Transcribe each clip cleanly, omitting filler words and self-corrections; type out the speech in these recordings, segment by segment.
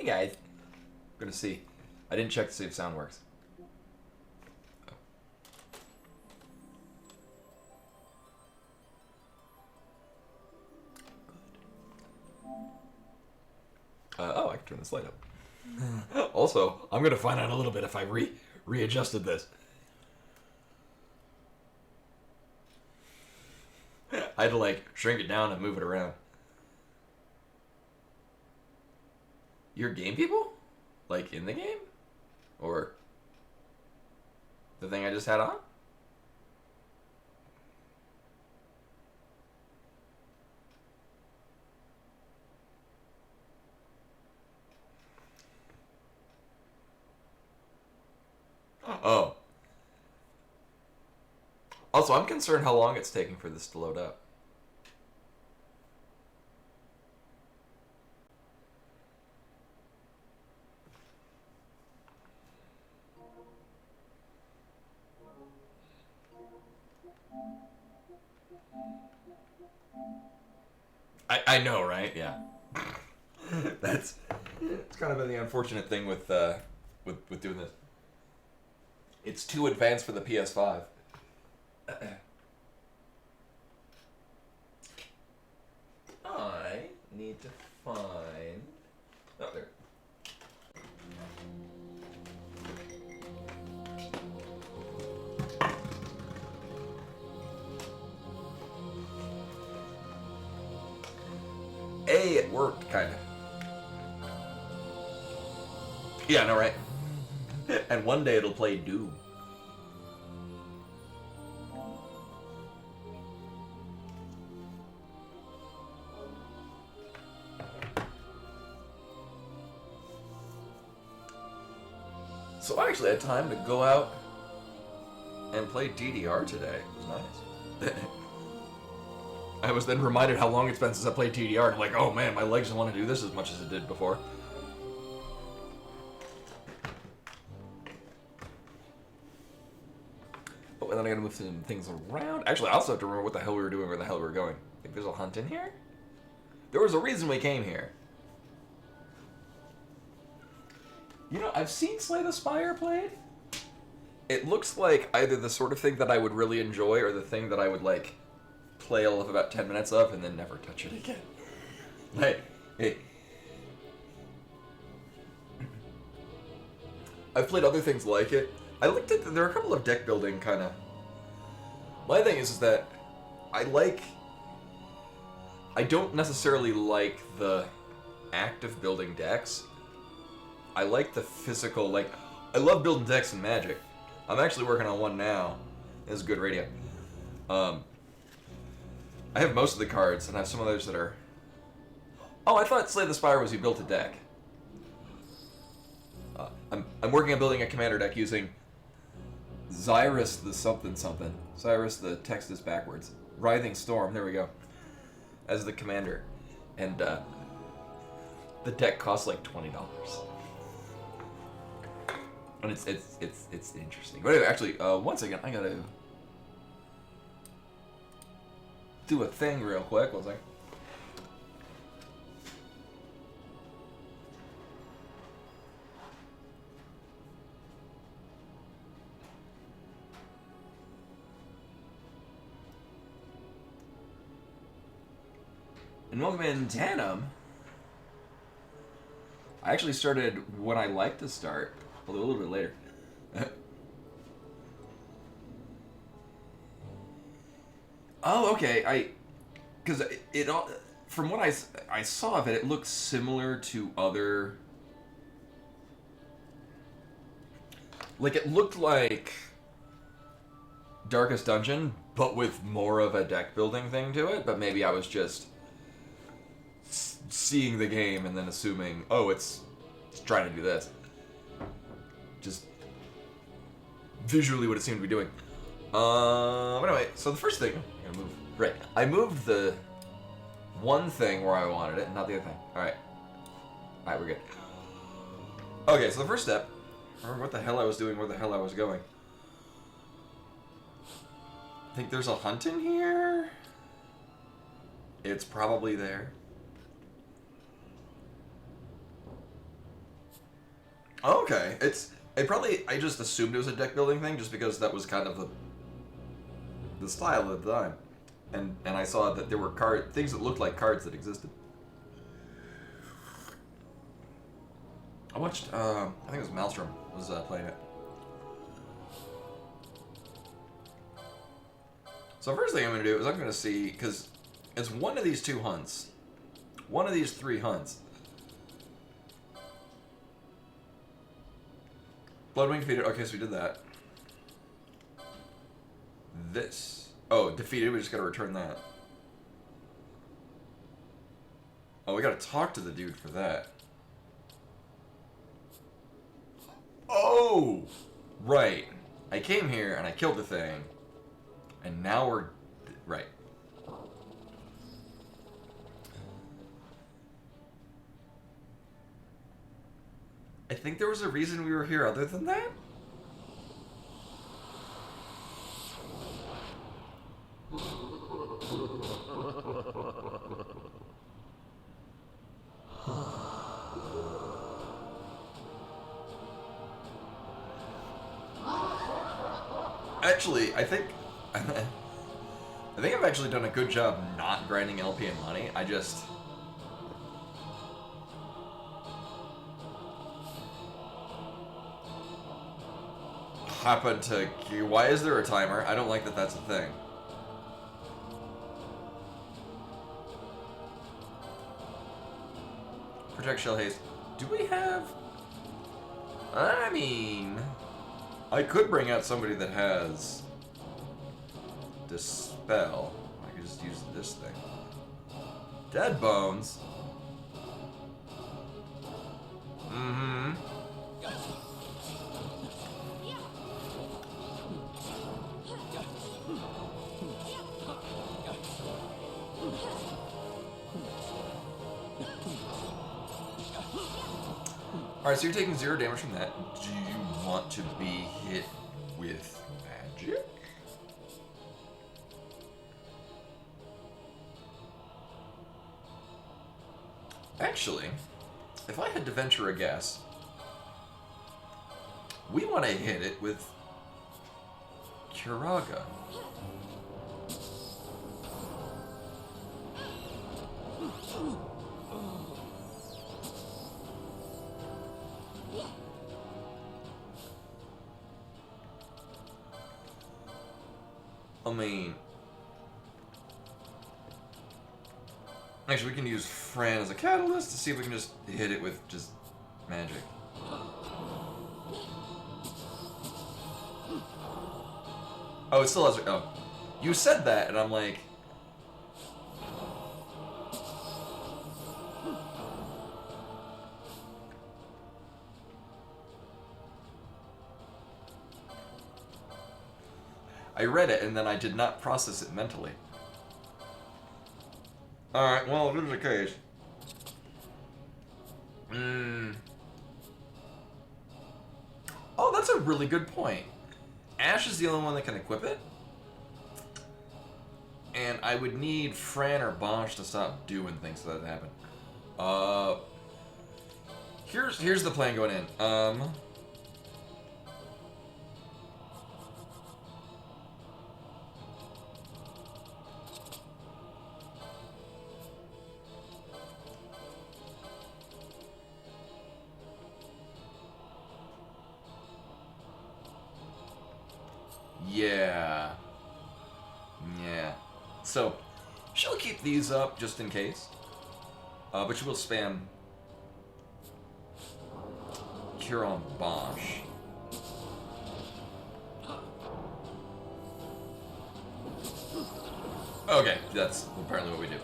Hey guys. I'm gonna see. I didn't check to see if sound works. Oh, I can turn this light up. Also, I'm gonna find out a little bit if I readjusted this. I had to like shrink it down and move it around. You're game people? Like in the game? Or the thing I just had on? Oh. Also, I'm concerned how long it's taking for this to load up. I know, right? Yeah. That's it's kind of been the unfortunate thing with doing this. It's too advanced for the PS5. I need to find. Oh, there. Hey, it worked, kind of. Yeah, I know, right? And one day it'll play Doom. So I actually had time to go out and play DDR today. It was nice. I was then reminded how long it's been since I played DDR, and I'm like, oh man, my legs don't want to do this as much as it did before. Oh, and then I gotta move some things around. Actually, I also have to remember what the hell we were doing, where the hell we were going. I think there's a hunt in here? There was a reason we came here. You know, I've seen Slay the Spire played. It looks like either the sort of thing that I would really enjoy or the thing that I would, like, play all of about 10 minutes of and then never touch it again. Like, hey. I've played other things like it. I looked at, there are a couple of deck building kind of... My thing is that I don't necessarily like the act of building decks. I like the physical, like, I love building decks in Magic. I'm actually working on one now. It's good radio. I have most of the cards, and I have some others that are... Oh, I thought Slay the Spire was you built a deck. I'm working on building a commander deck using Xyrus the something. Xyrus the text is backwards. Writhing Storm, there we go. As the commander. And the deck costs like $20. And it's interesting. But anyway, actually, one second, I gotta do a thing real quick. One second. In Pokemon Tandem, I actually started when I like to start, although a little bit later. Oh, okay. Because it all, from what I saw of it, it looks similar to other. Like it looked like Darkest Dungeon, but with more of a deck building thing to it. But maybe I was just seeing the game and then assuming, oh, it's trying to do this. Just visually what it seemed to be doing. Anyway, so the first thing, I'm gonna move. Right, I moved the one thing where I wanted it, not the other thing. Alright, we're good. Okay, so the first step, remember what the hell I was doing, where the hell I was going. I think there's a hunt in here? It's probably there. Okay, I just assumed it was a deck building thing just because that was kind of the style at the time, and I saw that there were things that looked like cards that existed. I watched I think it was Maelstrom was playing it. So first thing I'm gonna do is I'm gonna see, because it's one of these two hunts, one of these three hunts. Bloodwing defeated. Okay, so we did that. This. Oh, defeated. We just gotta return that. Oh, we gotta talk to the dude for that. Oh! Right. I came here and I killed the thing. And now we're... Right. I think there was a reason we were here other than that? Actually, I think I've actually done a good job not grinding LP and money. I just... happened to... Why is there a timer? I don't like that that's a thing. Protect Shell Haste. Do we have... I mean... I could bring out somebody that has... Dispel. I could just use this thing. Dead Bones. Mm-hmm. Alright, so you're taking 0 damage from that. Do you want to be hit with magic? Actually, if I had to venture a guess, we want to hit it with Kiraga. I mean... Actually, we can use Fran as a catalyst to see if we can just hit it with just magic. Oh, it still has... Oh. You said that, and I'm like... I read it, and then I did not process it mentally. Alright, well, if this is the case... Oh, that's a really good point. Ash is the only one that can equip it. And I would need Fran or Bosch to stop doing things for that to happen. Here's the plan going in. Yeah. So, she'll keep these up just in case. But she will spam Cure on Bosch. Okay, that's apparently what we do.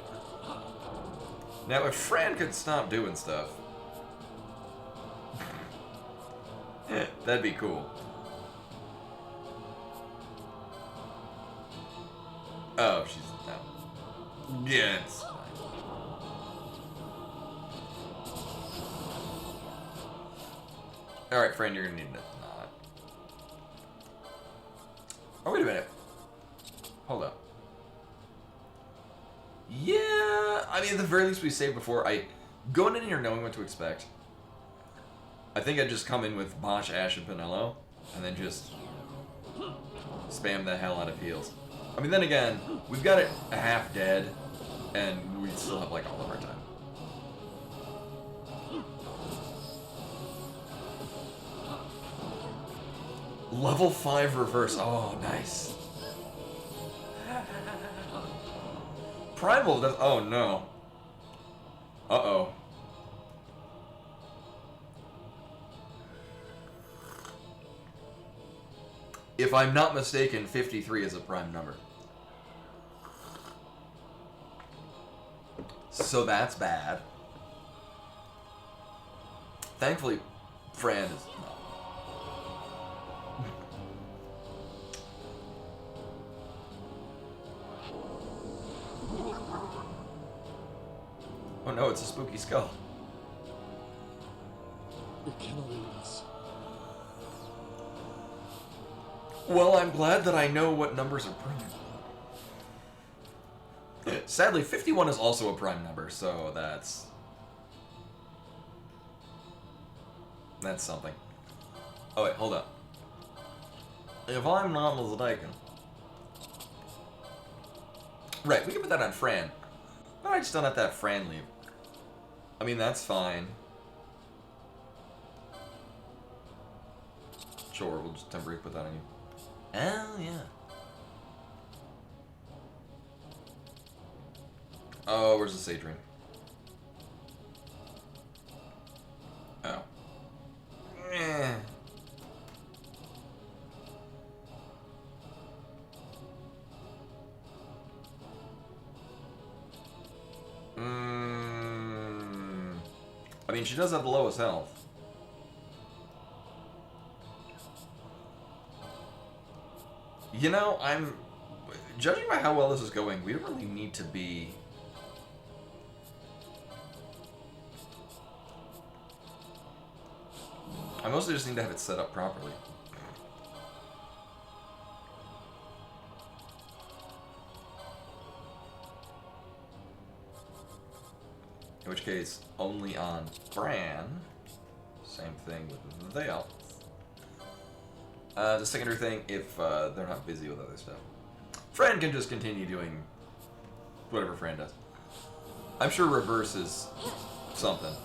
Now, if Fran could stop doing stuff, that'd be cool. Oh, she's no. Yeah, it's fine. Alright, friend, you're gonna need it. Not. Oh, wait a minute. Hold up. Yeah, I mean, at the very least we saved before. Going in here knowing what to expect. I think I'd just come in with Bosch, Ash, and Pinello, and then just spam the hell out of heals. I mean, then again, we've got it a half dead, and we still have, like, all of our time. Level 5 reverse. Oh, nice. Primal does... Oh, no. Uh-oh. If I'm not mistaken, 53 is a prime number. So that's bad. Thankfully, Fran is not. Oh no, it's a spooky skull. You cannot leave us. Well, I'm glad that I know what numbers are prime. Sadly, 51 is also a prime number, so that's something. Oh wait, hold up. If I'm not mistaken. Right, we can put that on Fran. But I just don't have to have Fran leave. I mean, that's fine. Sure, we'll just temporarily put that on you. Oh, yeah. Oh, where's the Sage Ring? Oh. Eh. I mean, she does have the lowest health. You know, I'm... Judging by how well this is going, we don't really need to be... I mostly just need to have it set up properly. In which case, only on Fran. Same thing with the else. The secondary thing, if they're not busy with other stuff. Fran can just continue doing whatever Fran does. I'm sure reverse is something.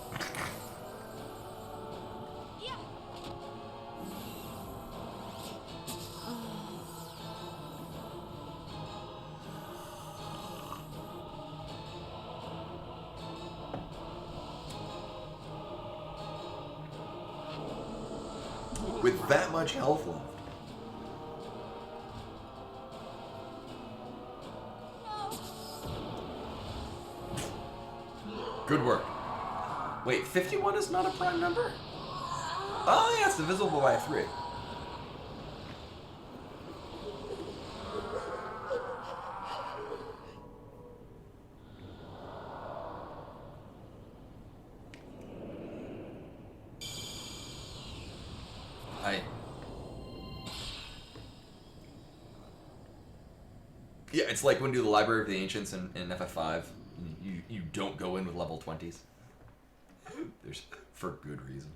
With that much health left. Good work. Wait, 51 is not a prime number? Oh yeah, it's divisible by 3. Yeah, it's like when you do the Library of the Ancients in FF5. You don't go in with level 20s. There's for good reason.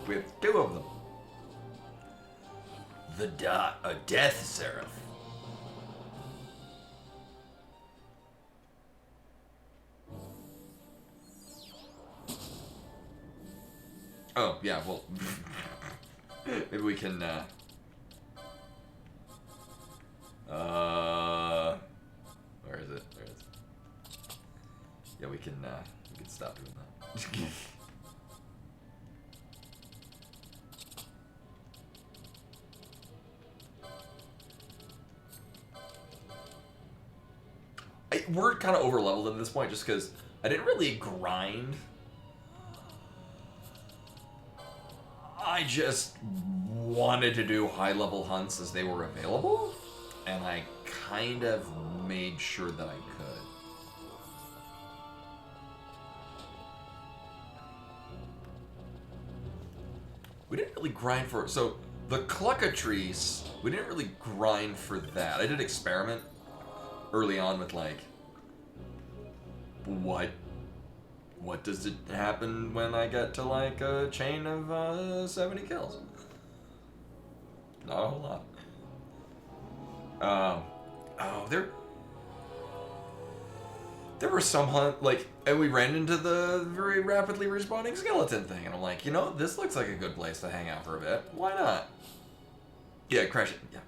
With 2 of them. A Death Seraph. Oh, yeah, well, maybe we can, where is it? There it is. Yeah, we can stop doing that. We're kind of over leveled at this point just because I didn't really grind. I just wanted to do high-level hunts as they were available, and I kind of made sure that I could. We didn't really grind for... So, The Cluckatrice, we didn't really grind for that. I did experiment early on with like, what does it happen when I get to like a chain of 70 kills? Not a whole lot. Oh, there were some and we ran into the very rapidly respawning skeleton thing, and I'm like, you know, this looks like a good place to hang out for a bit. Why not? Yeah, crash it. Yeah.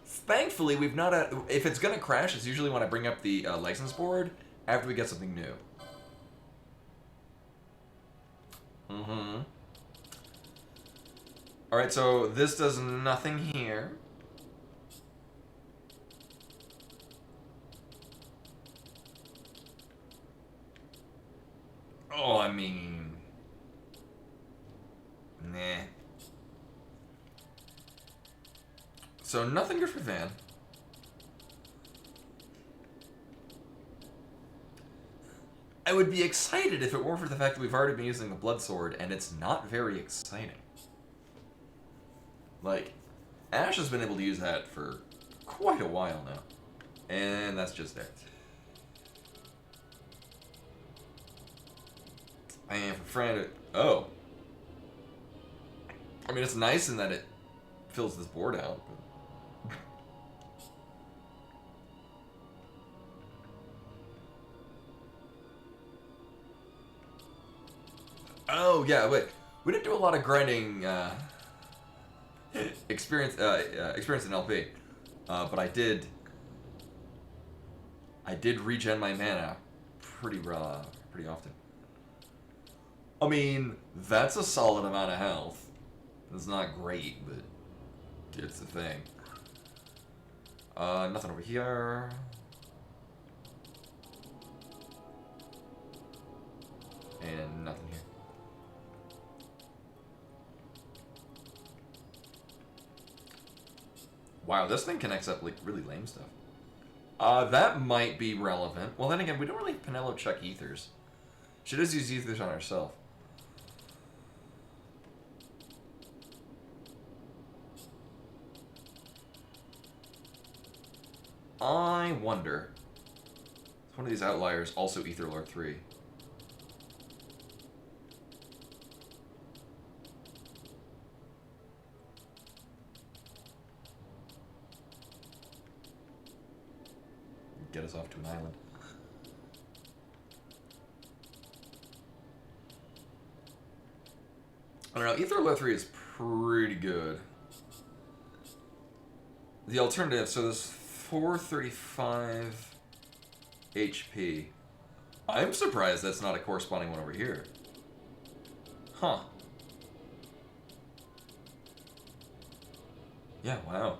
Thankfully, we've not. If it's gonna crash, it's usually when I bring up the license board after we get something new. Mm-hmm. All right, so this does nothing here. Oh, I mean, nah. So nothing good for Van. I would be excited if it weren't for the fact that we've already been using the blood sword, and it's not very exciting. Like, Ash has been able to use that for quite a while now, and that's just it. And for Fran, oh. I mean, it's nice in that it fills this board out. But... oh, yeah, wait. We didn't do a lot of grinding experience in LP. But I did regen my mana pretty often. I mean, that's a solid amount of health. It's not great, but it's a thing. Nothing over here. And nothing here. Wow, this thing connects up like really lame stuff. That might be relevant. Well, then again, we don't really Penelo check ethers. She does use ethers on herself. I wonder. Is one of these outliers also Ether Lord 3? Get us off to an island. I don't know, Ether Lord 3 is pretty good. The alternative, so this 435 HP. I'm surprised that's not a corresponding one over here. Huh. Yeah, wow.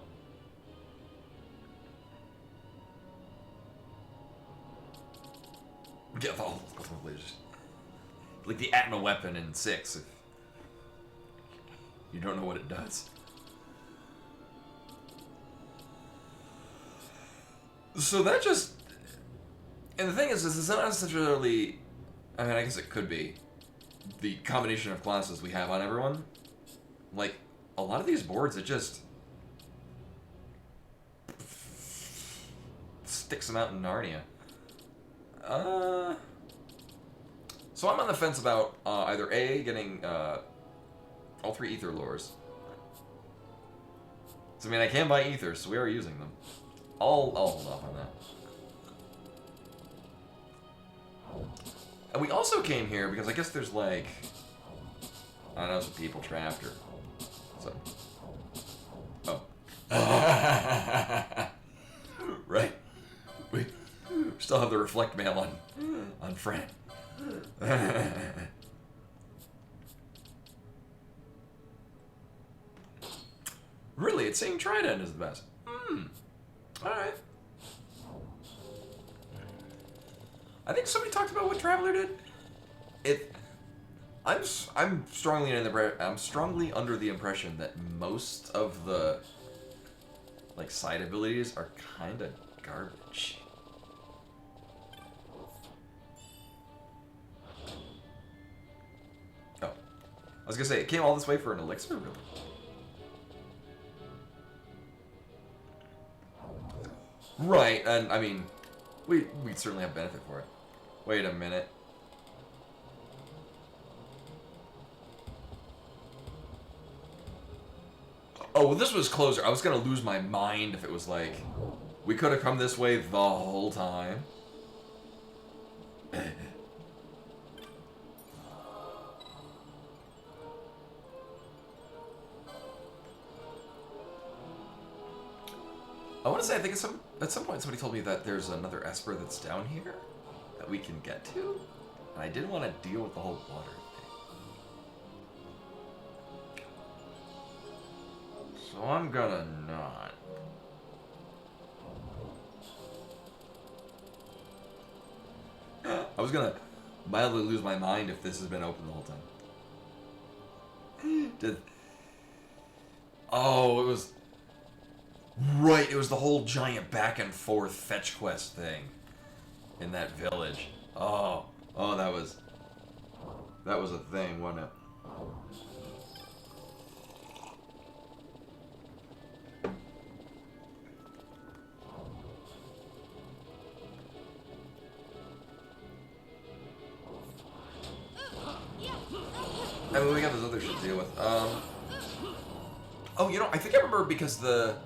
Get all like the Atma weapon in 6. If you don't know what it does. So that just... And the thing is it's not necessarily... I mean, I guess it could be. The combination of classes we have on everyone. Like, a lot of these boards, it just... sticks them out in Narnia. So I'm on the fence about either A, getting all 3 ether lures. So, I mean, I can buy ethers, so we are using them. I'll hold off on that. And we also came here because I guess there's like... I don't know, some people trapped or... So... Oh. Right. We still have the reflect mail on Fran. Really, it's saying Trident is the best. Alright. I think somebody talked about what Traveler did. I'm strongly under the impression that most of the like side abilities are kind of garbage. Oh, I was gonna say it came all this way for an elixir, really? Right, and I mean, we certainly have benefit for it. Wait a minute. Oh, well, this was closer. I was gonna lose my mind if it was like, we could have come this way the whole time. I want to say, I think at some point somebody told me that there's another Esper that's down here that we can get to, and I didn't want to deal with the whole water thing. So I'm gonna not. I was gonna mildly lose my mind if this has been open the whole time. Oh, it was... Right, it was the whole giant back and forth fetch quest thing in that village. Oh, that was a thing, wasn't it? I mean, we got this other shit to deal with. Oh, you know, I think I remember because the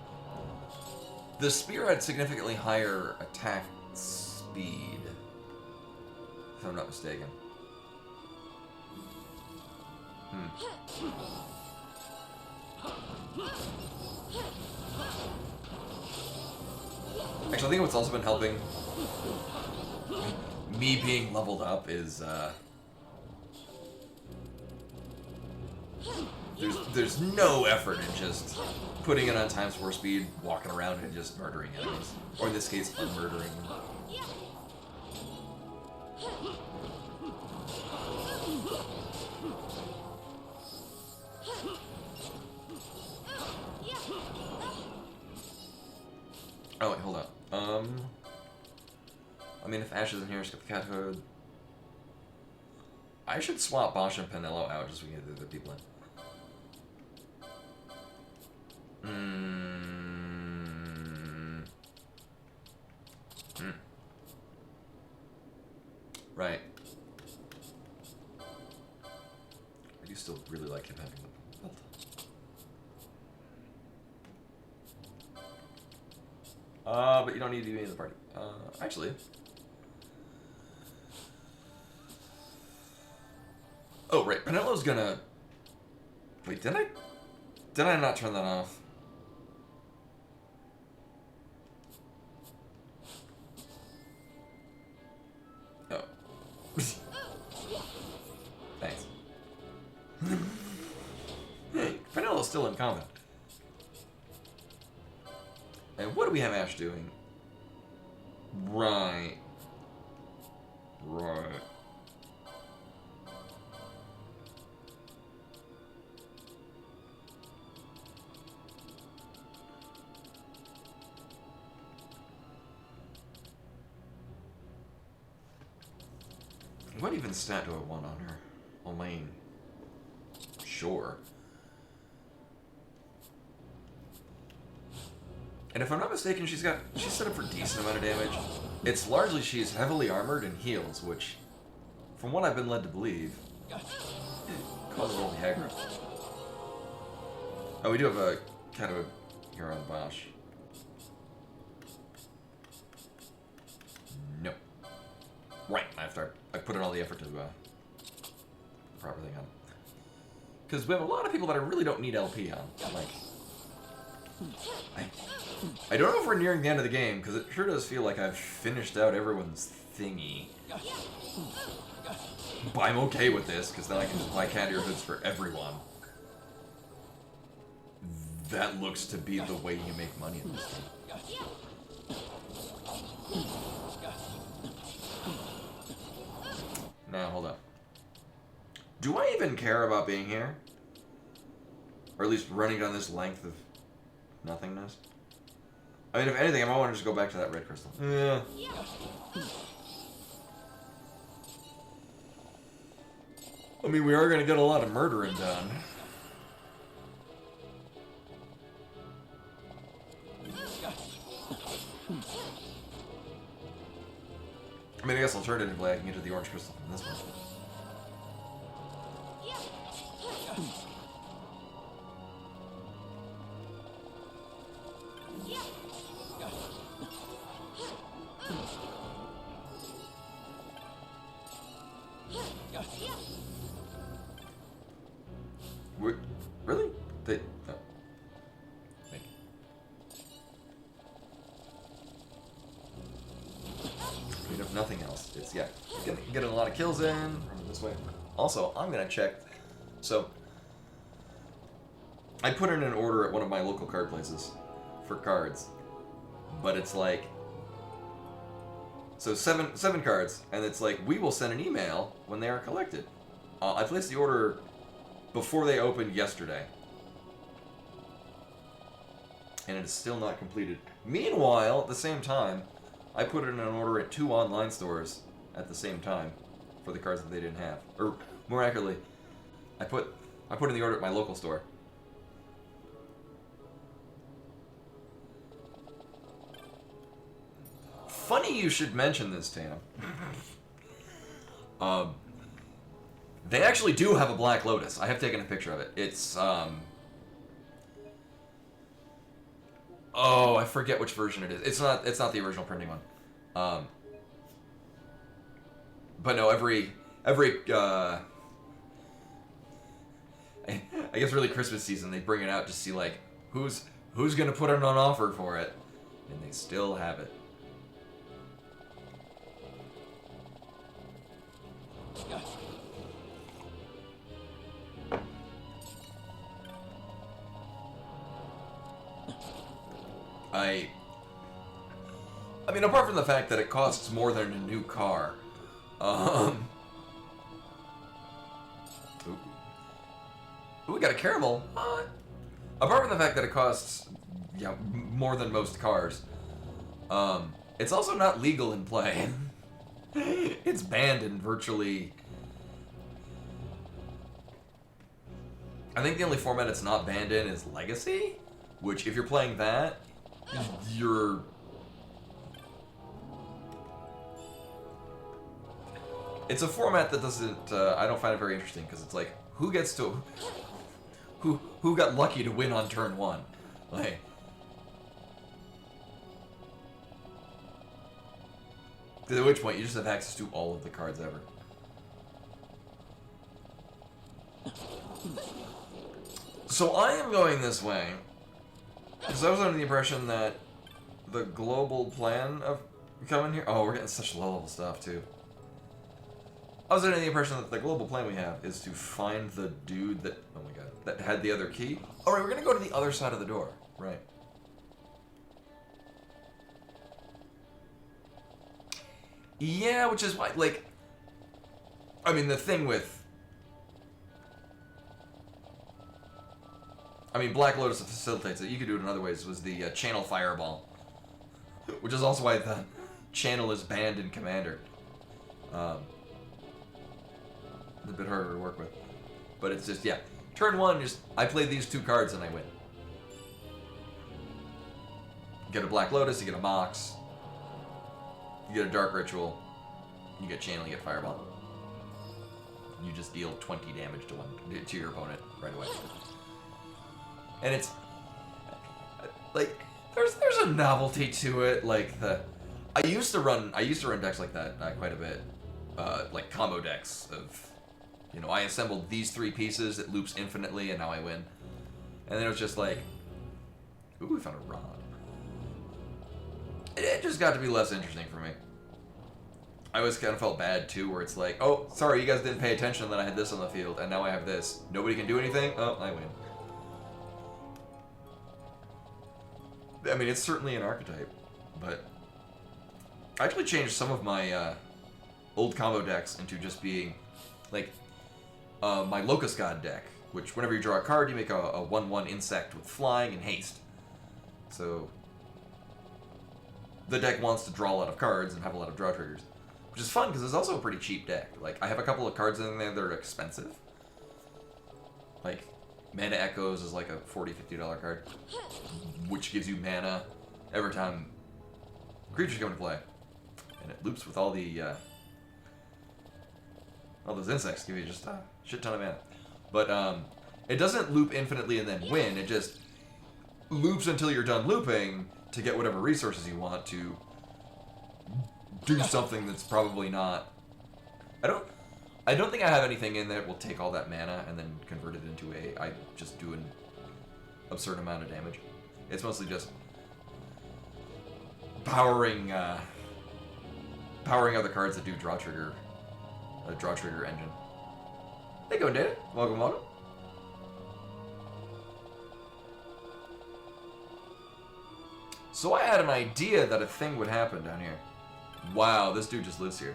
spear had significantly higher attack speed, if I'm not mistaken. Actually, I think what's also been helping me being leveled up is, there's no effort in just putting it on times 4 speed, walking around and just murdering enemies. Or in this case, unmurdering them. Oh wait, hold on. I mean, if Ash isn't here, skip the cat hood. I should swap Bosch and Penello out just so we can get the other people in. Right. I do still really like him having the belt. But you don't need to be in the party. Actually. Oh, right. Penello's gonna... Wait, did I not turn that off? Oh. Thanks. Hey, Penello's still in combat. And what do we have Ash doing? Right. Right. What even stat do I want on her? Elaine. Sure. And if I'm not mistaken, she's set up for a decent amount of damage. It's largely she's heavily armored and heals, which, from what I've been led to believe, causes all the aggro. Oh, we do have a kind of here on Bosch. No. Right, I put in all the effort to the proper thing on. Because we have a lot of people that I really don't need LP on. Like, I don't know if we're nearing the end of the game, because it sure does feel like I've finished out everyone's thingy. But I'm okay with this, because then I can just buy candy or hoods for everyone. That looks to be the way you make money in this thing. Now, hold up. Do I even care about being here? Or at least running down this length of nothingness? I mean, if anything, I might want to just go back to that red crystal. Yeah. I mean, we are going to get a lot of murdering done. I mean, I guess alternatively, I can get to the orange crystal from this one. Really? They... No. Thank you. I mean, if nothing else, it's, yeah, getting a lot of kills in, running this way. Also, I'm gonna check, so, I put in an order at one of my local card places for cards, but it's like, so seven cards, and it's like, we will send an email when they are collected. I placed the order before they opened yesterday, and it is still not completed. Meanwhile, at the same time, I put in an order at 2 online stores at the same time for the cards that they didn't have. Or, more accurately, I put in the order at my local store. Funny you should mention this, Tam. They actually do have a Black Lotus. I have taken a picture of it. It's, oh, I forget which version it is. It's not the original printing one. But no, every I guess really Christmas season they bring it out to see like who's gonna put it on offer for it, and they still have it. I mean, apart from the fact that it costs more than a new car, ooh, we got a caramel. Apart from the fact that it costs, yeah, more than most cars, it's also not legal in play. It's banned in virtually. I think the only format it's not banned in is Legacy, which if you're playing that, you're. It's a format that doesn't. I don't find it very interesting because it's like, who gets to, who got lucky to win on turn 1, like. At which point you just have access to all of the cards ever. So I am going this way because I was under the impression that the global plan of coming here. Oh, we're getting such low level stuff too. I was under the impression that the global plan we have is to find the dude that, oh my god, that had the other key. Alright, we're gonna go to the other side of the door. Right. Yeah, which is why, like, I mean, the thing with, I mean, Black Lotus facilitates it. You could do it in other ways, was the channel fireball. Which is also why the channel is banned in Commander. It's a bit harder to work with. But it's just, yeah. Turn 1, just, I play these 2 cards and I win. You get a Black Lotus, you get a Mox. You get a Dark Ritual. You get Channel, you get Fireball. You just deal 20 damage to your opponent right away. And it's, like, there's a novelty to it, like I used to run decks like that quite a bit, like combo decks of, you know, I assembled these 3 pieces, it loops infinitely, and now I win. And then it was just like, ooh, we found a rod. It just got to be less interesting for me. I always kind of felt bad too, where it's like, oh, sorry, you guys didn't pay attention that I had this on the field, and now I have this. Nobody can do anything? Oh, I win. I mean, it's certainly an archetype, but I actually changed some of my old combo decks into just being, like, my Locust God deck, which whenever you draw a card, you make a 1/1 insect with flying and haste. So the deck wants to draw a lot of cards and have a lot of draw triggers, which is fun because it's also a pretty cheap deck. Like, I have a couple of cards in there that are expensive. Like, Mana Echoes is like a $40, $50 card, which gives you mana every time creatures come into play. And it loops with all the, all those insects give you just a shit ton of mana. But, it doesn't loop infinitely and then win. It just loops until you're done looping to get whatever resources you want to do something that's probably not... I don't think I have anything in that will take all that mana and then convert it into I just do an absurd amount of damage. It's mostly just powering other cards that do draw trigger engine. Hey, go Data. Welcome, welcome. So I had an idea that a thing would happen down here. Wow, this dude just lives here.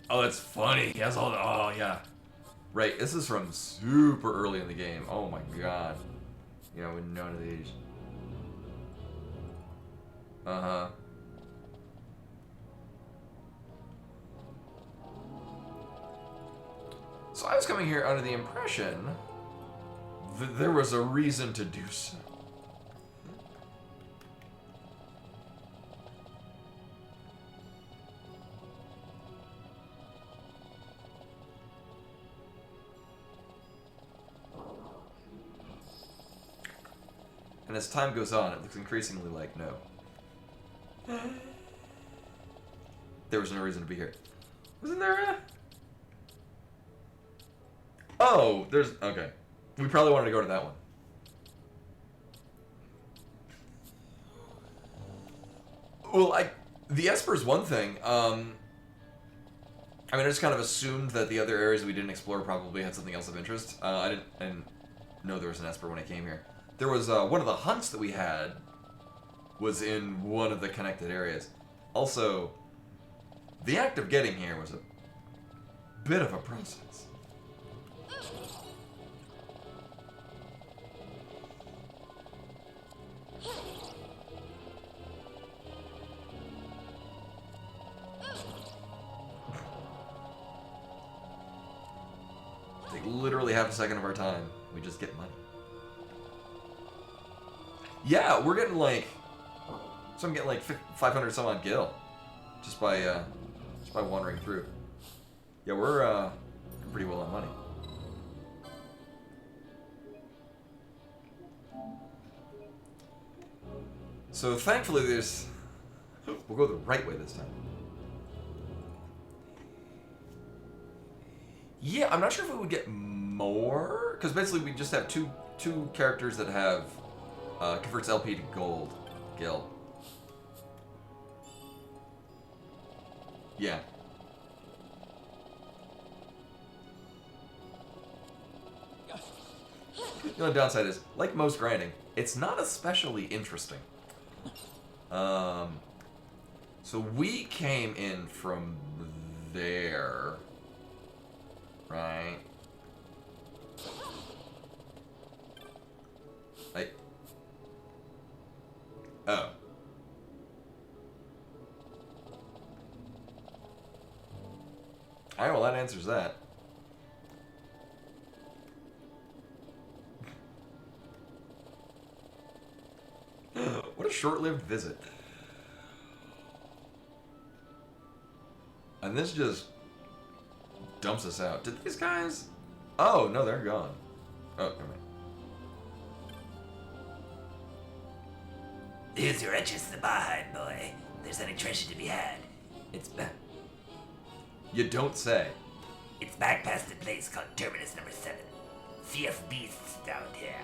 Oh, that's funny. He has all the... Oh, yeah. Right, this is from super early in the game. Oh my god. You know, with none of these. Uh-huh. So I was coming here under the impression that there was a reason to do so. And as time goes on, it looks increasingly like no. There was no reason to be here. Wasn't there a... Oh, there's... Okay. We probably wanted to go to that one. Well, the Esper's one thing. I mean, I just kind of assumed that the other areas we didn't explore probably had something else of interest. I didn't know there was an Esper when I came here. There was one of the hunts that we had was in one of the connected areas. Also, the act of getting here was a bit of a process. Take literally half a second of our time. We just get money. Yeah, we're getting like... So I'm getting like 500 some odd gil. Just by wandering through. Yeah, we're pretty well on money. So thankfully there's... We'll go the right way this time. Yeah, I'm not sure if we would get more, because basically we just have two characters that have converts LP to gold. Gil. Yeah. The only downside is, like most grinding, it's not especially interesting. So we came in from there, right? Oh. Alright, well that answers that. What a short-lived visit. And this just dumps us out. Did these guys... Oh, no, they're gone. Oh, never mind. Use your riches to the barn, boy. There's any treasure to be had. It's back. You don't say. It's back past the place called Terminus Number 7. Fierce beasts down here.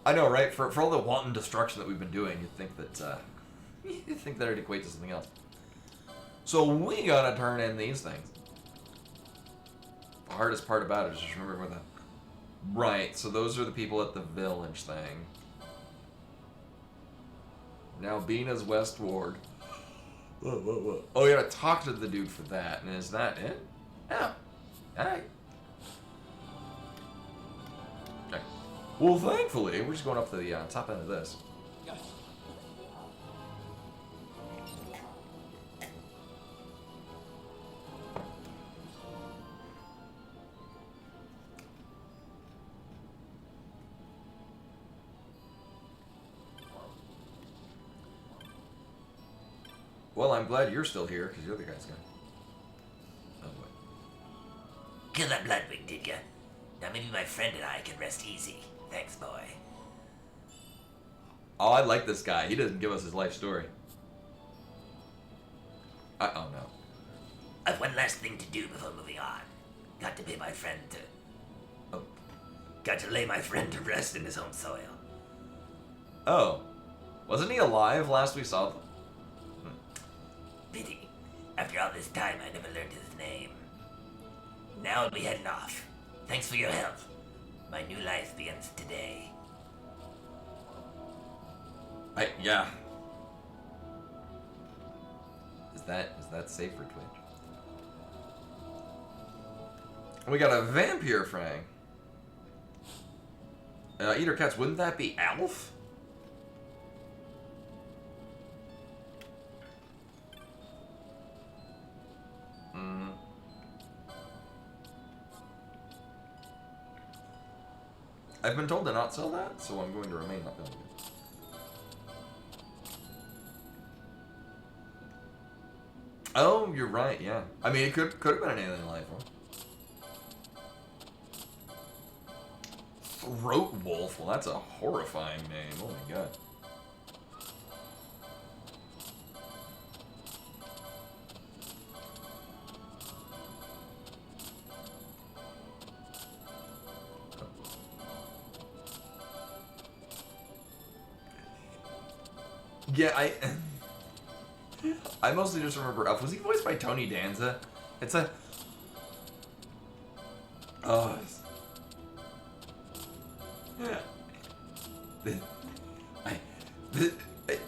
I know, right? For all the wanton destruction that we've been doing, you'd think that it'd equate to something else. So we gotta turn in these things. The hardest part about it is just remember where the... Right, so those are the people at the village thing. Now Bina's West Ward. Whoa. Oh, you gotta talk to the dude for that. And is that it? Yeah. Alright. Okay. Well, thankfully, we're just going up to the top end of this. Well, I'm glad you're still here, because you're the guy's guy. Oh, boy. Kill that Bloodwing, did ya? Now maybe my friend and I can rest easy. Thanks, boy. Oh, I like this guy. He doesn't give us his life story. Oh, no. I've one last thing to do before moving on. Got to pay my friend to... Oh. Got to lay my friend to rest in his home soil. Oh. Wasn't he alive last we saw them? Pity. After all this time, I never learned his name. Now I'll be heading off. Thanks for your help. My new life begins today. Yeah. Is that safe for Twitch? We got a vampire frag. Eater Cats, wouldn't that be Alf? I've been told to not sell that, so I'm going to remain not building it. Oh, you're right, yeah. I mean, it could have been an alien life form. Throat Wolf? Well, that's a horrifying name. Oh my god. Yeah, I mostly just remember Elf. Was he voiced by Tony Danza? It's a... Oh.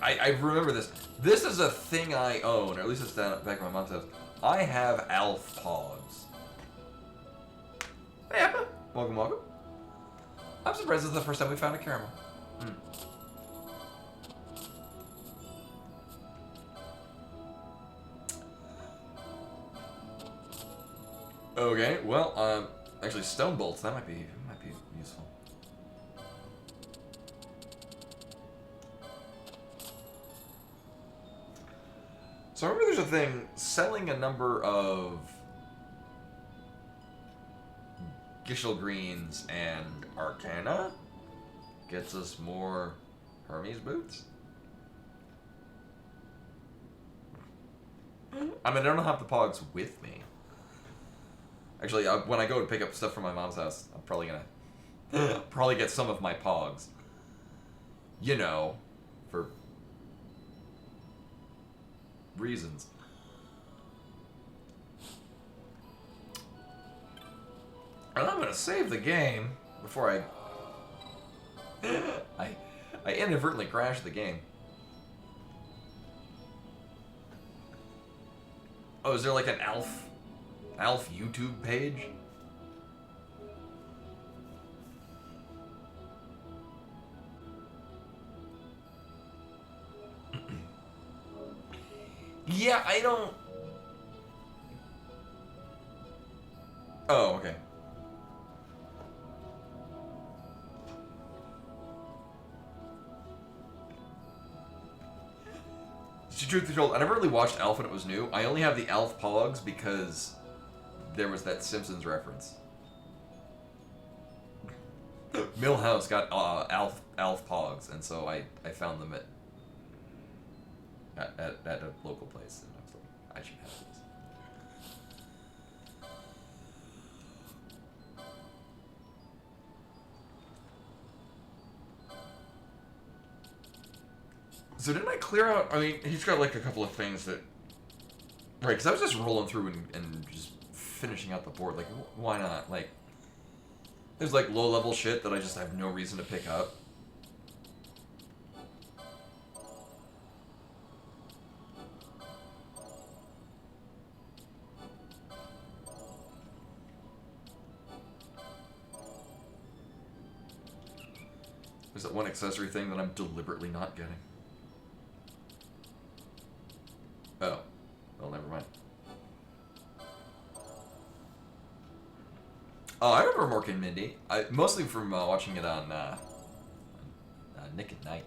I remember this. This is a thing I own, or at least it's down back at my mom's house. I have Alf Pogs. Hey, Appa. Welcome, welcome. I'm surprised this is the first time we found a caramel. Okay, well, actually stone bolts, that might be useful. So I remember there's a thing, selling a number of Gishel Greens and Arcana gets us more Hermes boots. I mean, I don't have the Pogs with me. Actually, when I go to pick up stuff from my mom's house, I'm probably gonna probably get some of my Pogs. You know, for reasons. And I'm gonna save the game before I inadvertently crash the game. Oh, is there like an Alf YouTube page? Yeah, I don't... Oh, okay. Truth be told, I never really watched Alf when it was new. I only have the Alf Pogs because there was that Simpsons reference. Millhouse got Alf Pogs, and so I found them at a local place, and I was like, I should have these. So didn't I clear out? I mean, he's got like a couple of things that, right? Because I was just rolling through and just finishing out the board. Like, why not? Like, there's like low-level shit that I just have no reason to pick up. There's that one accessory thing that I'm deliberately not getting. Oh. Well, never mind. Oh, I remember Mork and Mindy. Mostly from watching it on Nick at Night.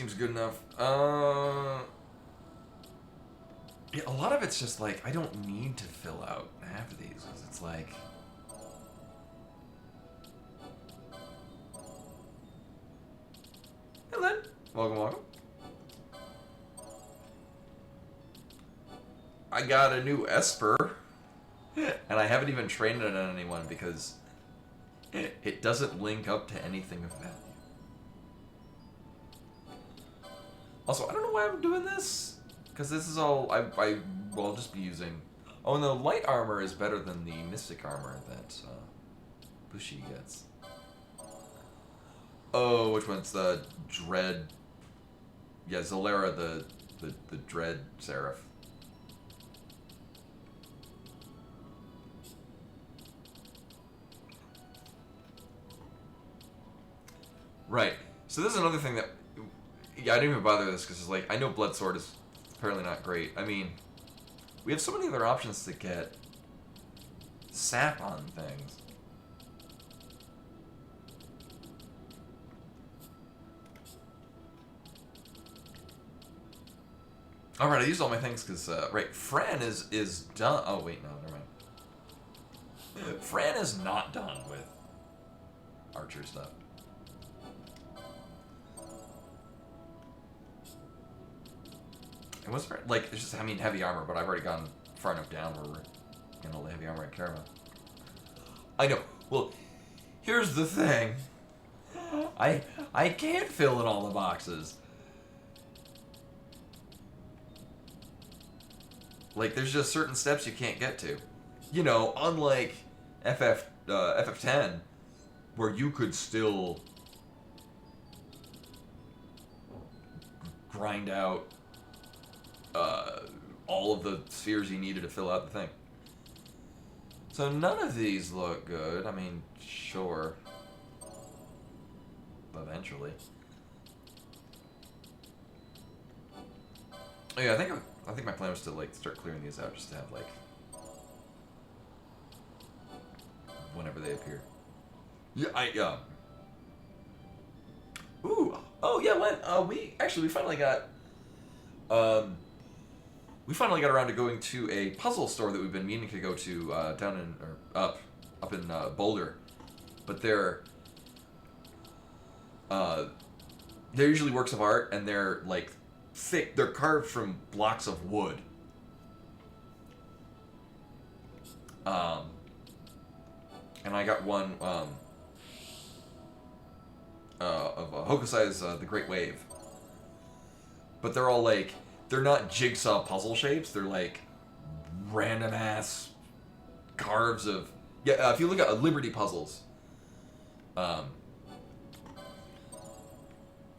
seems good enough. Yeah, a lot of it's just like, I don't need to fill out half of these, because it's like... Hey, Lynn. Welcome, welcome. I got a new Esper, and I haven't even trained it on anyone because it doesn't link up to anything of value. Also, I don't know why I'm doing this, because this is all, I'll just be using... Oh, and the light armor is better than the mystic armor that Bushi gets. Oh, which one's the Dread? Yeah, Zolera, the Dread Seraph. Right. So this is another thing that... Yeah, I didn't even bother this because it's like, I know Blood Sword is apparently not great. I mean, we have so many other options to get sap on things. Alright, I used all my things because, right, Fran is done. Oh, wait, no, never mind. Fran is not done with Archer stuff. And what's like, it's just, I mean, heavy armor, but I've already gone far enough down where we're getting all the heavy armor I care about. I know. Well, here's the thing. I can't fill in all the boxes. Like, there's just certain steps you can't get to. You know, unlike FF10, where you could still grind out all of the spheres you needed to fill out the thing. So none of these look good. I mean, sure. Eventually. Oh yeah, I think my plan was to like start clearing these out just to have like whenever they appear. Yeah, Ooh. Oh yeah, Len. We finally got around to going to a puzzle store that we've been meaning to go to down in or up in Boulder, but they're usually works of art and they're like thick. They're carved from blocks of wood. And I got one of Hokusai's The Great Wave. But they're all like, they're not jigsaw puzzle shapes. They're like random ass carves of... Yeah, if you look at Liberty Puzzles, I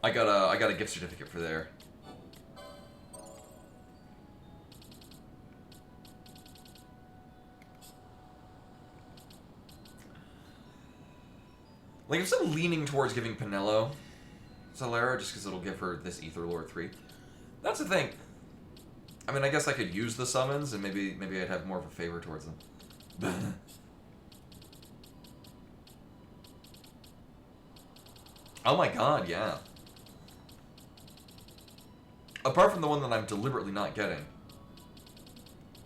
got a gift certificate for there. Like, I'm still leaning towards giving Pinello Zolera, just because it'll give her this Ether Lord 3. That's the thing. I mean, I guess I could use the summons, and maybe I'd have more of a favor towards them. Oh my god, yeah. Apart from the one that I'm deliberately not getting.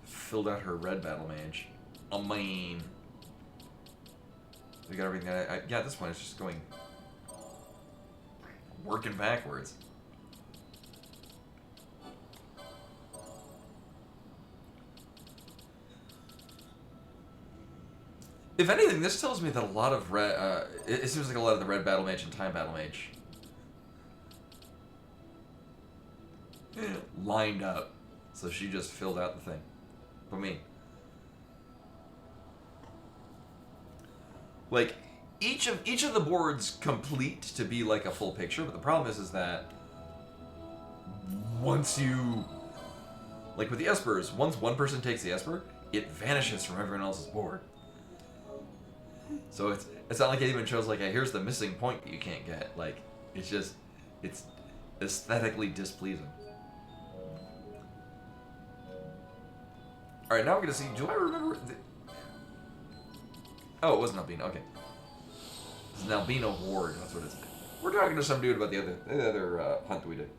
Filled out her red battle mage. I mean... We got everything yeah, at this point it's just going... working backwards. If anything, this tells me that a lot of red... it seems like a lot of the red battle mage and time battle mage... lined up. So she just filled out the thing. For me. Like, each of the boards complete to be like a full picture, but the problem is that once you... Like with the Espers, once one person takes the Esper, it vanishes from everyone else's board. So it's not like it even shows like, hey, here's the missing point that you can't get. Like, it's just, it's aesthetically displeasing. Alright, now we're gonna see, do I remember... Oh, it wasn't Albino, okay. It's an Albino Ward, that's what it is. We're talking to some dude about the other hunt that we did.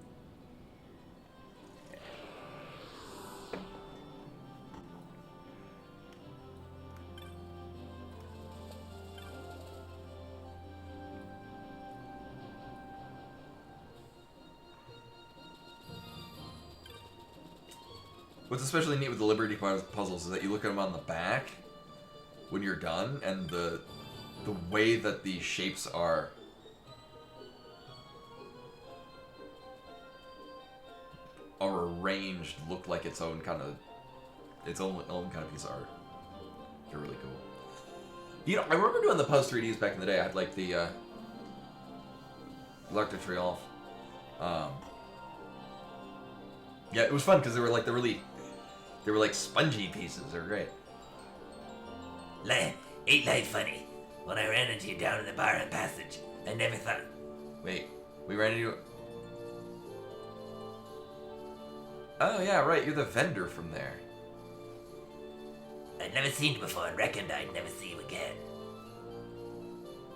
What's especially neat with the Liberty puzzles is that you look at them on the back when you're done, and the way that the shapes are arranged look like its own kind of piece of art. They're really cool. You know, I remember doing the Puzz 3Ds back in the day. I had like the L'Arc de Triomphe. Yeah, it was fun because they were like spongy pieces. They're great. Ain't life funny? When I ran into you down in the bar and passage, I never thought. Wait, we ran into. Oh yeah, right. You're the vendor from there. I'd never seen you before and reckoned I'd never see you again.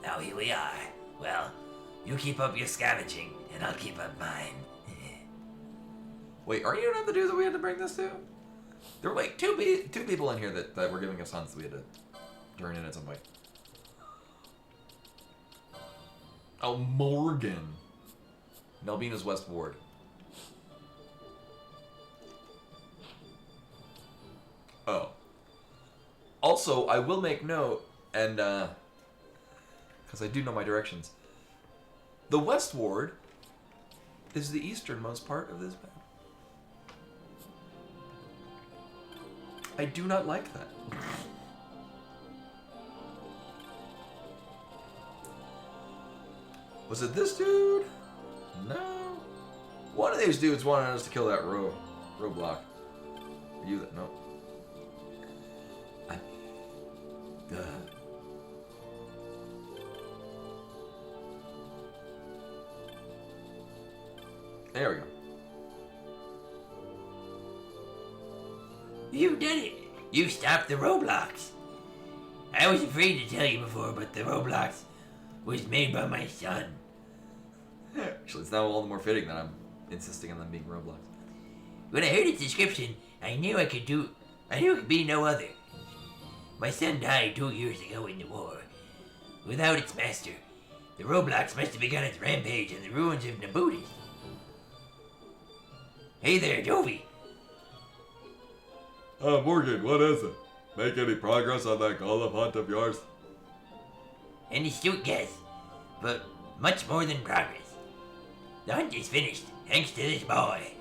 Now here we are. Well, you keep up your scavenging, and I'll keep up mine. Wait, are you not the dude that we had to bring this to? There were like two people in here that were giving us hunts that we had to turn in at some point. Oh, Morgan. Nelbina's West Ward. Oh. Also, I will make note, and, because I do know my directions. The West Ward is the easternmost part of this map. I do not like that. Was it this dude? No. One of these dudes wanted us to kill that roadblock. You that no. There we go. You did it! You stopped the roadblocks. I was afraid to tell you before, but the roadblocks was made by my son. Actually, it's now all the more fitting that I'm insisting on them being Roblox. When I heard its description, I knew it could be no other. My son died 2 years ago in the war. Without its master, the Roblox must have begun its rampage in the ruins of Nabutis. Hey there, Jovi. Morgan, what is it? Make any progress on that golem hunt of yours? An astute guess, but much more than progress. The hunt is finished, thanks to this boy.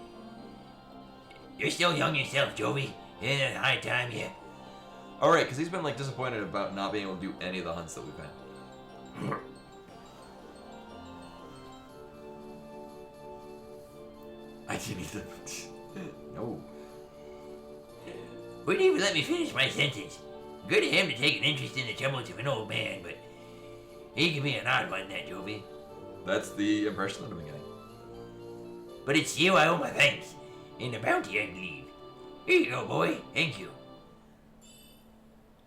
You're still young yourself, Jovi. Isn't it high time you... Alright, because he's been like disappointed about not being able to do any of the hunts that we've had. I didn't even... No. Wouldn't even let me finish my sentence. Good of him to take an interest in the troubles of an old man, but he can be an odd one, that Jovi. That's the impression that I'm getting. But it's you I owe my thanks, and the bounty I believe. Here you go, boy. Thank you.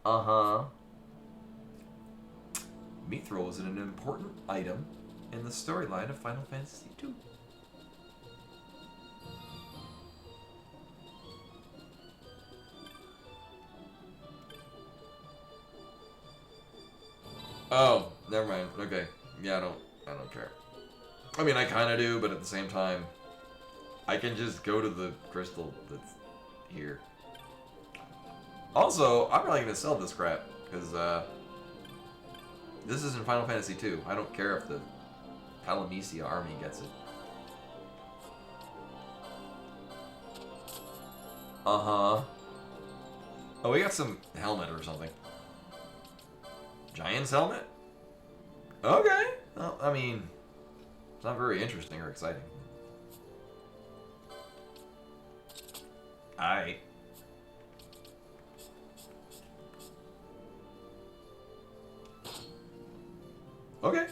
Uh-huh. Mithril is an important item in the storyline of Final Fantasy II. Oh, never mind. Okay. Yeah, I don't care. I mean, I kind of do, but at the same time, I can just go to the crystal that's here. Also, I'm probably going to sell this crap, because, this is in Final Fantasy II. I don't care if the Palamecia army gets it. Uh-huh. Oh, we got some helmet or something. Giant's helmet? Okay. Well, I mean, it's not very interesting or exciting. Aight. Okay.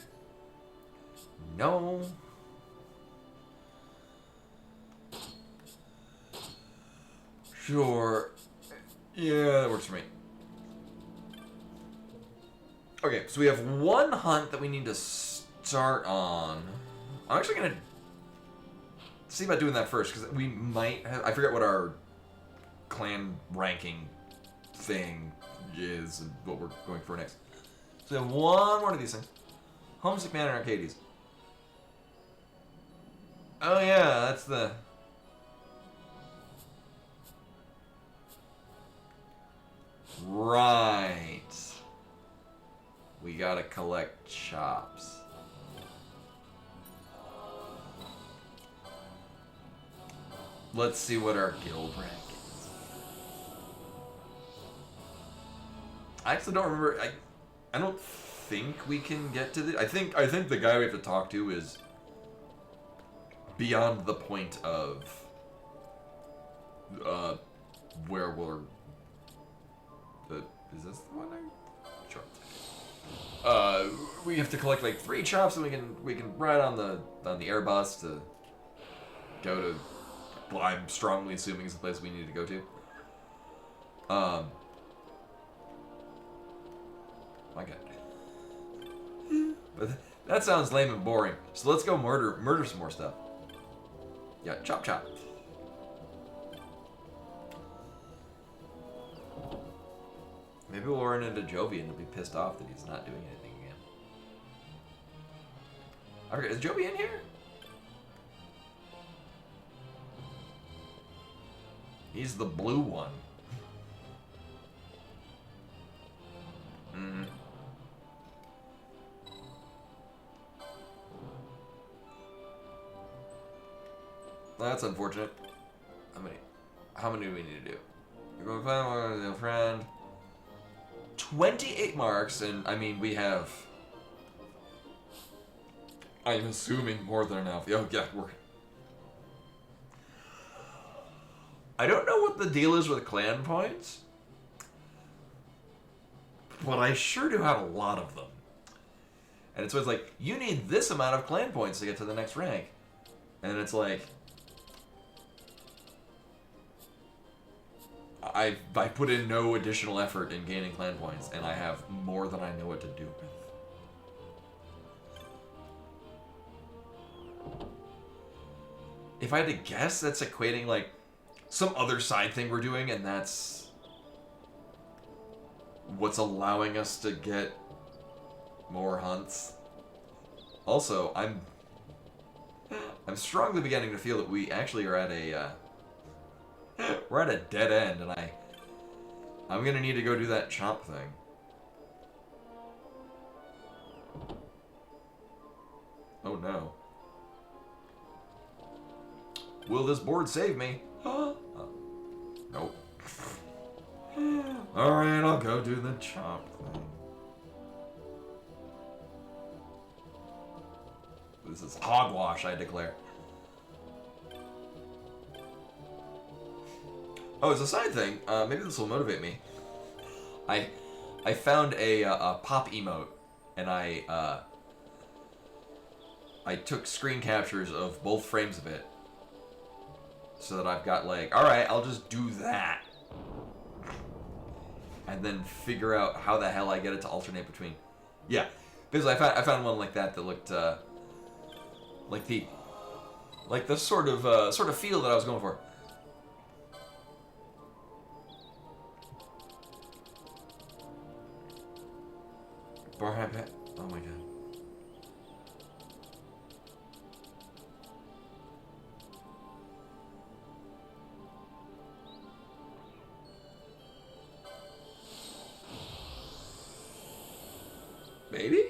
No. Sure. Yeah, that works for me. Okay, so we have one hunt that we need to start on... I'm actually going to see about doing that first, because we might have... I forget what our clan ranking thing is and what we're going for next. So we have one more of these things. Homesick Man and Arcades. Oh yeah, that's the... Right. We gotta collect chops. Let's see what our guild rank is. I actually don't remember. I don't think we can get to the... I think the guy we have to talk to is beyond the point of where we're... Is this the one I... Sure. We have to collect like 3 chops, and we can ride on the Airbus to go to... Well, I'm strongly assuming is the place we need to go to. My God. But that sounds lame and boring. So let's go murder some more stuff. Yeah, chop chop. Maybe we'll run into Jovi and he'll be pissed off that he's not doing anything again. I forget, is Jovi in here? He's the blue one. Mm-hmm. That's unfortunate. How many do we need to do? You're going to find one friend. 28 marks, and I mean, we have... I'm assuming more than enough. Oh, yeah, we're... I don't know what the deal is with clan points, but I sure do have a lot of them. And it's always like, you need this amount of clan points to get to the next rank. And it's like... I put in no additional effort in gaining clan points, and I have more than I know what to do with. If I had to guess, that's equating, like, some other side thing we're doing, and that's what's allowing us to get more hunts. Also, I'm strongly beginning to feel that we actually are at a we're at a dead end, and I'm gonna need to go do that chomp thing. Oh no. Will this board save me? Nope. Alright, I'll go do the chomp thing. This is hogwash, I declare. Oh, it's a side thing. Maybe this will motivate me. I found a pop emote, and I took screen captures of both frames of it, so that I've got like, all right, I'll just do that, and then figure out how the hell I get it to alternate between. Yeah, because I found one like that looked like the sort of feel that I was going for. Oh my god. Maybe?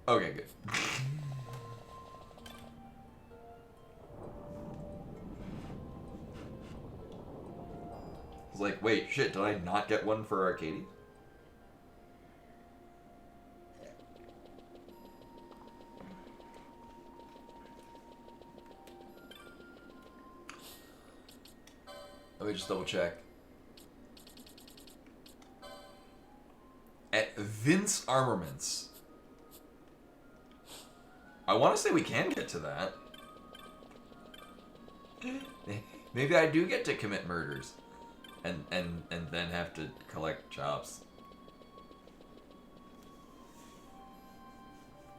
Okay, good. I was like, wait, shit, did I not get one for Arcady? Let me just double check. At Vince Armaments. I want to say we can get to that. Maybe I do get to commit murders. and then have to collect chops.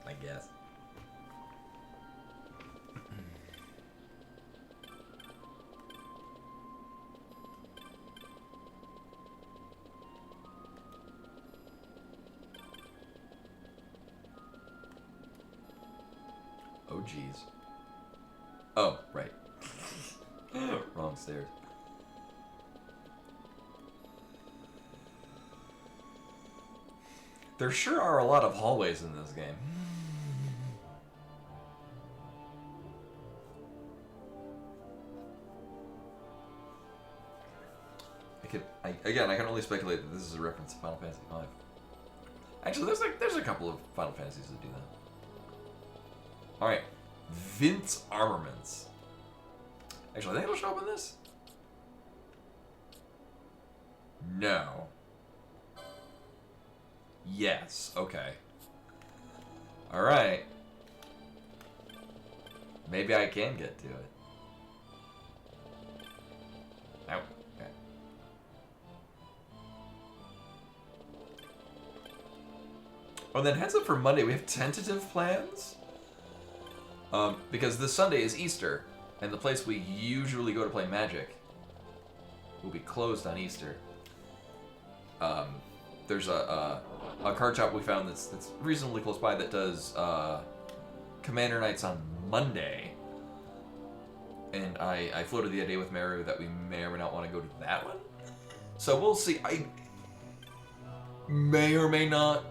I guess. Oh, jeez. Oh, right. Wrong stairs. There sure are a lot of hallways in this game. I can only speculate that this is a reference to Final Fantasy V. Actually, there's a couple of Final Fantasies that do that. All right, Vince Armaments. Actually, I think it'll show up in this. No. Yes. Okay. All right. Maybe I can get to it. No. Okay. Oh, then heads up for Monday. We have tentative plans. Because this Sunday is Easter, and the place we usually go to play Magic will be closed on Easter. There's a card shop we found that's reasonably close by that does Commander Nights on Monday, and I floated the idea with Meru that we may or may not want to go to that one. So we'll see. I may or may not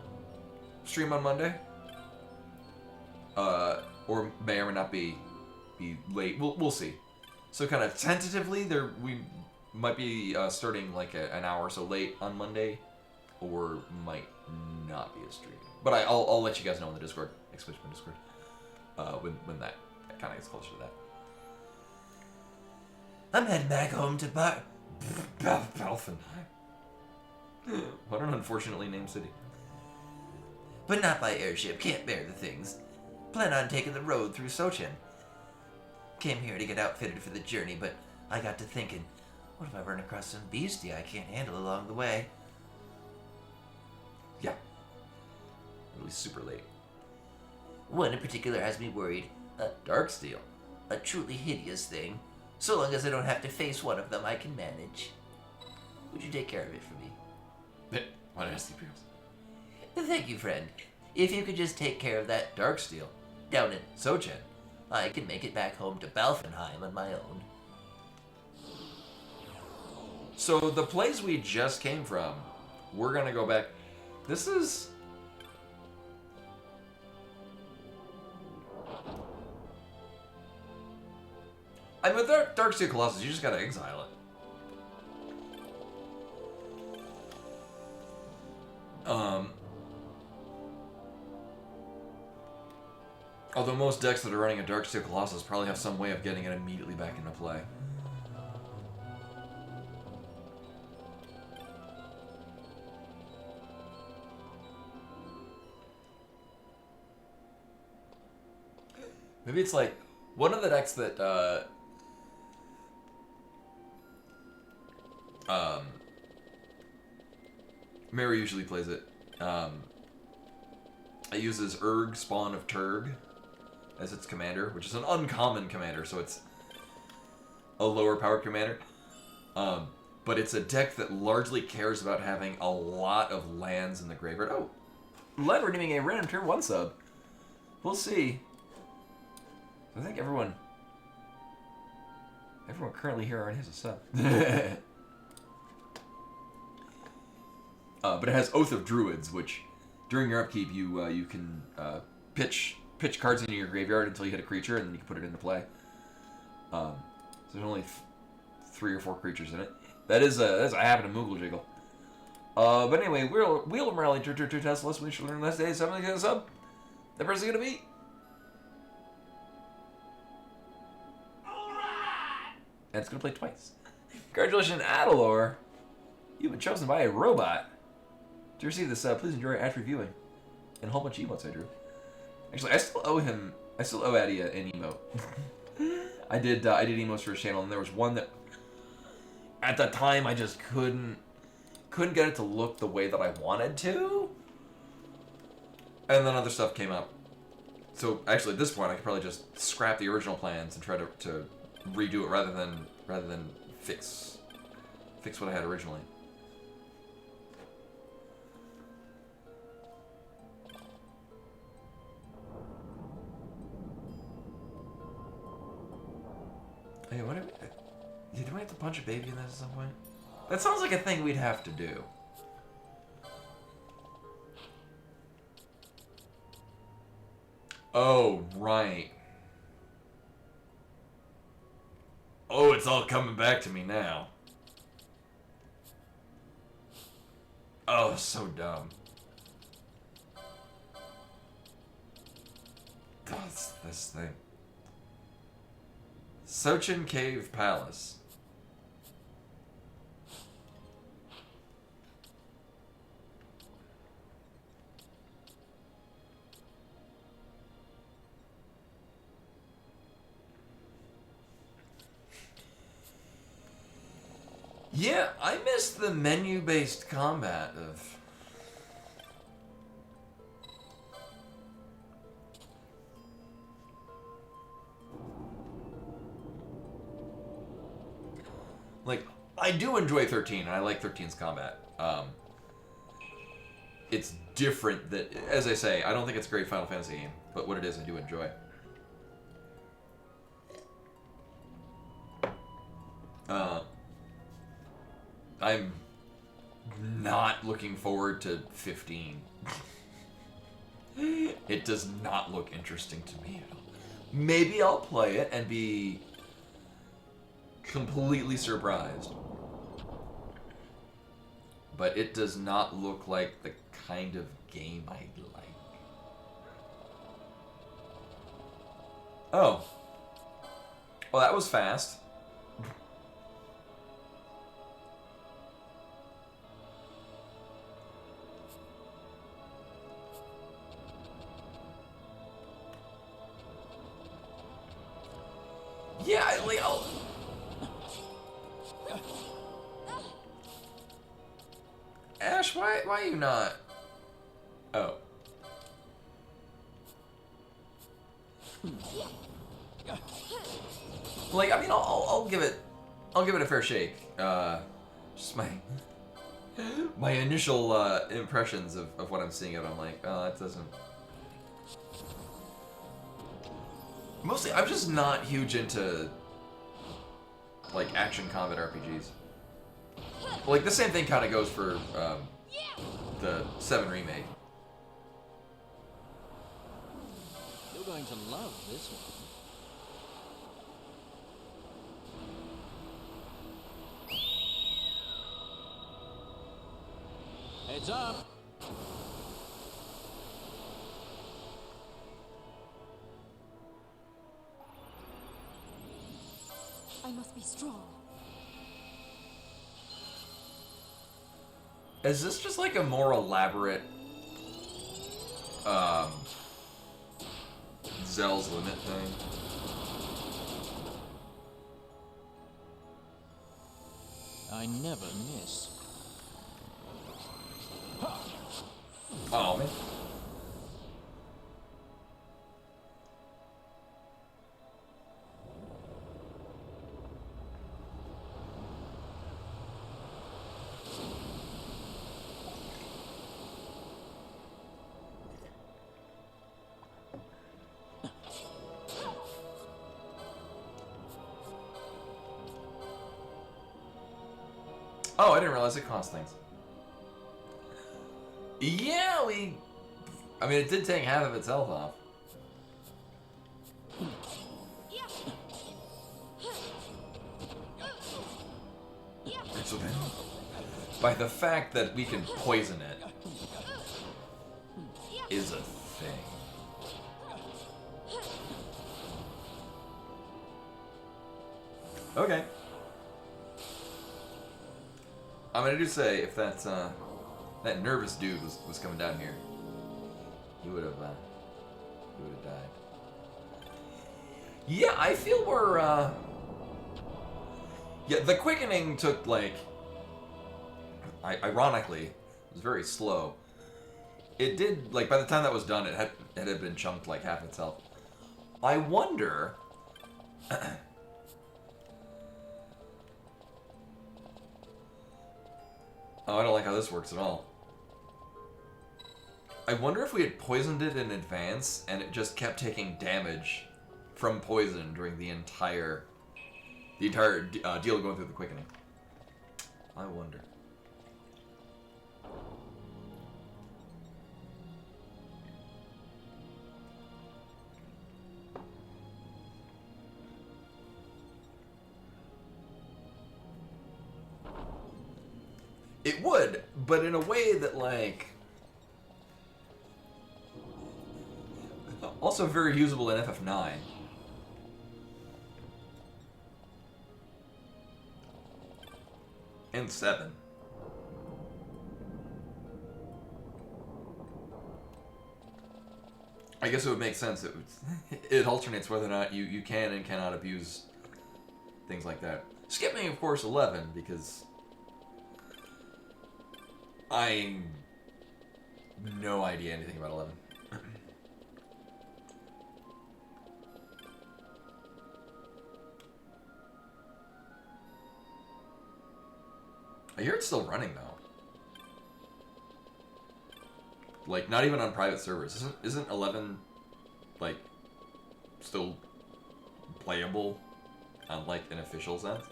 stream on Monday. Or may or may not be late. We'll see. So kind of tentatively, we might be starting like an hour or so late on Monday, or might not be a stream. But I'll let you guys know in the Discord, Expedition Discord, when that kind of gets closer to that. I'm heading back home to Balfenheim. What an unfortunately named city. But not by airship. Can't bear the things. Plan on taking the road through Sochin. Came here to get outfitted for the journey, but I got to thinking, what if I run across some beastie I can't handle along the way? Yeah. It'll be super late. One in particular has me worried. Darksteel. A truly hideous thing. So long as I don't have to face one of them, I can manage. Would you take care of it for me? What nasty pills? Thank you, friend. If you could just take care of that Darksteel down in Sochin, I can make it back home to Balfenheim on my own. So the place we just came from, we're gonna go back. This is... I mean, with Darksteel Colossus, you just gotta exile it. Although most decks that are running a Darksteel Colossus probably have some way of getting it immediately back into play. Maybe it's like one of the decks that Mary usually plays it. It uses Urg, Spawn of Turg, as its commander, which is an uncommon commander, so it's a lower powered commander. But it's a deck that largely cares about having a lot of lands in the graveyard. Oh, Len redeeming a random turn 1 sub. We'll see. I think everyone currently here already has a sub. But it has Oath of Druids, which during your upkeep you can pitch cards into your graveyard until you hit a creature, and then you can put it into play. So there's only 3 or 4 creatures in it. That is a habit of Moogle Jiggle. But anyway, Wheel of Morality, Tesla, we should learn last day, something gonna sub. The person gonna be. And it's gonna play twice. Congratulations, Adalor. You've been chosen by a robot. To receive this, please enjoy Ash reviewing. And a whole bunch of emotes I drew. Actually, I still owe Addy an emote. I did emotes for his channel, and there was one that at the time I just couldn't get it to look the way that I wanted to. And then other stuff came up. So actually at this point I could probably just scrap the original plans and try to redo it rather than fix what I had originally. Hey, what do we have to punch a baby in this at some point? That sounds like a thing we'd have to do. Oh, right. Oh, it's all coming back to me now. Oh, so dumb. That's this thing. Sochin Cave Palace. Yeah, I missed the menu-based combat of... Like, I do enjoy 13, and I like 13's combat. It's different that, as I say, I don't think it's a great Final Fantasy game, but what it is, I do enjoy. I'm not looking forward to 15. It does not look interesting to me at all. Maybe I'll play it and be completely surprised. But it does not look like the kind of game I'd like. Oh. Well, that was fast. Yeah, I'll... Ash, why are you not? Oh. Like, I mean, I'll give it a fair shake. Just my initial impressions of what I'm seeing of it, I'm like, oh, that doesn't. Mostly, I'm just not huge into like action combat RPGs. Like the same thing kind of goes for the 7 remake. You're going to love this one. Heads up! I must be strong. Is this just like a more elaborate Zell's Limit thing? I never miss. Oh man. Oh, I didn't realize it cost things. Yeah, I mean, it did take half of its health off. So then, by the fact that we can poison it, is a thing. Okay. I mean, I do say, if that nervous dude was coming down here, he would have died. Yeah, I feel we're Yeah, the quickening took, like... ironically, it was very slow. It did, like, by the time that was done, it had been chunked, like, half its health. I wonder... Oh, I don't like how this works at all. I wonder if we had poisoned it in advance and it just kept taking damage from poison during the entire deal going through the quickening. I wonder. It would, but in a way that, like... Also very usable in FF9. And 7. I guess it would make sense. It alternates whether or not you can and cannot abuse things like that. Skipping, of course, 11, because... I... no idea anything about 11. I hear it's still running, though. Like, not even on private servers. Isn't 11, like, still playable on, like, an official sense?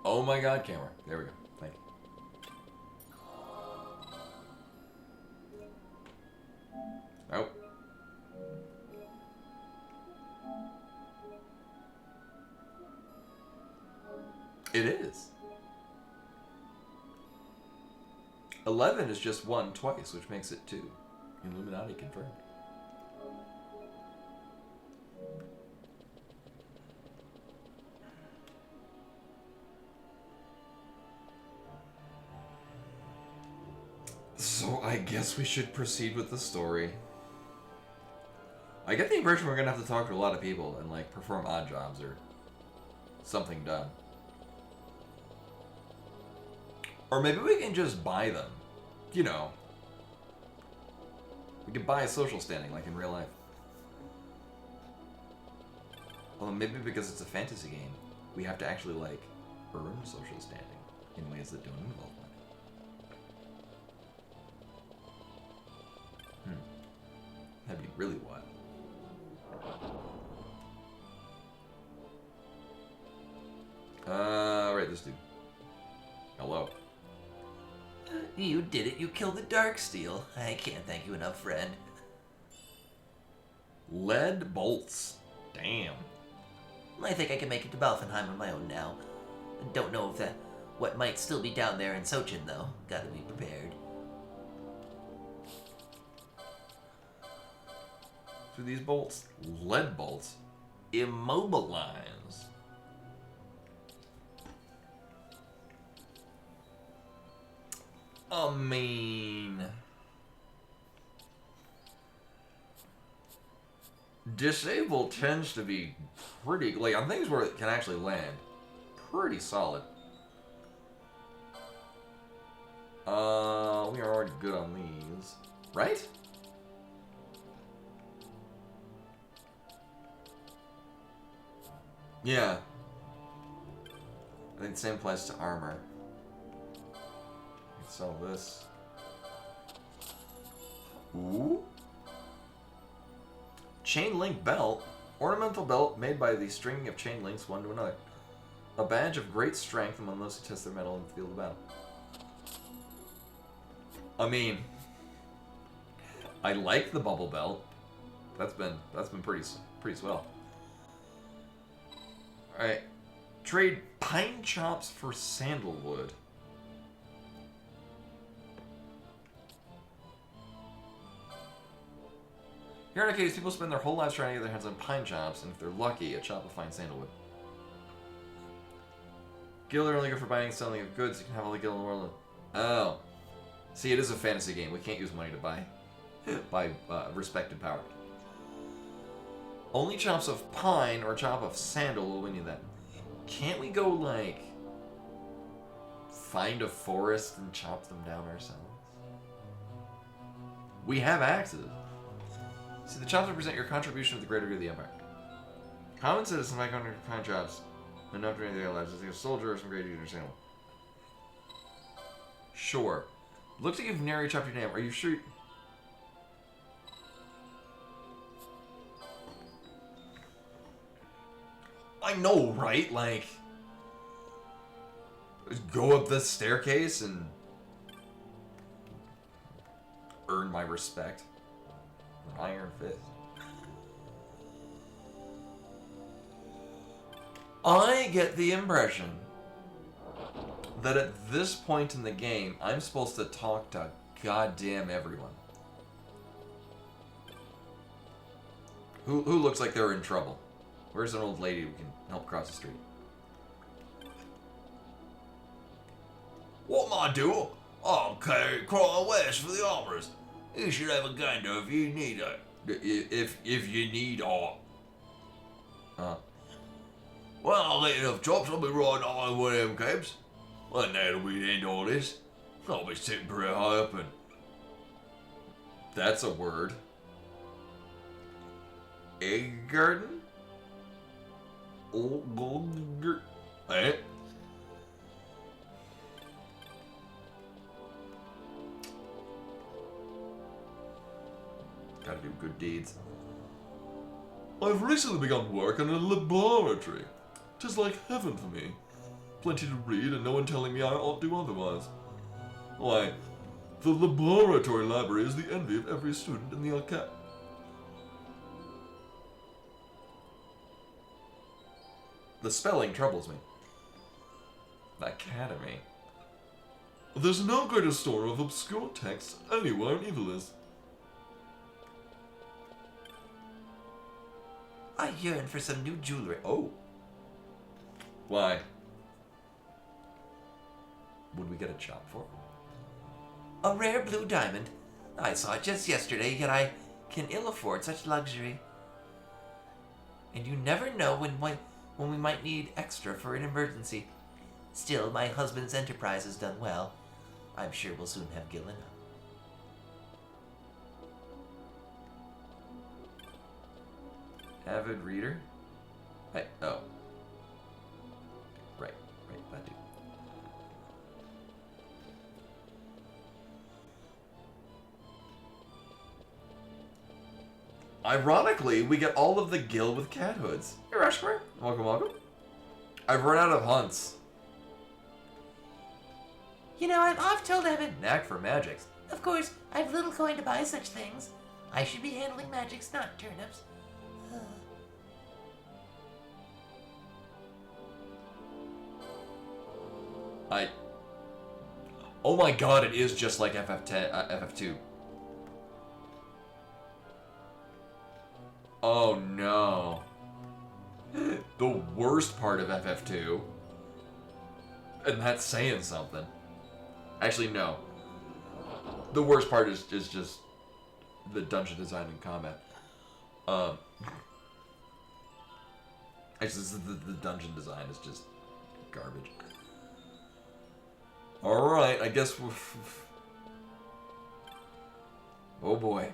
Oh my god, camera. There we go. Thank you. Nope. It is. 11 is just 1 twice, which makes it 2. Illuminati confirmed. So I guess we should proceed with the story. I get the impression we're gonna have to talk to a lot of people and, like, perform odd jobs or something dumb. Or maybe we can just buy them. You know. We could buy a social standing, like in real life. Well, maybe because it's a fantasy game, we have to actually, like, earn social standing in ways that don't involve money. That'd be really wild. Right, this dude. Hello. You did it. You killed the Darksteel. I can't thank you enough, friend. Lead bolts. Damn. I think I can make it to Balfenheim on my own now. Don't know if that what might still be down there in Sochin, though. Gotta be prepared. So these bolts, lead bolts, immobilize. I mean, disable tends to be pretty, like, on things where it can actually land, pretty solid. We are already good on these, right? Yeah. I think the same applies to armor. Sell this. Ooh. Chain link belt. Ornamental belt made by the stringing of chain links one to another. A badge of great strength among those who test their mettle in the field of battle. I mean, I like the bubble belt. That's been pretty swell. All right, trade pine chops for sandalwood. Here in Arcades, people spend their whole lives trying to get their hands on pine chops, and if they're lucky, a chop of fine sandalwood. Guild are only good for buying and selling of goods. You can have all the guild in the world. Oh. See, it is a fantasy game. We can't use money to buy respect and power. Only chops of pine or chop of sandal will win you that. Can't we go, like, find a forest and chop them down ourselves? We have axes. See, the chops represent your contribution to the greater good of the Empire. Common citizens might come to pine chops enough to make their lives as a soldier or some great eater sandal. Sure. Looks like you've narrowly chopped your name. Are you sure? I know, right? Like, go up this staircase and earn my respect. An iron fist. I get the impression that at this point in the game, I'm supposed to talk to goddamn everyone. Who looks like they're in trouble? Where's an old lady who can help cross the street? What am I doing? I'm carrying crawling west for the armorers. You should have a gander if you need it. If you need art. Well, I'll get enough chops. I'll be riding on one of them cabs. Well, that'll be the end of all this. I'll be sitting pretty high up and... That's a word. Egg garden? Eh? Gotta do good deeds. I've recently begun work in a laboratory. 'Tis like heaven for me. Plenty to read and no one telling me I ought do otherwise. Why, the laboratory library is the envy of every student in the academy. The spelling troubles me. Academy. There's no greater store of obscure texts anywhere in Evilis. I yearn for some new jewelry. Oh. Why? Would we get a chop for it? A rare blue diamond. I saw it just yesterday, yet I can ill afford such luxury. And you never know when we might need extra for an emergency. Still, my husband's enterprise has done well. I'm sure we'll soon have Gillen. Avid reader? Hey, oh. Right, that dude. Ironically, we get all of the gil with cat hoods. Hey, Rushmore. Welcome. I've run out of hunts. You know, I've oft told Evan. Knack for magics. Of course, I've little coin to buy such things. I should be handling magics, not turnips. Oh my god, it is just like FF2. Oh no. The worst part of FF2. And that's saying something. Actually, no. The worst part is just the dungeon design and combat. Actually, the dungeon design is just garbage. Alright, I guess we're... Oh boy.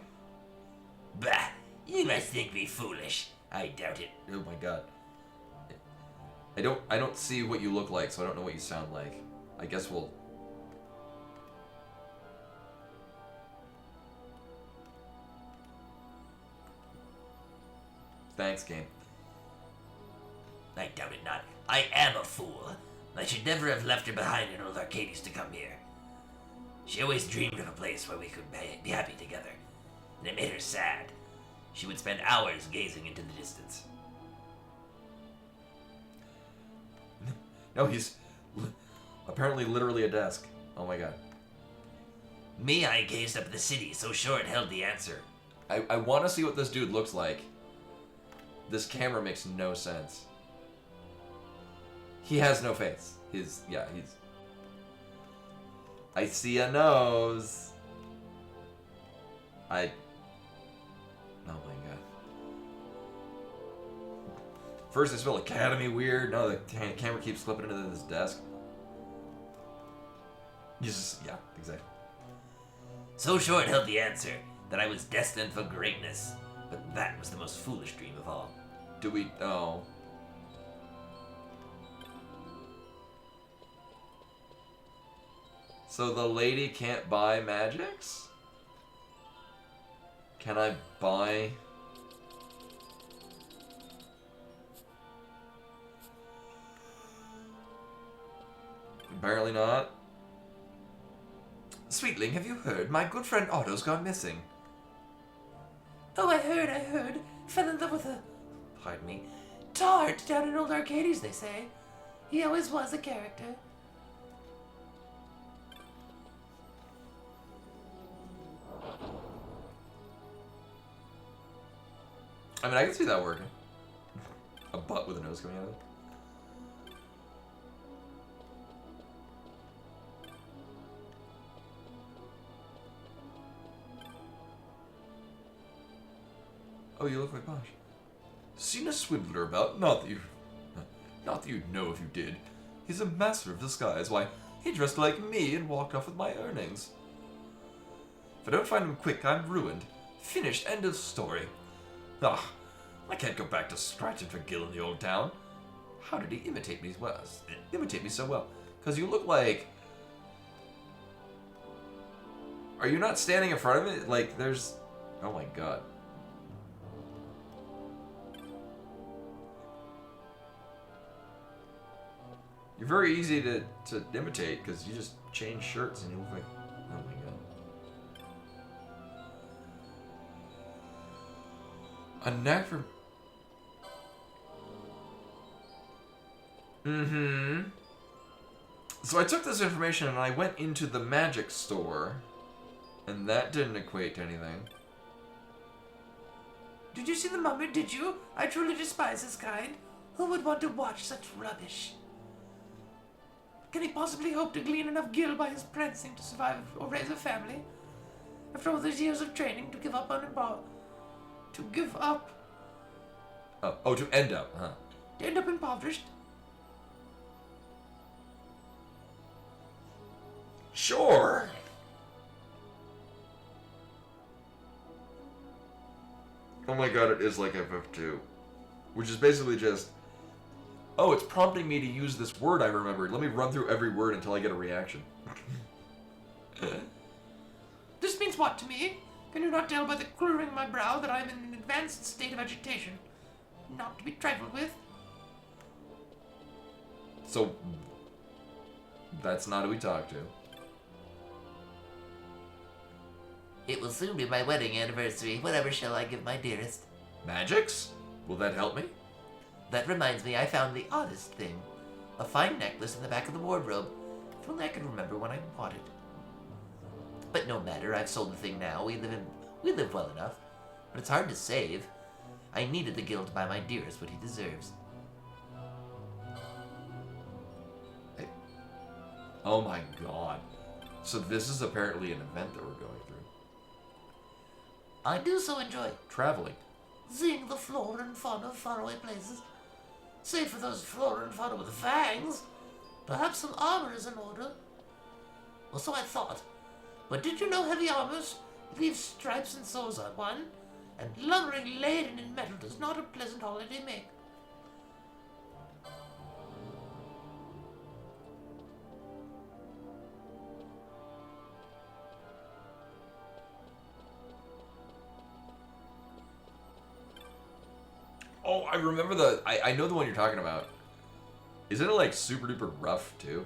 Bah! You must think me foolish. I doubt it. Oh my god. I don't see what you look like, so I don't know what you sound like. I guess we'll... Thanks, game. I doubt it not. I am a fool. I should never have left her behind in old Arcadius to come here. She always dreamed of a place where we could be happy together, and it made her sad. She would spend hours gazing into the distance. No, he's apparently literally a desk. Oh my god. Me, I gazed up at the city, so sure it held the answer. I want to see what this dude looks like. This camera makes no sense. He has no face. He's... I see a nose. Oh my god. First they spell Academy weird, now the camera keeps slipping into this desk. Yeah, exactly. So short held the answer that I was destined for greatness, but that was the most foolish dream of all. Do we... Oh. So the lady can't buy magics? Can I buy... Apparently not. Sweetling, have you heard? My good friend Otto's gone missing. Oh, I heard. Fell in love with a, pardon me, tart down in old Arcades, they say. He always was a character. I mean, I can see that working. A butt with a nose coming out of it. Oh, you look like Bosch. Seen a swindler about? Not that you'd know if you did. He's a master of disguise. Why, he dressed like me and walked off with my earnings. If I don't find him quick, I'm ruined. Finished. End of story. Ah, I can't go back to scratching for Gil in the old town. How did he imitate me so well? Because you look like... Are you not standing in front of it? Like, there's... Oh my god. You're very easy to imitate because you just change shirts and you look like... Oh my god. A knack for... So I took this information and I went into the magic store. And that didn't equate to anything. Did you see the mummer, did you? I truly despise his kind. Who would want to watch such rubbish? Can he possibly hope to glean enough gil by his prancing to survive or raise a family? After all these years of training, to give up on to give up... Oh, to end up, huh? To end up impoverished? Sure! Oh my god, it is like FF2. Which is basically just... Oh, it's prompting me to use this word I remembered. Let me run through every word until I get a reaction. This means what to me? Can you not tell by the quivering of my brow that I am in an advanced state of agitation? Not to be trifled with. So... That's not who we talk to. It will soon be my wedding anniversary. Whatever shall I give my dearest? Magics? Will that help me? That reminds me, I found the oddest thing. A fine necklace in the back of the wardrobe. If only I could remember when I bought it. But no matter, I've sold the thing now. We live well enough. But it's hard to save. I needed the guild to buy my dearest what he deserves. Hey. Oh my god. So this is apparently an event that we're going through. I do so enjoy Traveling. seeing the flora and fauna of faraway places. Save for those flora and fauna with fangs. Perhaps some armor is in order. Well, so I thought. But did you know heavy armors leave stripes and sores on one? And lumbering laden in metal does not a pleasant holiday make. Oh, I remember I know the one you're talking about. Isn't it like super duper rough too?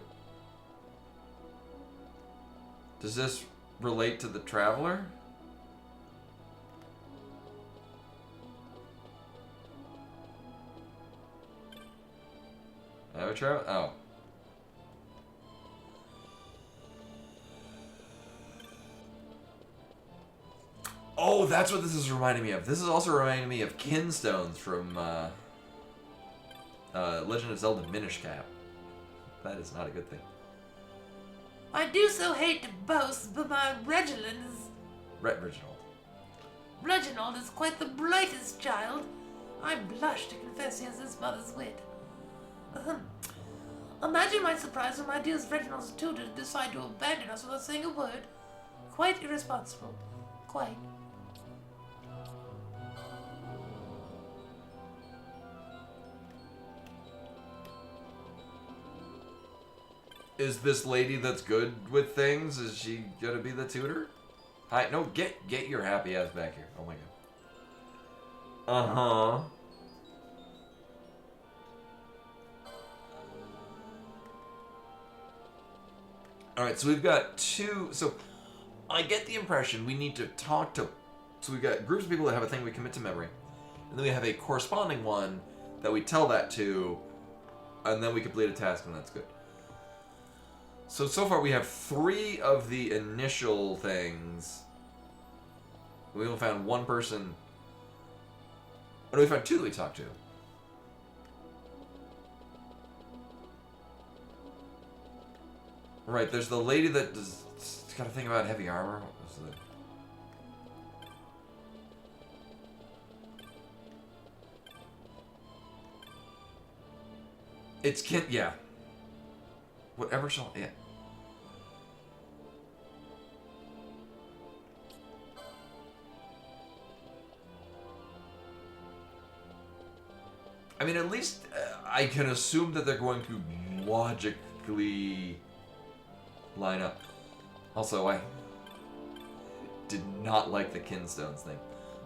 Does this relate to the Traveler? Have a travel? Oh. Oh, that's what this is reminding me of. This is also reminding me of Kinstones from Legend of Zelda Minish Cap. That is not a good thing. I do so hate to boast, but my Reginald is... Reginald. Reginald is quite the brightest child. I blush to confess he has his mother's wit. Imagine my surprise when my dear Reginald's tutor decided to abandon us without saying a word. Quite irresponsible. Quite. Is this lady that's good with things, is she gonna be the tutor? Hi, no, get your happy ass back here. Oh my god. Uh-huh. Alright, so we've got two, so I get the impression we need to talk to, so we've got groups of people that have a thing we commit to memory, and then we have a corresponding one that we tell that to, and then we complete a task, and that's good. So far we have 3 of the initial things. We only found one person. Oh, no, we found 2 that we talked to. Right, there's the lady that does, got to think about heavy armor. What was the... It's Kent, yeah. Whatever shall, yeah. I mean, at least I can assume that they're going to logically line up. Also, I did not like the Kinstones thing.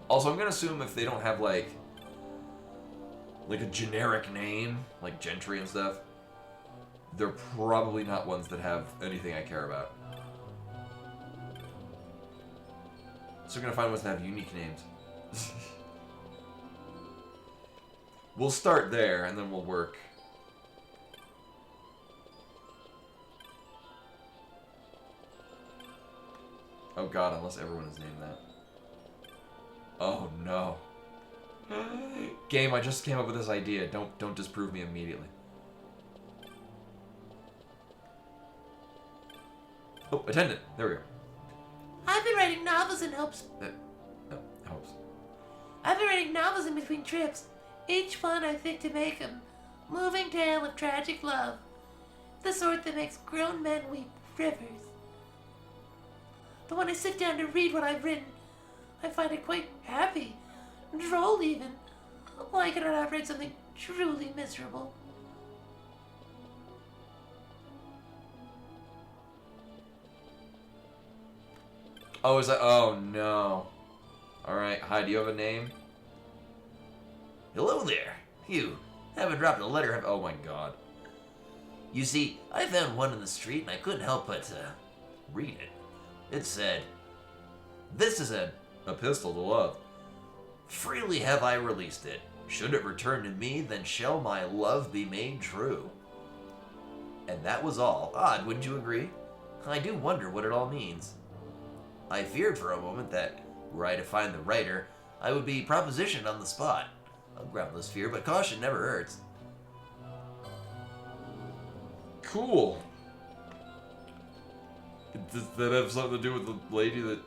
Also, I'm going to assume if they don't have, like a generic name, like Gentry and stuff, they're probably not ones that have anything I care about. So we're going to find ones that have unique names. We'll start there, and then we'll work. Oh god, unless everyone is named that. Oh no. Game, I just came up with this idea. Don't disprove me immediately. Oh, attendant. There we go. I've been writing novels in hopes. No, hopes. I've been writing novels in between trips. Each one I think to make a moving tale of tragic love. The sort that makes grown men weep rivers. But when I sit down to read what I've written, I find it quite happy, droll even, like it when I've read something truly miserable. Oh, is that? Oh no. Alright, hi, do you have a name? Hello there. You haven't dropped a letter, have... Oh my god. You see, I found one in the street and I couldn't help but read it. It said, "This is an epistle to love. Freely have I released it. Should it return to me, then shall my love be made true." And that was all. Odd, wouldn't you agree? I do wonder what it all means. I feared for a moment that, were I to find the writer, I would be propositioned on the spot. A groundless fear, but caution never hurts. Cool. Does that have something to do with the lady that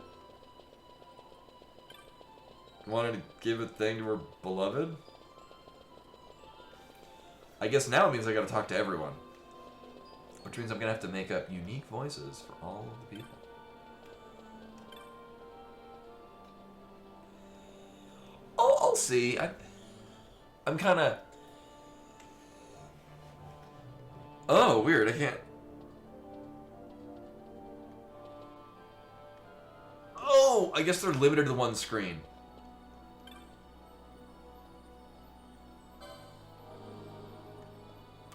wanted to give a thing to her beloved? I guess now it means I gotta talk to everyone. Which means I'm gonna have to make up unique voices for all of the people. Oh, I'll see. I'm kinda... Oh, weird, I can't... Oh, I guess they're limited to one screen.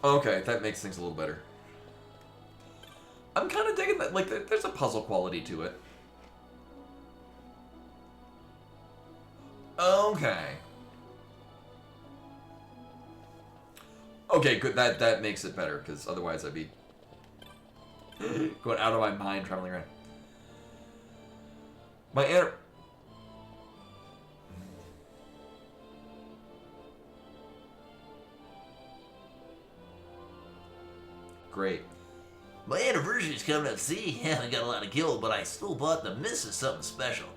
Okay, that makes things a little better. I'm kind of digging that, like, there's a puzzle quality to it. Okay. Okay, good, that makes it better, because otherwise I'd be going out of my mind traveling around. My Great. My anniversary's coming up, see? Yeah, I got a lot of guild, but I still bought the missus something special.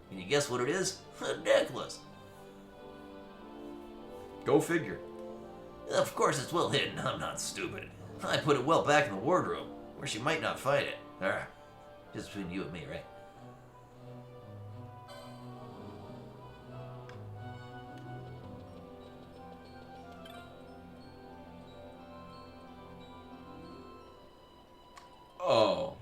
Can you guess what it is? A necklace. Go figure. Of course it's well hidden. I'm not stupid. I put it well back in the wardrobe, where she might not find it. Just between you and me, right? Oh.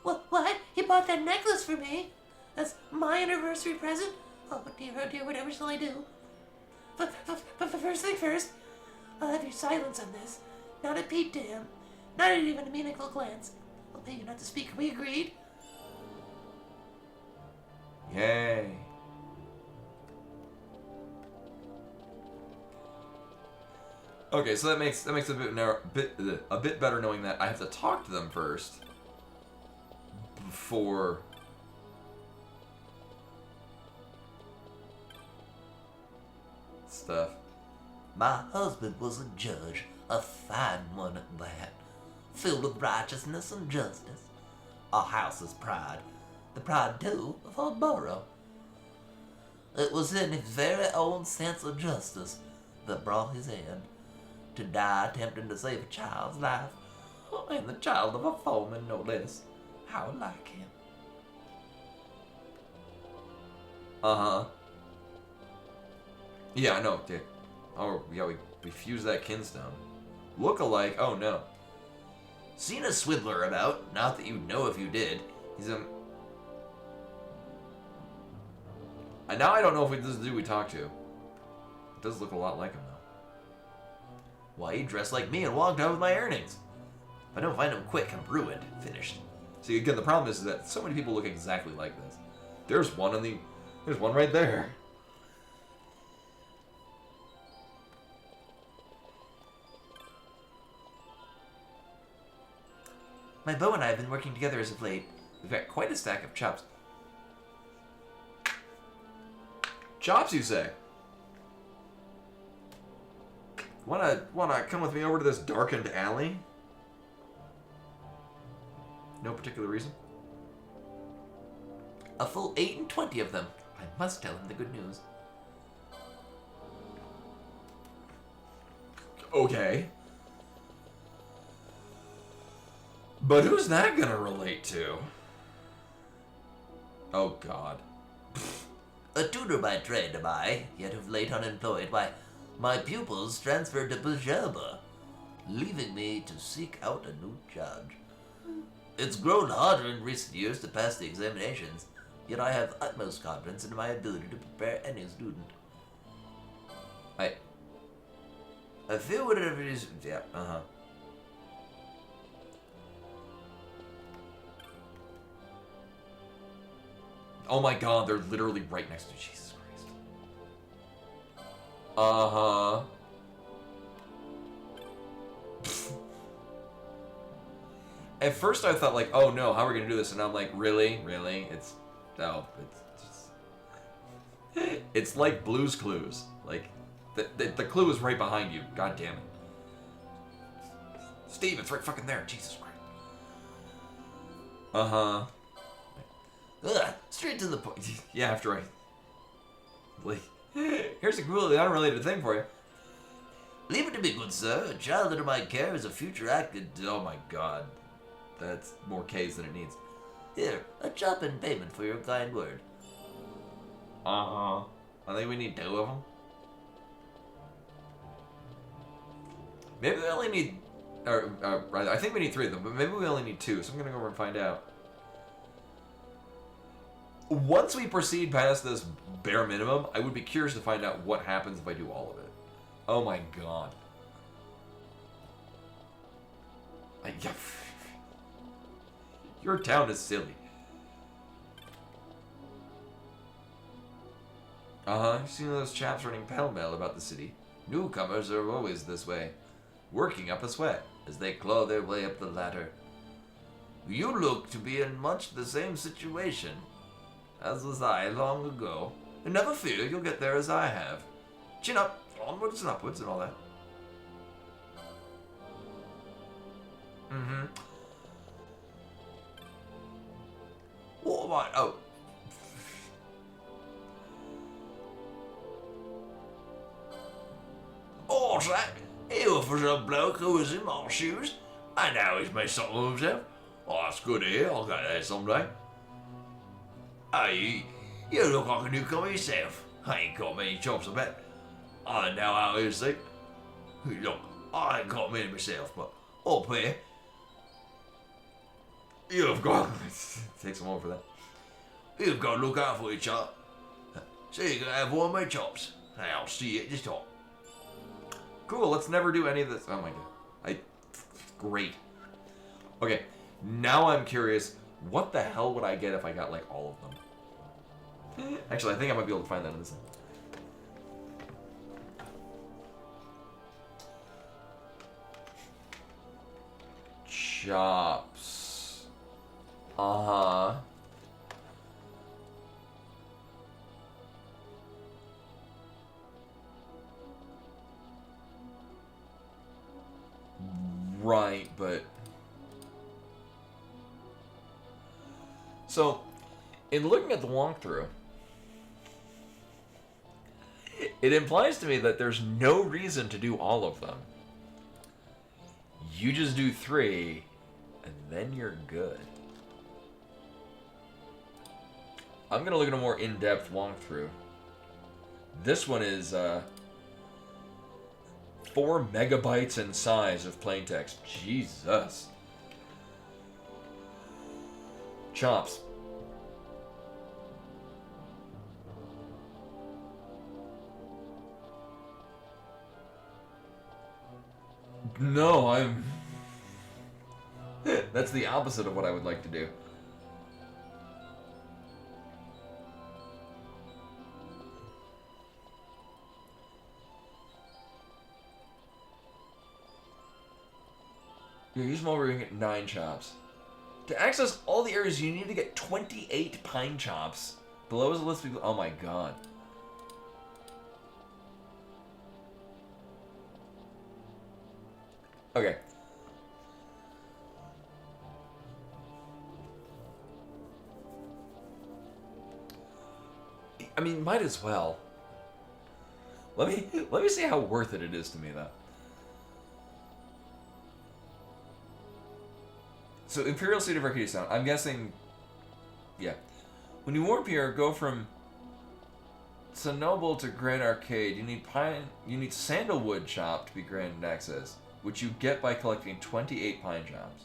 What? You bought that necklace for me? That's my anniversary present? Oh dear, whatever shall I do? But first thing first, I'll have your silence on this. Not a peep to him. Not even a meaningful glance. I'll pay you not to speak. We agreed? Yay. Okay, so that makes it a bit better knowing that I have to talk to them first before stuff. My husband was a judge, a fine one at that, filled with righteousness and justice. Our house's pride, the pride too of our borough. It was in his very own sense of justice that brought his end, to die attempting to save a child's life, and the child of a foeman no less. How like him. Uh-huh. Yeah, I know, dude. Oh, yeah, we fused that kinstone. Look-alike? Oh, no. Seen a swindler about, not that you'd know if you did. He's a... And now I don't know if this is the dude we talked to. It does look a lot like him, though. Why, he dressed like me and walked out with my earnings. If I don't find him quick, I'm ruined. Finished. See, again, the problem is that so many people look exactly like this. There's one right there. My beau and I have been working together as of late. We've got quite a stack of chops. Chops, you say? Wanna come with me over to this darkened alley? No particular reason? A full 8 and 20 of them. I must tell him the good news. Okay. But who's that gonna relate to? Oh, God. A tutor by trade am I, yet of late unemployed. Why, my pupils transferred to Bajaba, leaving me to seek out a new charge. It's grown harder in recent years to pass the examinations, yet I have utmost confidence in my ability to prepare any student. I feel whatever it is. Yeah, Oh my God, they're literally right next to Jesus Christ. At first I thought like, oh no, how are we gonna do this? And I'm like, really? It's it's like Blue's Clues. Like, the clue is right behind you. God damn it. Steve, it's right fucking there. Jesus Christ. Straight to the point. Yeah, after I... Like, here's a completely unrelated thing for you. Leave it to me, good sir. A child under my care is a future actor. Oh my God. That's more K's than it needs. Here, a chop in payment for your kind word. I think we need 2 of them. Maybe we only need... I think we need 3 of them, but maybe we only need 2, so I'm gonna go over and find out. Once we proceed past this bare minimum, I would be curious to find out what happens if I do all of it. Oh my God. Your town is silly. You've seen those chaps running pell-mell about the city. Newcomers are always this way, working up a sweat as they claw their way up the ladder. You look to be in much the same situation, as was I long ago. And never fear, you'll get there as I have. Chin up, onwards and upwards and all that. What am I? Oh. What's that? You for some bloke who was in my shoes? I know he's made something of himself. Oh, that's good to hear. I'll get there someday. Hey, you look like a newcomer yourself. I ain't got many chops, I bet. I know how it is, see. Look, I ain't got many myself, but up here, you've got... Takes a moment for that. You've got to look out for each other. So you can have one of my chops. And I'll see you at the top. Cool, let's never do any of this. Oh my god. Great. Okay, now I'm curious, what the hell would I get if I got, like, all of them? Actually, I think I might be able to find that in this thing. Chops. Uh-huh. Right, but... So, in looking at the walkthrough, it implies to me that there's no reason to do all of them. You just do 3, and then you're good. I'm gonna look at a more in-depth walkthrough. This one is, 4 megabytes in size of plain text. Jesus. Chops. No, I'm... That's the opposite of what I would like to do. Use them over and get 9 chops. To access all the areas, you need to get 28 pine chops. Below is a list of people. Oh my god. Okay. I mean, might as well. Let me see how worth it is to me, though. So, Imperial City of Arcadia Sound. I'm guessing... Yeah. When you warp here, go from Sinoble to Grand Arcade. You need Sandalwood Chop to be granted access, which you get by collecting 28 pine chops.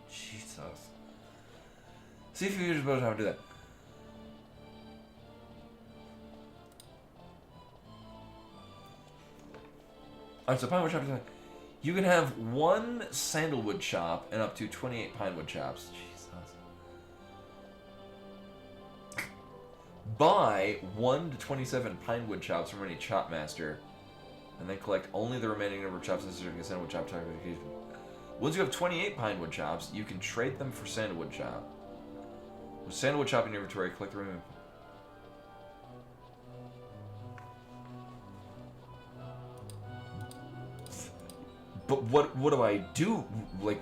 Jesus. See if you can just how to do that. Alright, so Pinewood Chop is... You can have 1 Sandalwood Chop and up to 28 Pinewood Chops. Jesus. Buy 1 to 27 Pinewood Chops from any Chop Master, and then collect only the remaining number of chops necessary to get Sandalwood Chop target. Once you have 28 Pinewood Chops, you can trade them for Sandalwood Chop. With Sandalwood Chop in your inventory, collect the remaining... But what do I do? Like,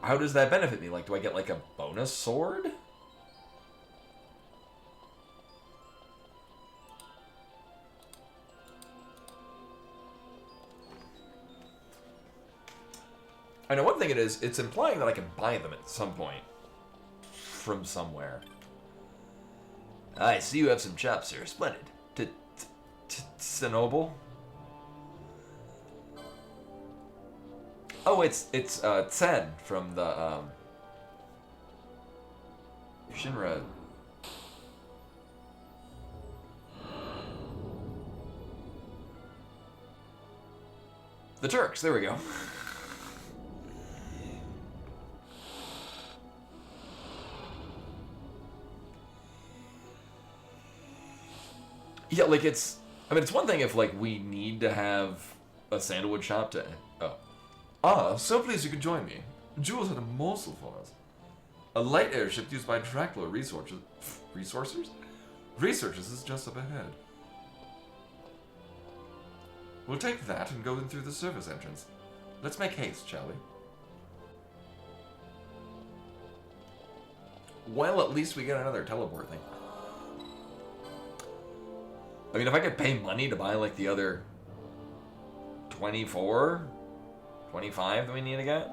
how does that benefit me? Like, do I get, like, a bonus sword? I know one thing it is, it's implying that I can buy them at some point. From somewhere. I see you have some chops, sir. Splendid. Sinoble? Oh, it's Tsen from the, Shinra. The Turks, there we go. Yeah, like, it's... I mean, it's one thing if, like, we need to have a Sandalwood Shop to... Oh. Ah, so pleased you could join me. Jules had a morsel for us. A light airship used by Dracula researchers... Researchers is just up ahead. We'll take that and go in through the service entrance. Let's make haste, shall we? Well, at least we get another teleport thing. I mean, if I could pay money to buy, like, the other 24, 25 that we need to get,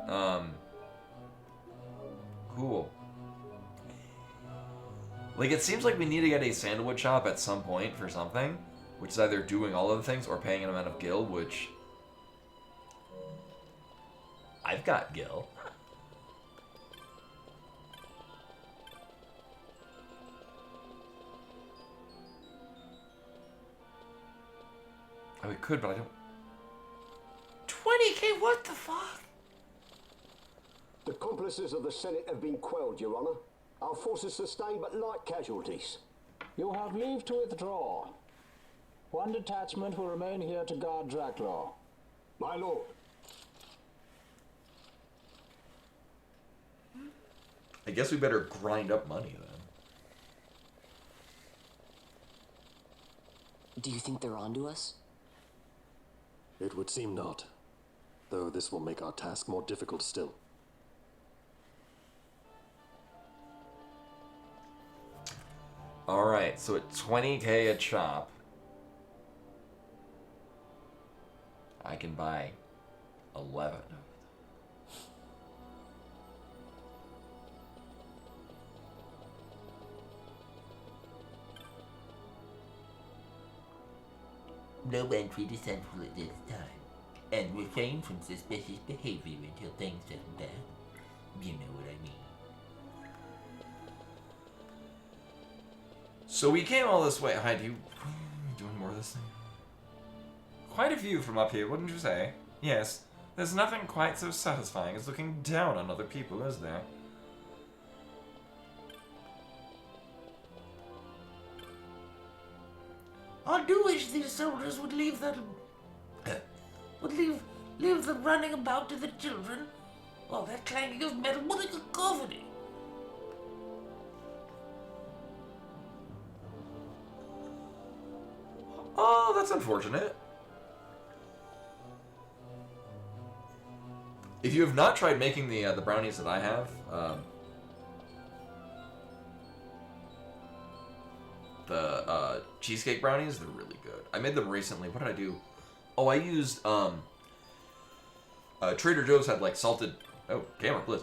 cool. Like, it seems like we need to get a sandalwood shop at some point for something, which is either doing all of the things or paying an amount of gil, which... I've got gil. Oh, we could, but I don't... 20k, what the fuck? The accomplices of the Senate have been quelled, Your Honor. Our forces sustained but light casualties. You have leave to withdraw. One detachment will remain here to guard Draclaw. My lord. I guess we better grind up money, then. Do you think they're onto us? It would seem not, though this will make our task more difficult still. Alright, so at 20k a chop, I can buy 11. No entry to Central at this time. And refrain from suspicious behavior until things settle down. You know what I mean. So we came all this way. Hi, do you doing more of this thing? Quite a view from up here, wouldn't you say? Yes. There's nothing quite so satisfying as looking down on other people, is there? I do wish these soldiers would leave that... leave the running about to the children. All that clanging of metal, what a cacophony. Oh, that's unfortunate. If you have not tried making the brownies that I have, the cheesecake brownies, they're really good. I made them recently. What did I do? Oh, I used Trader Joe's had like salted caramel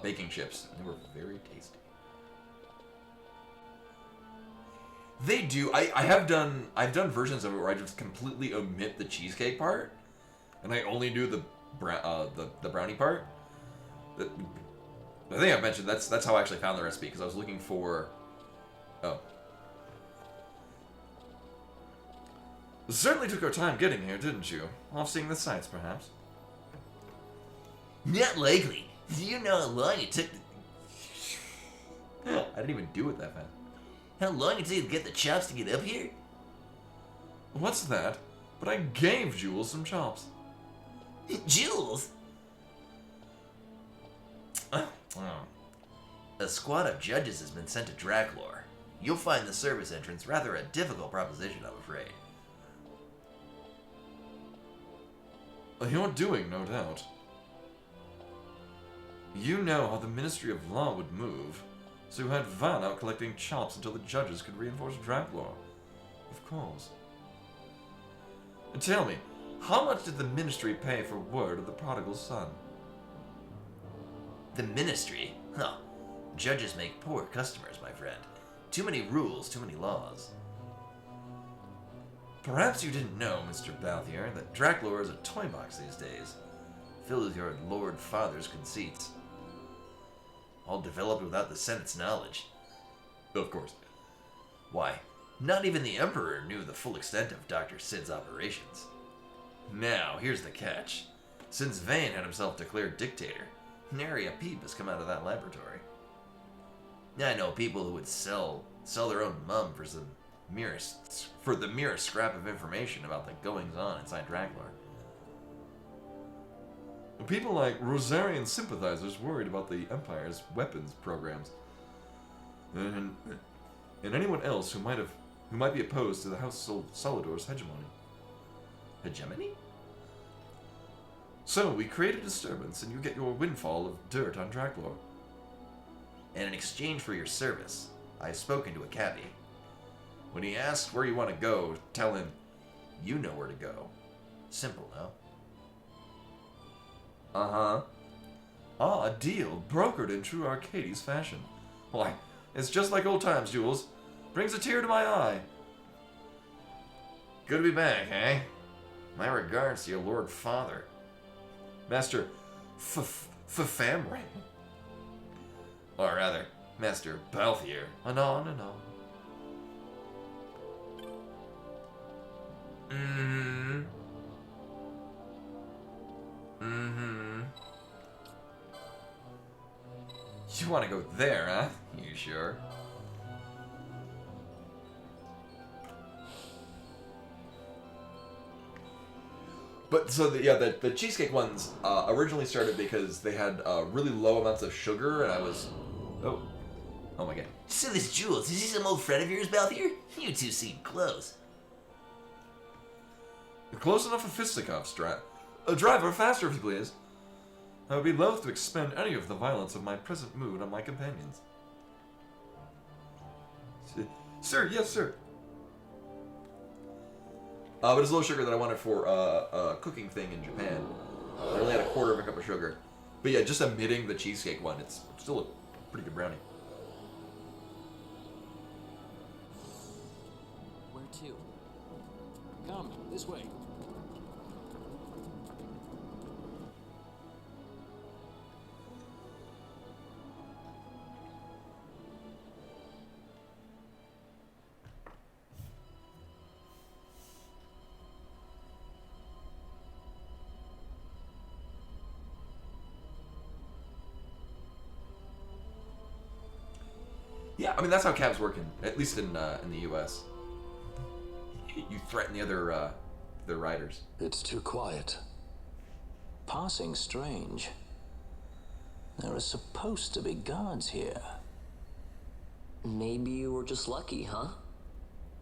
baking chips. And they were very tasty. They do. I've done versions of it where I just completely omit the cheesecake part, and I only do the brownie part. I think I mentioned that's how I actually found the recipe, because I was looking for. Oh. Certainly took our time getting here, didn't you? Off seeing the sights, perhaps. Not likely. Do you know how long it took I didn't even do it that fast. How long it took to get the chops to get up here? What's that? But I gave Jules some chops. Jules? Oh. A squad of judges has been sent to Draclaw. You'll find the service entrance rather a difficult proposition, I'm afraid. You're doing, no doubt. You know how the Ministry of Law would move, so you had Van out collecting chops until the judges could reinforce Draclaw. Of course. And tell me, how much did the Ministry pay for word of the prodigal son? The Ministry? Huh. Judges make poor customers, my friend. Too many rules, too many laws. Perhaps you didn't know, Mr. Balthier, that Draclaw is a toy box these days, filled with your Lord Father's conceits. All developed without the Senate's knowledge. Of course. Why, not even the Emperor knew the full extent of Dr. Sid's operations. Now, here's the catch. Since Vane had himself declared dictator, nary a peep has come out of that laboratory. I know people who would sell their own mum for the merest scrap of information about the goings-on inside Draclaw. People like Rosarian sympathizers worried about the Empire's weapons programs, and anyone else who might be opposed to the House Solidor's hegemony. Hegemony? So we create a disturbance, and you get your windfall of dirt on Draclaw. And in exchange for your service, I have spoken to a cabbie. When he asks where you want to go, tell him you know where to go. Simple, no? Uh-huh. Ah, a deal brokered in true Arcades fashion. Why, it's just like old times, Jules. Brings a tear to my eye. Good to be back, eh? My regards to your Lord Father. Master Famray. Or rather, Master Balthier. Anon, anon. Mm-hmm. Mm-hmm. You want to go there, huh? You sure? But so the cheesecake ones originally started because they had really low amounts of sugar, and I was oh my god. So this Jules, is he some old friend of yours, Balthier? You two seem close. Close enough for fisticuffs, driver, faster if you please. I would be loath to expend any of the violence of my present mood on my companions. Sir, yes, sir. But it's low sugar that I wanted for a cooking thing in Japan. I only had a quarter of a cup of sugar. But yeah, just omitting the cheesecake one, it's still a pretty good brownie. Where to? Come, this way. Yeah, I mean that's how cabs work at least in the U.S. You threaten the other riders. It's too quiet. Passing strange. There are supposed to be guards here. Maybe you were just lucky, huh?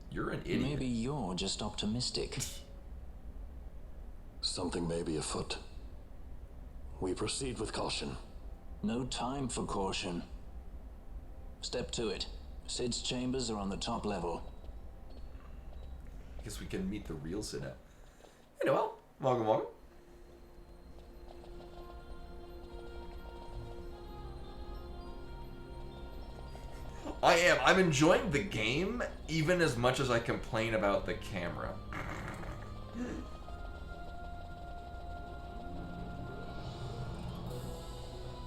You're an idiot. Maybe you're just optimistic. Something may be afoot. We proceed with caution. No time for caution. Step to it. Sid's chambers are on the top level. I guess we can meet the real Sid now. Hey, Noel. Welcome, welcome. I'm enjoying the game even as much as I complain about the camera.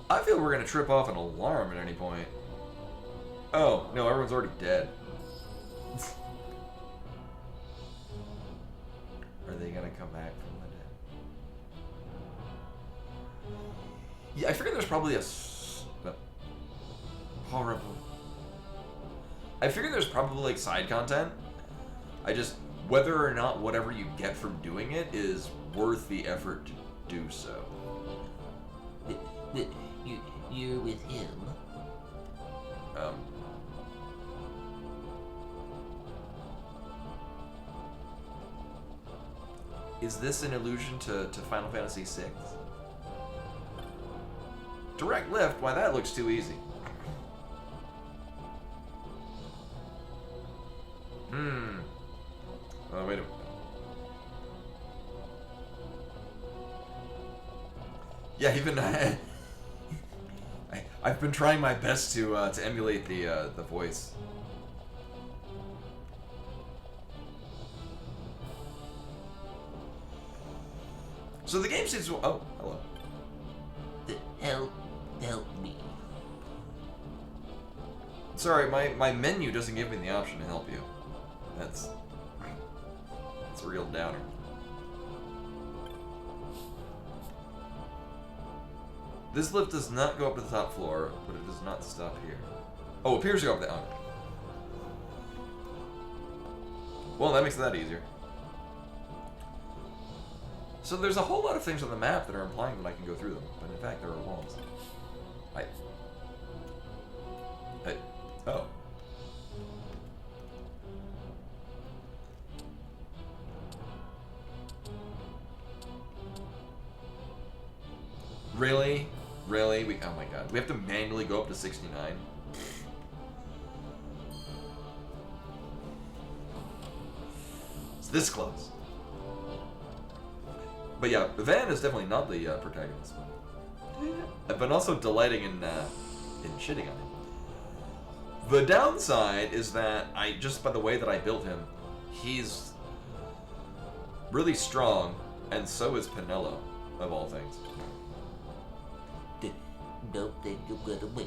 I feel we're gonna trip off an alarm at any point. Oh, no, everyone's already dead. Are they gonna come back from the dead? Yeah, I figured there's probably horrible. I figured there's probably like side content. I just, whether or not whatever you get from doing it is worth the effort to do so. You're with him? Is this an allusion to Final Fantasy VI? Direct lift? Why, that looks too easy. Oh, wait a minute. Yeah, even I've been trying my best to emulate the voice. So the game seems. Oh, hello. Help me. Sorry, my menu doesn't give me the option to help you. That's a real downer. This lift does not go up to the top floor, but it does not stop here. Oh, it appears to go up the. Oh. Well, that makes that easier. So there's a whole lot of things on the map that are implying that I can go through them, but in fact there are walls. Oh. Really? Really? Oh my god. We have to manually go up to 69? this close. But yeah, Van is definitely not the protagonist. I've been also delighting in shitting on him. The downside is that just by the way that I built him, he's really strong, and so is Pinello, of all things. Don't think you're gonna win with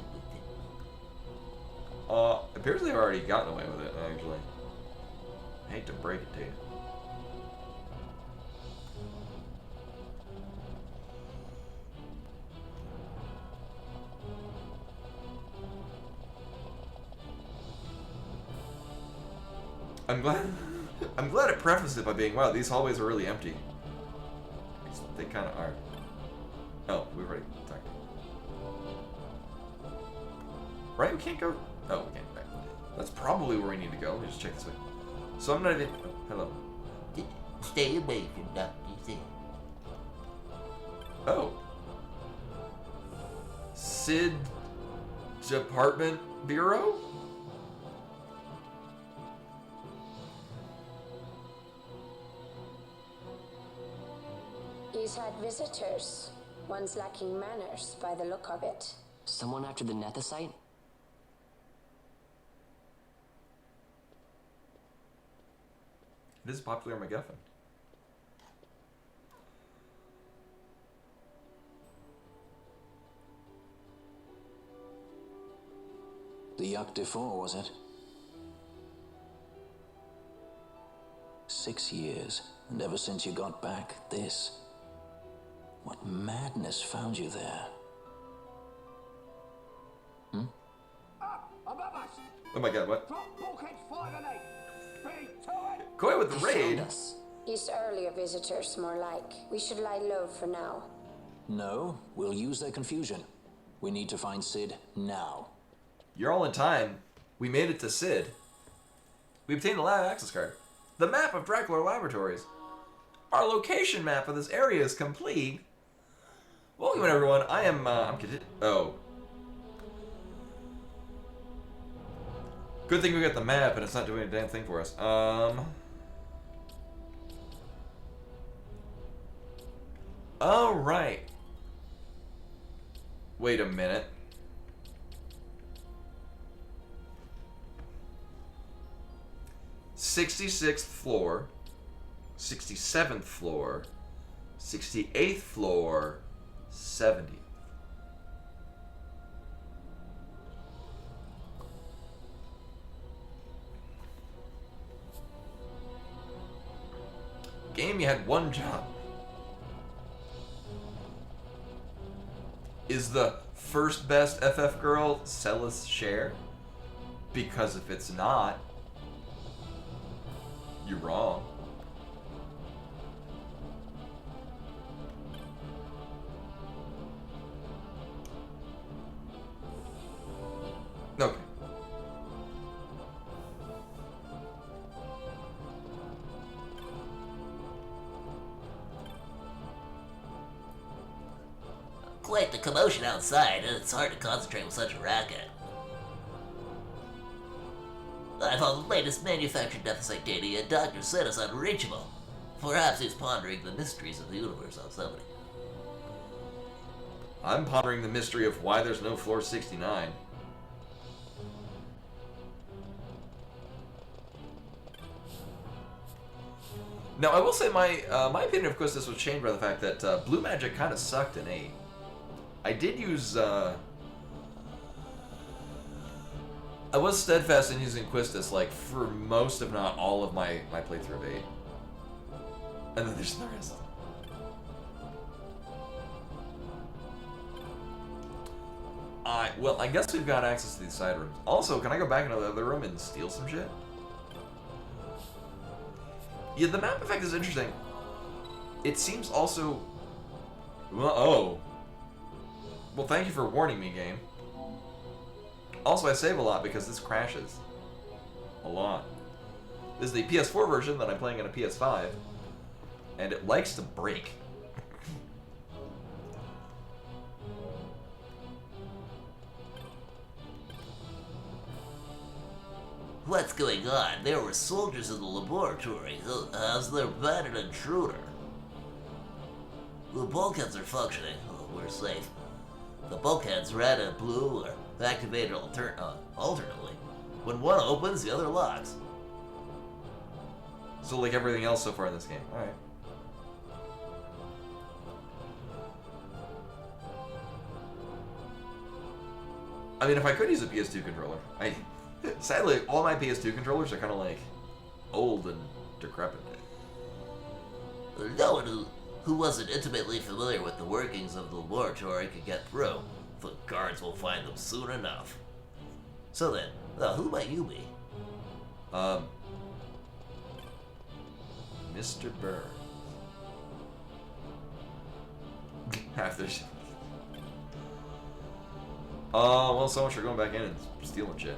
it. Appears they've already gotten away with it, actually. I hate to break it to you. I'm glad it prefaced it by being, wow, these hallways are really empty. They kind of are. Oh, we've already talked. Right, we can't go. Oh, we can't. Right. That's probably where we need to go. Let me just check this way. So I'm not even. Oh, hello. Stay away from Dr. Z. Oh. Sid Department Bureau? He's had visitors, ones lacking manners by the look of it. Someone after the Nethicite? It is a popular MacGuffin. The XIV, was it? 6 years, and ever since you got back, this. What madness found you there? Hmm? Above us! Oh my god, what? Drop bulkheads 5 and 8. Speed to it! Go ahead with the He raid. found us. He's earlier visitors, more like. We should lie low for now. No, we'll use their confusion. We need to find Sid now. You're all in time. We made it to Sid. We obtained the lab access card. The map of Dracula Laboratories. Our location map of this area is complete. Welcome everyone. I'm oh. Good thing we got the map and it's not doing a damn thing for us. All right. Wait a minute. "66th floor, 67th floor, 68th floor, 70th. Game, you had one job. Is the first best FF girl Celis Share? Because if it's not, you're wrong. Okay. Quite the commotion outside, and it's hard to concentrate with such a racket. I found the latest manufactured deficit data, and Dr. said it's unreachable. Perhaps he's pondering the mysteries of the universe on somebody. I'm pondering the mystery of why there's no floor 69. Now, I will say my opinion, of course, this was changed by the fact that blue magic kind of sucked in 8. I did use, I was steadfast in using Quistis, like, for most, if not all, of my playthrough of 8. And then there's the rest. Well, I guess we've got access to these side rooms. Also, can I go back into the other room and steal some shit? Yeah, the map effect is interesting. It seems also... Well, oh. Well, thank you for warning me, game. Also, I save a lot because this crashes. A lot. This is the PS4 version that I'm playing on a PS5. And it likes to break. What's going on? There were soldiers in the laboratory. How's there been an intruder? The bulkheads are functioning. Oh, we're safe. The bulkheads red and blue are activated alternately. When one opens, the other locks. So like everything else so far in this game. Alright. I mean, if I could use a PS2 controller, sadly, all my PS2 controllers are kind of like old and decrepit. No one who wasn't intimately familiar with the workings of the laboratory could get through. The guards will find them soon enough. So then, who might you be? Mr. Burns. After. Well, so much for going back in and stealing shit.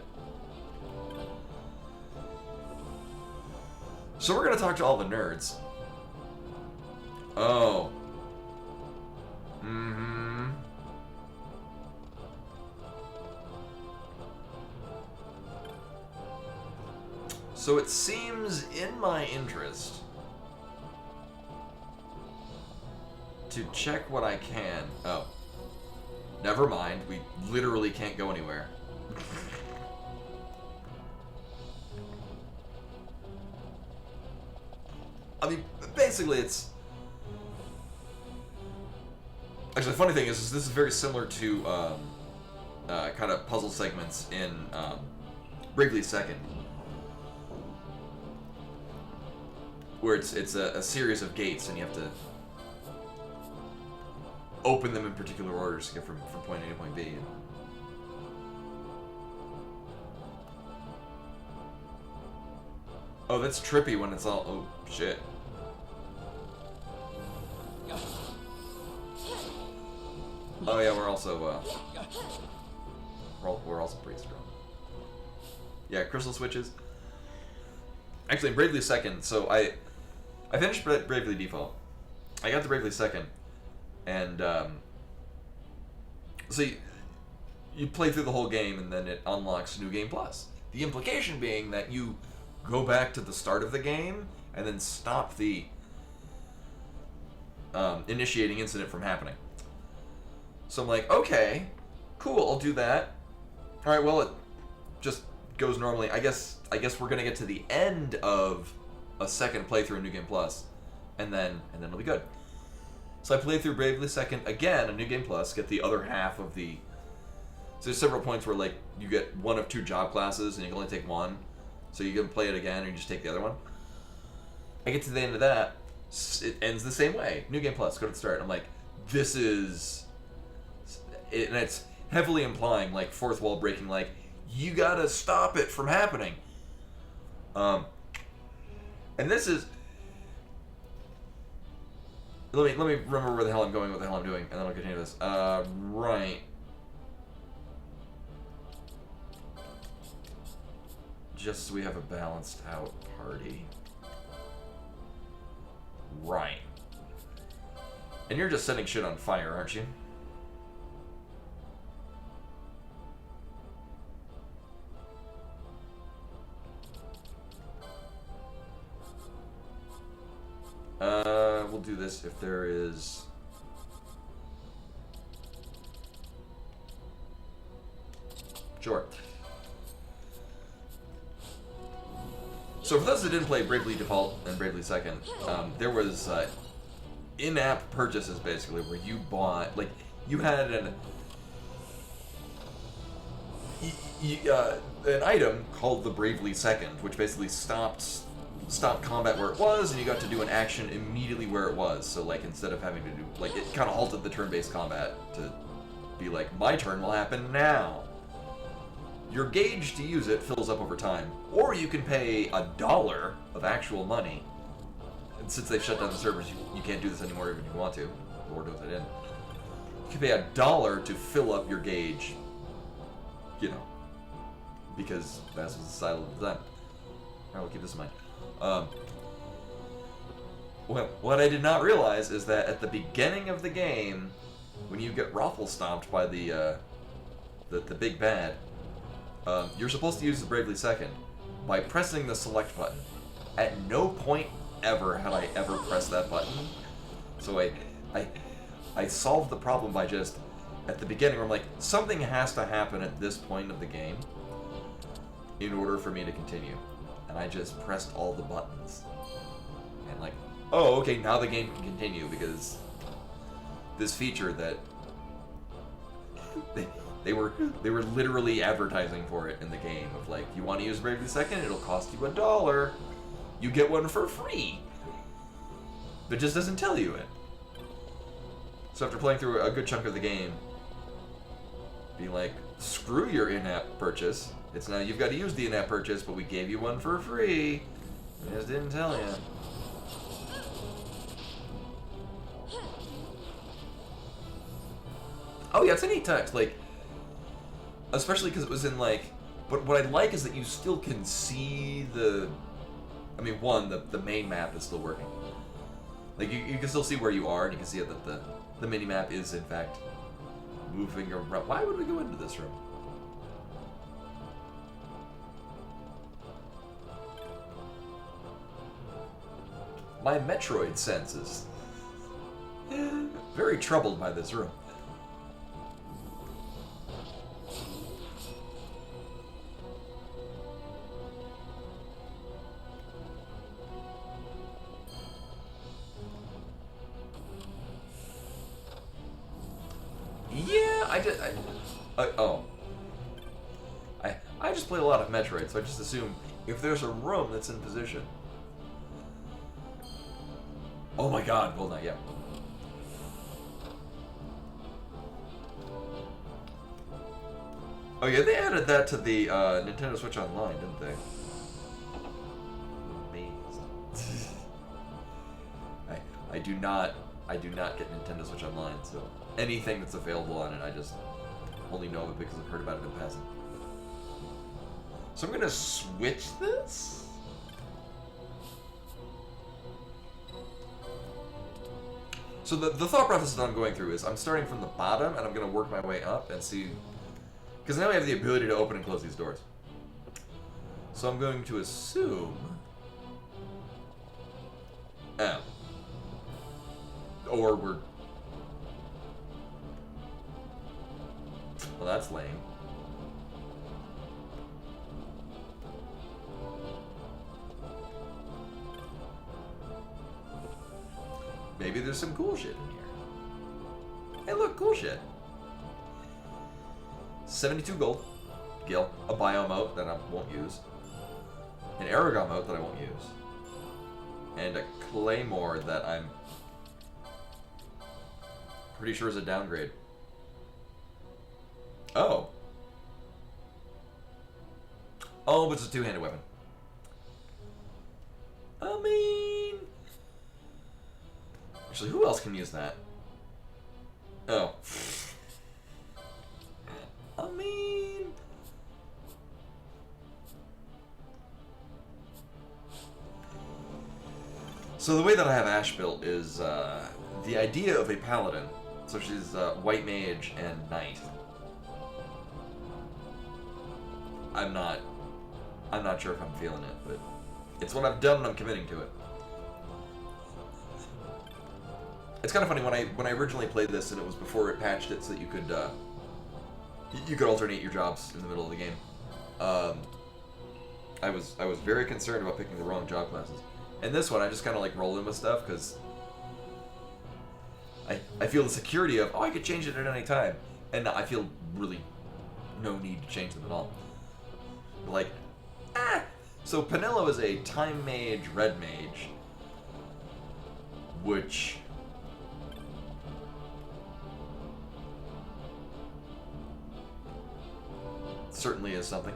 So we're gonna talk to all the nerds. Oh. Mm-hmm. So it seems in my interest to check what I can. Oh. Never mind. We literally can't go anywhere. I mean, basically it's... Actually, the funny thing is this is very similar to kind of puzzle segments in Bravely Second, where it's a series of gates and you have to open them in particular orders to get from point A to point B. Oh, that's trippy when it's all... Oh, shit. Oh yeah, we're also we're also pretty strong. Yeah, crystal switches. Actually, in Bravely Second, so I finished Bravely Default. I got the Bravely Second, and so you play through the whole game, and then it unlocks New Game Plus. The implication being that you go back to the start of the game and then stop the initiating incident from happening. So I'm like, okay, cool, I'll do that. All right, well, it just goes normally. I guess we're gonna get to the end of a second playthrough in New Game Plus, and then it'll be good. So I play through Bravely Second again, a New Game Plus, get the other half of the. So there's several points where like you get one of two job classes and you can only take one, so you can play it again and you just take the other one. I get to the end of that, it ends the same way. New Game Plus, go to the start. I'm like, this is. And it's heavily implying like fourth wall breaking, like you gotta stop it from happening. And this is. Let me remember where the hell I'm going, what the hell I'm doing, and then I'll continue this. Right. Just so we have a balanced out party. Right. And you're just setting shit on fire, aren't you? We'll do this if there is... Sure. So for those that didn't play Bravely Default and Bravely Second, there was in-app purchases basically where you bought, like, you had an item called the Bravely Second, which basically stopped combat where it was, and you got to do an action immediately where it was. So like instead of having to do, like, it kind of halted the turn-based combat to be like, my turn will happen now. Your gauge to use it fills up over time, or you can pay $1 of actual money. And since they've shut down the servers, you can't do this anymore even if you want to. The Lord knows I didn't. You can pay $1 to fill up your gauge, you know, because that's what the style of the time. Alright, we'll keep this in mind. What I did not realize is that at the beginning of the game, when you get raffle stomped by the big bad, you're supposed to use the Bravely Second, by pressing the select button. At no point ever had I ever pressed that button. So I solved the problem by just, at the beginning, where I'm like, something has to happen at this point of the game in order for me to continue. And I just pressed all the buttons. And like, oh, okay, now the game can continue because this feature that they were literally advertising for it in the game of like, you want to use Brave the Second, it'll cost you $1. You get one for free. But it just doesn't tell you it. So after playing through a good chunk of the game, being like, screw your in-app purchase. It's now you've got to use the in-app purchase, but we gave you one for free. I just didn't tell you. Oh yeah, it's a neat touch, like, especially because it was in like, but what I like is that you still can see the, I mean, one, the main map is still working. Like, you can still see where you are, and you can see that the mini-map is, in fact, moving around. Why would we go into this room? My Metroid senses. Very troubled by this room. Yeah, I just play a lot of Metroid, so I just assume if there's a room that's in position. Oh my god, well not yet. Oh yeah, they added that to the Nintendo Switch Online, didn't they? Amazing. I do not get Nintendo Switch Online, so anything that's available on it, I just only know of it because I've heard about it in passing. So I'm gonna switch this? So the thought process that I'm going through is I'm starting from the bottom and I'm gonna work my way up and see, because now I have the ability to open and close these doors. So I'm going to assume, or we're, well, that's lame. Maybe there's some cool shit in here. Hey, look, cool shit. 72 gold, Gil, a bio mote that I won't use, an Aragon mote that I won't use, and a Claymore that I'm pretty sure is a downgrade. Oh. Oh, but it's a two-handed weapon. I mean, actually, who else can use that? Oh. I mean, so the way that I have Ash built is the idea of a paladin. So she's white mage and knight. I'm not sure if I'm feeling it, but it's what I've done and I'm committing to it. It's kind of funny when I originally played this and it was before it patched it so that you could alternate your jobs in the middle of the game. I was very concerned about picking the wrong job classes. And this one I just kind of like roll in with stuff because I feel the security of, oh, I could change it at any time, and I feel really no need to change them at all. Like, so Penelo is a time mage, red mage, which certainly is something.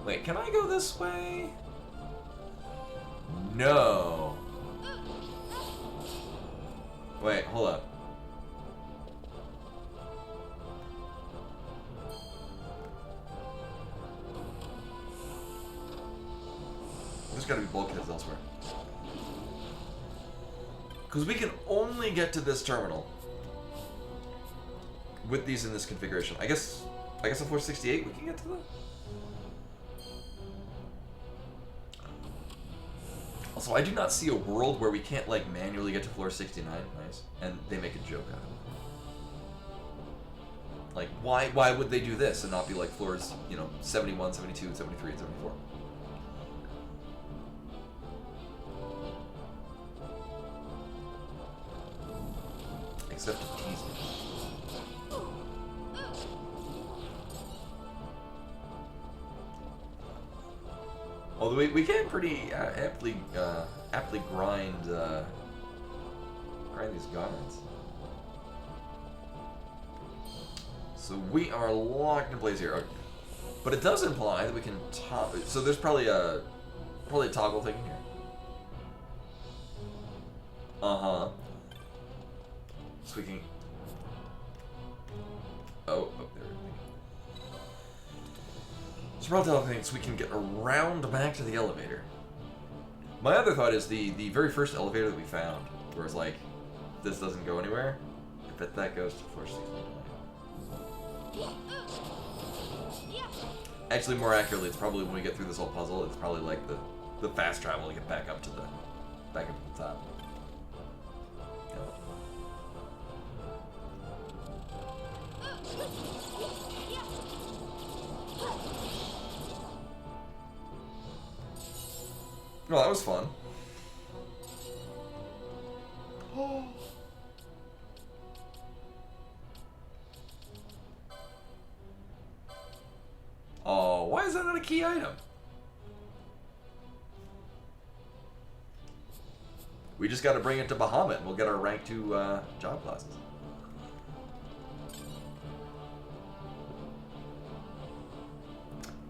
Wait, can I go this way? No. Wait, hold up. There's gotta be bulkheads elsewhere. Because we can only get to this terminal with these in this configuration. I guess on 468 we can get to Also, I do not see a world where we can't, like, manually get to floor 69. Nice. And they make a joke out of it. Like, why would they do this and not be like floors, you know, 71, 72, 73, and 74? Except to tease me. Although we can pretty aptly grind these garments. So we are locked in place here. Okay. But it does imply that we can so there's probably a toggle thing here. Uh-huh. So we can oh there we go. So probably toggle thing so we can get around back to the elevator. My other thought is the very first elevator that we found, where it's like this doesn't go anywhere. I bet that goes to floor 69. Actually, more accurately, it's probably when we get through this whole puzzle, it's probably like the fast travel to get back up to the top. Well, that was fun. Oh, why is that not a key item? We just got to bring it to Bahamut and we'll get our rank 2 job classes.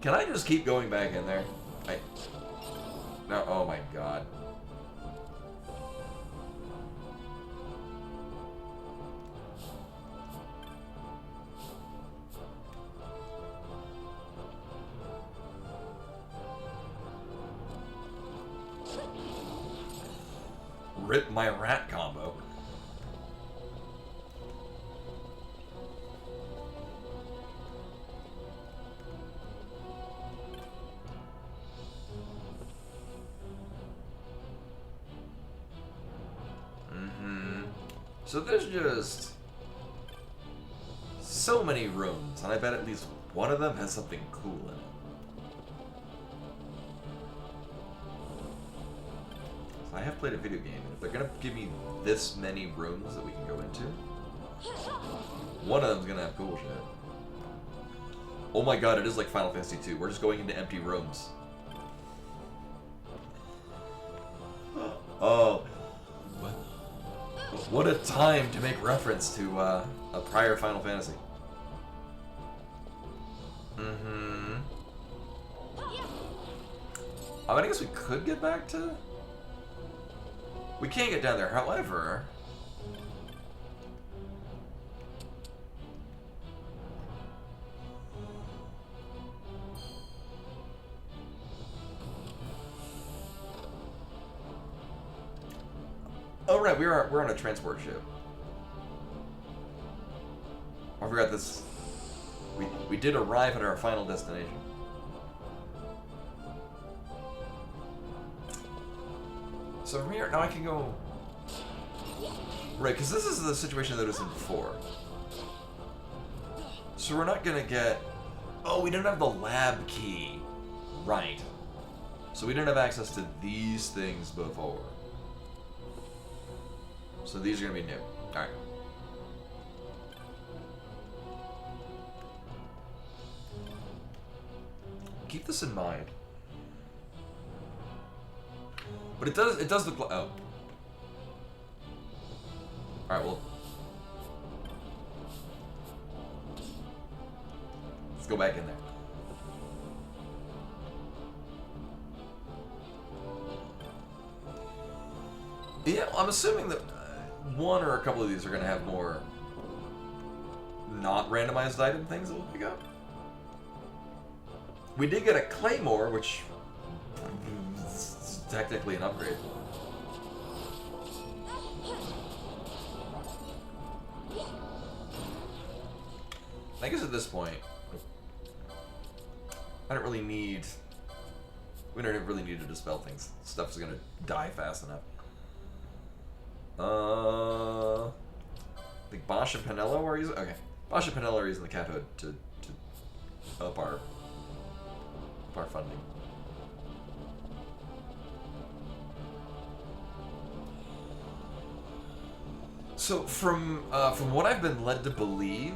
Can I just keep going back in there? No, oh my god. Rip my rat combo. So there's just so many rooms, and I bet at least one of them has something cool in it. So I have played a video game, and if they're gonna give me this many rooms that we can go into, one of them's gonna have cool shit. Oh my god, it is like Final Fantasy II. We're just going into empty rooms. Oh. What a time to make reference to a prior Final Fantasy. I mean, I guess we could get back to... We can't get down there, however... Oh right, we're on a transport ship. I forgot this. We did arrive at our final destination. So from here, now I can go... Right, because this is the situation that was in before. So we're not gonna get... Oh, we don't have the lab key. Right. So we didn't have access to these things before. So these are gonna be new. Alright. Keep this in mind. But it does look like... Oh. Alright, well... Let's go back in there. Yeah, I'm assuming that one or a couple of these are going to have more not randomized item things that we'll pick up. We did get a Claymore, which is technically an upgrade. I guess at this point, I don't really need... We don't really need to dispel things. Stuff's gonna die fast enough. I think Bosch and Pinello are using. Okay, Bosch and Pinello are using the cathode to up our funding. So from what I've been led to believe,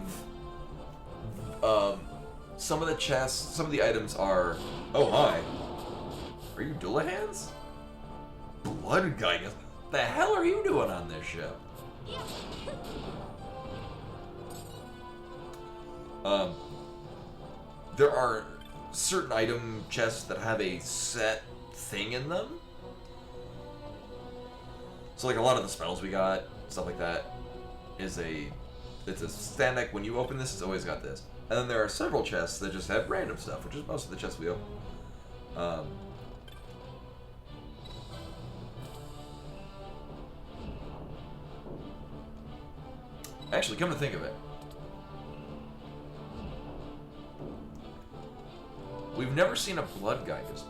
some of the chests, some of the items are. Oh my! Are you Dullahans? Blood Geigas? The hell are you doing on this ship? There are certain item chests that have a set thing in them. So like a lot of the spells we got, stuff like that, it's a standard. When you open this, it's always got this. And then there are several chests that just have random stuff, which is most of the chests we open. Actually, come to think of it, we've never seen a blood Geigas before.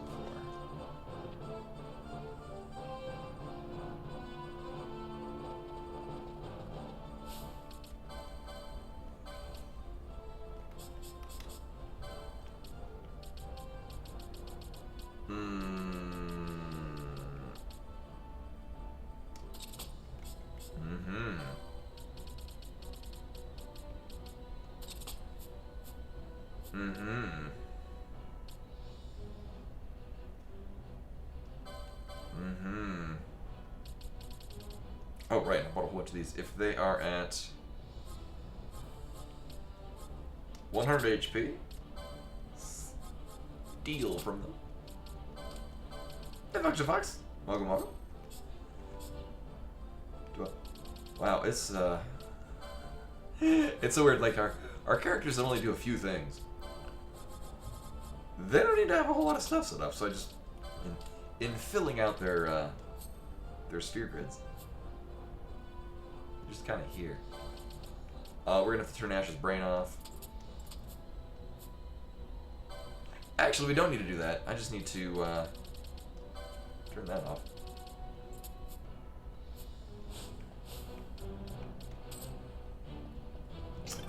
Oh, right, I bought a whole bunch of these. If they are at 100 HP, steal from them. Hey, Fox. Welcome, welcome. Wow, it's it's so weird. Like our characters only do a few things. They don't need to have a whole lot of stuff set up. So I just in filling out their sphere grids, they're just kind of here. We're gonna have to turn Ash's brain off. Actually, we don't need to do that. I just need to turn that off.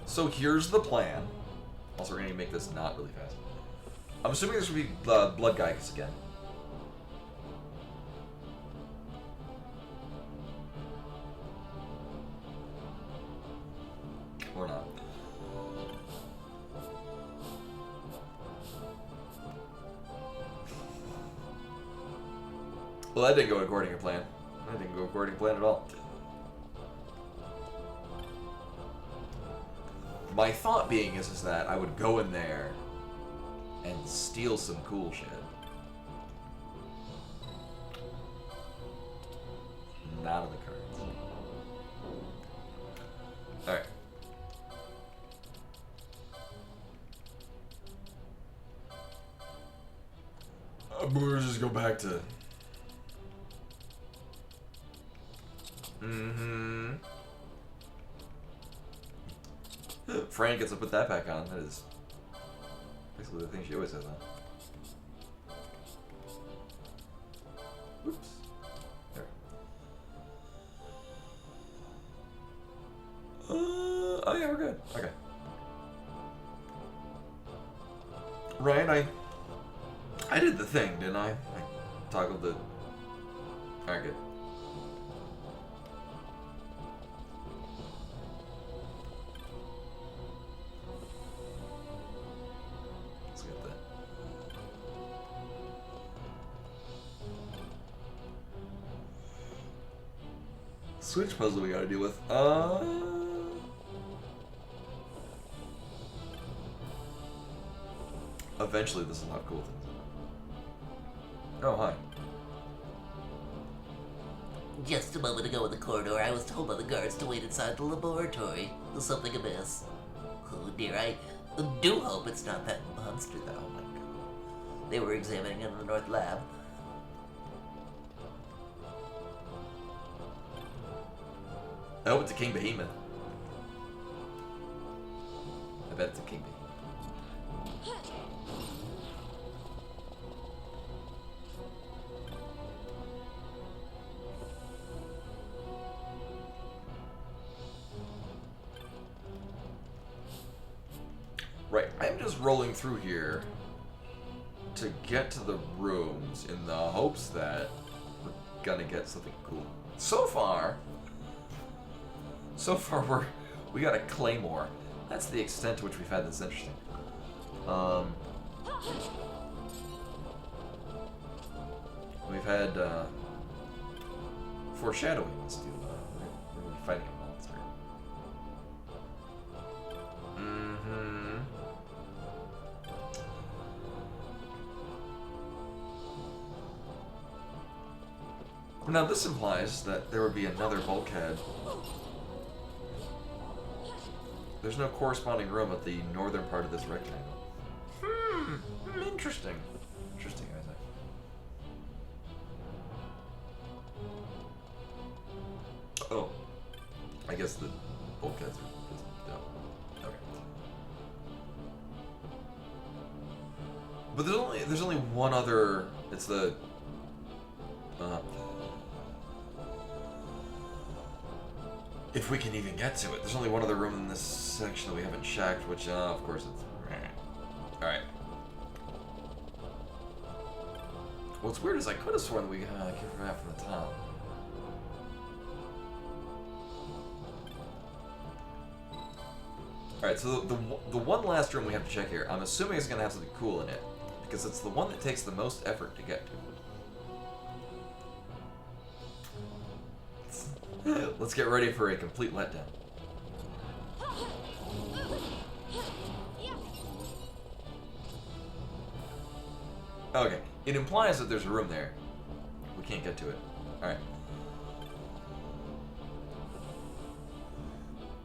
So here's the plan. Also, we're going to make this not really fast. I'm assuming this will be Blood Geigas again. Or not. Well, that didn't go according to plan. That didn't go according to plan at all. My thought being is that I would go in there and steal some cool shit. Not in the cards. Alright. We'll just go back to... Fran gets to put that back on. That is basically the thing she always has on. Oops. There. Oh yeah, we're good. Okay. Ryan, I did the thing, didn't I? I toggled the... Alright, good. Switch puzzle we gotta deal with. Eventually this will have cool things. Oh, hi. Just a moment ago in the corridor, I was told by the guards to wait inside the laboratory. There's something amiss. Oh dear, I do hope it's not that monster, though. Oh my God. They were examining it in the North Lab. I hope it's a King Behemoth. I bet it's a King Behemoth. rolling through here to get to the rooms in the hopes that we're gonna get something cool. So far we got a claymore. That's the extent to which we've had this interesting. We've had foreshadowings to we're gonna be fighting a monster. Now this implies that there would be another bulkhead. There's no corresponding room at the northern part of this rectangle. Interesting. Interesting, Isaac. Oh. I guess the bulkheads are just dumb. Okay. But there's only one other. It's the if we can even get to it. There's only one other room in this section that we haven't checked, which of course it's alright. What's weird is I could have sworn that we came from half from the top. Alright, so the one last room we have to check here, I'm assuming it's going to have something cool in it, because it's the one that takes the most effort to get to. Let's get ready for a complete letdown. Okay, it implies that there's a room there. We can't get to it. Alright.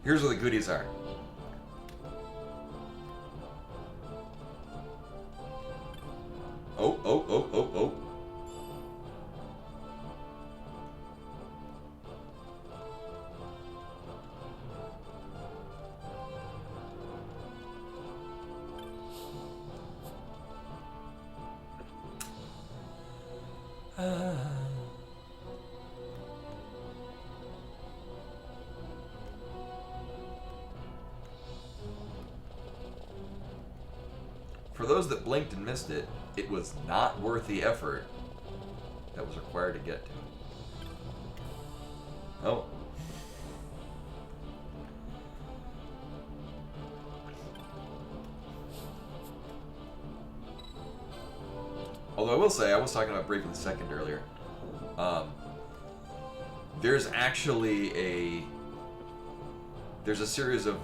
Here's where the goodies are. Oh. For those that blinked and missed it, it was not worth the effort that was required to get to it. Oh. Although I will say, I was talking about Briefly Second earlier. There's actually there's a series of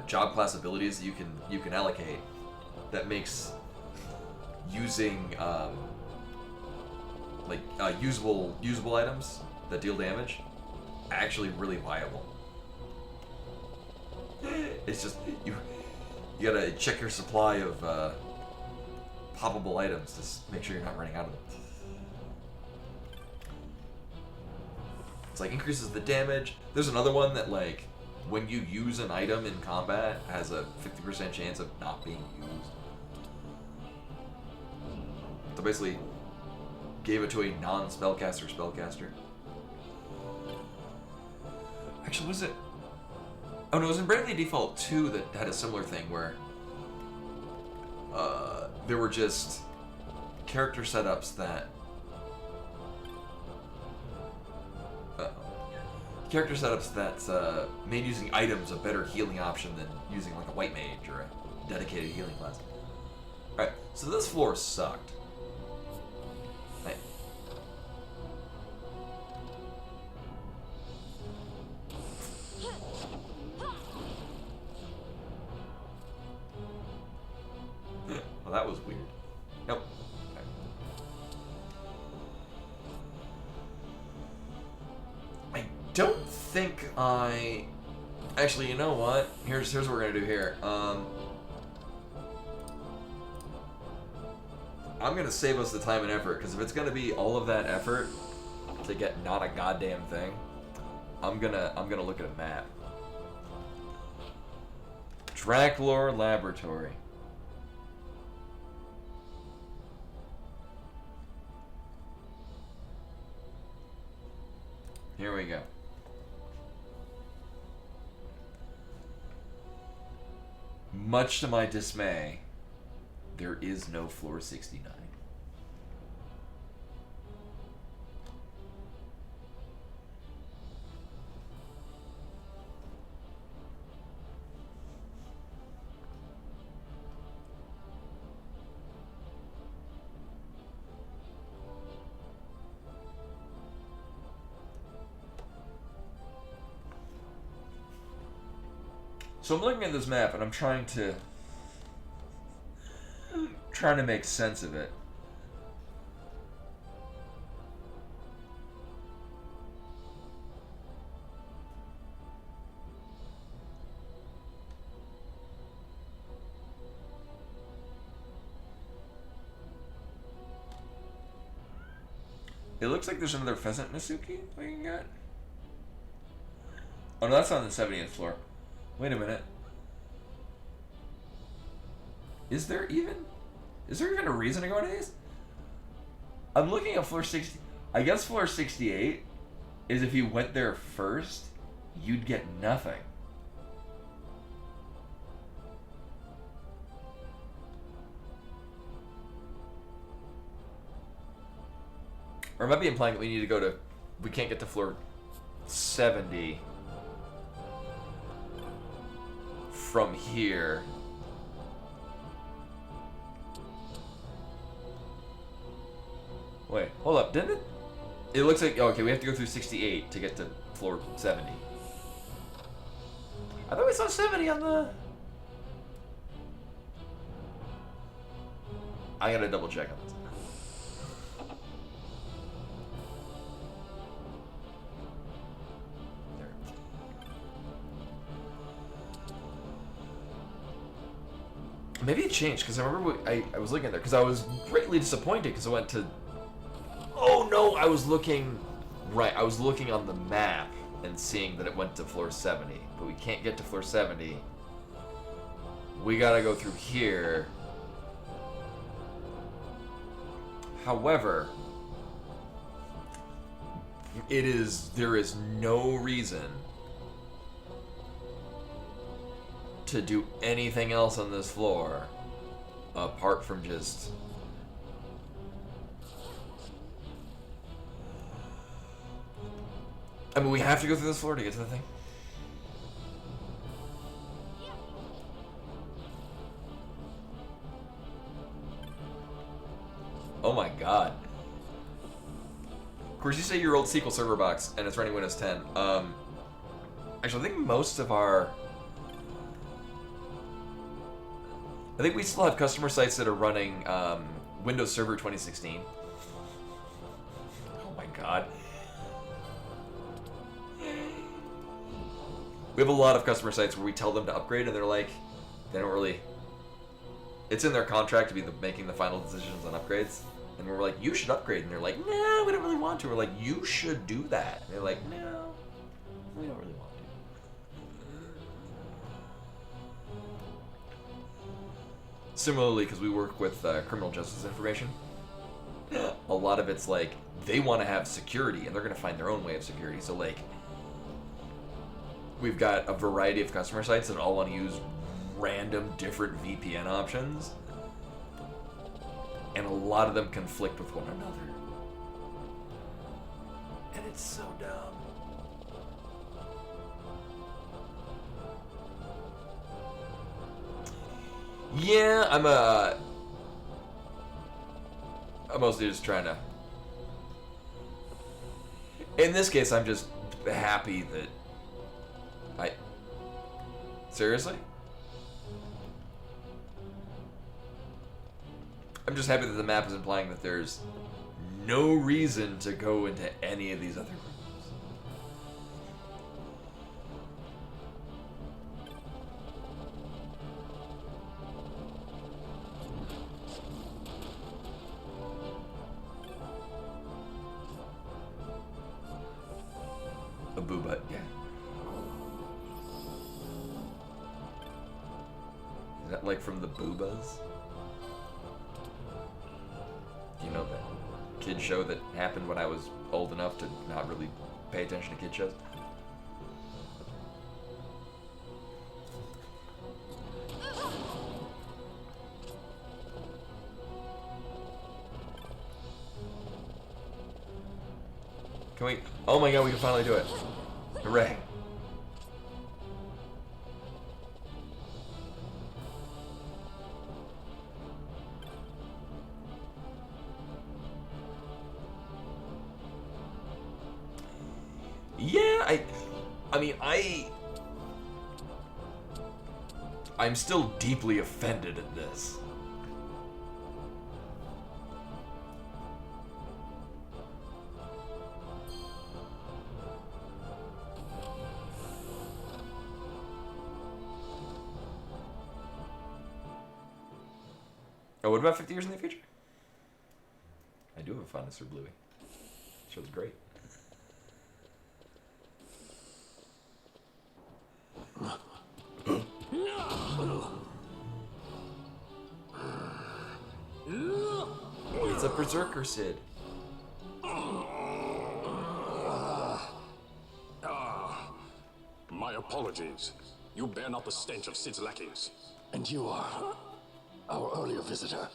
job class abilities that you can allocate that makes using usable items that deal damage actually really viable. It's just you gotta check your supply of poppable items to make sure you're not running out of them. It's like increases the damage. There's another one that like when you use an item in combat has a 50% chance of not being used. So basically gave it to a non-spellcaster. Actually, was it? Oh no, it was in Bravely Default 2 that had a similar thing where there were just character setups that made using items a better healing option than using like a white mage or a dedicated healing class. Alright, so this floor sucked. Hey. Well, that was weird. Nope. I don't think I... Actually, you know what? Here's what we're gonna do here. I'm gonna save us the time and effort, because if it's gonna be all of that effort to get not a goddamn thing, I'm gonna look at a map. Draklor Laboratory. Here we go. much to my dismay, there is no floor 69. So I'm looking at this map and I'm trying to make sense of it. It looks like there's another pheasant Masuki we can get. Oh no, that's on the 70th floor. Wait a minute. Is there even a reason to go into these? I'm looking at floor 60. I guess floor 68 is if you went there first, you'd get nothing. Or it might be implying that we need to go to... We can't get to floor 70 from here. Wait, hold up, didn't it? It looks like... Oh, okay, we have to go through 68 to get to floor 70. I thought we saw 70 on the... I gotta double check on this. Maybe it changed, because I remember I was looking at there, because I was greatly disappointed, because I went to... Oh no, I was looking... Right, I was looking on the map and seeing that it went to floor 70, but we can't get to floor 70. We gotta go through here. However, there is no reason to do anything else on this floor apart from just... I mean, we have to go through this floor to get to the thing. Oh my god. Of course, you say your old SQL Server box and it's running Windows 10. Actually, I think most of our... I think we still have customer sites that are running Windows Server 2016. Oh my god. We have a lot of customer sites where we tell them to upgrade and they're like, they don't really... It's in their contract to be making the final decisions on upgrades. And we're like, you should upgrade. And they're like, no, we don't really want to. We're like, you should do that. And they're like, no, we don't really want to. Similarly, because we work with criminal justice information, a lot of it's like, they want to have security and they're going to find their own way of security. So like, we've got a variety of customer sites that all want to use random different VPN options. And a lot of them conflict with one another. And it's so dumb. Yeah, I'm mostly just trying to... In this case, I'm just happy that Seriously? I'm just happy that the map is implying that there's no reason to go into any of these other rooms. A booba, yeah. Is that like from the Boobas? You know, that kid show that happened when I was old enough to not really pay attention to kid shows? Can we? Oh my god, we can finally do it. Hooray. Yeah, I'm still deeply offended at this. Oh, what about 50 years in the future? I do have a fondness for Bluey. Show's great. It's a berserker, Sid. My apologies. You bear not the stench of Sid's lackeys. And you are our earlier visitor.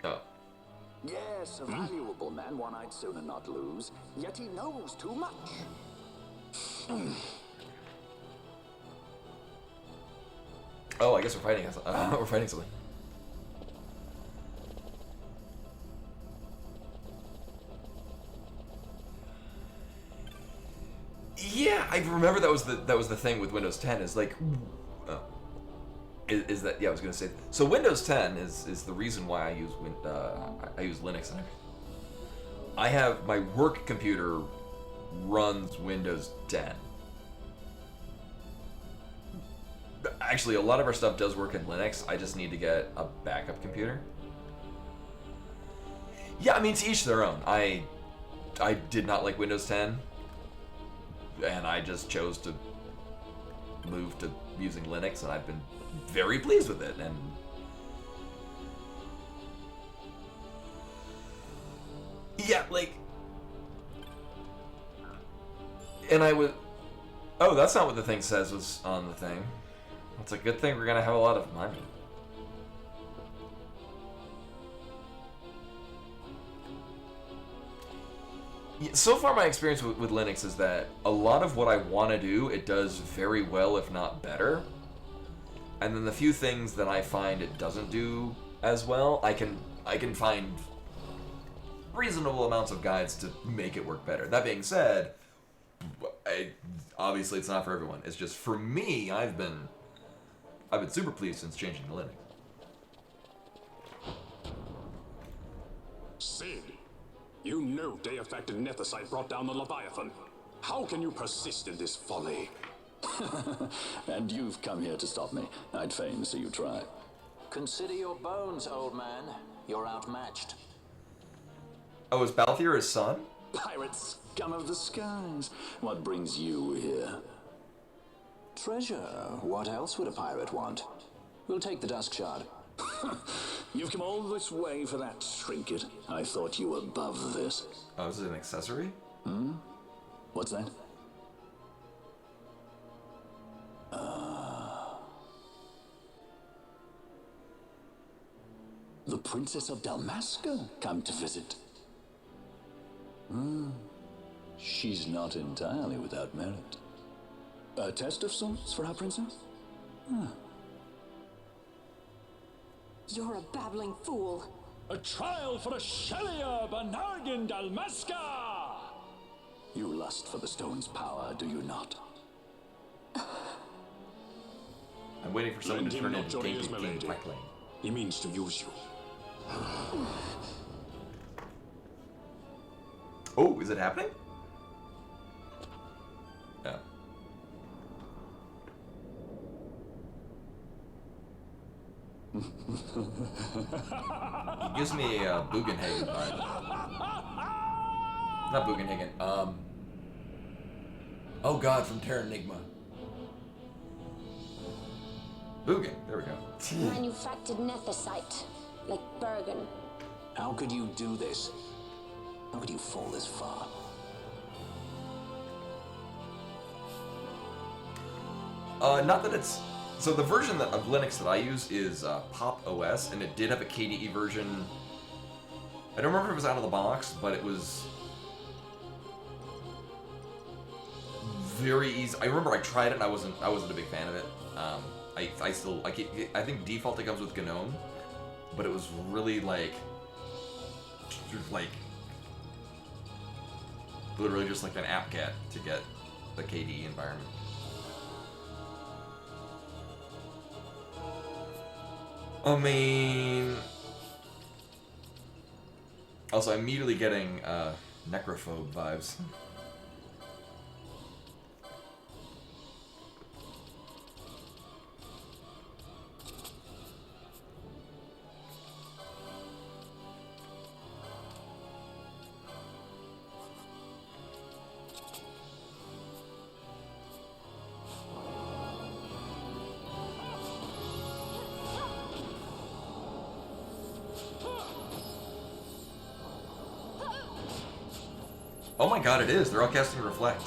Oh. Yes, a valuable man, one I'd sooner not lose. Yet he knows too much. Oh, I guess we're fighting. We're fighting something. Yeah, I remember that was the thing with Windows 10 is like, is that I was gonna say. So Windows 10 is the reason why I use Linux and everything. I have my work computer runs Windows 10. Actually, a lot of our stuff does work in Linux. I just need to get a backup computer. Yeah, I mean, to each their own. I did not like Windows 10, and I just chose to move to using Linux, and I've been very pleased with it. And yeah, like, and I was. Oh, that's not what the thing says was on the thing. It's a good thing we're gonna have a lot of money. So far, my experience with Linux is that a lot of what I want to do, it does very well, if not better. And then the few things that I find it doesn't do as well, I can find reasonable amounts of guides to make it work better. That being said, obviously it's not for everyone. It's just for me. I've been super pleased since changing to Linux. Sid, you know Day-affected Nethicite brought down the Leviathan. How can you persist in this folly? And you've come here to stop me. I'd fain see you try. Consider your bones, old man. You're outmatched. Oh, is Balthier his son? Pirate scum of the skies. What brings you here? Treasure. What else would a pirate want? We'll take the Dusk Shard. You've come all this way for that trinket. I thought you were above this. Oh, is it an accessory? Hmm? What's that? The Princess of Dalmasca come to visit. She's not entirely without merit. A test of sorts for our princess? You're a babbling fool. A trial for a Shelia Banargan Dalmasca! You lust for the stone's power, do you not? I'm waiting for someone to turn into King King Blackling. He means to use you. Oh, is it happening? Yeah. He gives me a Bugenhagen vibe. Not Bugenhagen. Oh God, from Terra Enigma. Bugen. There we go. Manufactured Nethicite, like Bergen. How could you do this? How could you fall this far? Not that it's... So the version of Linux that I use is Pop OS, and it did have a KDE version. I don't remember if it was out of the box, but it was... very easy. I remember I tried it and I wasn't a big fan of it. I think default it comes with Gnome, but it was really like literally just like an app-get to get the KD environment. I mean, also I'm immediately getting necrophobe vibes. Oh my god, it is. They're all casting Reflect.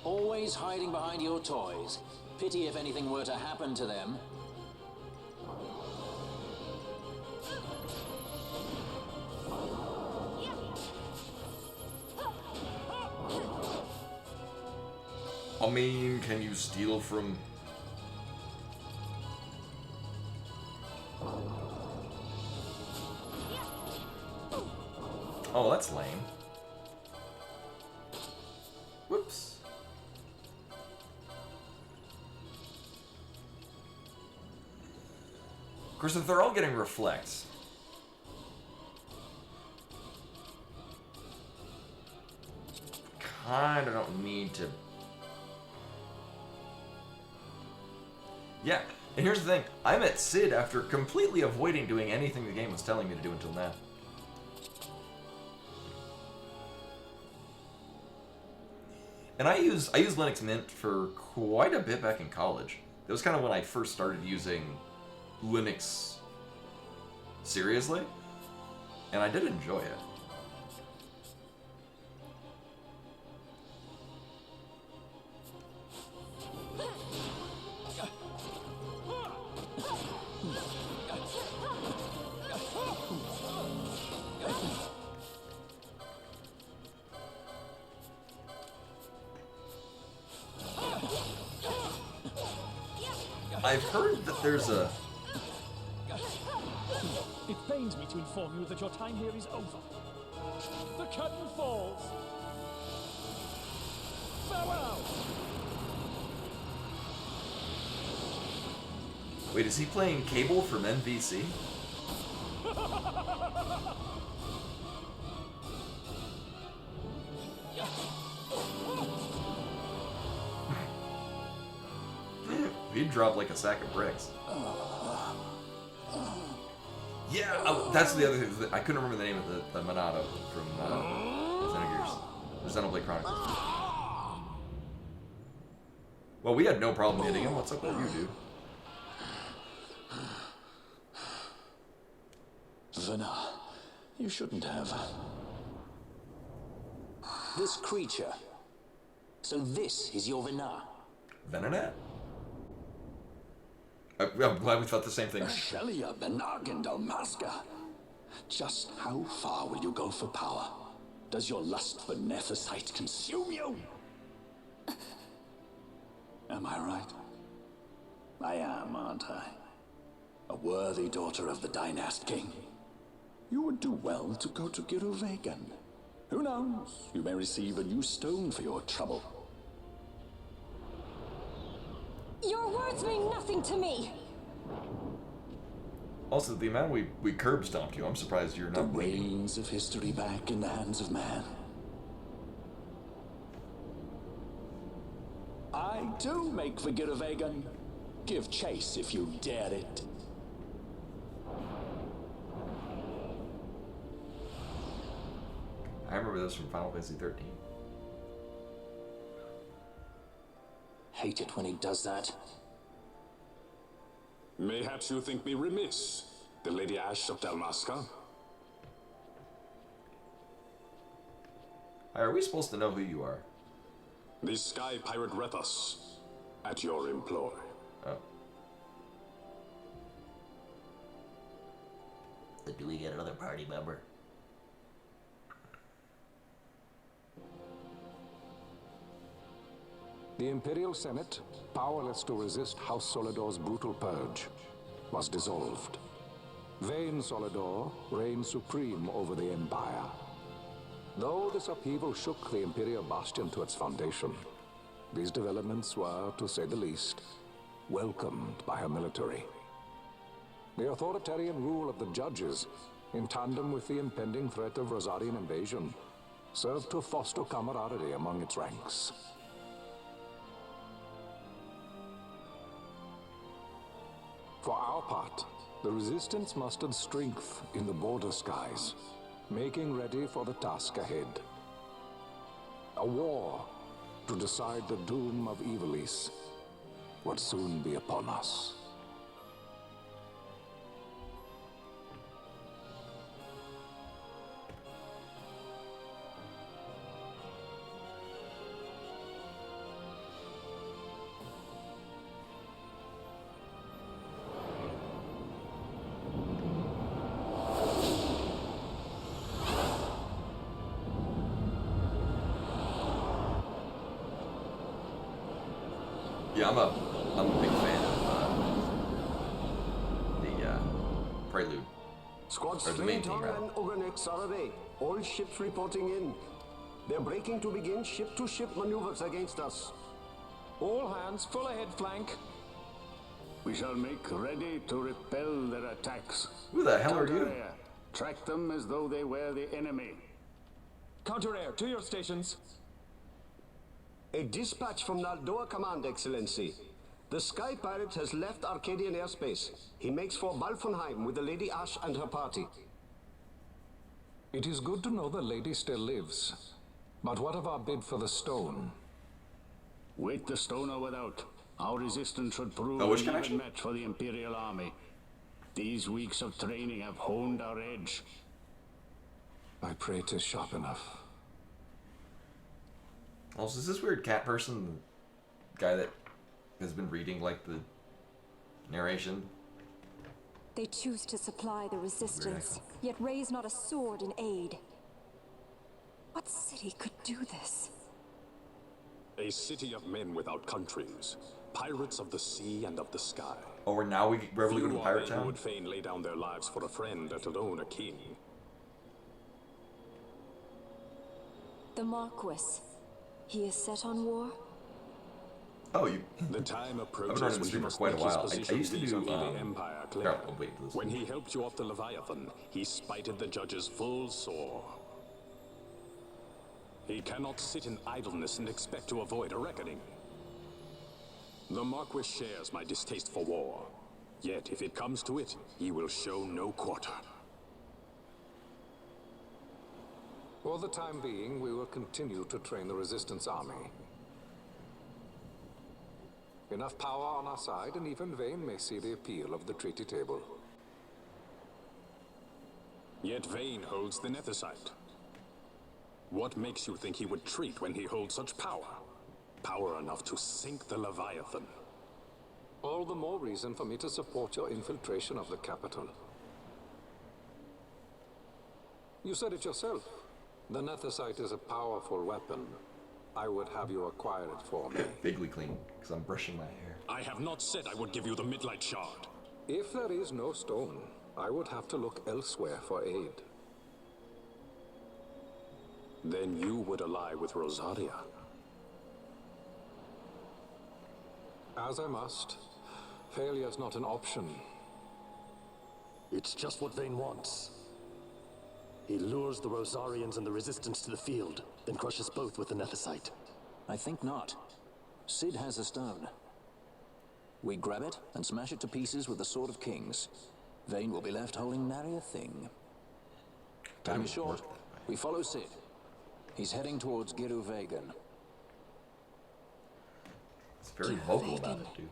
Always hiding behind your toys. Pity if anything were to happen to them. I mean, can you steal from... Oh, that's lame. Whoops. Of course, if they're all getting Reflects... Kinda don't need to... Yeah, and here's the thing. I met Sid after completely avoiding doing anything the game was telling me to do until now. And I use Linux Mint for quite a bit back in college. That was kind of when I first started using Linux seriously, and I did enjoy it. I've heard that there's a... It pains me to inform you that your time here is over. The curtain falls. Farewell! Wait, is he playing Cable from NVC? He'd drop like a sack of bricks. Yeah, that's the other thing. I couldn't remember the name of the Monado from Xenogears. Or Xenoblade Chronicles. Well, we had no problem hitting him. What's up with you, dude? Vena, you shouldn't have. This creature. So this is your Vena? Venanet? I'm glad we thought the same thing. Shelia Benargan Dalmasca. Just how far will you go for power? Does your lust for Nethicite consume you? Am I right? I am, aren't I? A worthy daughter of the Dynast King. You would do well to go to Giruvegan. Who knows? You may receive a new stone for your trouble. Your words mean nothing to me. Also, the amount we curb stomped you, I'm surprised you're not. The reins of history back in the hands of man. I do make for Giruvegan. Give chase if you dare it. I remember this from Final Fantasy 13. Hate it when he does that. Mayhaps you think me remiss, the Lady Ash of Dalmasca? Are we supposed to know who you are? The Sky Pirate Rethus, at your employ. Oh. But do we get another party member? The Imperial Senate, powerless to resist House Solidor's brutal purge, was dissolved. Vayne Solidor reigned supreme over the Empire. Though this upheaval shook the Imperial Bastion to its foundation, these developments were, to say the least, welcomed by her military. The authoritarian rule of the judges, in tandem with the impending threat of Rosarian invasion, served to foster camaraderie among its ranks. For our part, the Resistance mustered strength in the border skies, making ready for the task ahead. A war to decide the doom of Ivalice would soon be upon us. Yeah, I'm a big fan of the prelude. Squads Or the main theme, Flinton rather. and Oganex are away. All ships reporting in. They're breaking to begin ship-to-ship maneuvers against us. All hands, full ahead flank. We shall make ready to repel their attacks. Who the hell are you? Counter-air. Track them as though they were the enemy. Counter-air, to your stations. A dispatch from Naldoa Command, Excellency. The Sky Pirate has left Arcadian airspace. He makes for Balfonheim with the Lady Ash and her party. It is good to know the lady still lives. But what of our bid for the stone? Wait the stone or without. Our resistance should prove Oh, which an even connection? match for the Imperial Army. These weeks of training have honed our edge. I pray 'tis sharp enough. Also, is this weird cat person the guy that has been reading, like, the narration? They choose to supply the resistance, yet raise not a sword in aid. What city could do this? A city of men without countries, pirates of the sea and of the sky. Oh, and now we're really going to Few are Pirate they who Town? would fain lay down their lives for a friend, let alone a king. The Marquis. He is set on war? Oh, you... The time I've been approaches running when this he stream for must quite a make his while. I position used to do, vis-a-vis the Empire clear. Here, I'll wait for this When one. he helped you off the Leviathan, he spited the judges full sore. He cannot sit in idleness and expect to avoid a reckoning. The Marquis shares my distaste for war. Yet, if it comes to it, he will show no quarter. For the time being, we will continue to train the Resistance army. Enough power on our side, and even Vayne may see the appeal of the treaty table. Yet Vayne holds the Nethicite. What makes you think he would treat when he holds such power? Power enough to sink the Leviathan. All the more reason for me to support your infiltration of the capital. You said it yourself. The Nethicite is a powerful weapon. I would have you acquire it for me. Vaguely clean, because I'm brushing my hair. I have not said I would give you the Midlight Shard. If there is no stone, I would have to look elsewhere for aid. Then you would ally with Rosaria. As I must. Failure's not an option. It's just what Vayne wants. He lures the Rosarians and the Resistance to the field, then crushes both with the Nethicite. I think not. Cid has a stone. We grab it and smash it to pieces with the Sword of Kings. Vayne will be left holding nary a thing. Time is short. We follow Cid. He's heading towards Giruvegan. It's very vocal about it, dude.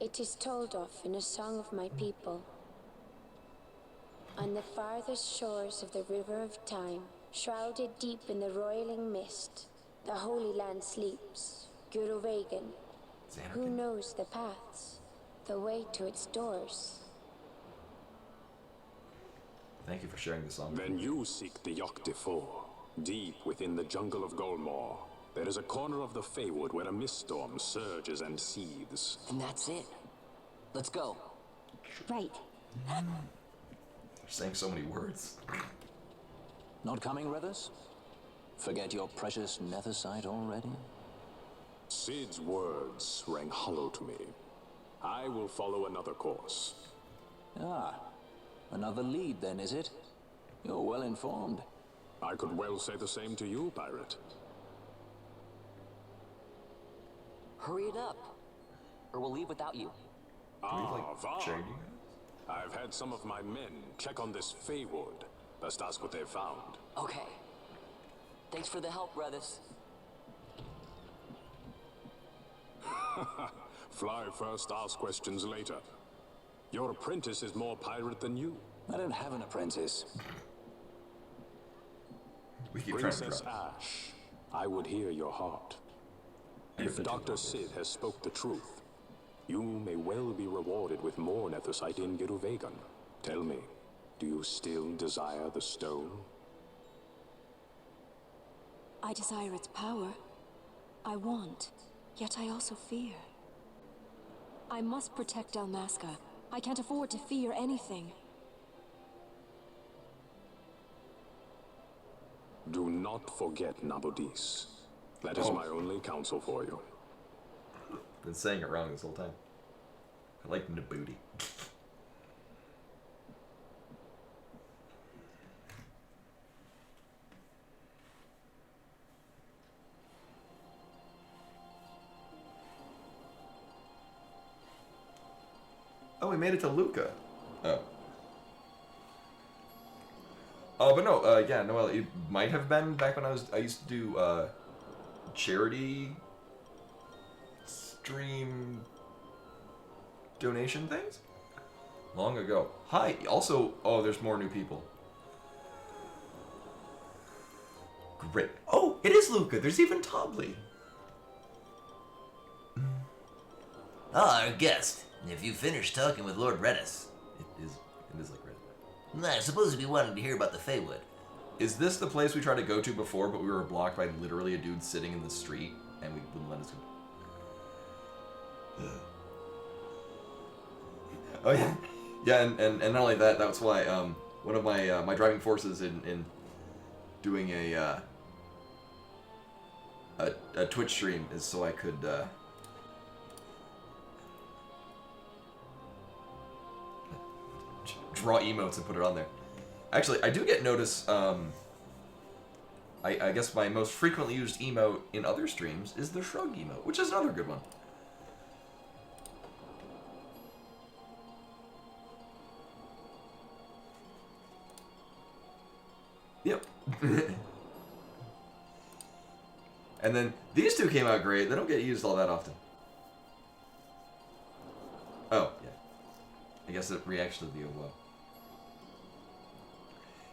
It is told of in a song of my people. On the farthest shores of the river of time, shrouded deep in the roiling mist, the Holy Land sleeps, Giruvegan. Who knows the paths, the way to its doors? Thank you for sharing this song. Then you seek the Yogg Defoe, deep within the jungle of Golmore. There is a corner of the Feywood where a mist storm surges and seethes. And that's it. Let's go. Right. You're saying so many words. Not coming, Rivers? Forget your precious Nethersite already? Sid's words rang hollow to me. I will follow another course. Ah, another lead then, is it? You're well informed. I could well say the same to you, pirate. Hurry it up, or we'll leave without you. Var. I've had some of my men check on this Feywood. Best ask what they've found. Okay. Thanks for the help, brothers. Fly first, ask questions later. Your apprentice is more pirate than you. I don't have an apprentice. We keep Princess trying to Ash, I would hear your heart. If Dr. Sid has spoke the truth, you may well be rewarded with more Nethersite in Giruvegan. Tell me, do you still desire the stone? I desire its power. I want, yet I also fear. I must protect Dalmasca. I can't afford to fear anything. Do not forget Nabudis. That is my only counsel for you. Been saying it wrong this whole time. I like Nabuti. Oh, we made it to Luca. Oh. Oh, but no, yeah, Noel, it might have been back when I used to do, charity stream donation things? Long ago. Hi, also, oh, there's more new people. Great. Oh, it is Luca. There's even Tobley. Ah, our guest. If you finished talking with Lord Redis. It is like Redis. I suppose we wanted to hear about the Feywood. Is this the place we tried to go to before, but we were blocked by literally a dude sitting in the street, and we wouldn't let us go? Oh yeah, yeah, and not only that. That's why one of my my driving forces in doing a Twitch stream is so I could draw emotes and put it on there. Actually, I do get notice. I guess my most frequently used emote in other streams is the shrug emote, which is another good one. Yep. And then these two came out great. They don't get used all that often. Oh, yeah. I guess it reacts to the video well.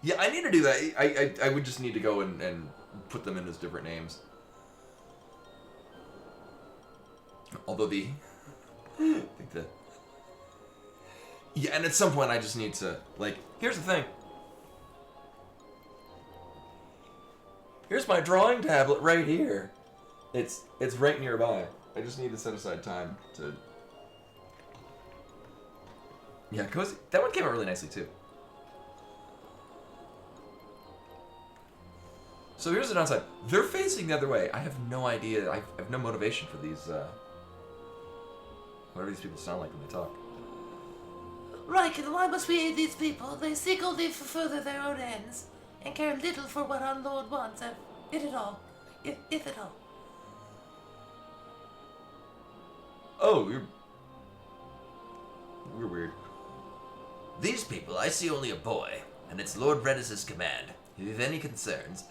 Yeah, I need to do that. I would just need to go and put them in as different names. Although I think that... Yeah, and at some point I just need to, like, here's the thing. Here's my drawing tablet right here. It's right nearby. I just need to set aside time to... Yeah, Cozy. That one came out really nicely, too. So here's the downside. They're facing the other way. I have no idea. I have no motivation for these, whatever these people sound like when they talk. Right, and why must we aid these people? They seek only to further their own ends, and care little for what our Lord wants, if at all. If at all. Oh, you're weird. These people, I see only a boy, and it's Lord Redis's command. If you have any concerns...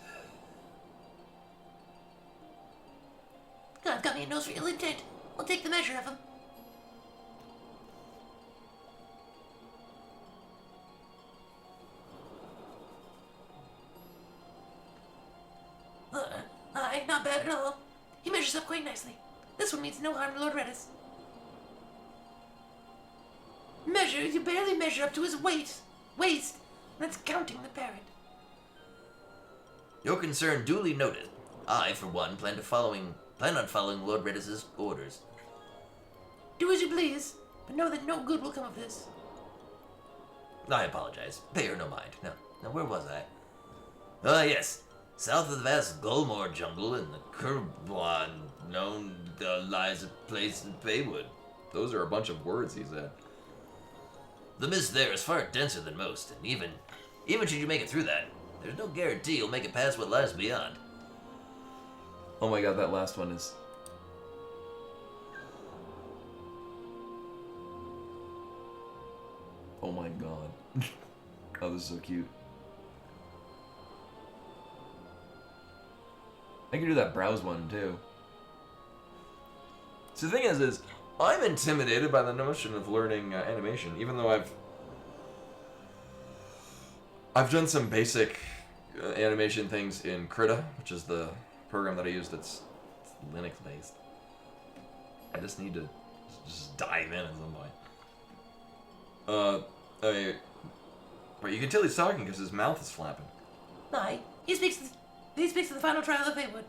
God got me a nose for ill intent. We'll take the measure of him. Not bad at all. He measures up quite nicely. This one means no harm to Lord Redis. Measure? You barely measure up to his waist. That's counting the parrot. Your concern duly noted. I, for one, plan on following Lord Redis's orders. Do as you please, but know that no good will come of this. I apologize. Pay her no mind. Now where was I? Ah, yes. South of the vast Gulmore jungle in the Kurbwan known lies a place in Baywood. Those are a bunch of words he said. The mist there is far denser than most, and even should you make it through that, there's no guarantee you'll make it past what lies beyond. Oh my god, that last one is... Oh my god. Oh, this is so cute. I can do that browse one, too. So the thing is I'm intimidated by the notion of learning animation, even though I've done some basic animation things in Krita, which is the program that I use that's Linux-based. I just need to just dive in at some point. But you can tell he's talking because his mouth is flapping. Aye, he speaks of the final trial of Haywood,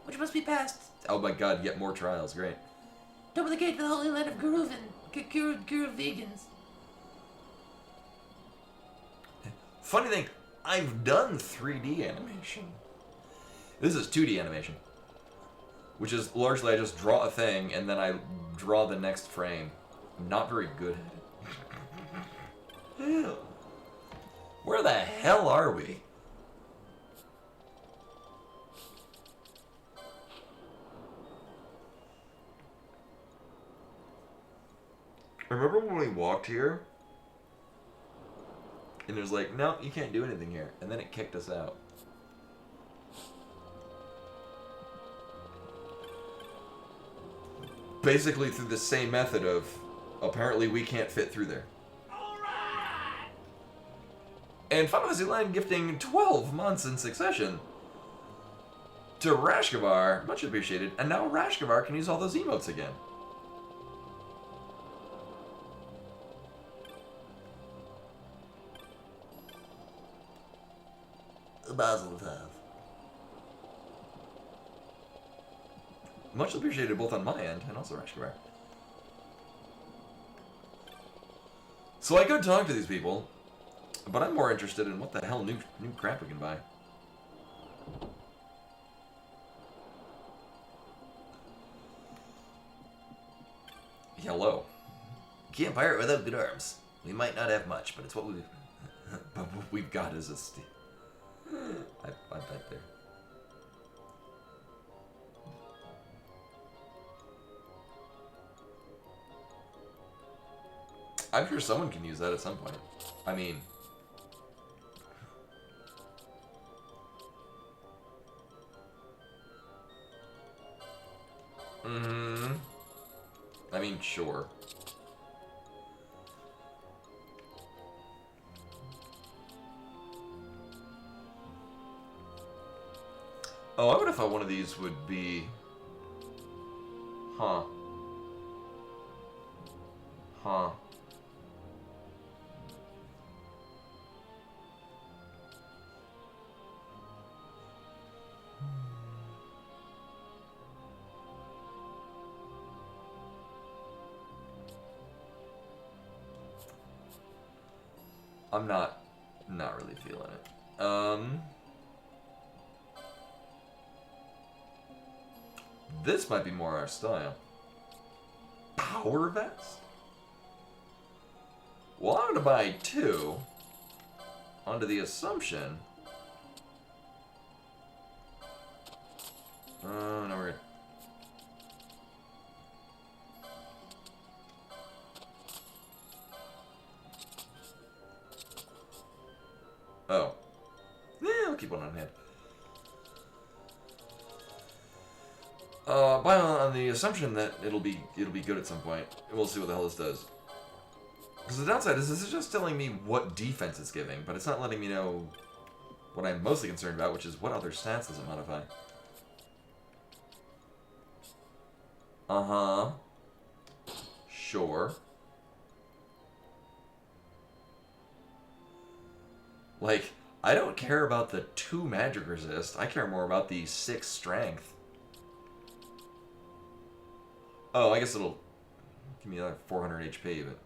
which must be passed. Oh my god, yet more trials, great. To open the gate to the Holy Land of Guruvigans. Funny thing, I've done 3D animation. This is 2D animation. Which is largely I just draw a thing and then I draw the next frame. I'm not very good at it. Where the hell are we? Remember when we walked here? And it was like, no, you can't do anything here. And then it kicked us out. Basically through the same method of, apparently we can't fit through there. And Final Fantasy Line gifting 12 months in succession to Rashkavar, much appreciated. And now Rashkavar can use all those emotes again. Mazel tov. Much appreciated both on my end and also Rashkavar. So I could talk to these people, but I'm more interested in what the hell new crap we can buy. Hello. Can't pirate without good arms. We might not have much, but it's what we've got is a steal. I bet there. I'm sure someone can use that at some point. I mean... I mean, sure. Oh, I would have thought one of these would be... Huh. Huh. I'm not really feeling it. This might be more our style. Power vest? Well, I'm gonna buy 2 under the assumption. No, we're good. Oh. Yeah, I'll keep one on hand. Buy on the assumption that it'll be good at some point. We'll see what the hell this does. Because the downside is this is just telling me what defense it's giving, but it's not letting me know what I'm mostly concerned about, which is what other stats does it modify. Uh-huh. Sure. Like, I don't care about the 2 magic resist. I care more about the 6 strength. Oh, I guess it'll give me another 400 HP, but...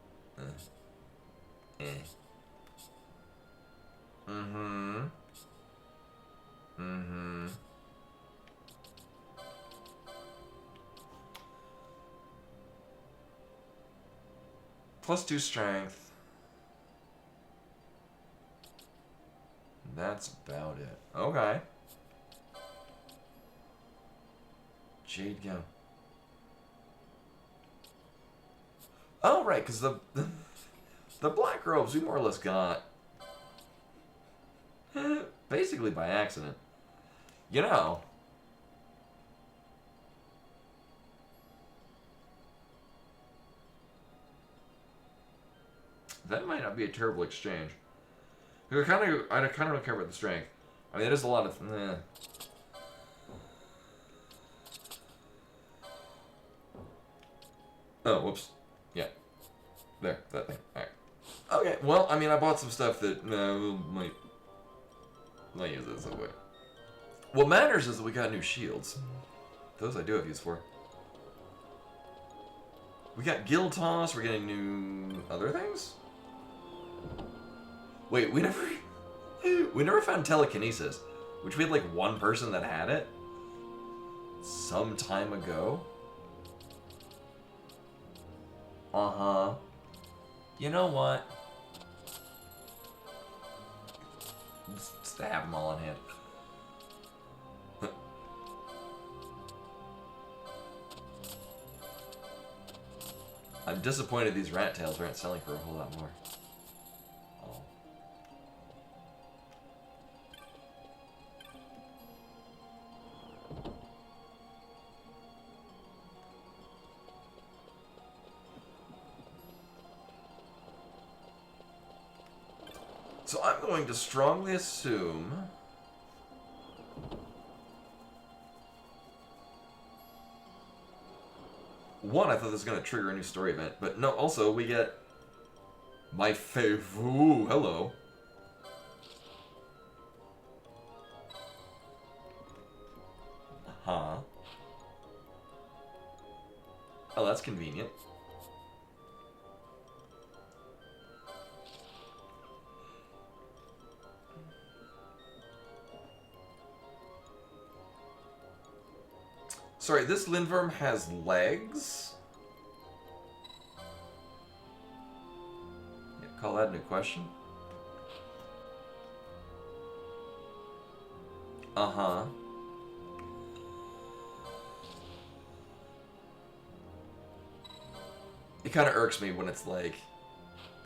Mm-hmm. Mm-hmm. +2 strength. That's about it. Okay. Jade gown. Oh, right, because the black robes we more or less got basically by accident. You know. That might not be a terrible exchange. I kind of don't care about the strength. I mean, it is a lot of. Oh, whoops. Yeah. There, that thing. Alright. Okay, well, I mean, I bought some stuff that might use it some way. What matters is that we got new shields. Those I do have use for. We got guild toss. We're getting new other things. Wait, we never found telekinesis, which we had like one person that had it some time ago. Uh-huh. You know what? Just to have them all on hand. I'm disappointed these rat tails aren't selling for a whole lot more. Oh. So I'm going to strongly assume... One, I thought this was going to trigger a new story event, but no, also we get my ooh, hello. Huh. Oh, that's convenient. Sorry, this Lindworm has legs? Yeah, call that into question. Uh-huh. It kind of irks me when it's like,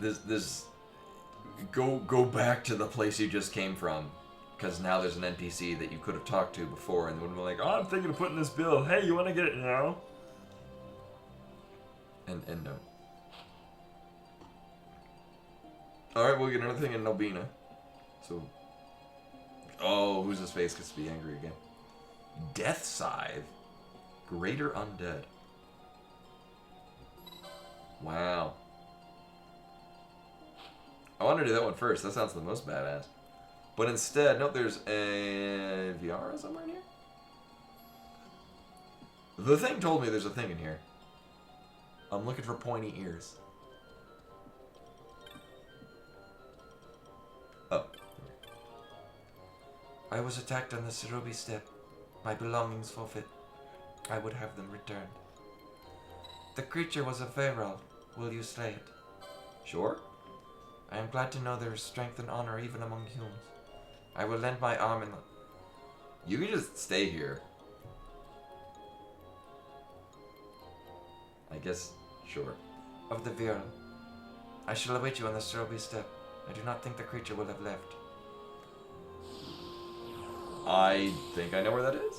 this go back to the place you just came from. Because now there's an NPC that you could have talked to before, and they would have been like, oh, I'm thinking of putting this bill. Hey, you want to get it now? And no. Alright, we'll get another thing in Nobina. So... Oh, who's his face gets to be angry again? Death Scythe. Greater Undead. Wow. I want to do that one first. That sounds the most badass. But instead, nope, there's a Viara somewhere in here? The thing told me there's a thing in here. I'm looking for pointy ears. Oh. I was attacked on the Cerobi step. My belongings forfeit. I would have them returned. The creature was a feral. Will you slay it? Sure. I am glad to know there is strength and honor even among humans. I will lend my arm in the... You can just stay here. I guess, sure. Of the Viral. I shall await you on the Cerobi step. I do not think the creature will have left. I think I know where that is.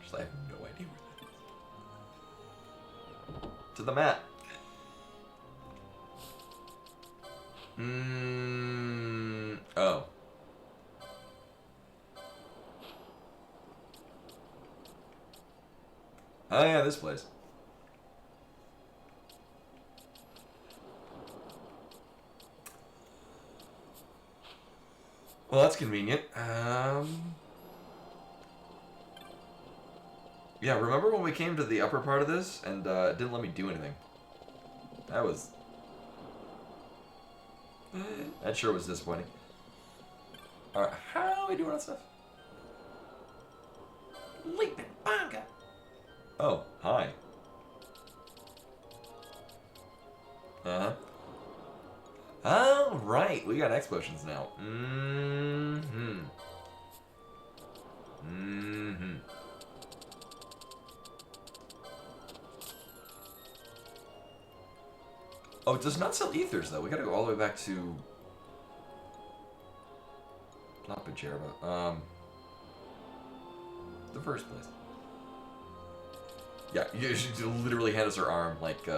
Just, I have no idea where that is. To the mat. Oh. Oh yeah, this place. Well, that's convenient. Yeah, remember when we came to the upper part of this and it didn't let me do anything? That was... that sure was disappointing. Alright, how are we doing on stuff? Leaping Banga. Oh, hi. Uh-huh. Oh, right. We got X potions now. Mm-hmm. Mm-hmm. Oh, it does not sell ethers, though. We gotta go all the way back to... not Pajerba. The first place. Yeah, you should literally hand us her arm, like,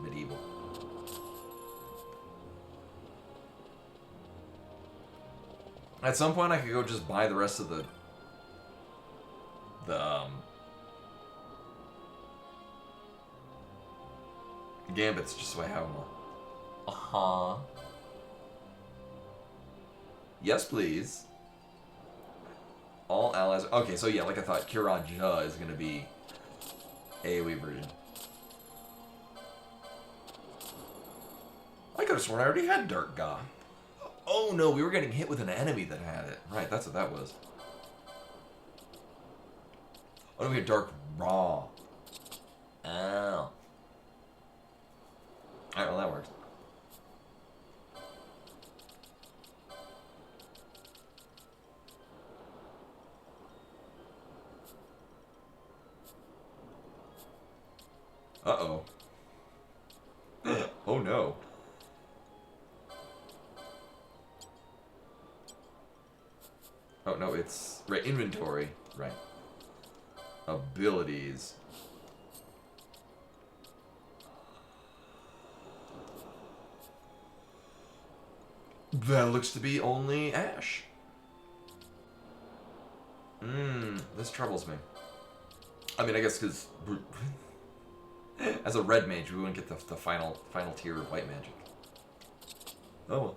medieval. At some point, I could go just buy the rest of the gambits, just so I have them all. Uh-huh. Yes, please. All allies... okay, so yeah, like I thought, Kiraja is going to be AoE version. I could have sworn I already had Dark Ga. Oh no, we were getting hit with an enemy that had it. Right, that's what that was. Oh no, we had Dark Raw. Oh. Alright, well that works. Uh-oh. Oh no. Oh no, it's... right, inventory. Right. Abilities. That looks to be only Ash. This troubles me. I mean, I guess because... as a red mage, we wouldn't get the final tier of white magic. Oh well.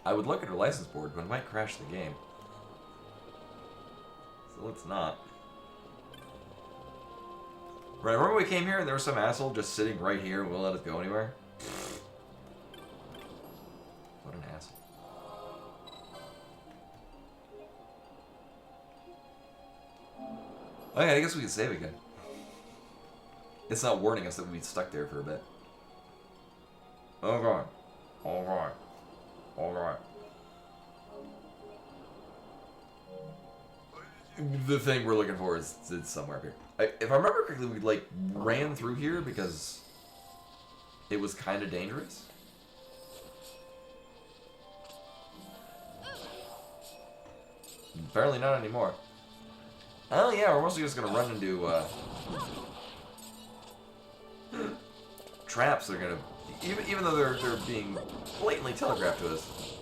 I would look at her license board, but it might crash the game. So let's not. Right, remember we came here and there was some asshole just sitting right here and wouldn't let us go anywhere? What an asshole. Okay, I guess we can save again. It's not warning us that we'd be stuck there for a bit. Oh god. Oh god. Oh god. The thing we're looking for is it's somewhere up here. If I remember correctly, we like ran through here because it was kind of dangerous. Apparently not anymore. Oh yeah, we're mostly just gonna run into traps. They're gonna, even though they're being blatantly telegraphed to us,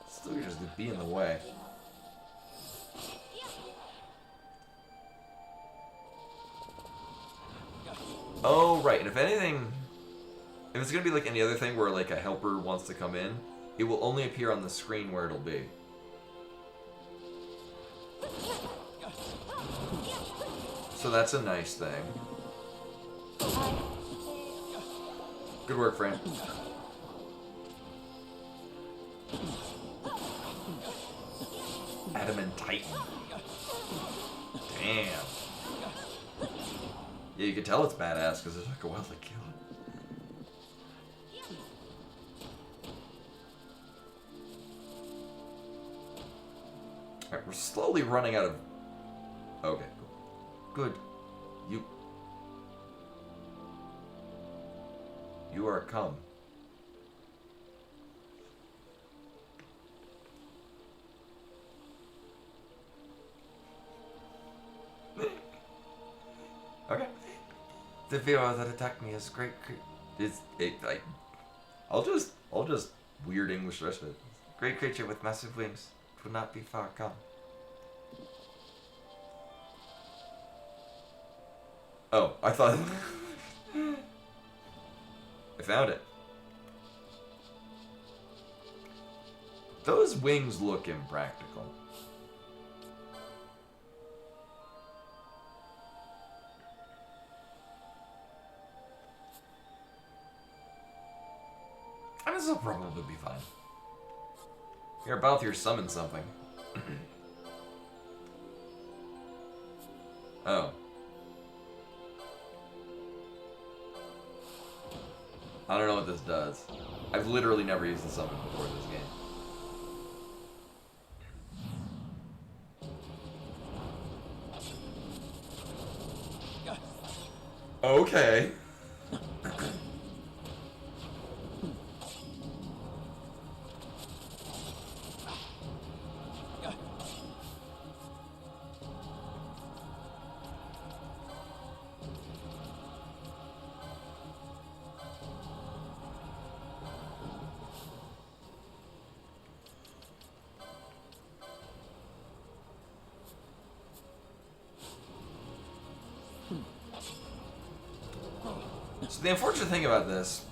still just to be in the way. Oh right, and if anything, if it's gonna be like any other thing where like a helper wants to come in, it will only appear on the screen where it'll be. So that's a nice thing. Good work, friend. Adamant Titan. Damn. Yeah, you can tell it's badass because it took a while to kill it. Alright, we're slowly running out of... okay, cool. Good. You are come. Okay. The Vero that attacked me is great. I'll just weird English the rest of it. Great creature with massive wings. It would not be far gone. Oh, I thought... I found it. Those wings look impractical. I mean, this will probably be fine. You're about to summon something. Oh. I don't know what this does. I've literally never used the summon before this game. Okay. So the unfortunate thing about this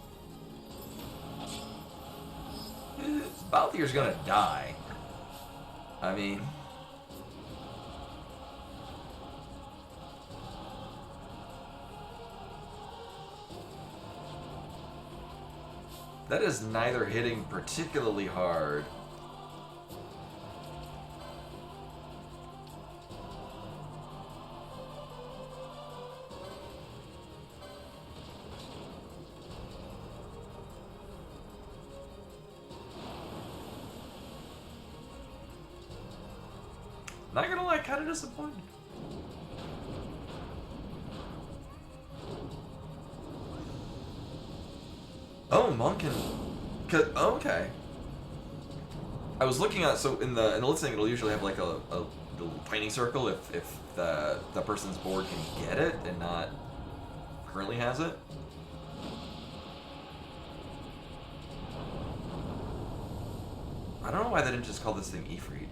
is Balthier's gonna die. I mean, that is neither hitting particularly hard not gonna lie, kind of disappointed. Oh, monk and okay. I was looking at so in the listing it'll usually have like a little tiny circle if the person's board can get it and not currently has it. I don't know why they didn't just call this thing Ifrit.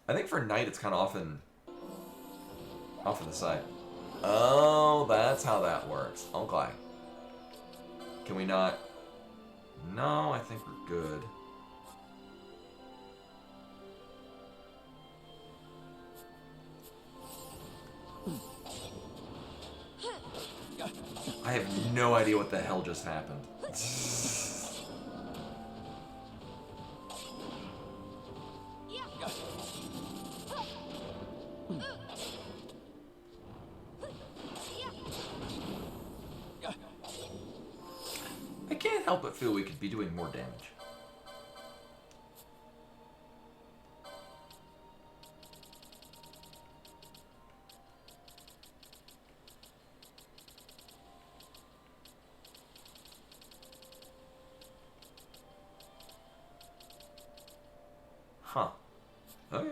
I think for knight it's kind of off to the side. Oh, that's how that works. Okay. Can we not? No, I think we're good. I have no idea what the hell just happened. I can't help but feel we could be doing more damage. Huh. Okay.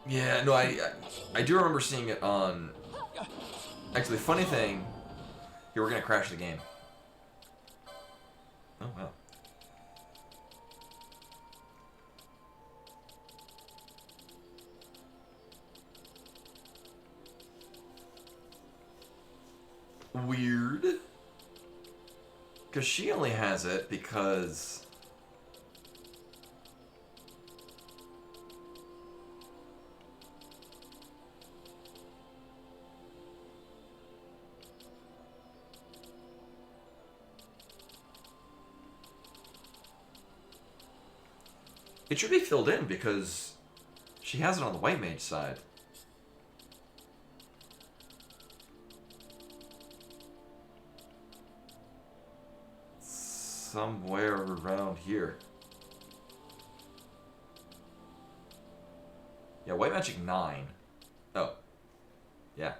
Yeah, no, I do remember seeing it on... Actually, funny thing... Here, we're gonna crash the game. Oh, wow. Weird. Because she only has it because... It should be filled in because she has it on the white mage side. Somewhere around here. Yeah, white magic 9. Oh. Yeah.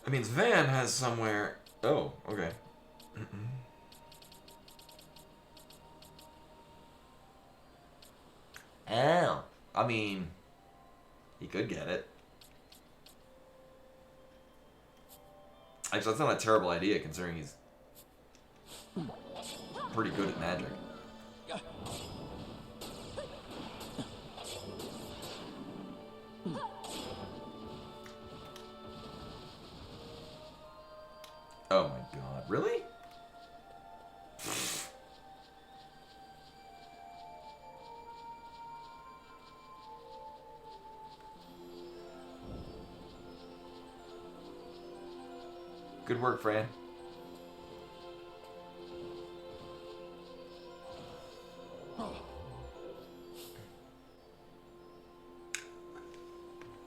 That means Van has somewhere... Oh, okay. Oh, I mean, he could get it. Actually, that's not a terrible idea considering he's pretty good at magic. Good work, Fran.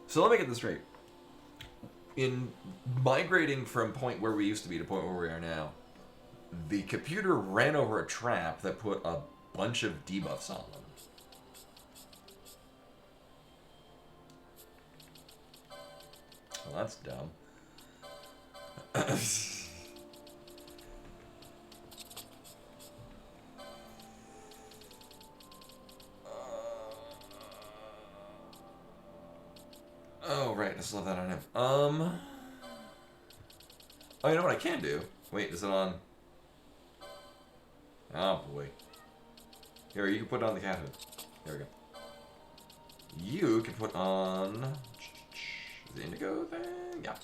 So let me get this straight. In migrating from point where we used to be to point where we are now, the computer ran over a trap that put a bunch of debuffs on them. Well, that's dumb. Oh, right, I still have that on him. Oh, you know what I can do? Wait, is it on? Oh, boy. Here, you can put on the cat hood. There we go. You can put on the indigo thing? Yeah.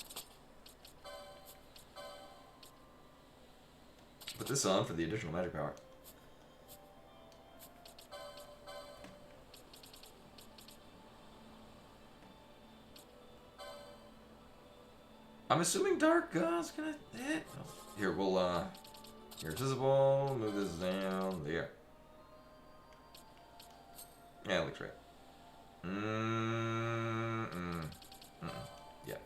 Put this on for the additional magic power. I'm assuming Dark is gonna hit. Here, we'll, here, visible, move this down, there. Yeah, it looks right. Yeah.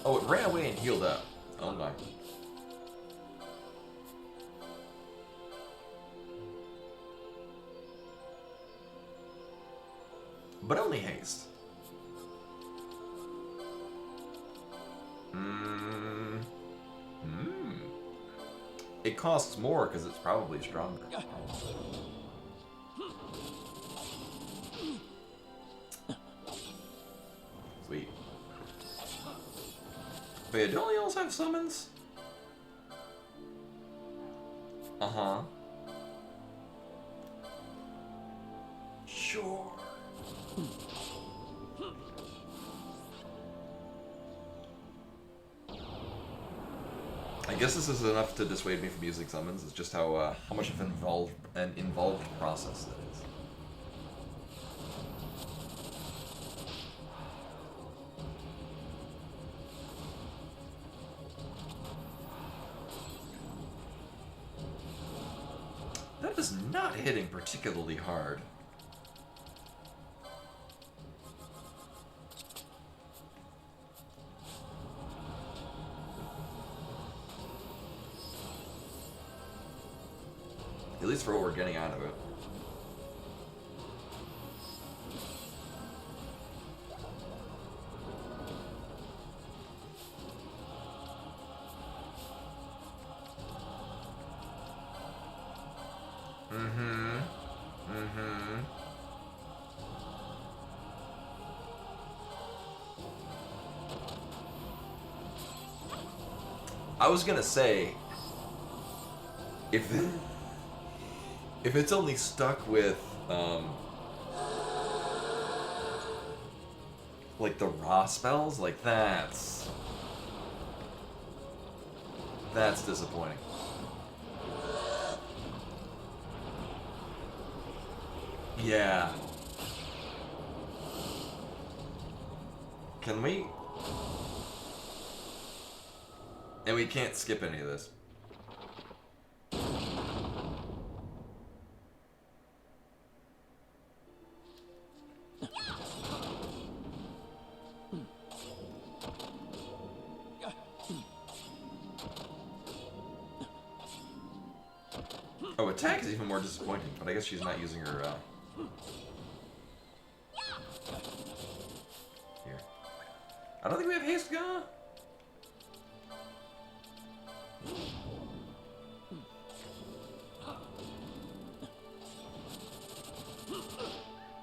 Oh, it ran away and healed up. Oh my. But only haste. It costs more because it's probably stronger. Sweet. But yeah, don't they also have summons? Uh-huh. Sure. I guess this is enough to dissuade me from using summons. It's just how much of an involved process that is. That is not hitting particularly hard. At least for what we're getting out of it. I was gonna say, if it's only stuck with, like the raw spells, like that's disappointing. Yeah. Can we? And we can't skip any of this. Oh, attack is even more disappointing, but I guess she's not using her, here. I don't think we have haste gone.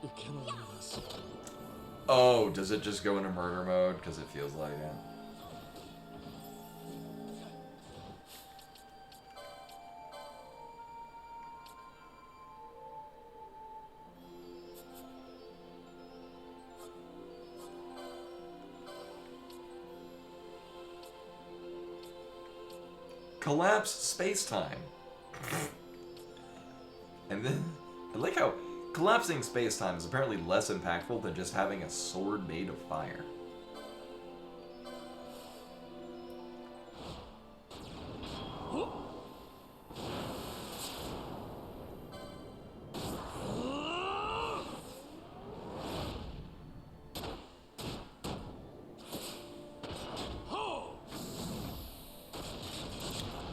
You cannot leave us. Oh, does it just go into murder mode? Because it feels like it. Collapse space-time. And then, I like how collapsing space-time is apparently less impactful than just having a sword made of fire.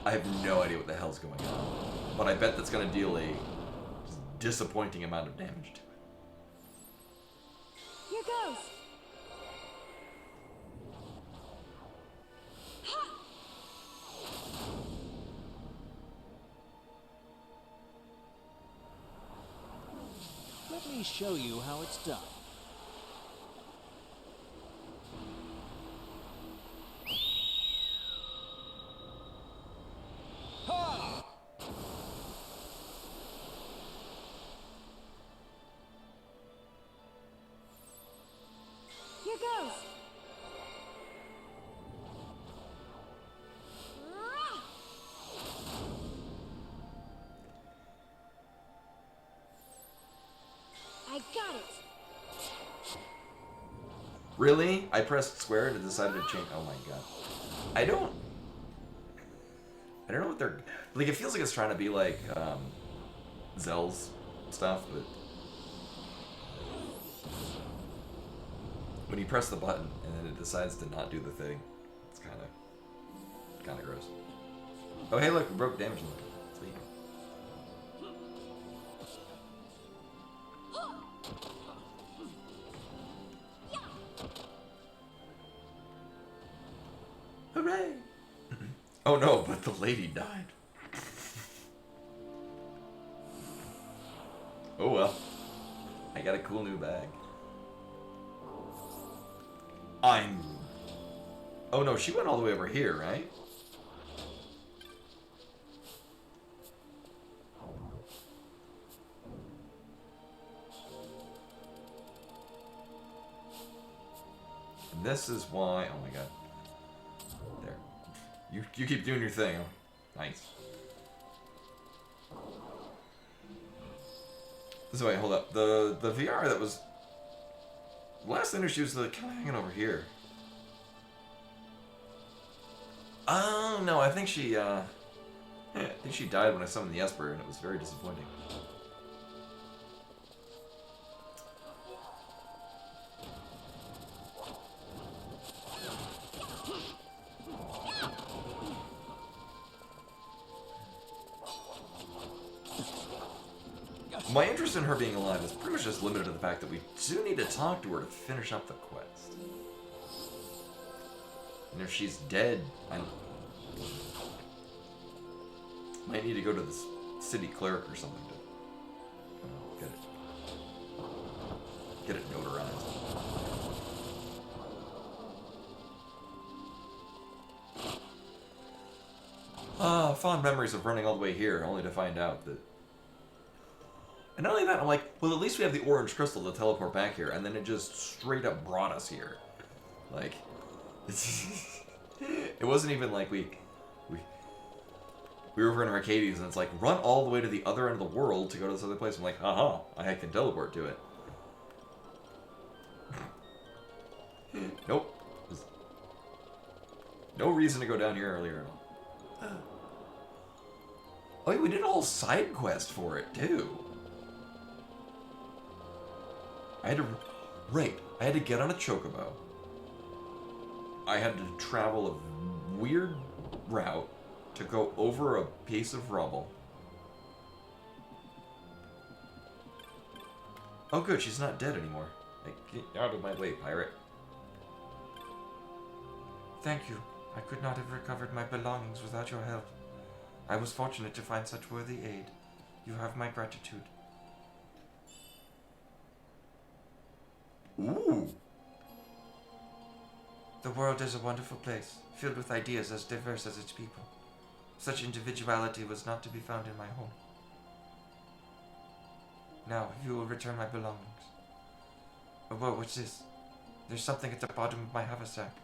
I have no idea what the hell's going on, but I bet that's going to deal a disappointing amount of damage to it. Here goes. Let me show you how it's done. Here goes. I got it. Really? I pressed square and it decided to change. Oh my god. I don't know what they're like. It feels like it's trying to be like Zell's stuff, but when you press the button and then it decides to not do the thing, it's kind of gross. Oh hey, look, we broke damage limit. Sweet. Hooray! Oh no, but the lady died. Oh well. I got a cool new bag. Oh no, she went all the way over here, right? And this is why. Oh my god. There. You keep doing your thing. Nice. So wait, hold up. The VR that was last interview was kind of hanging over here. Oh no, I think she died when I summoned the Esper, and it was very disappointing. My interest in her being alive is pretty much just limited to the fact that we do need to talk to her to finish up the quest. And if she's dead, I might need to go to the city clerk or something to get it notarized. Fond memories of running all the way here, only to find out that. And not only that, I'm like, well, at least we have the orange crystal to teleport back here, and then it just straight up brought us here. Like, it wasn't even like we were over in Arcades, and it's like, run all the way to the other end of the world to go to this other place. I'm like, haha, I can teleport to it. Nope. No reason to go down here earlier at all. Oh, yeah, we did a whole side quest for it, too. I had to get on a chocobo. I had to travel a weird route to go over a piece of rubble. Oh good, she's not dead anymore. Get out of my way, pirate. Thank you. I could not have recovered my belongings without your help. I was fortunate to find such worthy aid. You have my gratitude. Ooh. The world is a wonderful place, filled with ideas as diverse as its people. Such individuality was not to be found in my home. Now, you will return my belongings. Oh, whoa, what's this? There's something at the bottom of my haversack.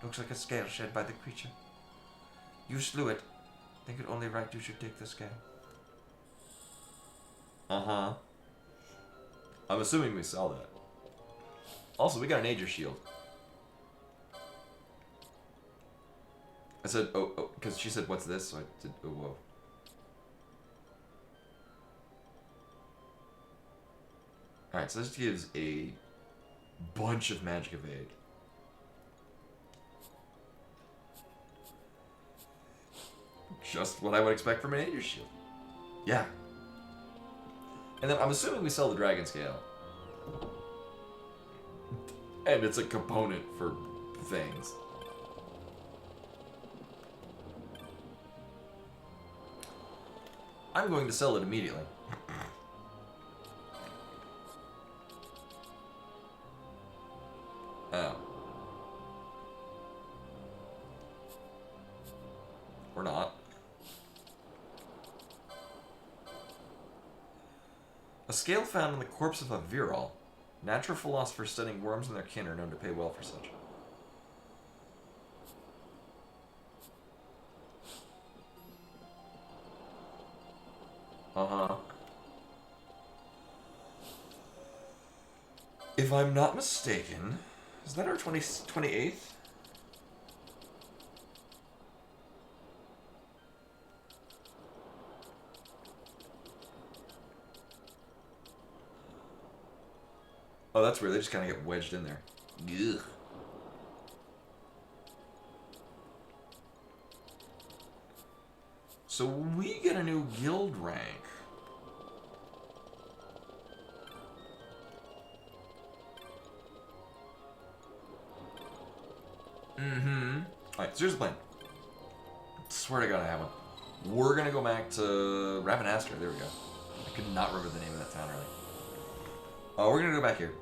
Looks like a scale shed by the creature. You slew it. Think it only right you should take the scale. Uh-huh. I'm assuming we sell that. Also, we got an Aegis shield. I said, oh, because she said, what's this? So I did, oh, whoa. Alright, so this gives a bunch of magic evade. Just what I would expect from an Aegis shield. Yeah. And then I'm assuming we sell the Dragon Scale. And it's a component for things. I'm going to sell it immediately. Oh. Or not. A scale found in the corpse of a viral. Natural philosophers studying worms and their kin are known to pay well for such. Uh-huh. If I'm not mistaken, is that our 28th? Oh, that's weird. They just kind of get wedged in there. Ugh. So we get a new guild rank. Mm-hmm. Alright, so here's the plan. Swear to God I have one. We're gonna go back to Ravenastra. There we go. I could not remember the name of that town earlier. We're gonna go back here.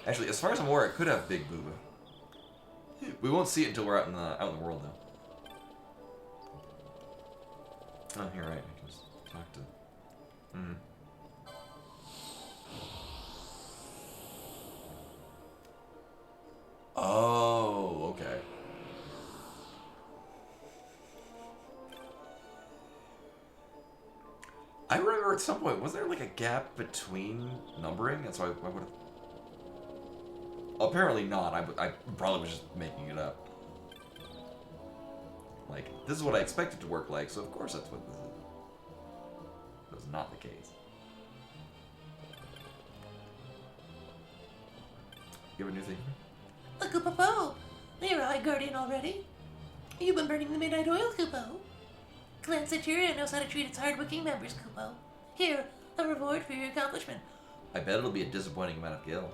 Actually, as far as I'm aware, it could have Big Booba. We won't see it until we're out in the world, though. Oh, you're right. I can just talk to. Oh, okay. I remember at some point, was there like a gap between numbering? That's why I would have. Apparently not. I probably was just making it up. Like, this is what I expected to work like, so of course that's what this is. That was not the case. You have a new thing? A Koopa-Po! You're a High Guardian already. You've been burning the midnight oil, Koopo. Clan Centuria knows how to treat its hardworking members, Koopo. Here, a reward for your accomplishment. I bet it'll be a disappointing amount of gil.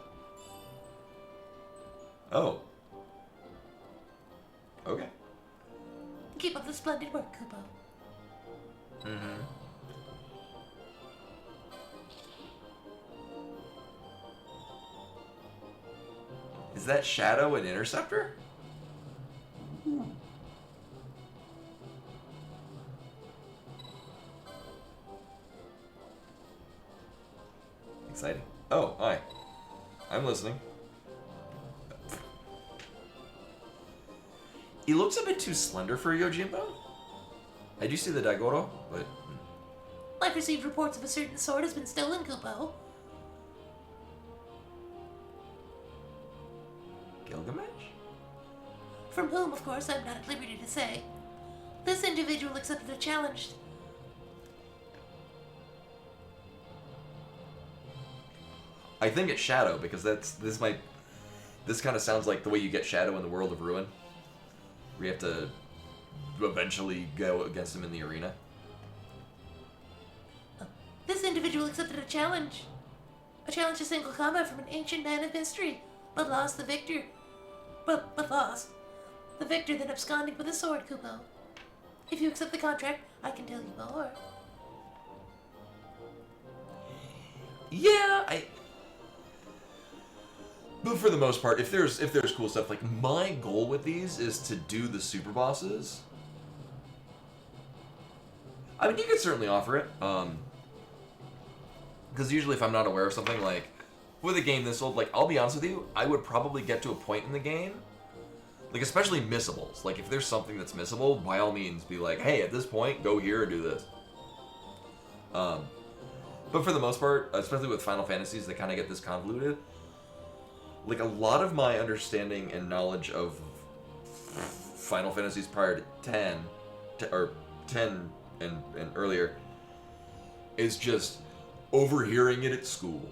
Oh. Okay. Keep up the splendid work, Koopo. Mm-hmm. Is that Shadow an Interceptor? Exciting. Oh, hi. I'm listening. He looks a bit too slender for a Yojimbo. I do see the Daigoro, but... I've received reports of a certain sword has been stolen, Koopo. Gilgamesh? From whom, of course, I'm not at liberty to say. This individual accepted a challenge. I think it's Shadow, because this kind of sounds like the way you get Shadow in the World of Ruin. Where you have to eventually go against him in the arena. This individual accepted a challenge. A challenge to single combat from an ancient man of mystery, but lost the victor. But lost. The victor then absconding with a sword, Koopo. If you accept the contract, I can tell you more. Yeah, But for the most part, if there's cool stuff, like my goal with these is to do the super bosses. I mean, you could certainly offer it. Because usually if I'm not aware of something, like with a game this old, like I'll be honest with you, I would probably get to a point in the game, like especially missables. Like if there's something that's missable, by all means be like, hey, at this point, go here and do this. But for the most part, especially with Final Fantasies, they kind of get this convoluted. Like, a lot of my understanding and knowledge of Final Fantasies prior to 10, or 10 and earlier, is just overhearing it at school.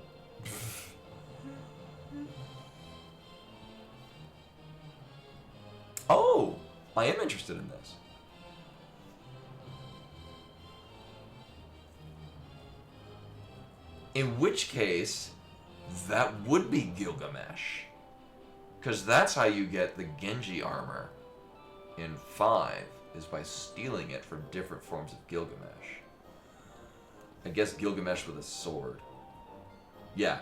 Oh, I am interested in this. In which case, that would be Gilgamesh. Because that's how you get the Genji armor in 5, is by stealing it from different forms of Gilgamesh. I guess Gilgamesh with a sword. Yeah.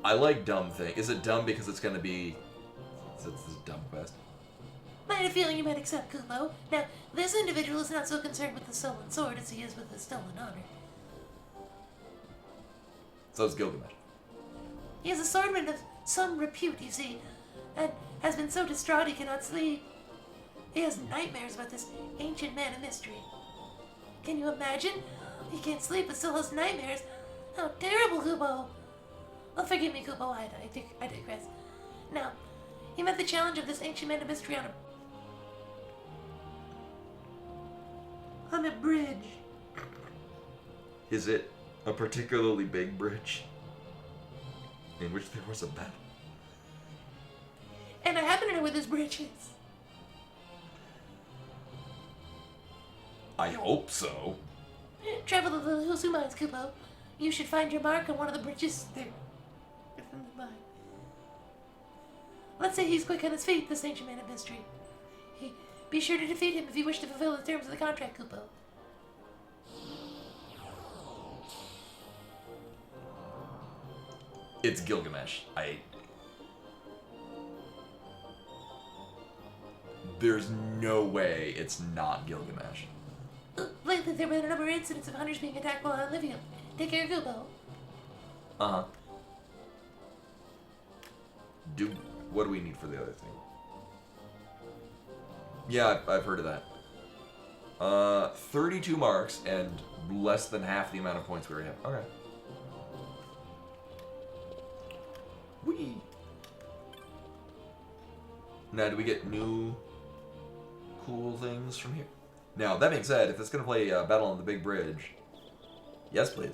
I like dumb thing. Is it dumb because it's going to be... It's this dumb quest? I had a feeling you might accept Kupo. Now, this individual is not so concerned with the stolen sword as he is with the stolen honor. So it's Gilgamesh. He is a swordman of some repute, you see, and has been so distraught he cannot sleep. He has nightmares about this ancient man of mystery. Can you imagine? He can't sleep but still has nightmares. How terrible, Kupo! Oh, forgive me, Kupo, I digress. Now, he met the challenge of this ancient man of mystery on a bridge. Is it a particularly big bridge in which there was a battle? And I happen to know where this bridge is. I hope so. Travel to the Hills Mines, Kupo. You should find your mark on one of the bridges there. Let's say he's quick on his feet, this ancient man of mystery. Be sure to defeat him if you wish to fulfill the terms of the contract, Kupo. It's Gilgamesh. There's no way it's not Gilgamesh. Lately, there have been a number of incidents of hunters being attacked while on Livia. Take care, Kupo. Uh-huh. What do we need for the other thing? Yeah, I've heard of that. 32 marks and less than half the amount of points we already have. Okay. Whee! Now, do we get new cool things from here? Now, that being said, if it's going to play Battle on the Big Bridge, yes, please.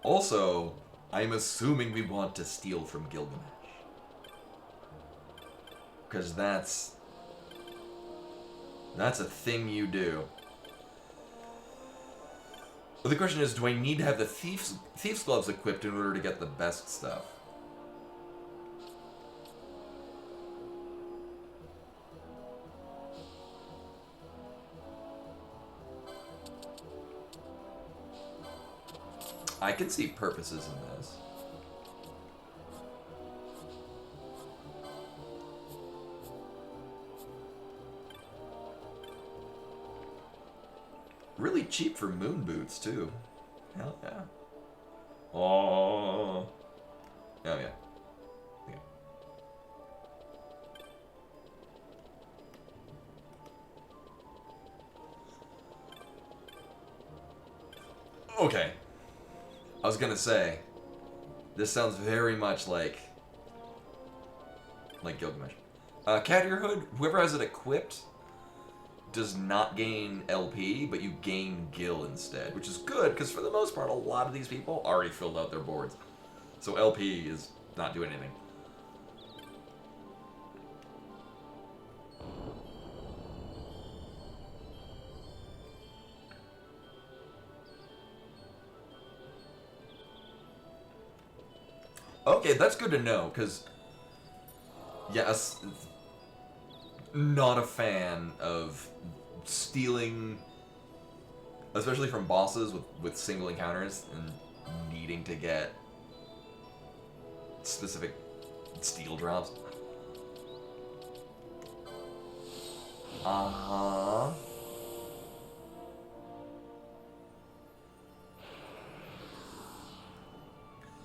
Also, I'm assuming we want to steal from Gilgamesh. Because that's a thing you do. But the question is, do I need to have the Thief's Gloves equipped in order to get the best stuff? I can see purposes in this. Really cheap for moon boots, too. Hell yeah. Oh. Oh, yeah. Okay. I was gonna say, this sounds very much like Gilgamesh. Cat Ear Hood, whoever has it equipped does not gain LP, but you gain Gil instead, which is good, because for the most part, a lot of these people already filled out their boards. So LP is not doing anything. Okay, that's good to know, because, yes, not a fan of stealing, especially from bosses with single encounters and needing to get specific steal drops. Uh-huh.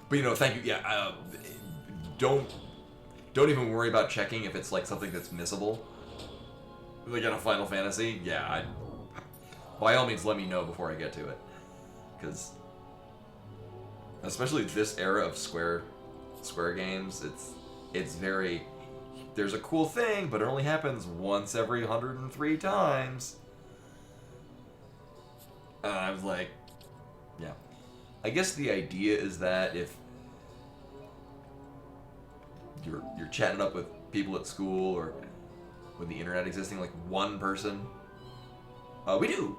But, you know, thank you. Yeah, don't... don't even worry about checking if it's like something that's missable. Like in a Final Fantasy, yeah, by all means let me know before I get to it. Because especially this era of Square games, it's very, there's a cool thing, but it only happens once every 103 times. I was like, yeah. I guess the idea is that if you're chatting up with people at school or with the internet existing, like one person, we do.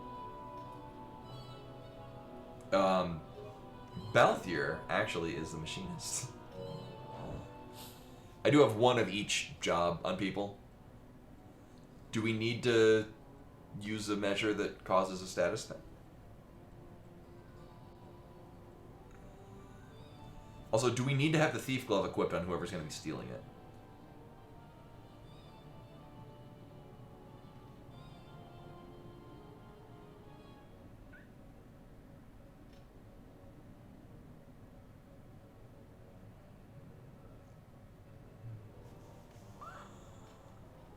Balthier actually is the machinist. I do have one of each job on people. Do we need to use a measure that causes a status thing? Also, do we need to have the thief glove equipped on whoever's going to be stealing it?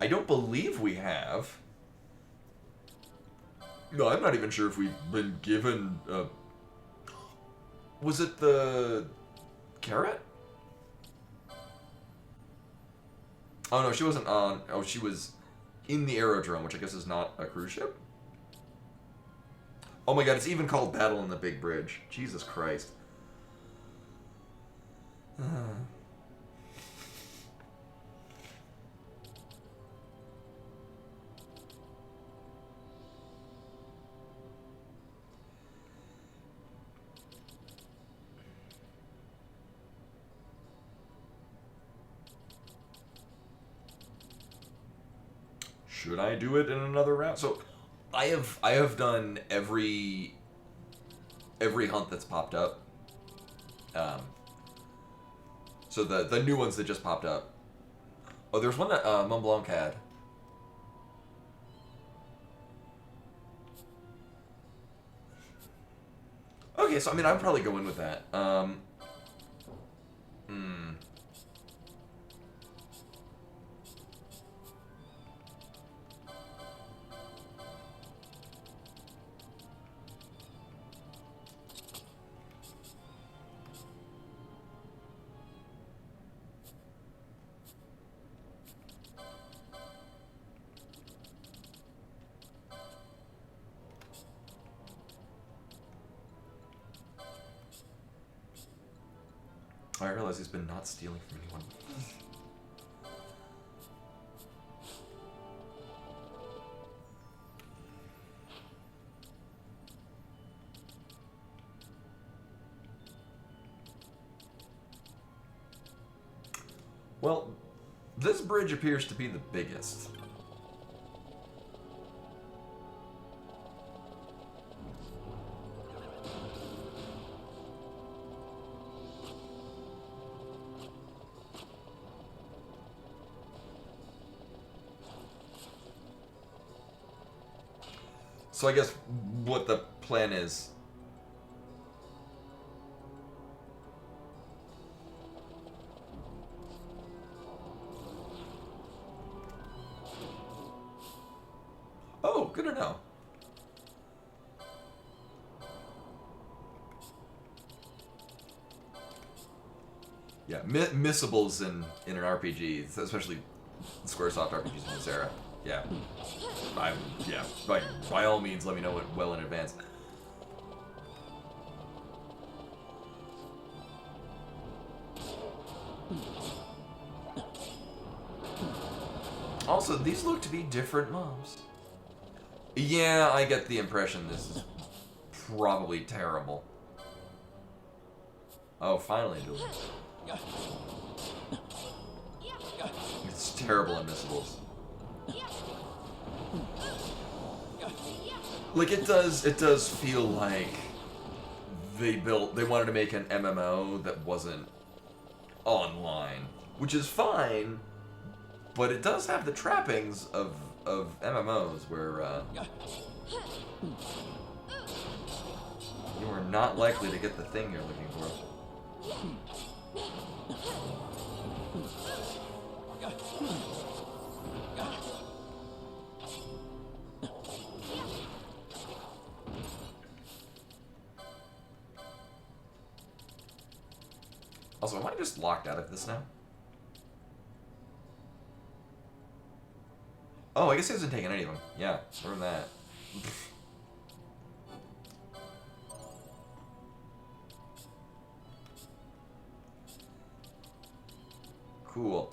I don't believe we have. No, I'm not even sure if we've been given... was it the... carrot? Oh no, she wasn't on... Oh, she was in the aerodrome, which I guess is not a cruise ship? Oh my god, it's even called Battle in the Big Bridge. Jesus Christ. Should I do it in another round? So, I have done every hunt that's popped up. So the new ones that just popped up. Oh, there's one that Mont Blanc had. Okay, so I mean, I'd probably go in with that. I realize he's been not stealing from anyone. Well, this bridge appears to be the biggest. So I guess what the plan is... Oh, good to know. Yeah, missables in an RPG, especially Squaresoft RPGs in this era. Yeah. By all means, let me know it well in advance. Also, these look to be different mobs. Yeah, I get the impression this is probably terrible. Oh, finally doing it. It's terrible in missables. Like, it does feel like they wanted to make an MMO that wasn't online, which is fine, but it does have the trappings of MMOs where you are not likely to get the thing you're looking for. I just locked out of this now? Oh, I guess he hasn't taken any of them. Yeah, learn that. Cool.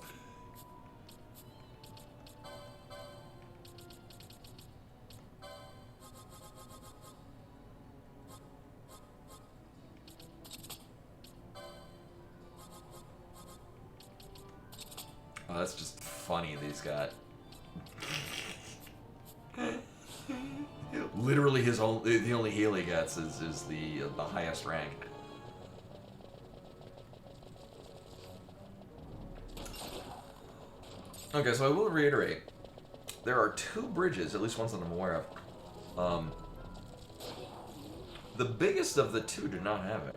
Oh, that's just funny that he's got. Literally, the only heal he gets is the highest rank. Okay, so I will reiterate, there are 2 bridges, at least ones that I'm aware of. The biggest of the 2 do not have it.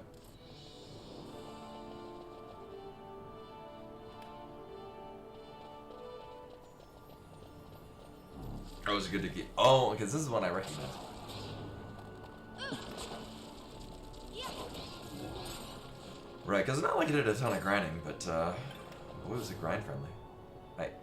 Oh, it's good to keep. Oh, because this is one I recognize. Right, because it's not like it did a ton of grinding, but what was it grind friendly? Right.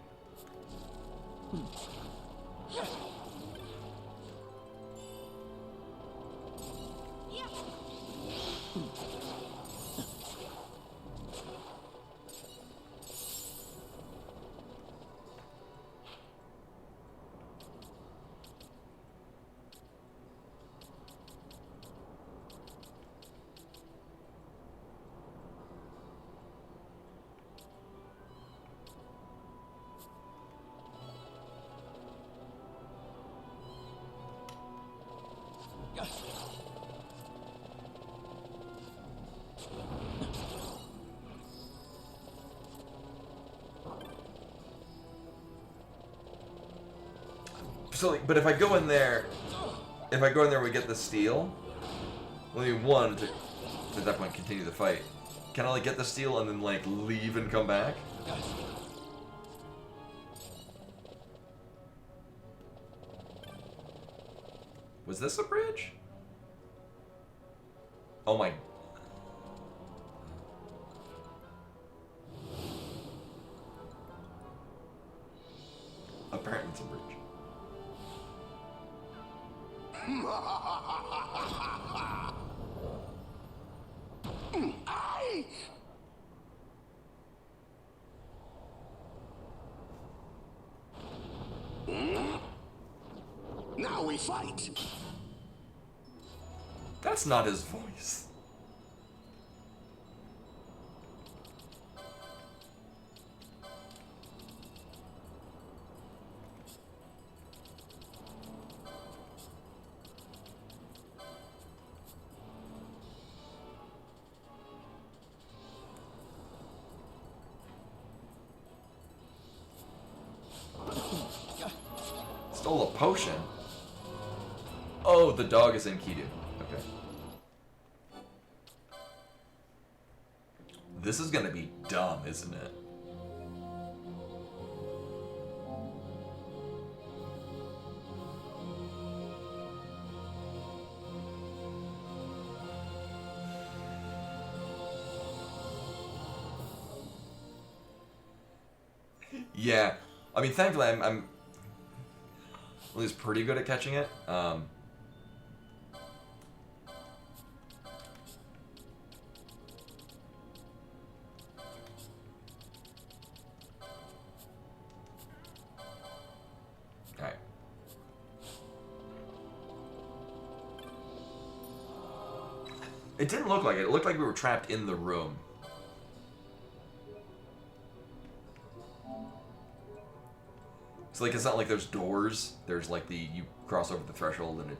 So, but if I go in there, we get the steel. Only one to at that point continue the fight. Can I like get the steel and then like leave and come back? Was this a bridge? Oh my. Apparently it's a bridge. Now we fight. That's not his voice. Stole a potion. Oh, the dog is in Kidu. Okay. This is gonna be dumb, isn't it? Yeah. I mean, thankfully, I'm at least pretty good at catching it. Alright. It didn't look like it. It looked like we were trapped in the room. It's like, it's not like there's doors. There's like you cross over the threshold and it...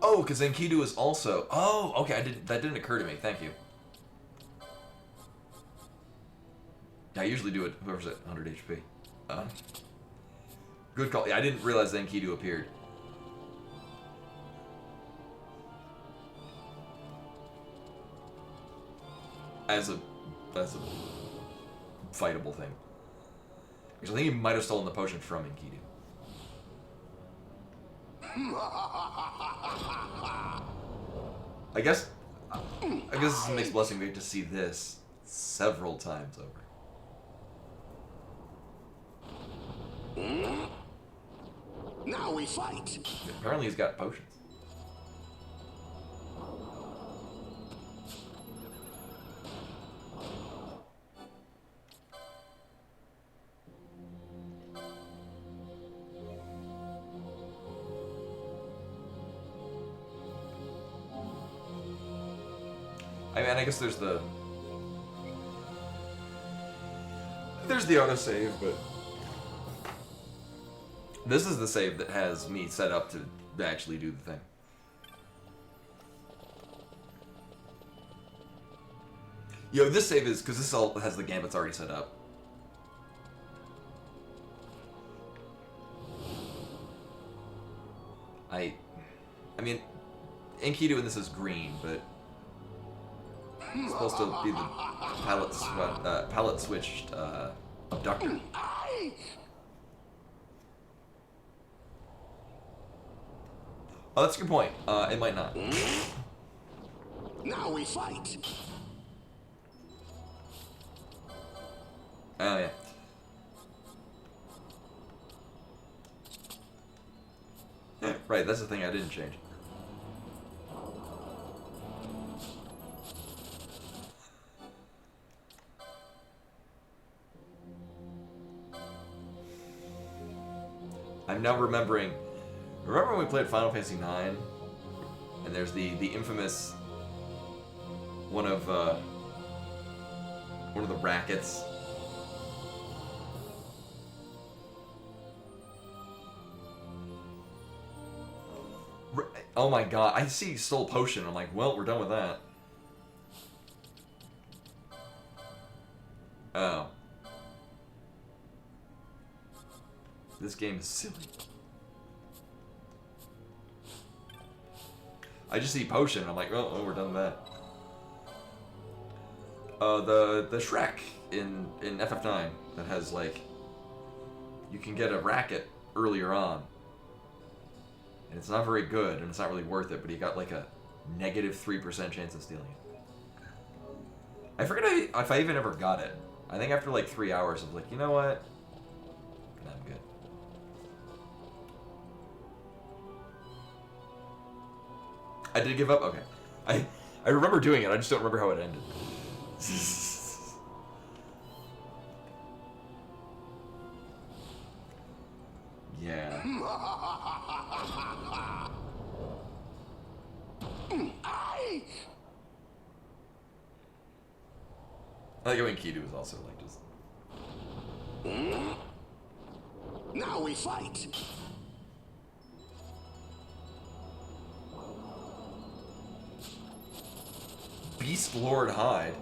Oh, because Enkidu is also... Oh, okay, that didn't occur to me. Thank you. I usually do it, whoever's at 100 HP. Good call. Yeah, I didn't realize that Enkidu appeared. as a fightable thing. Because I think he might have stolen the potion from Enkidu. I guess it's a mixed blessing. We get to see this several times over. Now we fight. Apparently he's got potions. I mean, I guess there's the autosave, but this is the save that has me set up to actually do the thing. Yo, this save is because this all has the gambits already set up. I mean, Enkidu in this is green, but it's supposed to be the palette switched abductor. Oh, that's a good point. It might not. Now we fight. Oh yeah. Right, that's the thing I didn't change. I'm now remembering. Remember when we played Final Fantasy IX? And there's the infamous one of the rackets. Oh my god! I see Soul Potion. I'm like, well, we're done with that. Oh. This game is silly. I just see Potion, I'm like, oh, we're done with that. The Shrek in FF9 that has, like, you can get a racket earlier on. And it's not very good, and it's not really worth it, but you got, like, a negative 3% chance of stealing it. I forget if I even ever got it. I think after, like, 3 hours of, like, you know what? I'm good. I did give up? Okay. I remember doing it, I just don't remember how it ended. Yeah. I like how Enkidu was also like just... Now we fight. Beast Lord Hyde.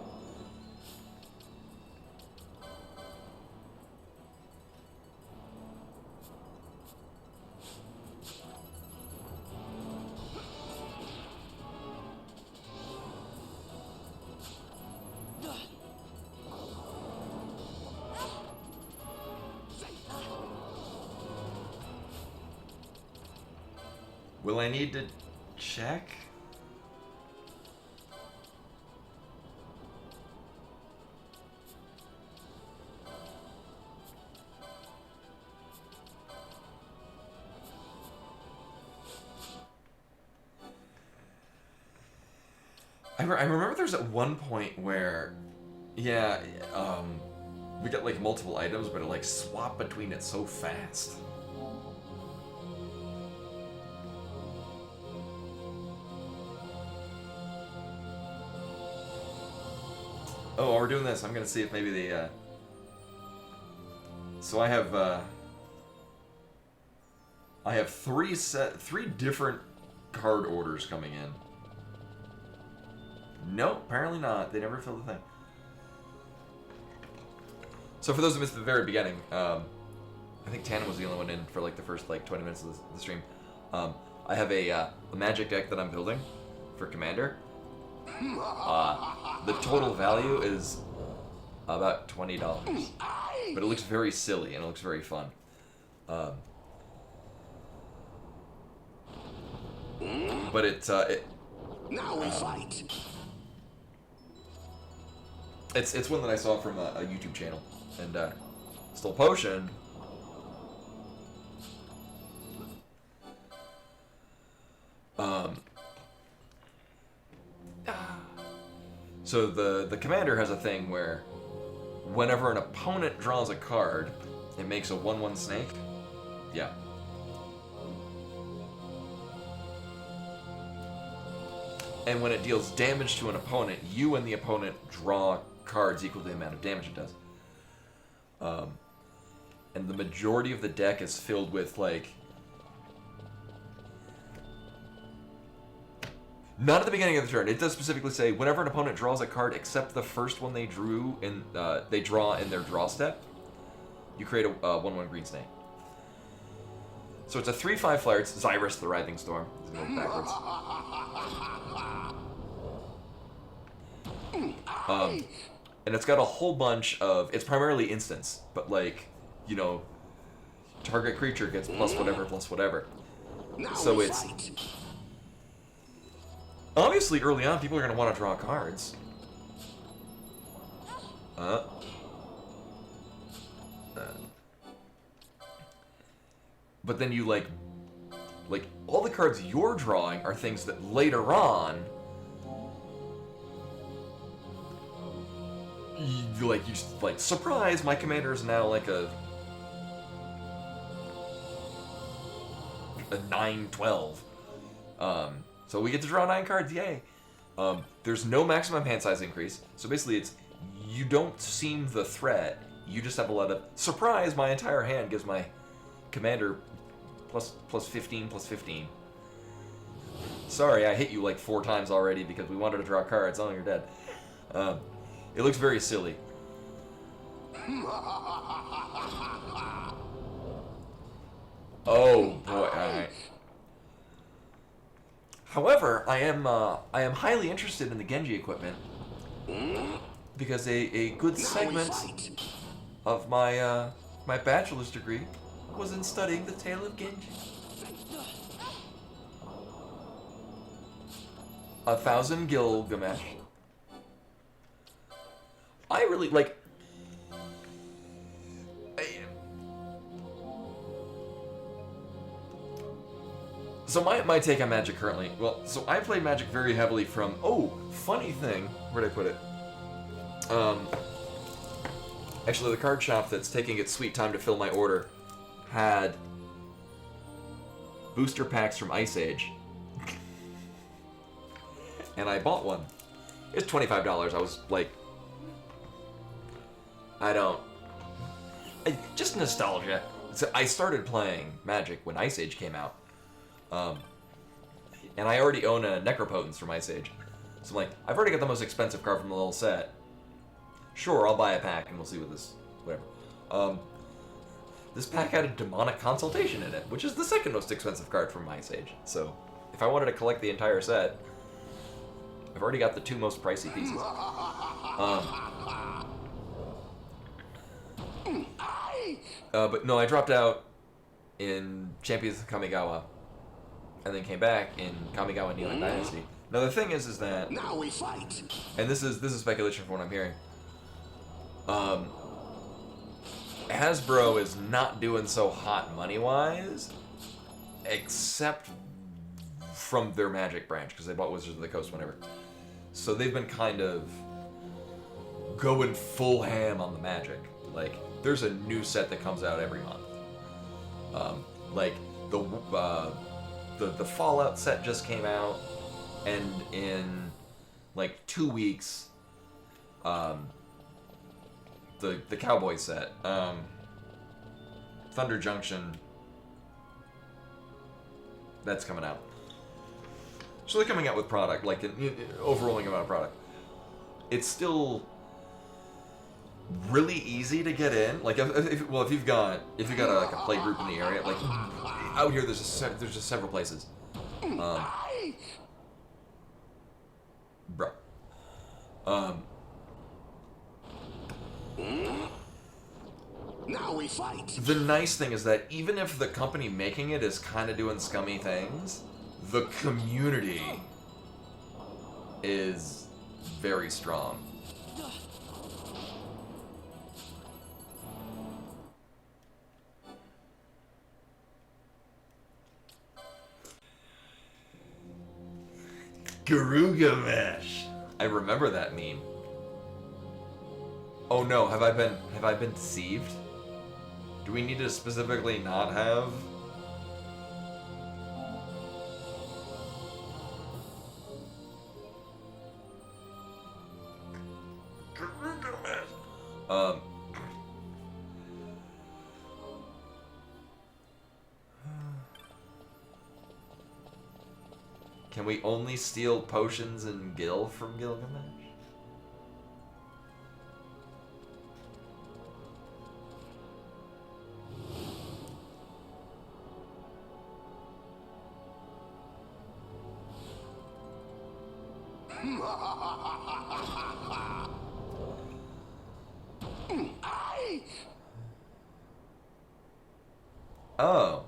Will I need to check? I remember there's at one point where, yeah, we got like multiple items, but it like swapped between it so fast. Oh, while we're doing this, I'm gonna see if maybe the, so I have three different card orders coming in. Nope, apparently not. They never filled the thing. So for those who missed the very beginning, I think Tana was the only one in for like the first like 20 minutes of the stream. I have a magic deck that I'm building for Commander, The total value is about $20, but it looks very silly and it looks very fun. But now we fight. It's one that I saw from a YouTube channel, and Still Potion. So the commander has a thing where whenever an opponent draws a card, it makes a 1/1 snake. Yeah. And when it deals damage to an opponent, you and the opponent draw cards equal to the amount of damage it does. And the majority of the deck is filled with, like... Not at the beginning of the turn. It does specifically say, whenever an opponent draws a card except the first one they draw in their draw step, you create a 1/1 green snake. So it's a 3/5 flyer. It's Xyrus the Writhing Storm. It's going backwards. And it's got a whole bunch of... It's primarily instants, but like, you know, target creature gets plus whatever. So it's... Obviously, early on, people are going to want to draw cards. But then you, like, all the cards you're drawing are things that later on... You surprise, my commander is now, like, a 9/12. So we get to draw 9 cards, yay! There's no maximum hand size increase, so basically it's, you don't seem the threat, you just have a lot of, surprise, my entire hand gives my commander plus 15. Sorry, I hit you like 4 times already because we wanted to draw cards, oh, you're dead. It looks very silly. Oh, boy, alright. However, I am highly interested in the Genji equipment because a good segment of my my bachelor's degree was in studying the tale of Genji. 1,000 Gilgamesh. I really like. So my take on Magic currently, well, so I play Magic very heavily from, funny thing, where'd I put it? Actually, the card shop that's taking its sweet time to fill my order had booster packs from Ice Age. And I bought one. It was $25. I was like, just nostalgia. So I started playing Magic when Ice Age came out. And I already own a Necropotence from Ice Age. So I'm like, I've already got the most expensive card from the little set. Sure, I'll buy a pack and we'll see what this, whatever. This pack had a Demonic Consultation in it, which is the second most expensive card from Ice Age. So if I wanted to collect the entire set, I've already got the 2 most pricey pieces. But no, I dropped out in Champions of Kamigawa, and then came back in Kamigawa Neon Dynasty. Now the thing is that now we fight. And this is speculation from what I'm hearing. Hasbro is not doing so hot money-wise, except from their Magic branch, because they bought Wizards of the Coast whenever. So they've been kind of going full ham on the Magic. Like, there's a new set that comes out every month. Like the Fallout set just came out, and in like 2 weeks, the Cowboy set, Thunder Junction, that's coming out. So they're coming out with product, like an overwhelming amount of product. It's still really easy to get in. Like, if you've got a play group in the area, like out here, there's just several places. Bro, Now we fight. The nice thing is that even if the company making it is kind of doing scummy things, the community is very strong. Garugamesh. I remember that meme. Oh no, have I been deceived? Do we need to specifically not have? Can we only steal potions and Gil from Gilgamesh? Oh.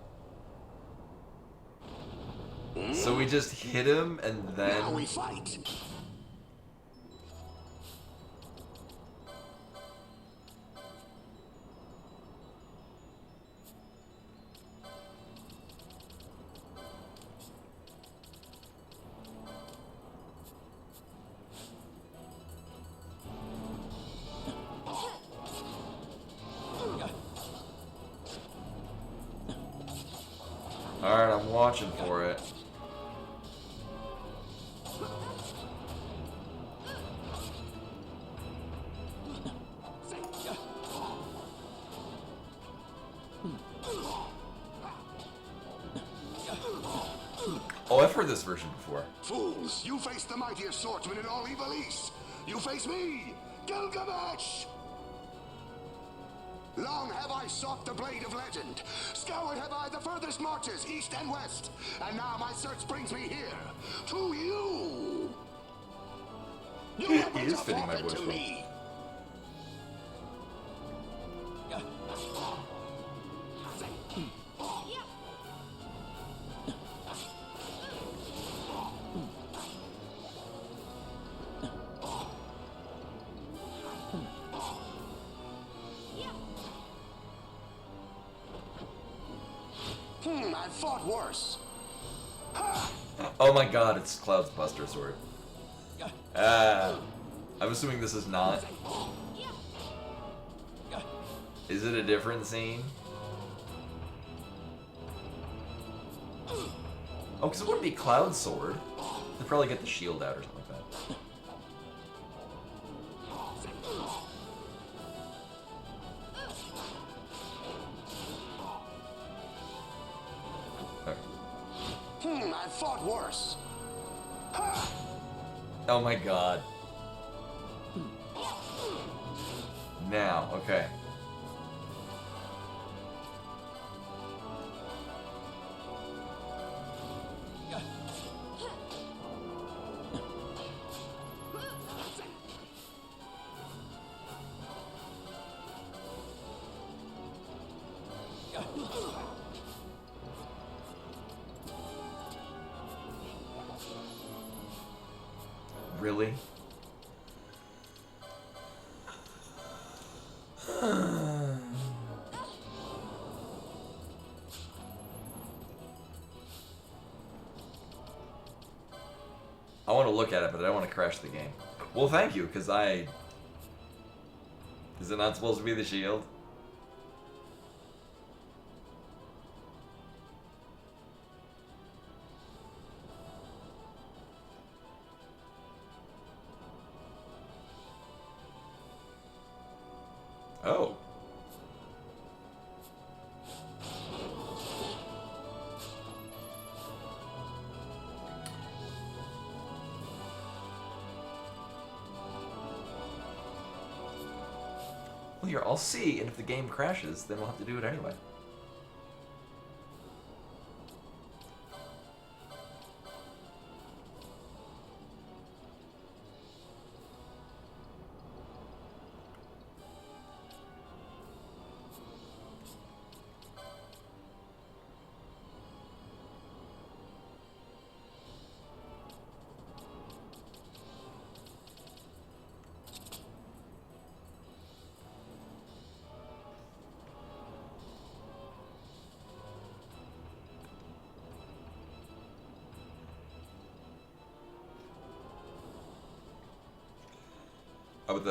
So we just hit him and then... Now we fight. Alright, I'm watching for it. Oh, I've heard this version before. Fools, you face the mightiest swordsman in all Evil East. You face me, Gilgamesh! Long have I sought the blade of legend. Scoured have I the furthest marches, east and west. And now my search brings me here, to you. He is fitting my voice to well. me. I've fought worse. Oh my god, it's Cloud's Buster Sword. I'm assuming this is not. Is it a different scene? Oh, because it wouldn't be Cloud's sword. They'd probably get the shield out or something like that. I've fought worse. Oh my god. Now, okay. Really? I want to look at it, but I don't want to crash the game. Well, thank you, because I... Is it not supposed to be the shield? Oh. Well, here, I'll see, and if the game crashes, then we'll have to do it anyway.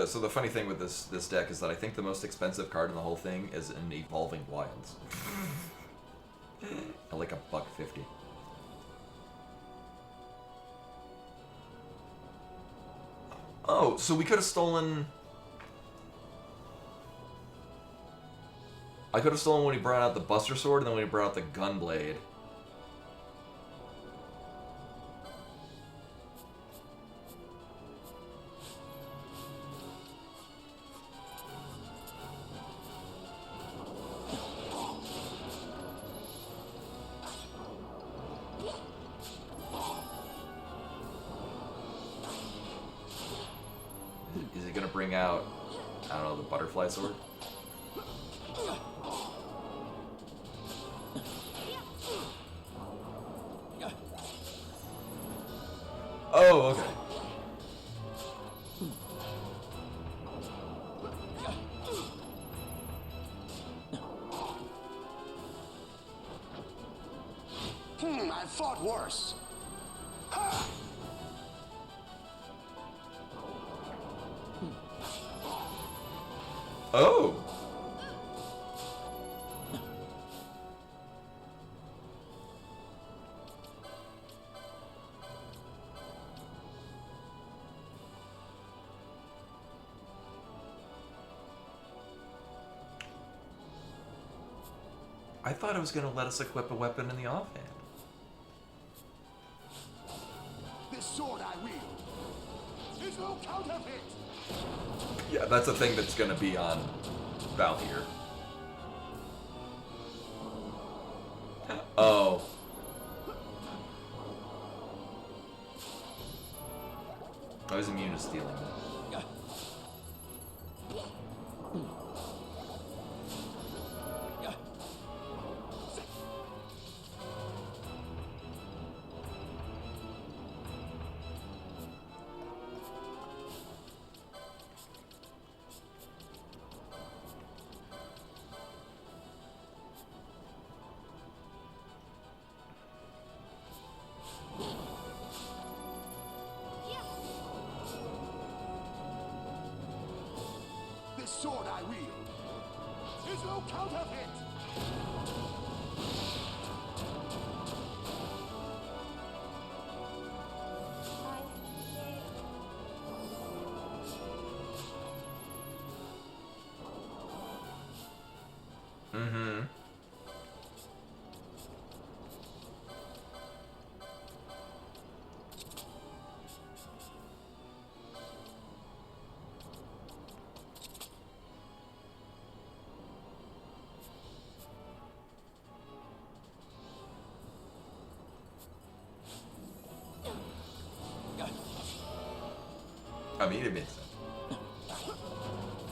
So the funny thing with this deck is that I think the most expensive card in the whole thing is an Evolving Wilds. At like $1.50. Oh, so we could have stolen... I could have stolen when he brought out the Buster Sword and then when he brought out the Gunblade. Is he gonna bring out, I don't know, the Butterfly Sword? Oh, okay. I fought worse. Ha! Oh! I thought it was going to let us equip a weapon in the offhand. This sword I wield is no counterfeit. Yeah, that's a thing that's going to be on Valkyr. Oh. I was immune to stealing. This sword I wield is no counterfeit. Mm-hmm. I mean, it makes sense.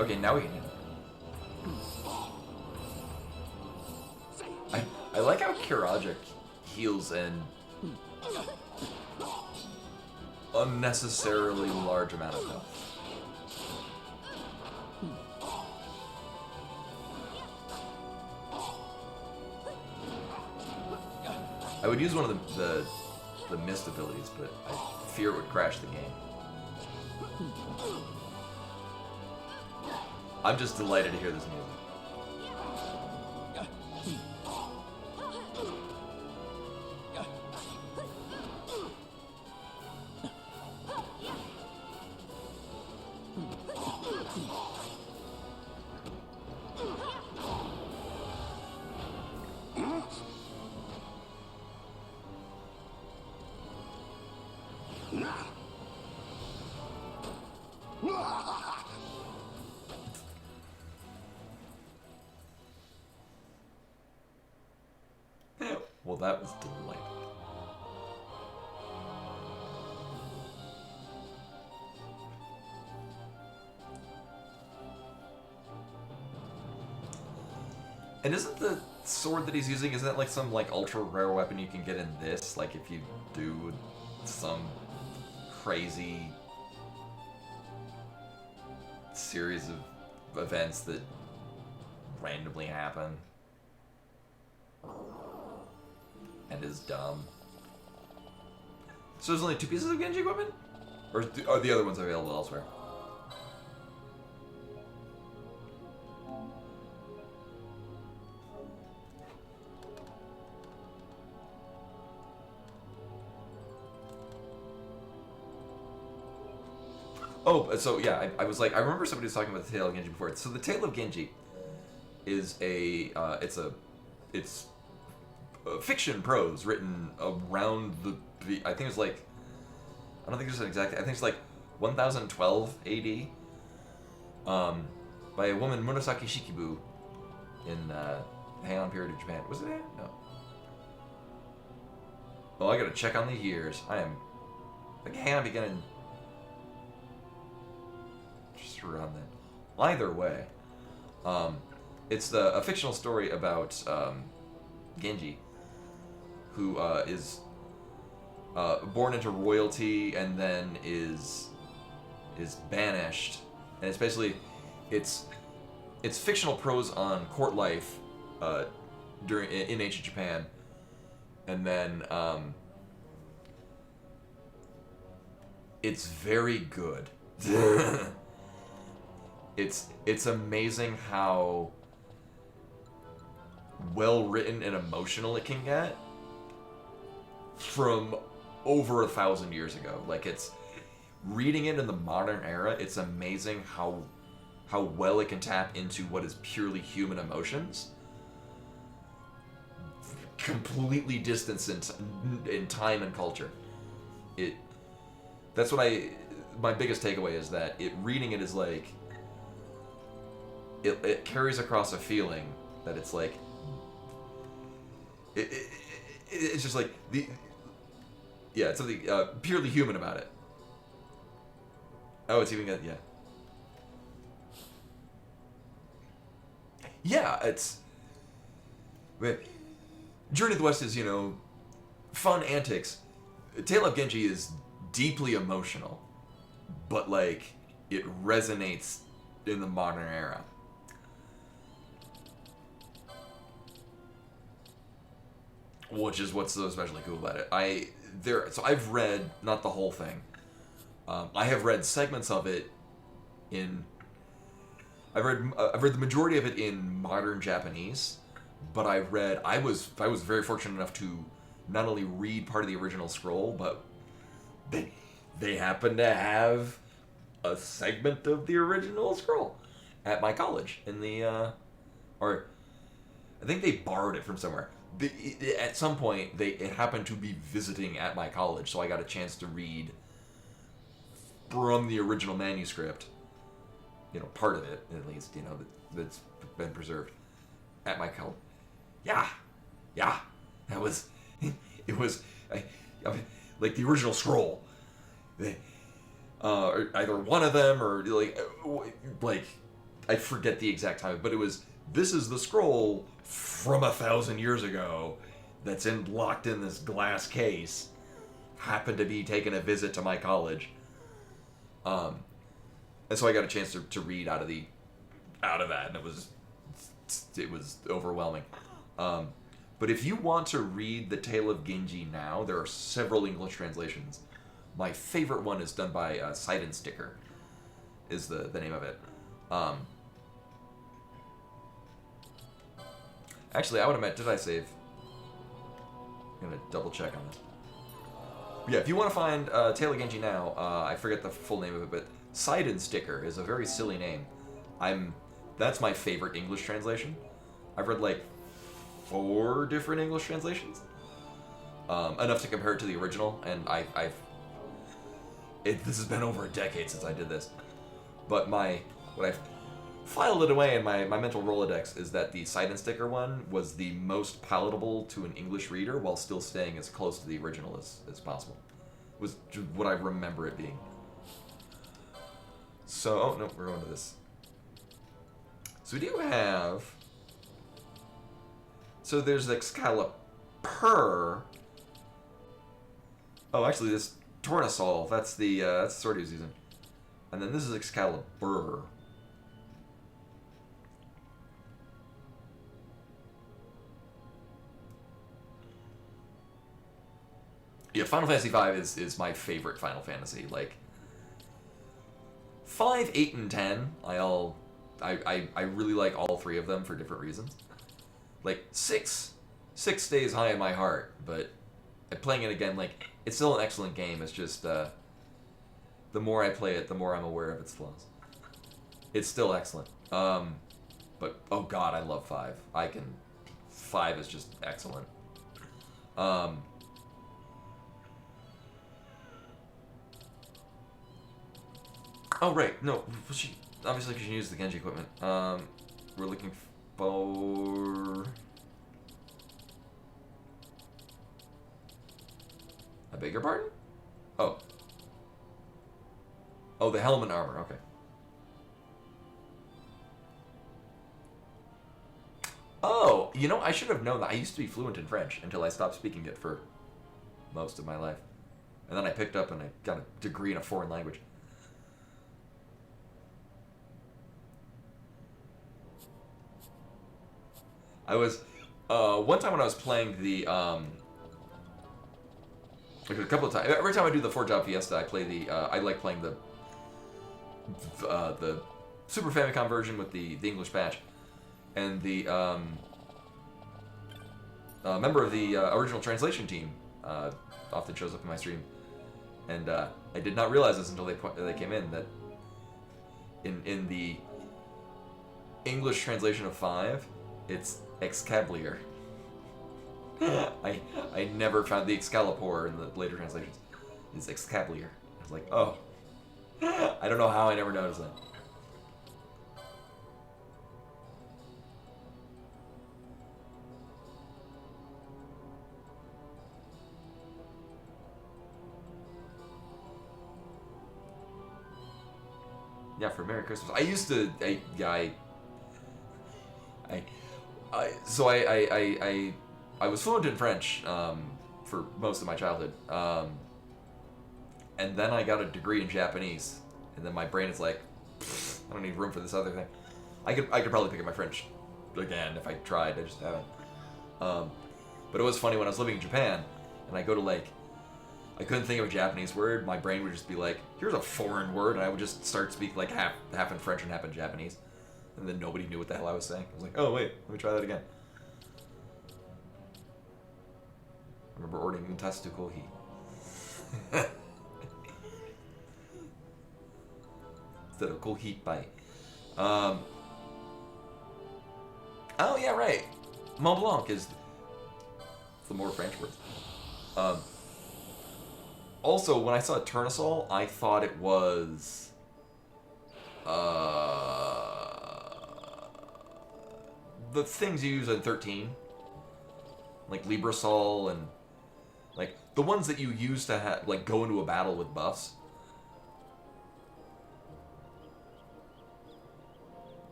Okay, now we can hit him. I like how Kiragic heals an unnecessarily large amount of health. I would use one of the mist abilities, but I fear it would crash the game. I'm just delighted to hear this music. Well, that was delightful. And isn't the sword that he's using, isn't that like some like ultra rare weapon you can get in this? Like if you do some crazy series of events that randomly happen. And is dumb. So there's only 2 pieces of Genji equipment? Or are the other ones available elsewhere? Oh, so yeah, I was like, I remember somebody was talking about the Tale of Genji before. So the Tale of Genji is it's fiction prose written around the I think it's like, I don't think there's an exact, I think it's like 1012 AD, by a woman, Murasaki Shikibu, in the Heian period of Japan. Was it Heian? No. Oh, I gotta check on the years. I think Heian began in just around then. Either way, it's a fictional story about Genji, who is born into royalty and then is banished, and it's basically it's fictional prose on court life in ancient Japan, and then it's very good. It's amazing how well written and emotional it can get from over 1,000 years ago. Like, it's reading it in the modern era, it's amazing how well it can tap into what is purely human emotions, completely distanced in time and culture. That's what my biggest takeaway is, that reading it is like, it carries across a feeling that it's like, it's just like it's something purely human about it. Oh, it's even got, yeah, it's Journey to the West is, fun antics. Tale of Genji is deeply emotional, but like, it resonates in the modern era. Which is what's so especially cool about it. So I've read, not the whole thing. I have read segments of it I've read the majority of it in modern Japanese, but I was very fortunate enough to not only read part of the original scroll, but they happen to have a segment of the original scroll at my college or I think they borrowed it from somewhere. At some point, it happened to be visiting at my college, so I got a chance to read from the original manuscript, part of it, at least, that's been preserved at my college. Yeah, that was, it was, like the original scroll. Or either one of them, or like, I forget the exact time, but this is the scroll from 1,000 years ago that's locked in this glass case, happened to be taking a visit to my college. And so I got a chance to read out of that, and it was overwhelming. But if you want to read the Tale of Genji now, there are several English translations. My favorite one is done by Seidensticker, is the name of it. Actually, I would have meant, did I save? I'm gonna double check on this. Yeah, if you want to find Tale of Genji now, I forget the full name of it, but Seidensticker is a very silly name. That's my favorite English translation. I've read like 4 different English translations, enough to compare it to the original, and this has been over a decade since I did this. But what I've filed it away in my mental Rolodex is that the Seidensticker one was the most palatable to an English reader while still staying as close to the original as possible. It was what I remember it being. So, oh no, we're going to this. So we do have, so there's Excalibur. Oh, actually, this Tornasol, that's the sword he was using. And then this is Excalibur. Yeah, Final Fantasy V is my favorite Final Fantasy. Like, 5, 8, and 10, I really like all 3 of them for different reasons. Like, 6 stays high in my heart, but playing it again, like, it's still an excellent game. It's just, the more I play it, the more I'm aware of its flaws. It's still excellent. But oh god, I love 5. 5 is just excellent. Oh right, no, she obviously she used the Genji equipment. We're looking for. I beg your pardon? Oh. Oh, the helmet armor. Okay. Oh, you know, I should have known that. I used to be fluent in French until I stopped speaking it for most of my life. And then I picked up and I got a degree in a foreign language. I was, one time when I was playing the, like a couple of times, every time I do the 4-job Fiesta, I play the, I like playing the Super Famicom version with the English patch. And the member of the original translation team often shows up in my stream, and I did not realize this until they came in, that in the English translation of 5, it's Excalibur. I never found the Excalibur in the later translations. It's Excalibur. I was like, oh, I don't know how I never noticed that. Yeah, for Merry Christmas. I used to, I was fluent in French for most of my childhood, and then I got a degree in Japanese, and then my brain is like, I don't need room for this other thing. I could probably pick up my French again if I tried. I just haven't. But it was funny when I was living in Japan, and I go to like, I couldn't think of a Japanese word. My brain would just be like, here's a foreign word, and I would just start speaking like half in French and half in Japanese. And then nobody knew what the hell I was saying. I was like, oh wait, let me try that again. I remember ordering un tasse de kohi. Instead of kohi pai. Oh yeah, right. Mont Blanc is the more French words. Also, when I saw Tournesol, I thought it was the things you use in 13, like Librasol and like the ones that you use to like go into a battle with buffs.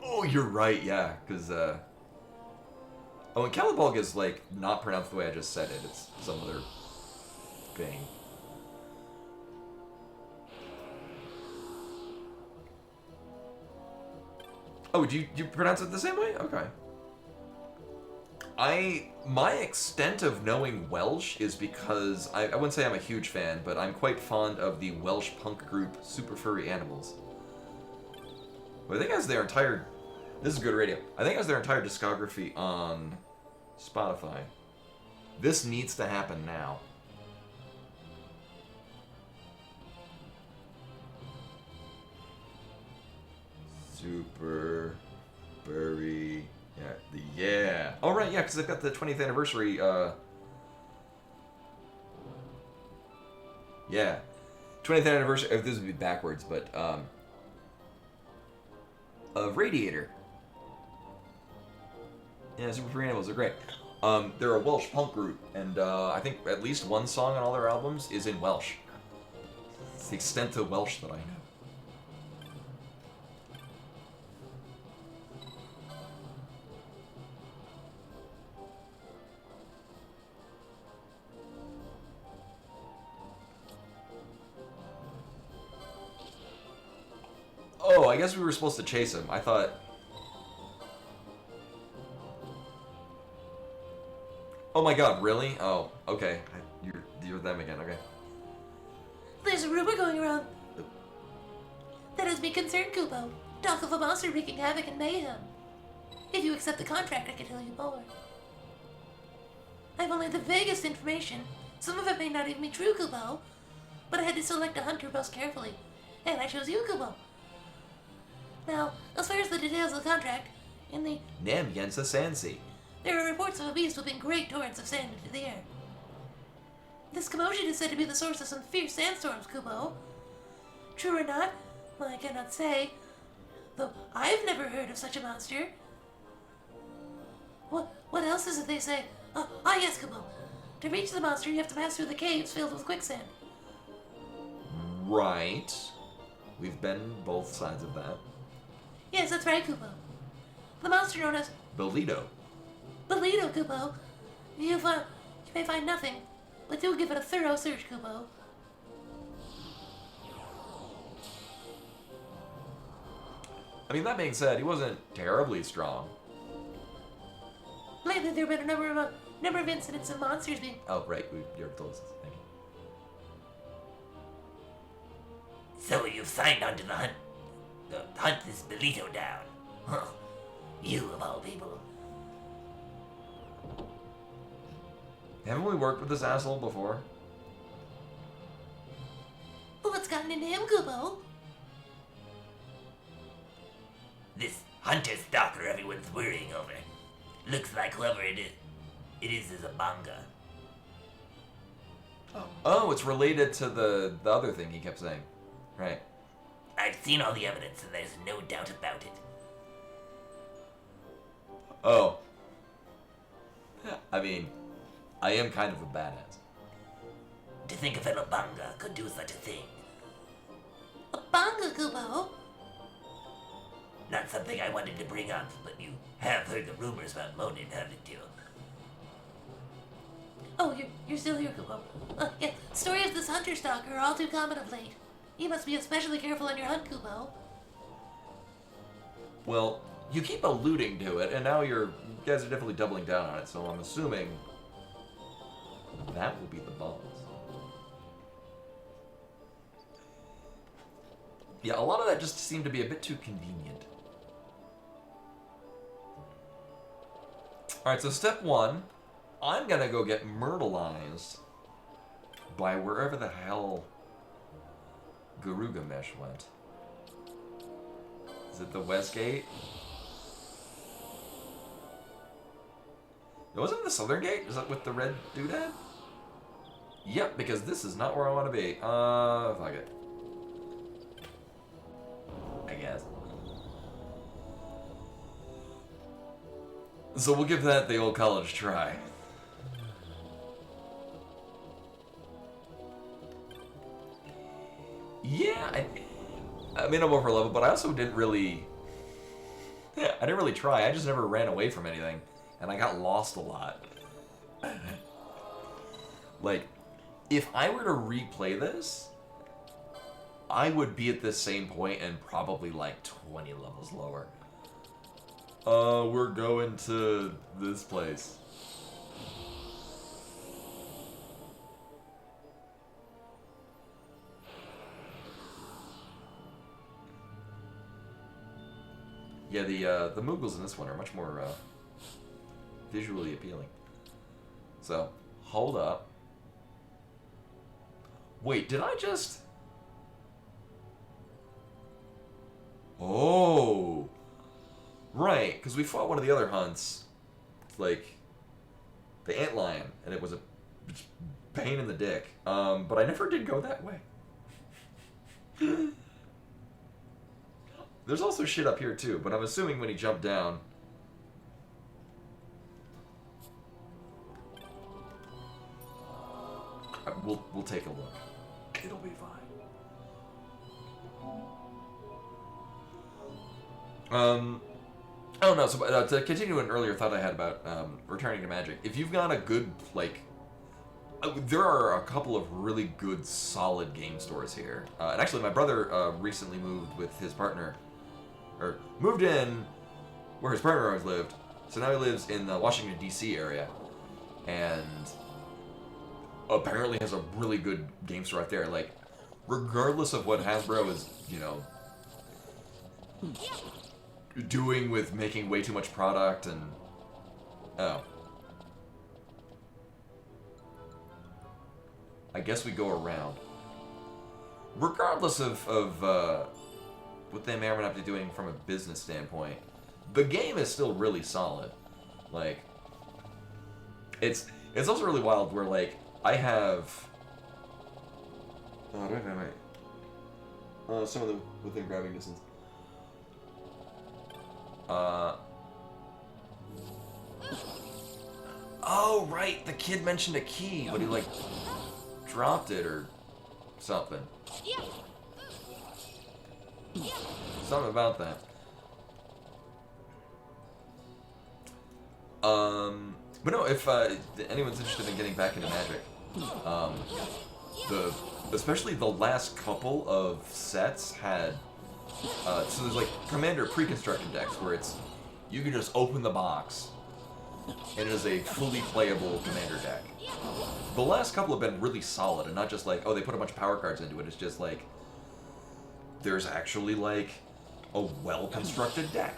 Oh, you're right, yeah, because oh, and Calibalg is like not pronounced the way I just said it. It's some other thing. Oh, do you pronounce it the same way? Okay. My extent of knowing Welsh is because I wouldn't say I'm a huge fan, but I'm quite fond of the Welsh punk group Super Furry Animals. Well, I think it has their entire. This is good radio. I think it has their entire discography on Spotify. This needs to happen now. Super Furry. Yeah. Oh, right, yeah, because they've got the 20th anniversary, yeah. 20th anniversary, this would be backwards, but, of Radiator. Yeah, Super Furry Animals are great. They're a Welsh punk group, and, I think at least one song on all their albums is in Welsh. It's the extent of Welsh that I know. Oh, I guess we were supposed to chase him. I thought... Oh my god, really? Oh, okay. You're them again, okay. There's a rumor going around that has me concerned, Kubo. Talk of a monster wreaking havoc and mayhem. If you accept the contract, I can tell you more. I've only the vaguest information. Some of it may not even be true, Kubo. but I had to select a hunter most carefully, and I chose you, Kubo. Now, as far as the details of the contract, in the Namyensa Sansi. there are reports of a beast whipping great torrents of sand into the air. This commotion is said to be the source of some fierce sandstorms, Kubo. True or not, I cannot say, though I've never heard of such a monster. What else is it they say? Yes, Kubo. To reach the monster, you have to pass through the caves filled with quicksand. Right. We've been both sides of that. Yes, that's right, Kubo. The monster known as Belito. Belito, Kubo. You may find nothing, but do give it a thorough search, Kubo. I mean, that being said, he wasn't terribly strong. Lately, there have been a number of incidents of monsters being... Oh, right. You're told us. Thank you. So you've signed on to the hunt this Belito down. Huh. You of all people. Haven't we worked with this asshole before? Well, what's gotten into him, Kubo? This hunter stalker everyone's worrying over. Looks like whoever it is a manga. Oh, it's related to the other thing he kept saying. Right. I've seen all the evidence and there's no doubt about it. Oh. I mean, I am kind of a badass. To think a fellow manga could do such a thing. A banga, Kubo? Not something I wanted to bring up, but you have heard the rumors about Monin, haven't you? Oh, you're still here, Kubo. Yeah, stories of this hunter stalker are all too common of late. You must be especially careful on your hunt, Kubo. Well, you keep alluding to it, and now you guys are definitely doubling down on it, so I'm assuming that will be the boss. Yeah, a lot of that just seemed to be a bit too convenient. Alright, so step one, I'm gonna go get myrtleized by wherever the hell Garugamesh went. Is it the West Gate? It wasn't the Southern Gate? Is that with the red doodad? Yep, because this is not where I want to be. Fuck it. I guess. So we'll give that the old college try. Yeah, I mean, I'm over level, but I also didn't really... I didn't really try. I just never ran away from anything. And I got lost a lot. Like, if I were to replay this, I would be at this same point and probably like 20 levels lower. We're going to this place. Yeah, the Moogles in this one are much more visually appealing. So, hold up. Wait, did I just... Oh! Right, because we fought one of the other hunts, like, the antlion, and it was a pain in the dick. But I never did go that way. There's also shit up here too, but I'm assuming when he jumped down... We'll take a look. It'll be fine. Oh no, so to continue an earlier thought I had about returning to Magic, if you've got a good, like, there are a couple of really good, solid game stores here. And actually, my brother recently moved with his partner, or moved in where his partner always lived. So now he lives in the Washington, D.C. area, and apparently has a really good game store out there. Like, regardless of what Hasbro is, you know, doing with making way too much product and... Oh. I guess we go around. regardless of what they may or may not be doing from a business standpoint, the game is still really solid. Like, it's also really wild where, like, I have... Oh, do I have my... some of them within grabbing distance. Oh, right! The kid mentioned a key, but he, like, dropped it or something. Something about that. But no, if anyone's interested in getting back into Magic, especially the last couple of sets had, so there's like Commander pre-constructed decks where it's, you can just open the box, and it is a fully playable Commander deck. The last couple have been really solid, and not just like, oh, they put a bunch of power cards into it. It's just like, there's actually like a well-constructed deck.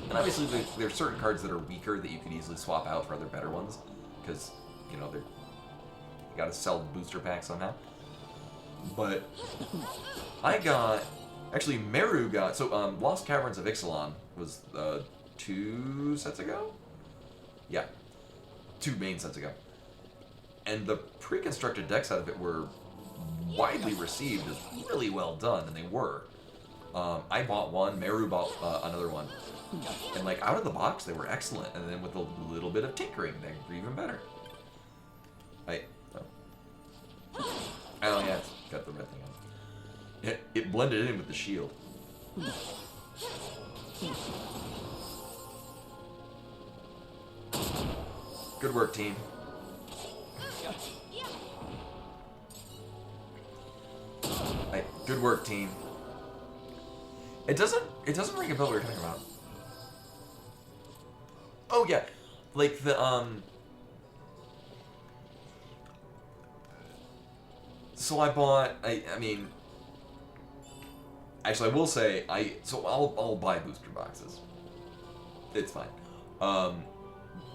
And obviously there's certain cards that are weaker that you could easily swap out for other better ones, because, you know, you gotta sell the booster pack somehow. But actually Meru got, so Lost Caverns of Ixalan was 2 sets ago? Yeah, 2 main sets ago. And the pre-constructed decks out of it were widely received as really well done, and they were. I bought one, Meru bought another one. And like out of the box, they were excellent, and then with a little bit of tinkering, they were even better. Oh yeah, it's got the red thing on. It blended in with the shield. Good work, team. Good work, team. It doesn't ring a bell what we're talking about. Oh yeah, like the so I bought I mean actually I will say I'll buy booster boxes. It's fine.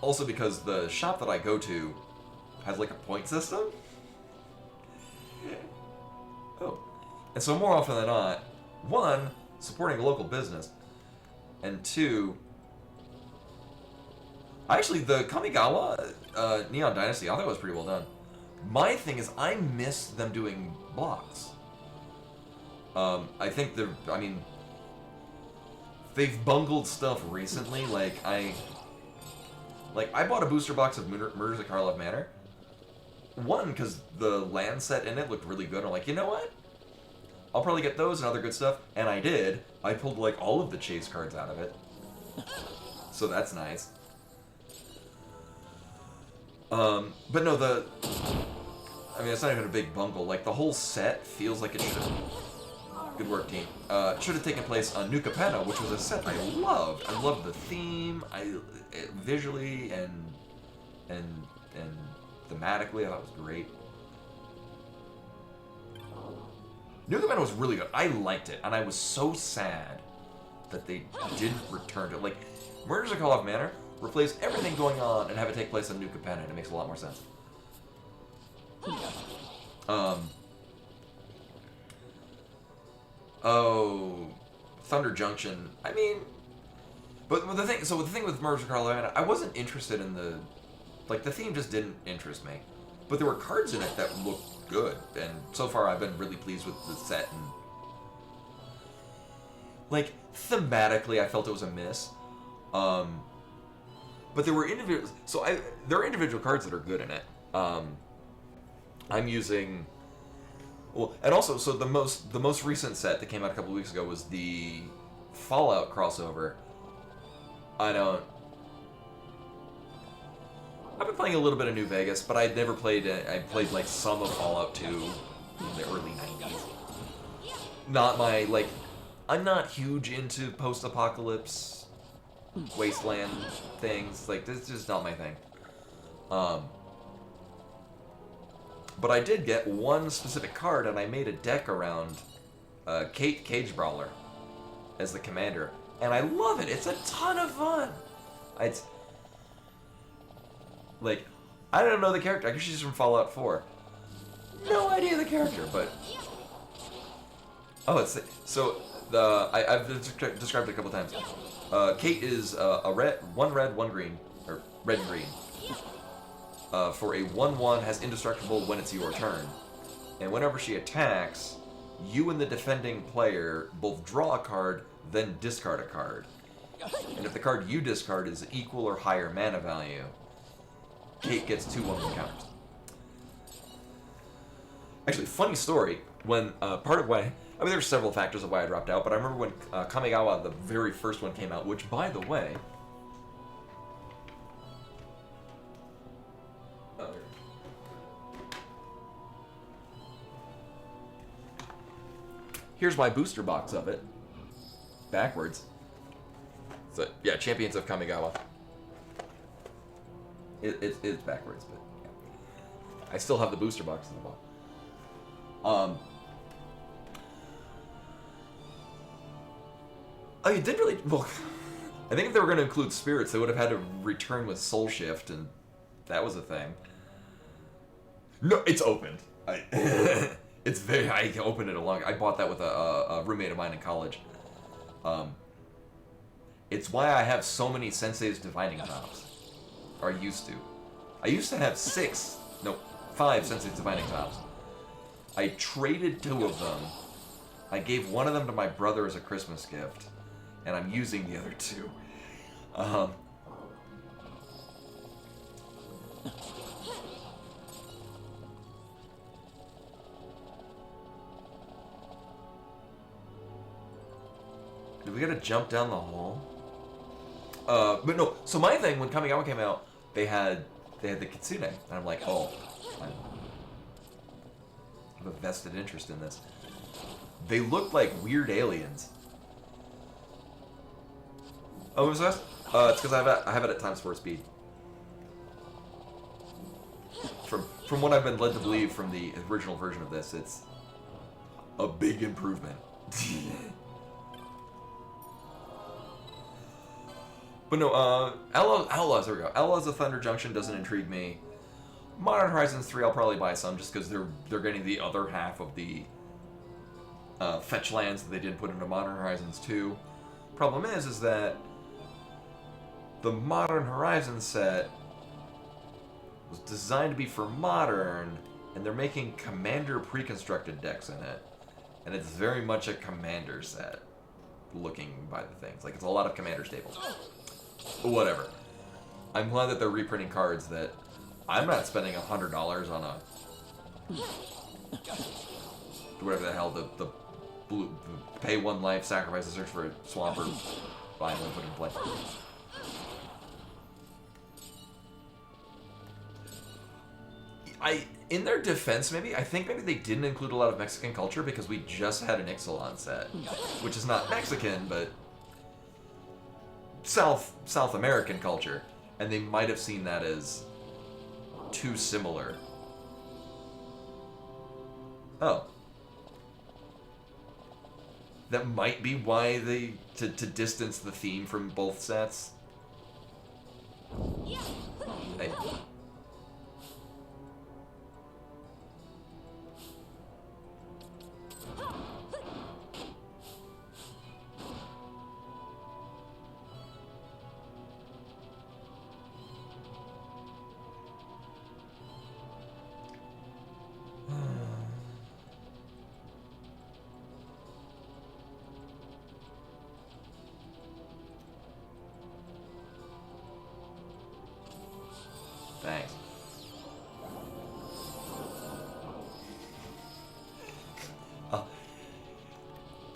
Also because the shop that I go to has like a point system. Oh. And so more often than not, 1, supporting a local business, and 2, actually the Kamigawa Neon Dynasty, I thought it was pretty well done. My thing is, I miss them doing blocks. I think they've bungled stuff recently. I bought a booster box of Murders at Karlov Manor. 1, because the land set in it looked really good. I'm like, you know what? I'll probably get those and other good stuff. And I did. I pulled, like, all of the chase cards out of it. So that's nice. But no, it's not even a big bungle. Like, the whole set feels like it should have... Good work, team. Should have taken place on New Capenna, which was a set I loved. I loved the theme, visually and thematically, I thought it was great. New Capenna was really good. I liked it, and I was so sad that they didn't return to it. Like, Murders at Karlov Manor, replace everything going on and have it take place on New Capenna, and it makes a lot more sense. Oh, Thunder Junction. I mean, but the thing with Murders at Karlov Manor, I wasn't interested in the theme just didn't interest me. But there were cards in it that looked good, and so far I've been really pleased with the set, and like thematically I felt it was a miss. But there were there are individual cards that are good in it. I'm using and also so the most recent set that came out a couple weeks ago was the Fallout crossover. I've been playing a little bit of New Vegas, but I'd never played it. I played like some of Fallout 2 in the early 90s. Not my, like, I'm not huge into post-apocalypse wasteland things. Like, this is just not my thing. But I did get one specific card, and I made a deck around Kate Cage Brawler as the commander. And I love it. It's a ton of fun. It's... Like, I don't know the character. I guess she's from Fallout 4. No idea the character, but Oh, it's so I've described it a couple times. Kate is a one red, one green, or red and green. For a 1/1 has indestructible when it's your turn, and whenever she attacks, you and the defending player both draw a card, then discard a card. And if the card you discard is equal or higher mana value, Kate gets 2 1/1 counters. Actually, funny story. When part of why there's several factors of why I dropped out, but I remember when Kamigawa, the very first one, came out, which, by the way, here's my booster box of it, backwards. So yeah, Champions of Kamigawa. It's backwards, but yeah. I still have the booster box in the box. Oh, you didn't really. Well, I think if they were going to include spirits, they would have had to return with Soul Shift, and that was a thing. No, it's opened. It's very. I opened it along. I bought that with a roommate of mine in college. It's why I have so many Sensei's Divining Tops. Or I used to. I used to have 5 Sensei's Divining Tops. I traded 2 of them. I gave one of them to my brother as a Christmas gift, and I'm using the other 2. Did we gotta jump down the hall? But no. So my thing when Kamigawa came out, they had the Kitsune, and I'm like, oh, I have a vested interest in this. They looked like weird aliens. Oh, what was that? It's because I have it at times 4 speed. From what I've been led to believe from the original version of this, it's a big improvement. But no, Outlaws, there we go. Outlaws of Thunder Junction doesn't intrigue me. Modern Horizons 3, I'll probably buy some just because they're getting the other half of the fetch lands that they didn't put into Modern Horizons 2. Problem is that the Modern Horizons set was designed to be for Modern, and they're making Commander pre-constructed decks in it. And it's very much a Commander set, looking by the things. Like, it's a lot of Commander staples. But whatever. I'm glad that they're reprinting cards that I'm not spending $100 on whatever the hell, the blue, pay 1 life, sacrifice a search for a swamp, or finally put it in play. In their defense, I think maybe they didn't include a lot of Mexican culture because we just had an Ixalan set, which is not Mexican, but South American culture, and they might have seen that as too similar. Oh. That might be why they to distance the theme from both sets. Hey. Thanks.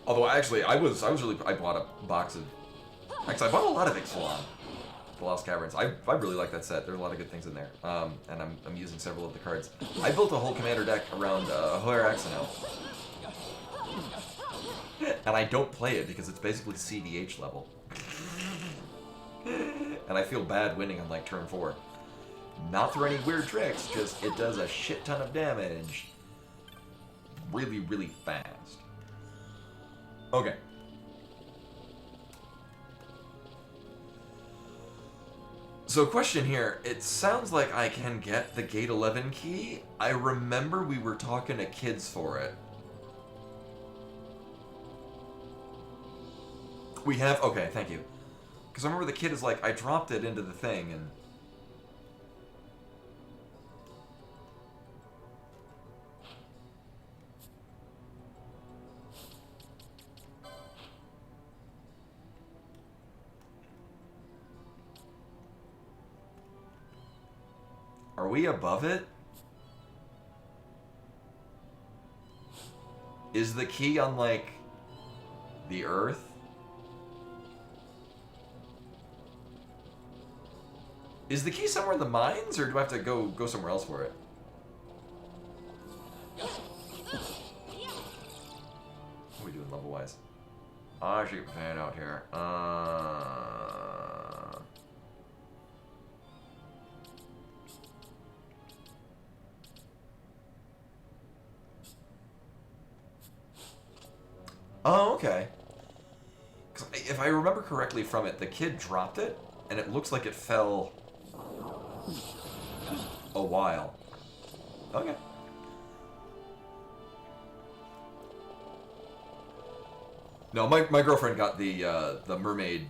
Although actually, I bought a box of. Actually, I bought a lot of Ixalan, The Lost Caverns. I really like that set. There's a lot of good things in there. And I'm using several of the cards. I built a whole commander deck around Hoyer XII. And I don't play it because it's basically CDH level. And I feel bad winning on like turn 4. Not through any weird tricks, just it does a shit ton of damage really, really fast. Okay. So question here, it sounds like I can get the Gate 11 key. I remember we were talking to kids for it. We have? Okay, thank you. Because I remember the kid is like, I dropped it into the thing, and... Are we above it? Is the key on, like, the Earth? Is the key somewhere in the mines, or do I have to go somewhere else for it? What are we doing level-wise? I should get my fan out here. Oh, okay. 'Cause if I remember correctly from it, the kid dropped it, and it looks like it fell a while. Okay. No, my girlfriend got the mermaid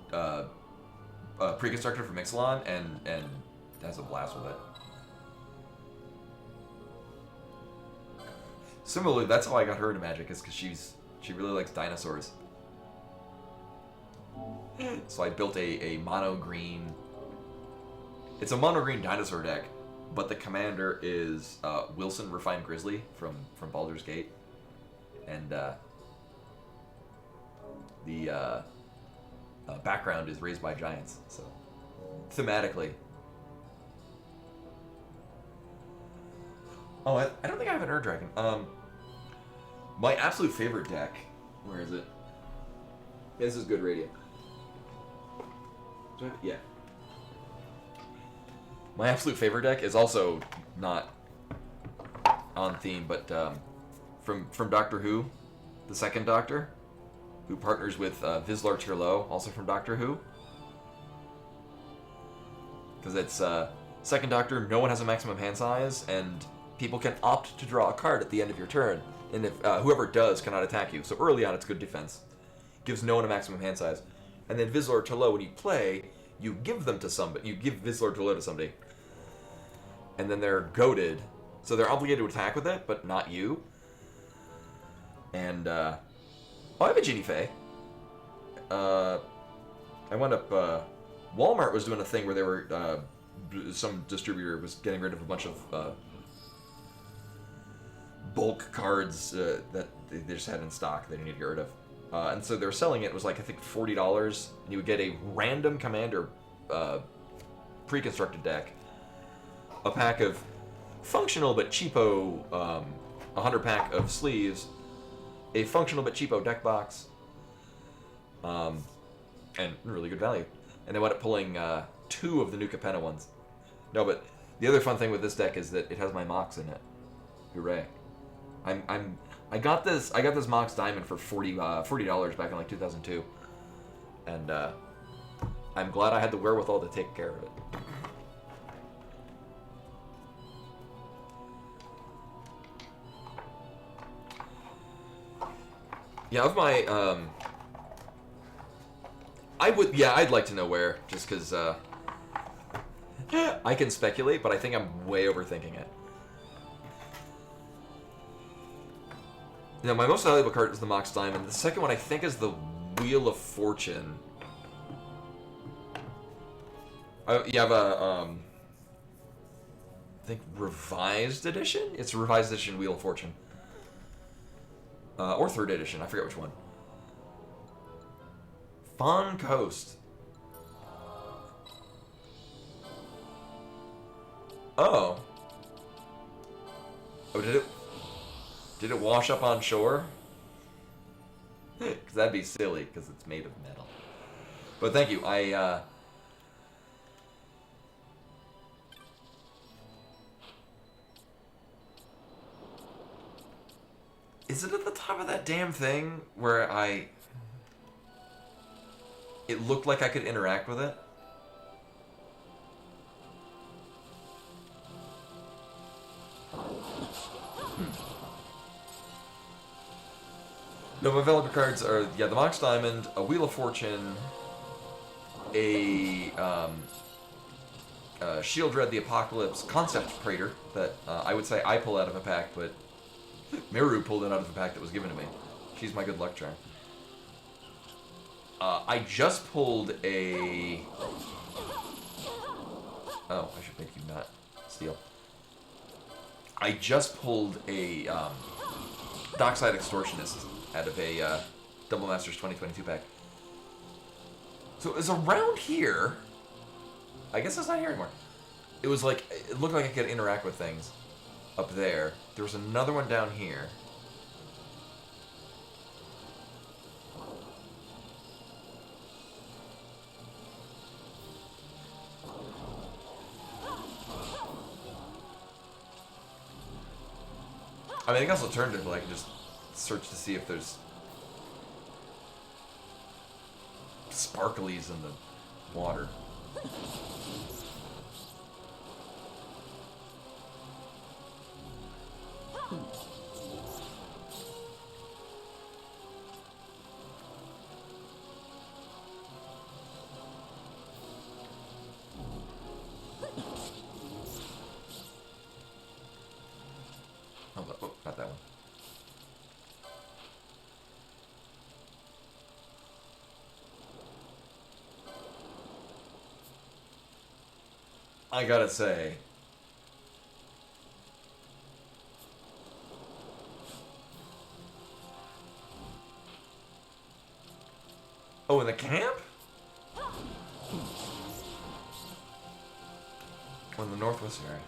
pre-constructor from XII and has a blast with it. Similarly, that's how I got her into Magic, is because she really likes dinosaurs. So I built a mono green. It's a mono green dinosaur deck, but the commander is Wilson Refined Grizzly from Baldur's Gate, and the background is Raised by Giants. So thematically. Oh, I don't think I have an Ur Dragon. My absolute favorite deck. Where is it? This is good radio. Yeah. My absolute favorite deck is also not on theme, but from Doctor Who, the second Doctor, who partners with Vizsla Tirlo, also from Doctor Who. Because it's second Doctor, no one has a maximum hand size, and people can opt to draw a card at the end of your turn. And if whoever does cannot attack you. So early on, it's good defense. Gives no one a maximum hand size. And then Vizsla Tirlo, when you play, you give them to somebody. You give Vizsla Tirlo to somebody. And then they're goaded. So they're obligated to attack with it, but not you. And, I have a Genie Fae. I wound up, Walmart was doing a thing where they were, some distributor was getting rid of a bunch of, bulk cards that they just had in stock they didn't need to get rid of. And so they were selling it. It was like, I think, $40, and you would get a random commander pre-constructed deck, a pack of functional but cheapo 100-pack of sleeves, a functional but cheapo deck box, and really good value. And they wound up pulling 2 of the new Capenna ones. No, but the other fun thing with this deck is that it has my Mox in it. Hooray! I got this Mox Diamond for $40 back in like 2002, and I'm glad I had the wherewithal to take care of it. Yeah, of my I'd like to know where, just because I can speculate, but I think I'm way overthinking it. Now, my most valuable card is the Mox Diamond. The second one, I think, is the Wheel of Fortune. You have a, I think, revised edition? It's a revised edition Wheel of Fortune. Or 3rd edition, I forget which one. Fawn Coast. Oh. Oh, did it wash up on shore? Because that'd be silly, because it's made of metal. But thank you, Is it at the top of that damn thing where it looked like I could interact with it? No, my available cards are, yeah, the Mox Diamond, a Wheel of Fortune, a Shield Red the Apocalypse Concept Praetor that I would say I pull out of a pack, but Miru pulled it out of a pack that was given to me. She's my good luck charm. I just pulled a... Oh, I should make you not steal. I just pulled a Dockside Extortionist out of a Double Masters 2022 pack. So it was around here. I guess it's not here anymore. It was like, it looked like I could interact with things up there. There was another one down here. I mean, I guess alternatively, I can just search to see if there's sparklies in the water. Oh, not that one. I gotta say, oh, in the camp? Or in the Northwest area?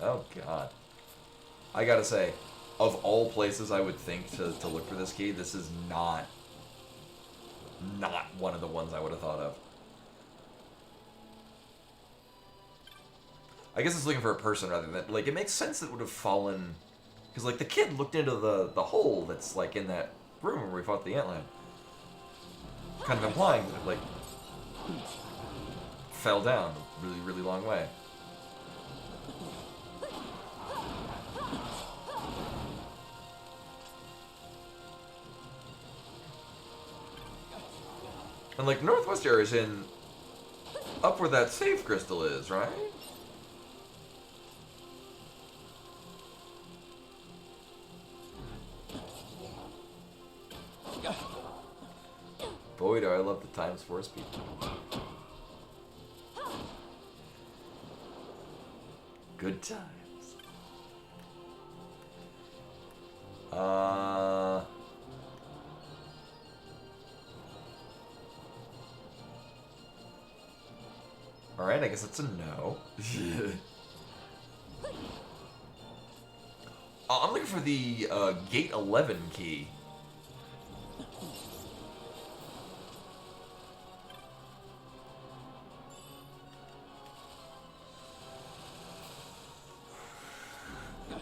Oh, God. I gotta say, of all places I would think to look for this key, this is not one of the ones I would have thought of. I guess it's looking for a person rather than... Like, it makes sense that it would have fallen... Because, like, the kid looked into the hole that's, like, in that room where we fought the antlion. Kind of implying that it, like, fell down a really, really long way. And, like, Northwest area is in... up where that safe crystal is, right? Boy, do I love the times force people. Good times. Alright, I guess it's a no. I'm looking for the Gate 11 key.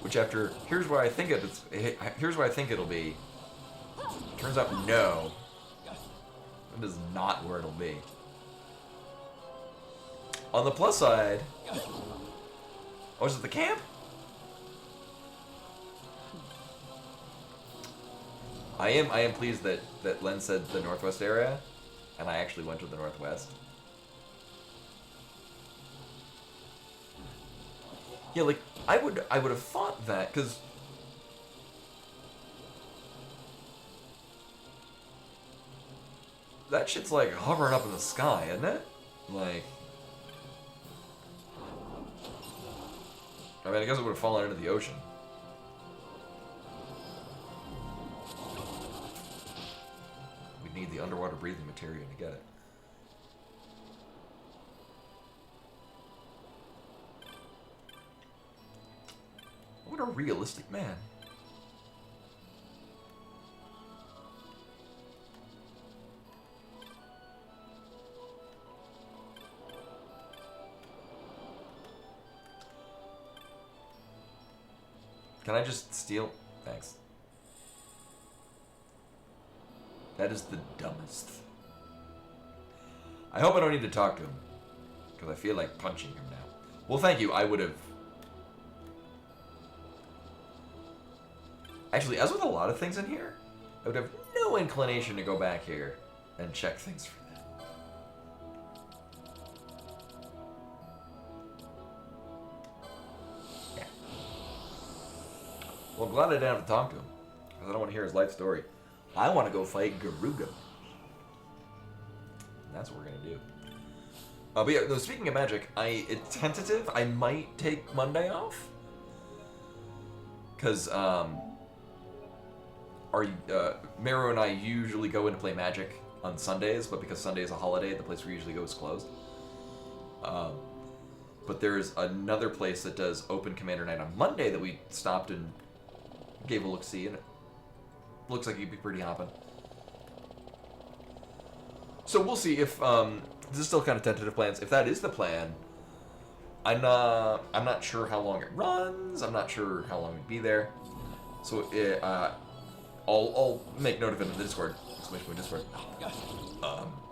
Which after, here's where I think it'll be. Turns out no. That is not where it'll be. On the plus side, oh, is it the camp? I am pleased that Len said the Northwest area, and I actually went to the Northwest. Yeah, like I would have thought that, because that shit's like hovering up in the sky, isn't it? Like, I mean, I guess it would have fallen into the ocean. We'd need the underwater breathing material to get it. What a realistic man. Can I just steal? Thanks. That is the dumbest. I hope I don't need to talk to him, because I feel like punching him now. Well, thank you. I would have Actually, as with a lot of things in here, I would have no inclination to go back here and check things for that. Yeah. Well, I'm glad I didn't have to talk to him, because I don't want to hear his life story. I want to go fight Garuga. That's what we're going to do. But yeah, no, speaking of magic, it's tentative. I might take Monday off. Because, Meru and I usually go in to play Magic on Sundays, but because Sunday is a holiday, the place we usually go is closed. But there's another place that does open Commander Night on Monday that we stopped and gave a look-see, and it looks like you'd be pretty hopping. So we'll see if, this is still kind of tentative plans. If that is the plan, I'm not sure how long it runs. I'm not sure how long we'd be there. So I'll make note of it in the Discord. Discord.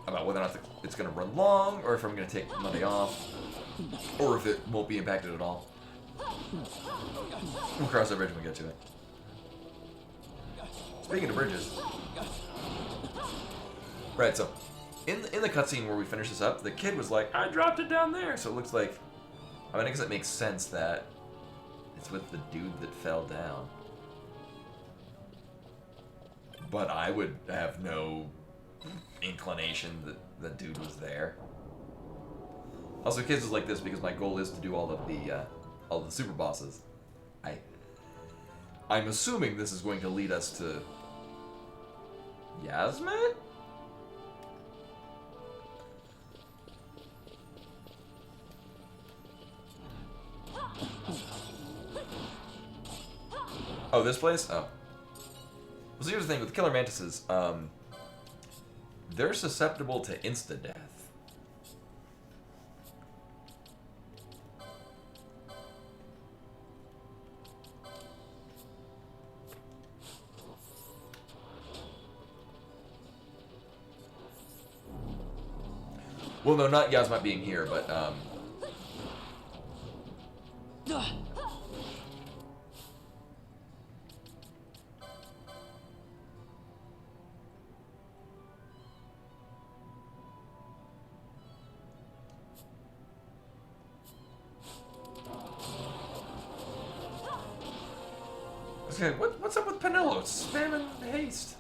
About whether or not it's going to run long, or if I'm going to take Monday off, or if it won't be impacted at all. We'll cross that bridge when we get to it. Speaking of bridges, right? So in the cutscene where we finish this up, the kid was like, "I dropped it down there." So it looks like, I mean, I guess it makes sense that it's with the dude that fell down. But I would have no inclination that the dude was there. Also, kids is like this because my goal is to do all of the super bosses. I'm assuming this is going to lead us to Yasmin? Oh, this place? Oh. Well, so here's the thing with killer mantises. They're susceptible to insta-death. Well, no, not Yasmat being here, but, okay, what's up with Penelo? Spamming haste.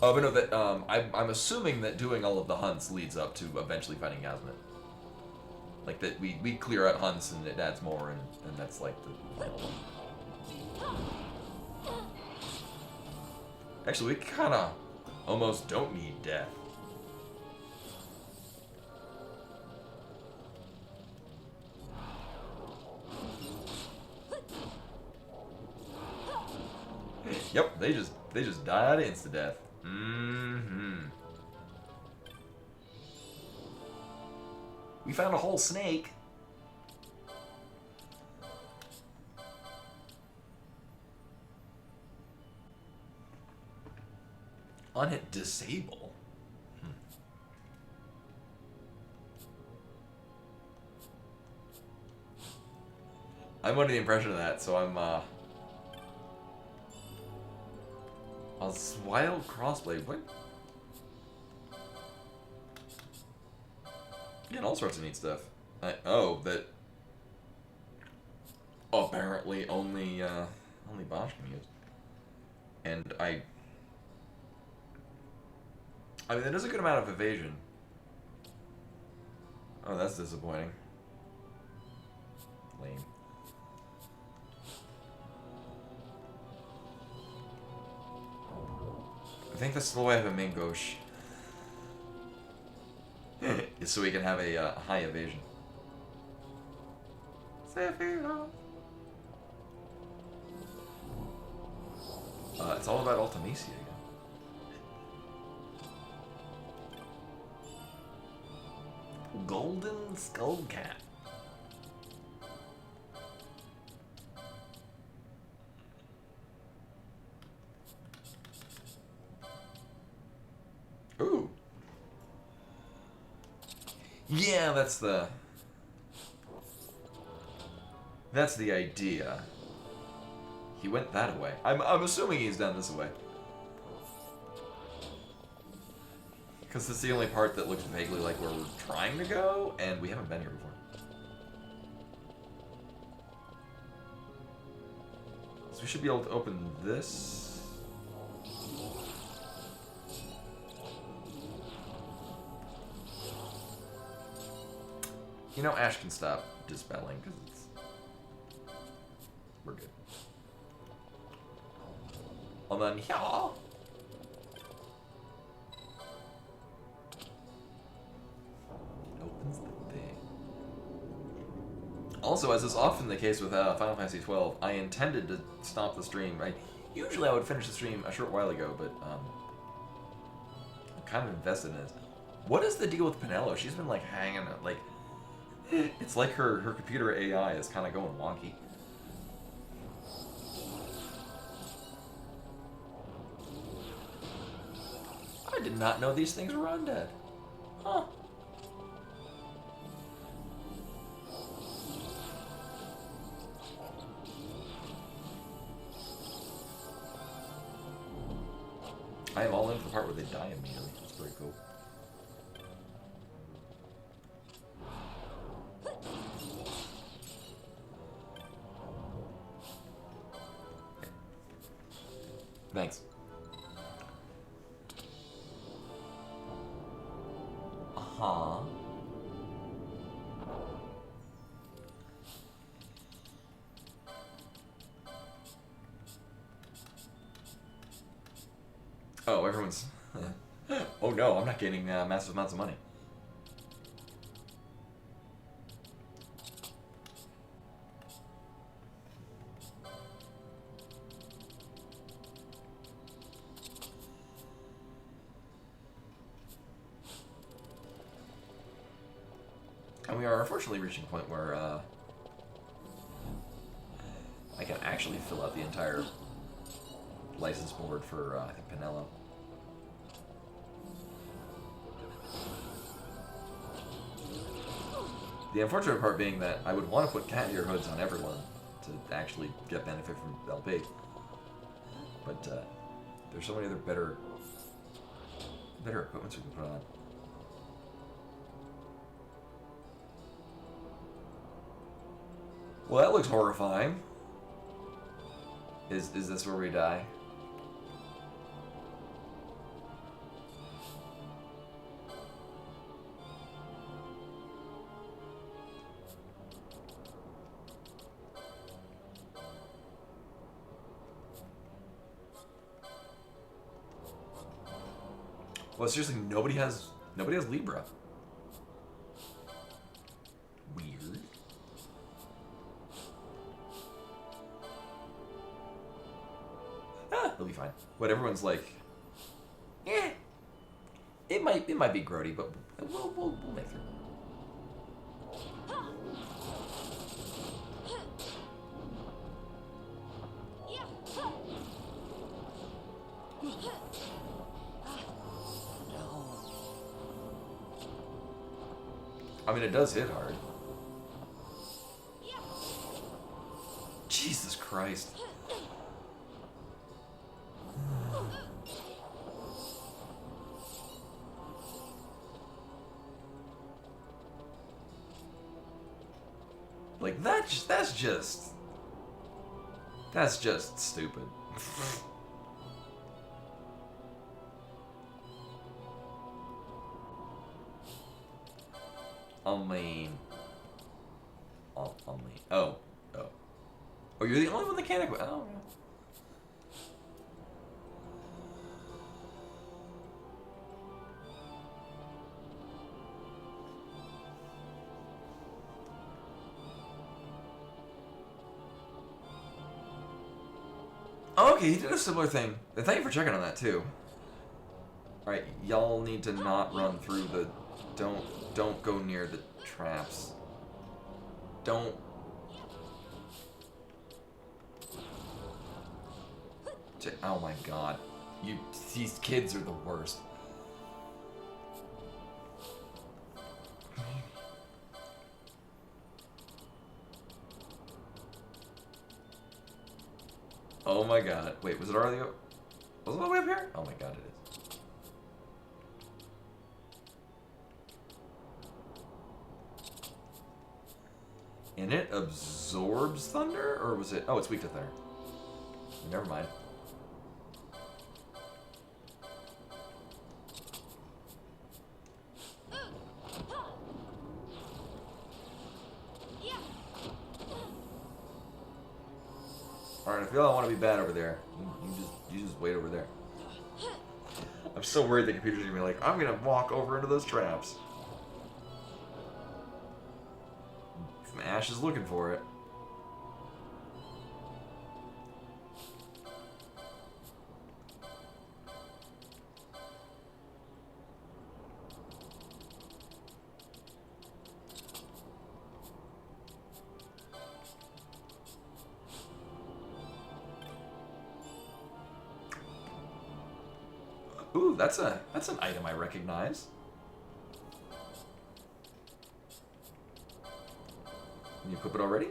Oh, but no, that I'm assuming that doing all of the hunts leads up to eventually finding Yasmin. Like that we clear out hunts and it adds more, and that's like the final one. Actually, we kinda almost don't need death. Yep, they just died insta-death. Mm-hmm. We found a whole snake. On it, disable. I'm under the impression of that, so I'm wild crossblade. What? Getting all sorts of neat stuff. That apparently only Bosch can use. And I mean, there is a good amount of evasion. Oh, that's disappointing. Lame. I think that's the way I have a main gauche. Is so we can have a high evasion. It's all about Ultimacia again. Golden Skullcat. Ooh. Yeah, that's the idea. He went that way. I'm assuming he's done this way. Because it's the only part that looks vaguely like where we're trying to go, and we haven't been here before. So we should be able to open this. You know, Ash can stop dispelling, because it's... We're good. And then here... opens the thing. Also, as is often the case with Final Fantasy XII, I intended to stop the stream. Usually I would finish the stream a short while ago, but I'm kind of invested in it. What is the deal with Penelo? She's been like hanging out, like it's like her computer AI is kind of going wonky. I did not know these things were undead. Huh. I am all in for the part where they die immediately. That's pretty cool. Thanks. Uh-huh. Oh, everyone's... oh no, I'm not getting massive amounts of money. And we are unfortunately reaching a point where I can actually fill out the entire license board for I think Penelo. The unfortunate part being that I would want to put cat ear hoods on everyone to actually get benefit from LP. But there's so many other better equipments we can put on. Well, that looks horrifying. Is this where we die? Well, seriously, nobody has Libra. Weird. It'll be fine. But everyone's like, yeah, it might be grody, but we'll make through. I mean, it does hit hard. Jesus Christ. Like, that's just stupid. Oh, you're the only one that can't equip. Oh, oh, okay, he did a similar thing. Thank you for checking on that too. Alright, y'all need to not run through the... Don't go near the traps. Don't... Oh my god. These kids are the worst. Oh my god. Wait, was it already... Was it all the way up here? Oh my god, it is. And it absorbs thunder? Or was it... Oh, it's weak to thunder. Never mind. Alright, I feel I want to be bad over there. You just wait over there. I'm so worried the computer's gonna be like, I'm gonna walk over into those traps. Ash is looking for it. Ooh, that's an item I recognize. Can you equip it already?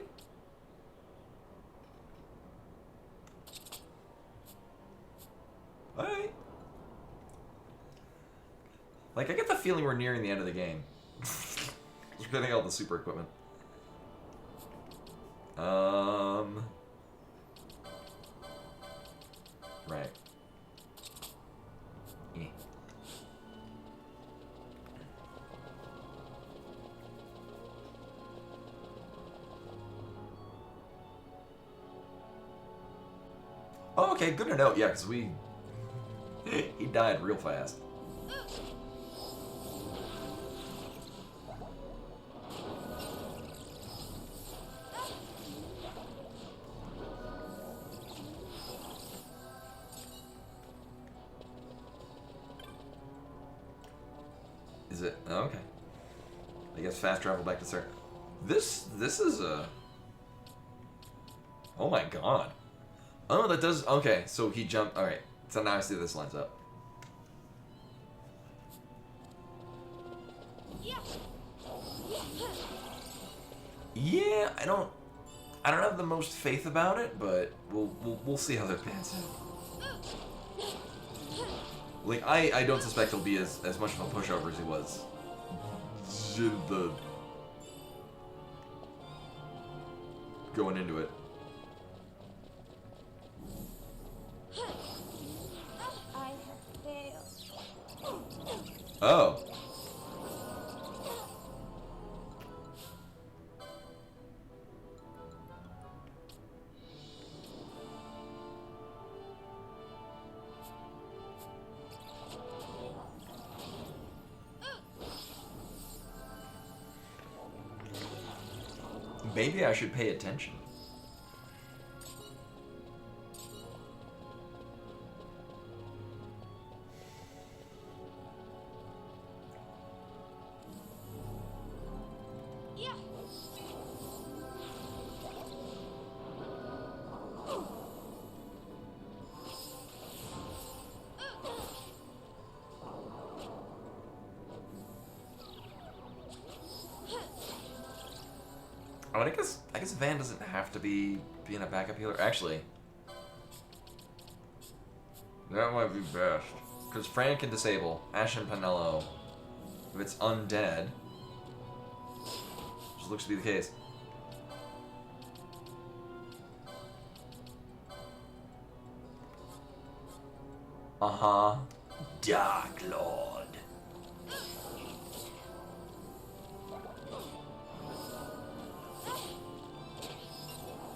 Alright. Like, I get the feeling we're nearing the end of the game. We're getting all the super equipment. Right. Eh. Oh, okay, good to know. Yeah, because we... he died real fast. Is it? Oh, okay. I guess fast travel back to start. This is a... Oh my god. Oh, that does... Okay, so he jumped... Alright, so now I see this lines up. Yeah, I don't have the most faith about it, but we'll see how that pans out. Like, I don't suspect he'll be as much of a pushover as he was in the... going into it. Oh. Maybe I should pay attention. Oh, and I guess Van doesn't have to be being a backup healer. Actually, that might be best. Because Fran can disable Ash and Pinello if it's undead. Which looks to be the case. Uh-huh. Dark Lord.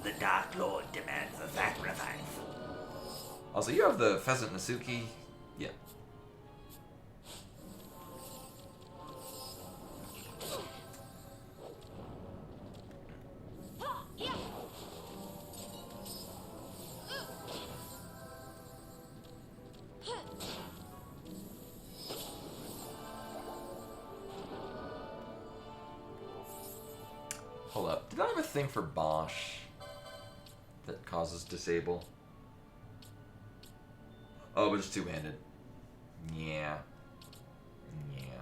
The Dark Lord demands a sacrifice. Also, you have the Pheasant Nasuki. Yeah. Hold up. Did I have a thing for Bosch that causes disable? Oh, but it's two-handed. Yeah. Yeah.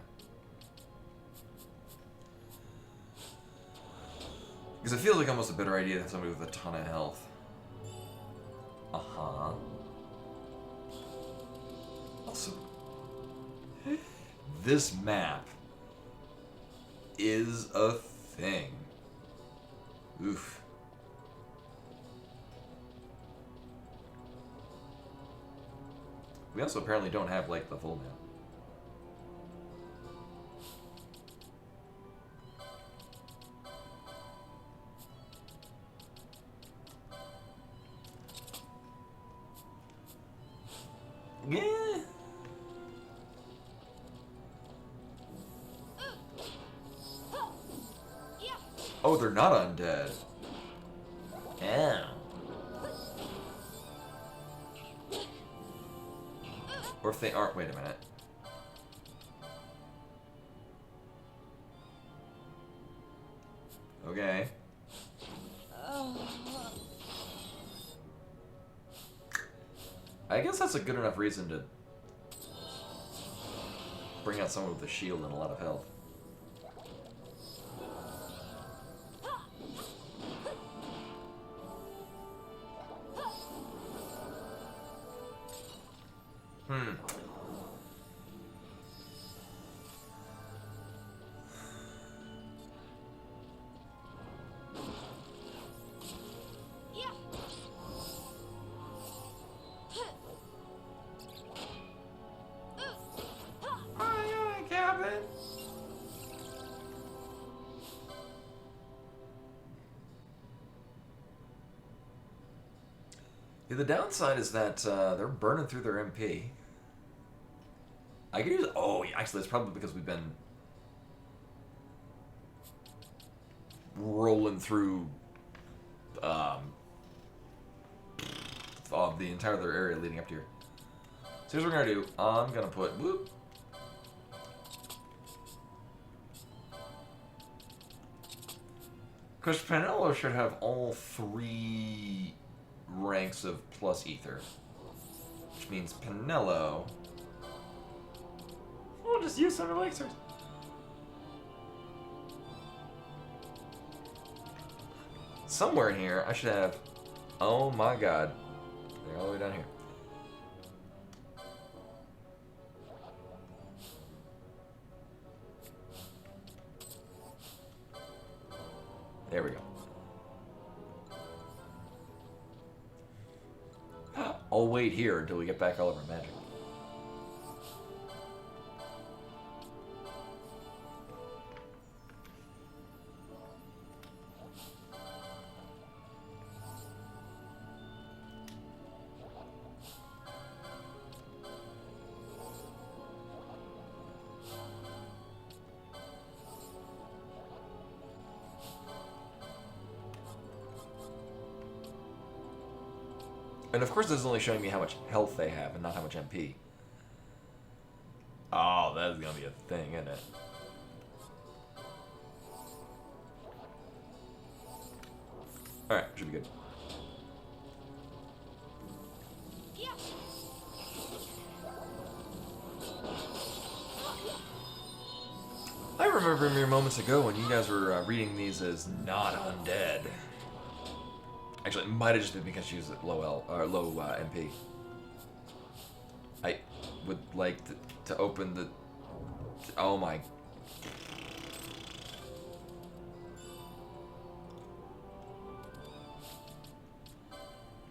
Because it feels like almost a better idea than somebody with a ton of health. Uh-huh. Also, this map is a thing. Oof. We also apparently don't have, like, the full map. Yeah. Oh, they're not undead. Oh. Or if they aren't, wait a minute. Okay. I guess that's a good enough reason to bring out someone with a shield and a lot of health. Yeah, the downside is that they're burning through their MP. I could use. Oh, actually, it's probably because we've been rolling through the entire other area leading up to here. So here's what we're gonna do. I'm gonna put whoop. Because Pinello should have all 3 ranks of plus ether, which means Pinello. We'll just use some elixirs. Somewhere in here, I should have. Oh my god. They're all the way down here. There we go. I'll wait here until we get back all of our magic. And of course this is only showing me how much health they have and not how much MP. Oh, that's gonna be a thing, isn't it? Alright, should be good. I remember mere moments ago when you guys were reading these as not undead. Actually, it might have just been because she was at low MP. I would like to open the. Oh my.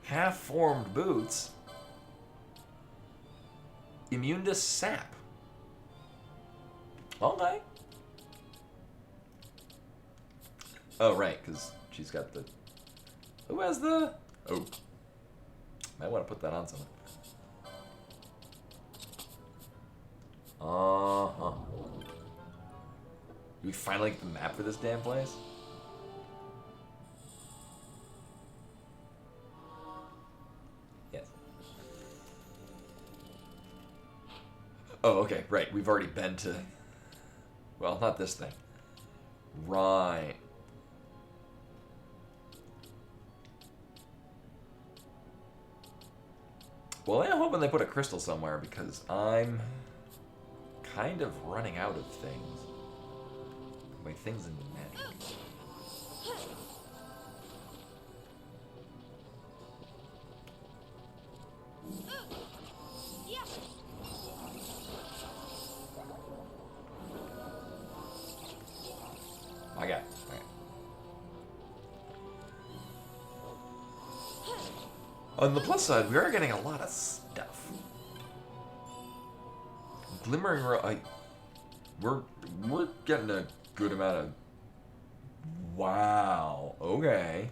Half-formed boots. Immune to sap. Okay. Oh right, because she's got the. Who has the... Oh. Might want to put that on something. Uh-huh. Do we finally get the map for this damn place? Yes. Oh, okay, right. We've already been to... Well, not this thing. Right. Well, I'm hoping they put a crystal somewhere because I'm kind of running out of things. My things in magic. On the plus side, we are getting a lot of stuff. Glimmering we're getting a good amount of. Wow. Okay.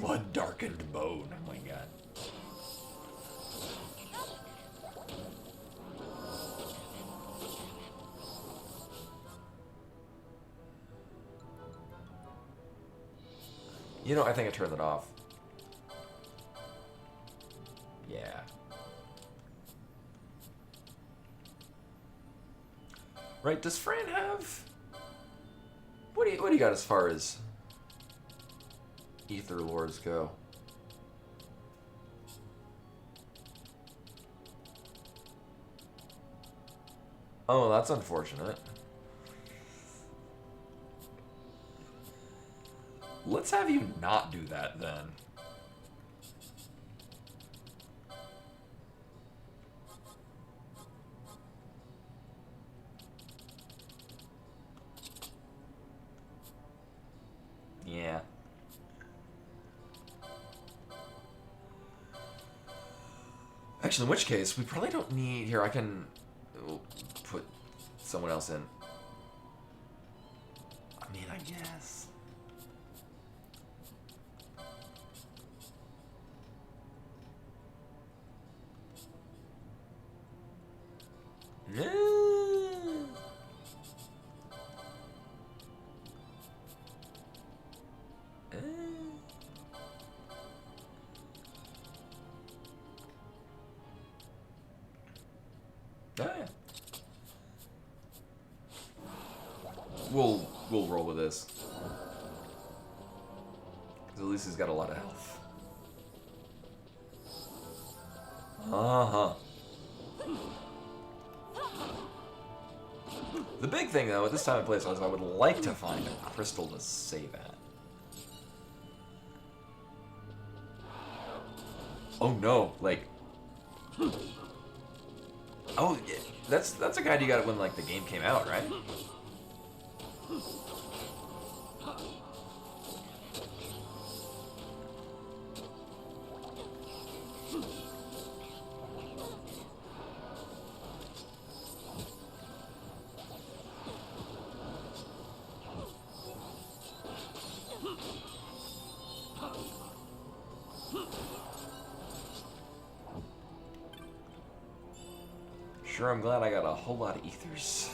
Blood darkened bone. Oh my god. You know, I think I turned it off. Yeah. Right, does Fran have... What do you got as far as Ether Lords go? Oh, that's unfortunate. Let's have you not do that then. Yeah. Actually, in which case, we probably don't need... Here, I can put someone else in. I mean, I guess... Oh, yeah. We'll roll with this. Because at least he's got a lot of health. Uh-huh. The big thing, though, at this time and place, is I would like to find a crystal to save at. Oh no, like... Oh, yeah, that's a guide you got when, like, the game came out, right? Sure, I'm glad I got a whole lot of ethers.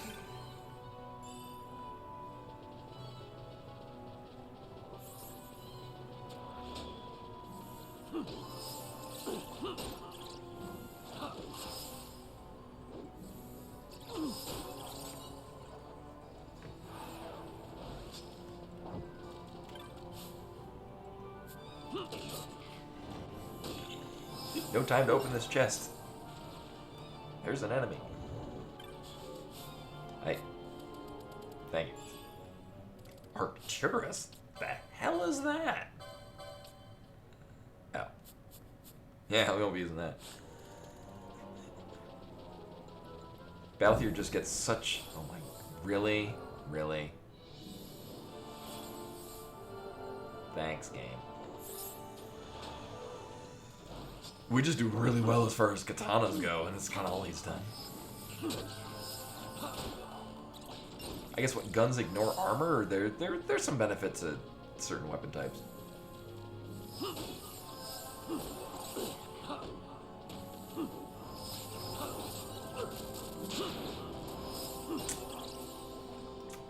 No time to open this chest. There's an enemy. Hey. Thank you. Arcturus? The hell is that? Oh. Yeah, we won't be using that. Balthier just gets such... Oh my... Really? Really? Thanks, game. We just do really well as far as katanas go, and it's kind of all he's done. I guess what, guns ignore armor? Or there's some benefit to certain weapon types.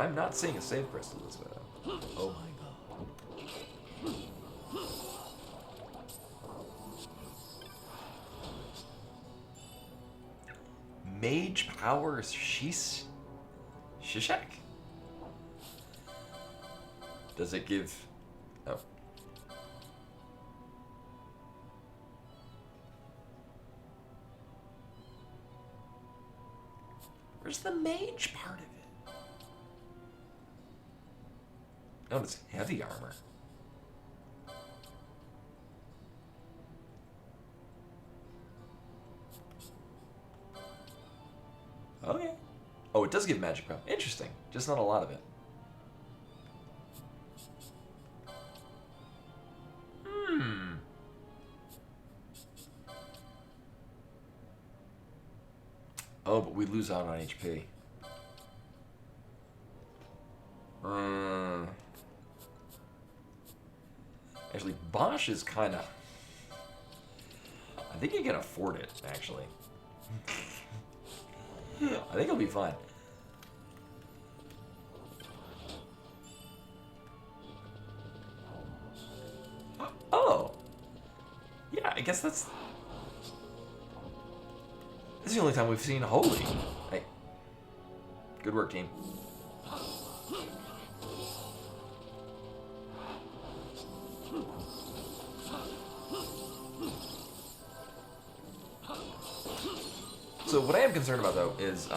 I'm not seeing a save crystal this way, though. Oh my god. Mage Power Shishak? Does it give... Oh. Where's the mage part of it? Oh, it's heavy armor. Okay. Oh, it does give magic power. Interesting. Just not a lot of it. Hmm. Oh, but we lose out on HP. Actually, Bosch is kind of... I think you can afford it, actually. I think it'll be fine. Oh! Yeah, I guess that's... This is the only time we've seen Holy. Hey. Good work, team. So what I am concerned about, though, is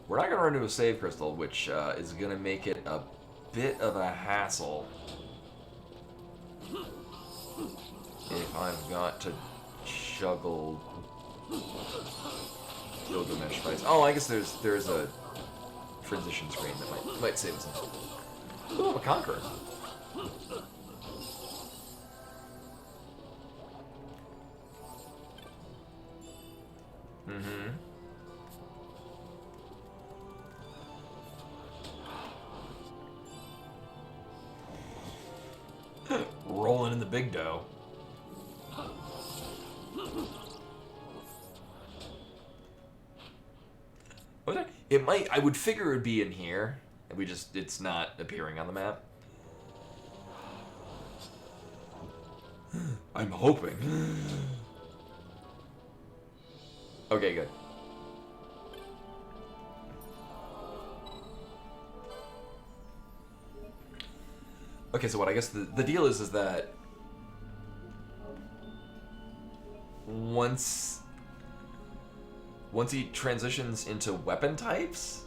we're not going to run into a save crystal, which is going to make it a bit of a hassle if I've got to juggle Gilgamesh fights. Oh, I guess there's a transition screen that might save us. Ooh, I'm a conqueror. Rolling in the big dough. Okay. It might. I would figure it would be in here. And it's not appearing on the map. I'm hoping. Okay, good. Okay, so what I guess the deal is that once he transitions into weapon types,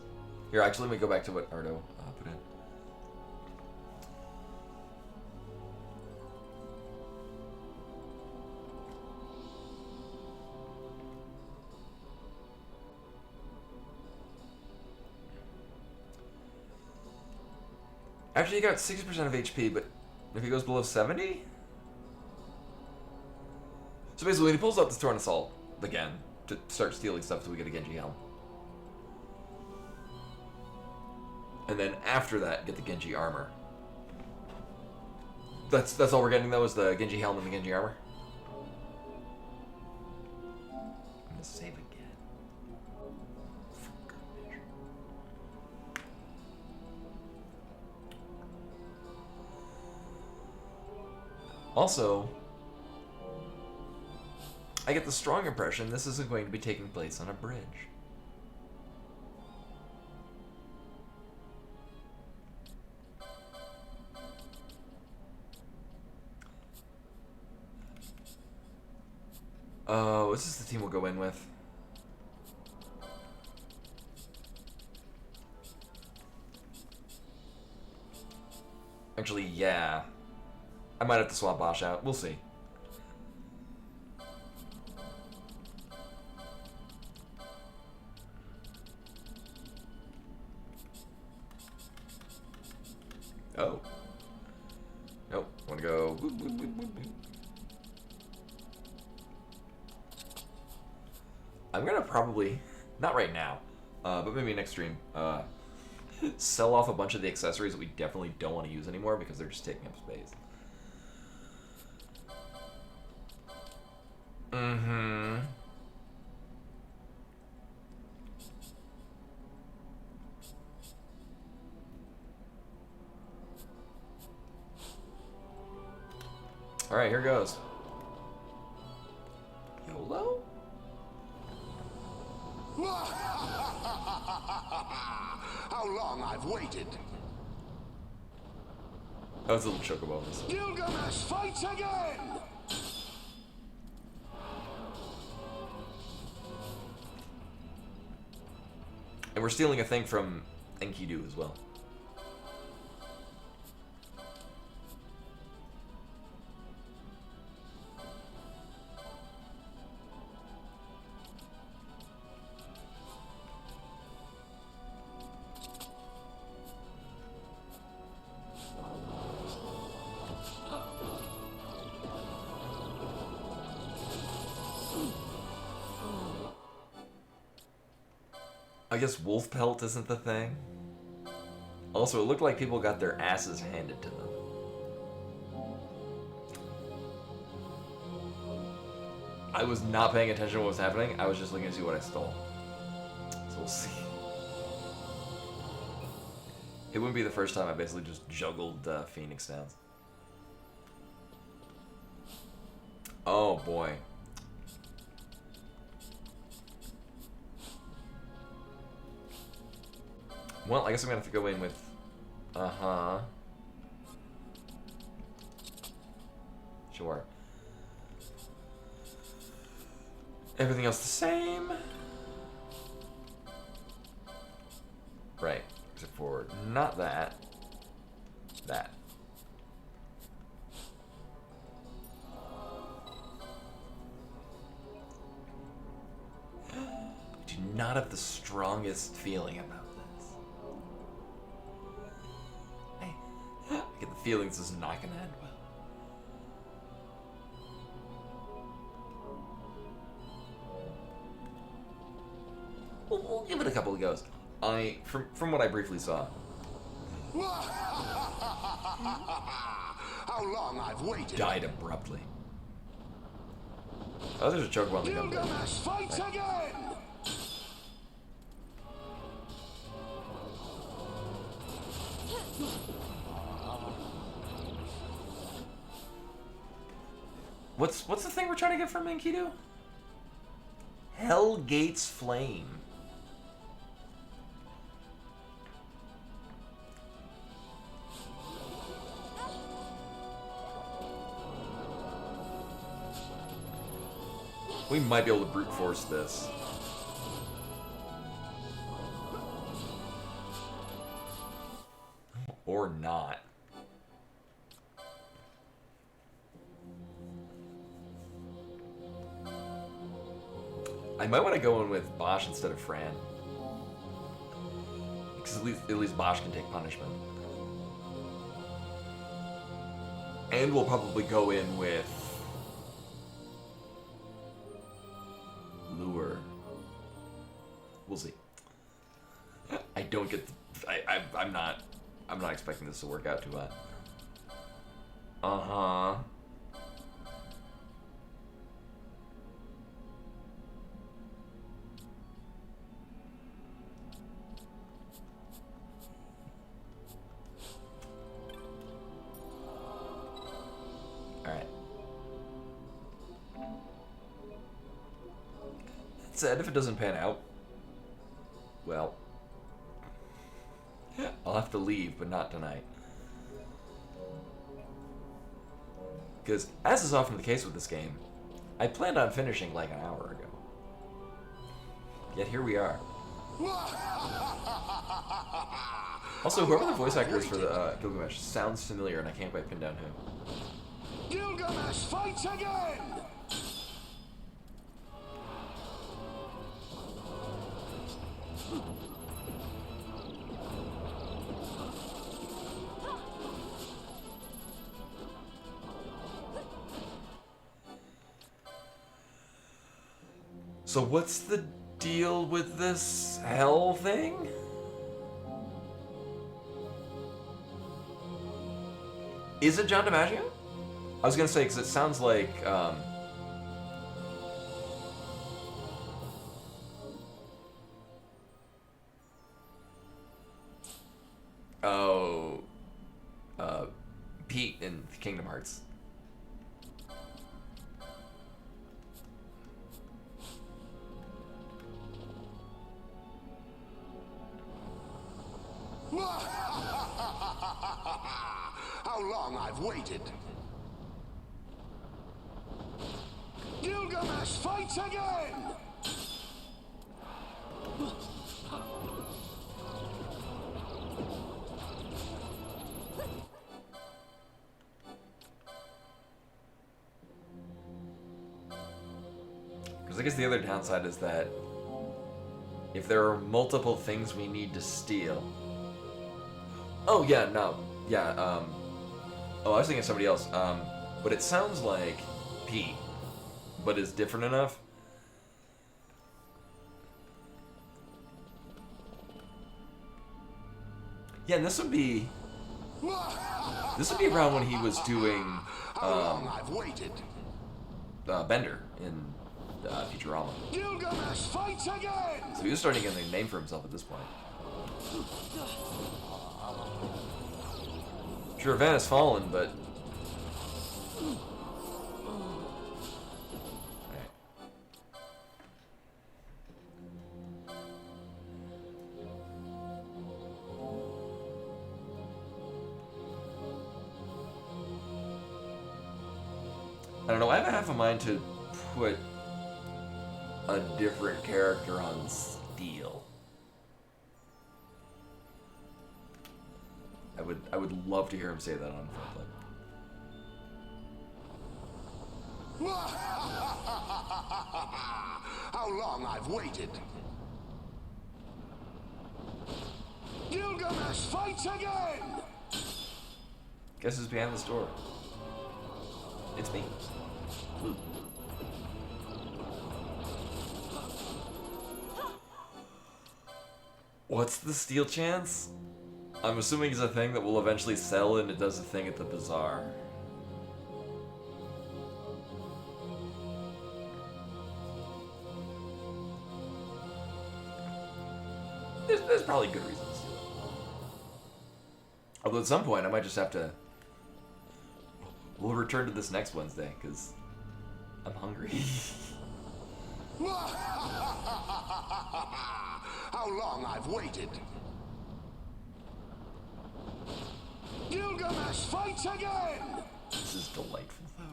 here actually let me go back to what Ardo put in. Actually, he got 60% of HP, but if he goes below 70? So basically, when he pulls out the Torn Assault again to start stealing stuff till we get a Genji Helm. And then after that, get the Genji Armor. That's all we're getting, though, is the Genji Helm and the Genji Armor? I'm gonna save again. Also, I get the strong impression this isn't going to be taking place on a bridge. Oh, is this the team we'll go in with? Actually, yeah. I might have to swap Bosch out. We'll see. Oh. Nope. Want to go... Boop, boop, boop, boop, boop. I'm going to probably... Not right now. But maybe next stream. Sell off a bunch of the accessories that we definitely don't want to use anymore because they're just taking up space. Mm-hmm. Alright, here goes. YOLO? How long I've waited. That was a little chocobo. Gilgamesh fights again! And we're stealing a thing from Enkidu as well. I guess wolf pelt isn't the thing. Also, it looked like people got their asses handed to them. I was not paying attention to what was happening. I was just looking to see what I stole. So we'll see. It wouldn't be the first time I basically just juggled Phoenix Downs. Oh boy. Well, I guess I'm gonna have to go in with... Sure. Everything else the same. Right. Except for not that. That. I do not have the strongest feeling about this. I get the feeling this is not gonna end well. We'll give it a couple of goes. From what I briefly saw. How long I've waited. Died abruptly. Oh, there's a chokebomb that comes in. Gilgamesh fights again! What's the thing we're trying to get from Enkidu? Hellgate's Flame. We might be able to brute force this. Or not. I might want to go in with Bosch instead of Fran. Because at least Bosch can take punishment. And we'll probably go in with Lure. We'll see. I don't get I'm not expecting this to work out too well. Uh-huh. Alright. That said, if it doesn't pan out, well, I'll have to leave, but not tonight. Because, as is often the case with this game, I planned on finishing like an hour ago. Yet here we are. Also, whoever the voice actor is for the Gilgamesh sounds familiar, and I can't quite pin down who. Gilgamesh fights again! So what's the deal with this hell thing? Is it John DiMaggio? I was gonna say, because it sounds like, Pete in Kingdom Hearts. How long I've waited. Gilgamesh fights again! Because I guess the other downside is that if there are multiple things we need to steal... Oh, yeah, no. Yeah, oh, I was thinking of somebody else. But it sounds like Pete, but is different enough. Yeah, and this would be around when he was doing I've waited. Bender in Futurama. Gilgamesh fights again! So he was starting to get a name for himself at this point. Sure, Van has fallen, but... I don't know, I have a half a mind to put a different character on Steel. I would love to hear him say that on Frontline. How long I've waited. Gilgamesh fights again! Guess who's behind this door? It's me. What's the Steel chance? I'm assuming it's a thing that will eventually sell and it does a thing at the bazaar. There's probably good reasons. Although at some point I might just have to... We'll return to this next Wednesday, because I'm hungry. How long I've waited. Gilgamesh fights again! This is delightful, though.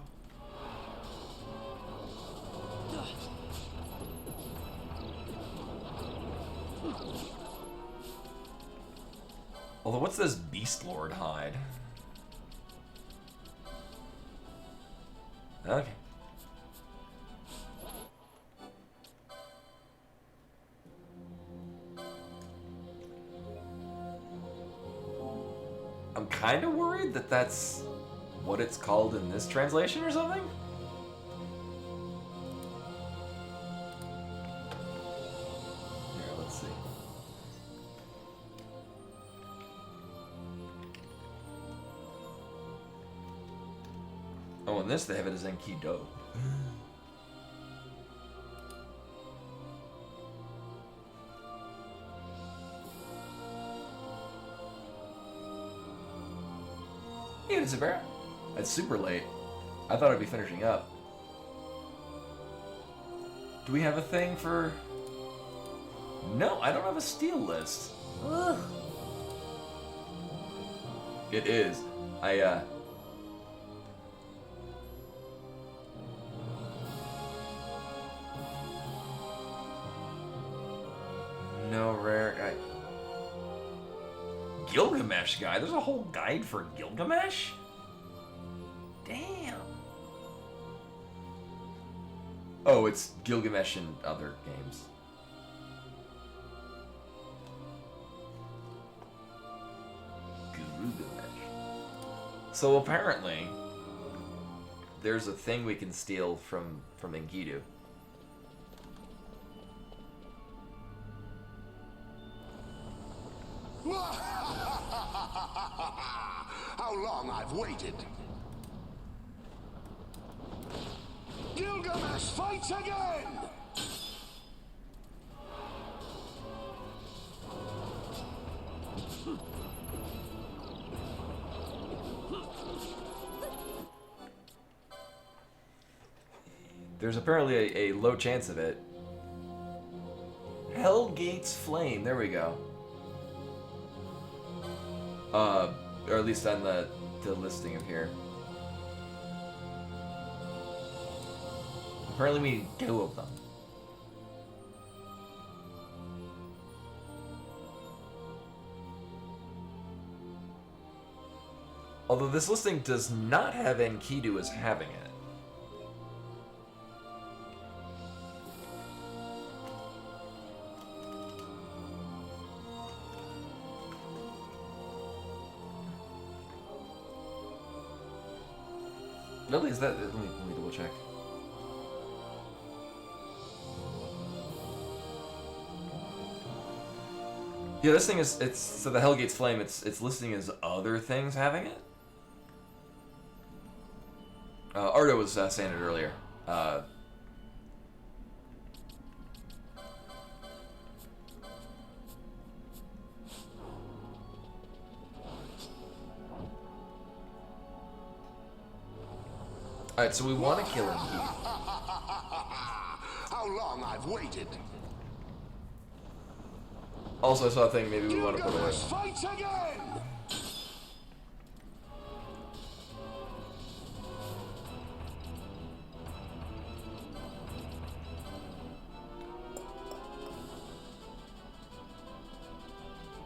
Although, what's this Beast Lord hide? Okay. I'm kind of worried that that's what it's called in this translation or something? Here, let's see. Oh, in this they have it as Enkidu. Hey, it's Sabera. It's super late. I thought I'd be finishing up. Do we have a thing for... No, I don't have a Steel list. Ugh. It is. No rare guy. Gilgamesh guy? There's a whole guide for Gilgamesh? Damn. Oh, it's Gilgamesh in other games. Gilgamesh. So apparently, there's a thing we can steal from Enkidu. How long I've waited. Gilgamesh fights again! There's apparently a low chance of it. Hellgate's Flame, there we go. Or at least on the listing of here. Apparently we need 2 of them. Although this listing does not have Enkidu as having it. Really, is that... Let me double check. Yeah, this thing is, it's, so the Hellgate's Flame, it's listing as other things having it? Ardo was saying it earlier. Alright, so we want to kill him here. How long I've waited. Also, I saw a thing, maybe we want to put a... Fight again!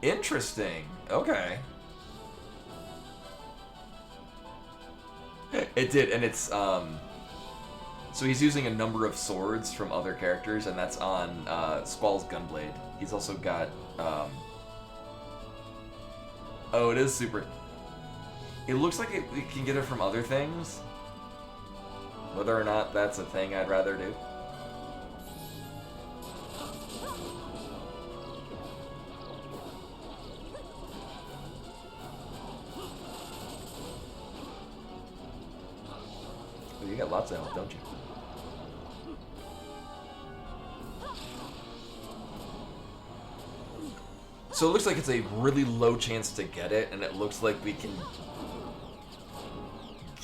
Interesting. Okay. It did, and it's, so he's using a number of swords from other characters, and that's on, Squall's Gunblade. He's also got, oh, it is super... It looks like it can get it from other things. Whether or not that's a thing I'd rather do. You got lots of health, don't you? So it looks like it's a really low chance to get it, and it looks like we can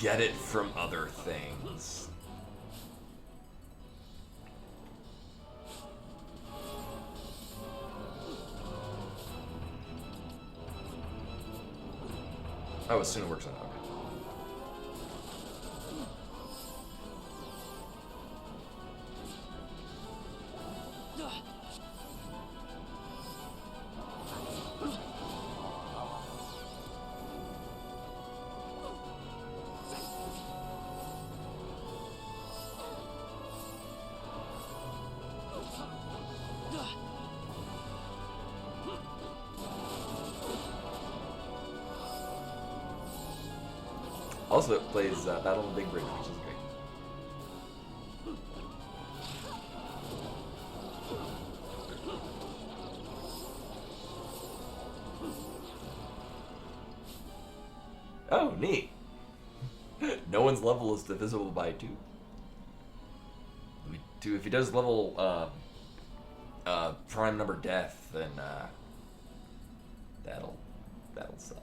get it from other things. Oh, as soon as it works on it. Okay. Also, it plays Battle on the Big Bridge, which is great. Oh, neat. No one's level is divisible by 2. If he does level prime number death, then that'll suck.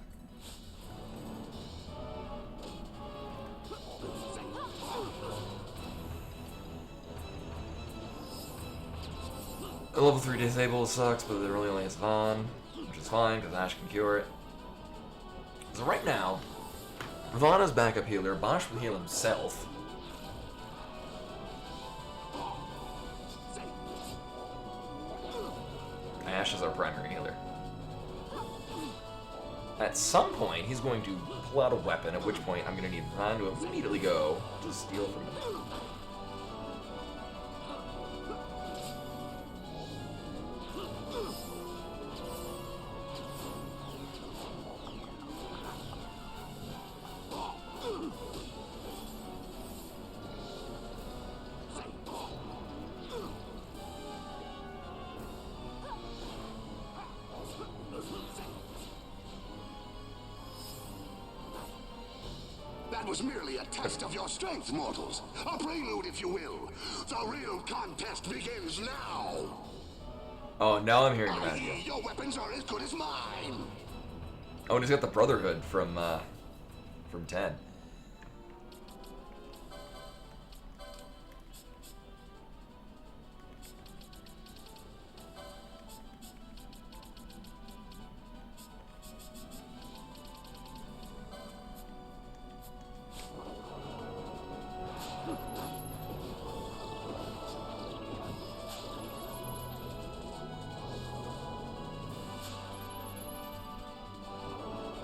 The level 3 disable sucks, but it really only has Vaughn, which is fine because Ash can cure it. So right now, Vaughn is backup healer. Bosch will heal himself. Ash is our primary healer. At some point, he's going to pull out a weapon, at which point I'm going to need Vaughn to immediately go to steal from him. That was merely a test of your strength, mortals. A prelude, if you will. The real contest begins now. Oh, now I'm hearing I about hear you. your weapons are as good as mine. Oh, and he's got the Brotherhood from 10.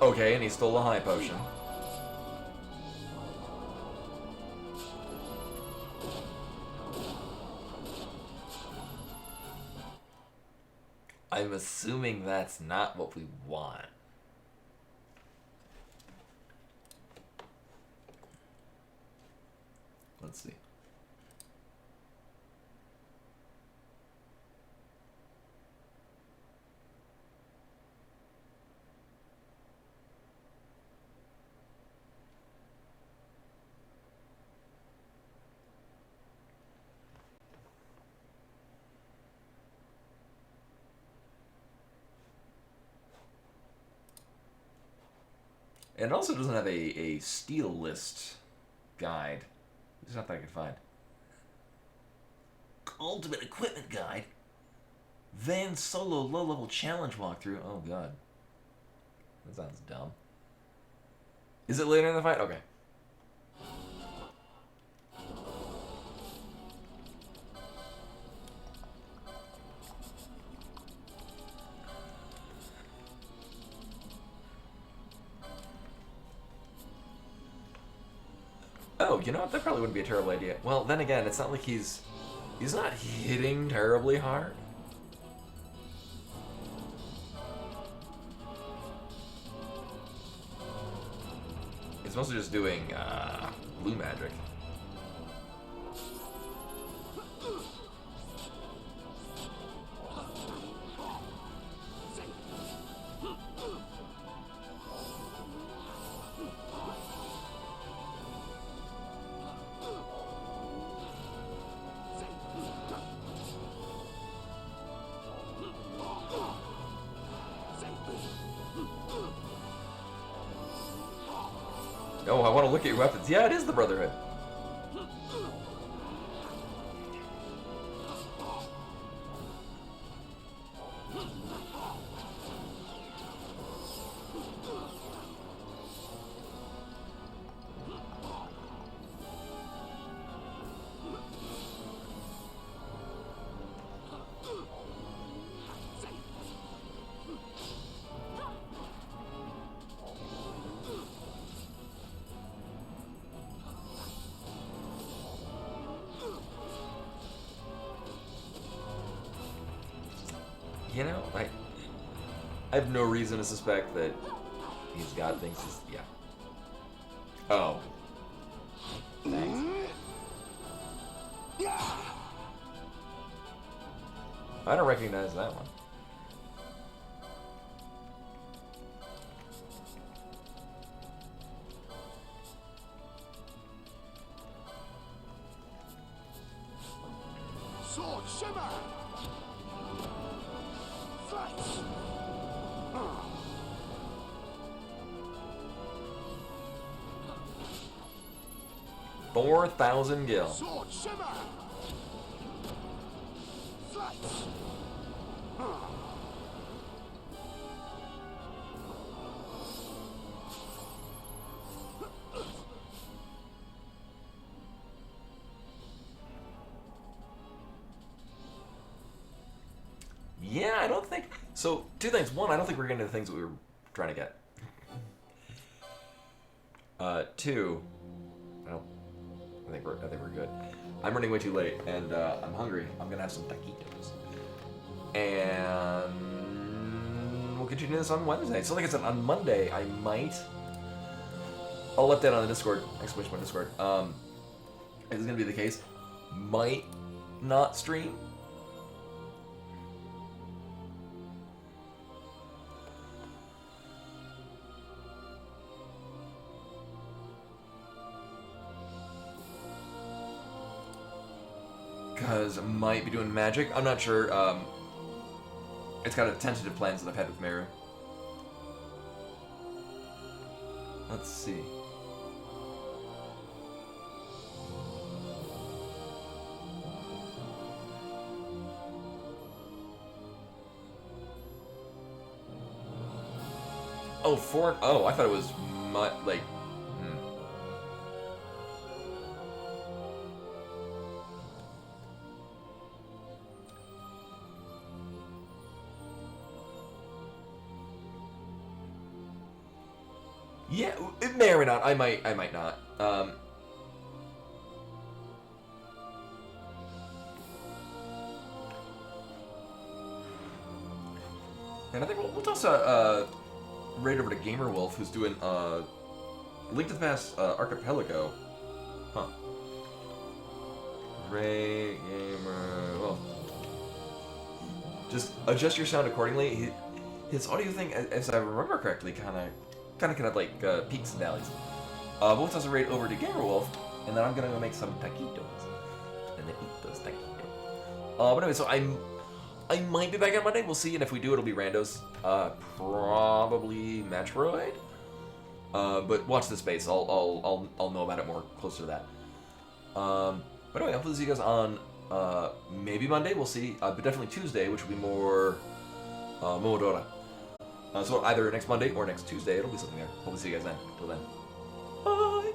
Okay, and he stole a high potion. I'm assuming that's not what we want. Let's see. And it also doesn't have a steel list guide. There's nothing I can find. Ultimate equipment guide. Van Solo low-level challenge walkthrough. Oh god. That sounds dumb. Is it later in the fight? Okay. Oh, you know what? That probably wouldn't be a terrible idea. Well, then again, it's not like he's not hitting terribly hard. He's mostly just doing blue magic. Oh, I want to look at your weapons. Yeah, it is the Brotherhood. You know, I have no reason to suspect that he's got things to... Yeah. Oh. Thanks. I don't recognize that one. Sword shimmer! Flight! 4,000 gil. Sword shimmer! Flight! Yeah, I don't think... So, two things. One, I don't think we're getting to the things that we were trying to get. Two, I think we're good. I'm running way too late, and I'm hungry. I'm gonna have some taquitos. And we'll continue this on Wednesday. So like I said, on Monday, I might... I'll update on the Discord, exclamation point Discord. Is gonna be the case. Might not stream. Because I might be doing magic. I'm not sure. It's kind of tentative plans that I've had with Meru. Let's see. Oh, oh, I thought it was like. Yeah, it may or may not. I might not. And I think we'll toss a raid over to Gamer Wolf, who's doing Link to the Past Archipelago. Huh. Ray Gamer Wolf. Just adjust your sound accordingly. His audio thing, as I remember correctly, kind of like peaks and valleys. We'll toss a raid over to Gamer Wolf, and then I'm gonna go make some taquitos, and then eat those taquitos. But anyway, so I might be back on Monday. We'll see, and if we do, it'll be randos. Probably Metroid. But watch the space. I'll know about it more closer to that. But anyway, hopefully see you guys on maybe Monday. We'll see. But definitely Tuesday, which will be more Momodora. So either next Monday or next Tuesday, it'll be something there. Hope to see you guys then. Till then.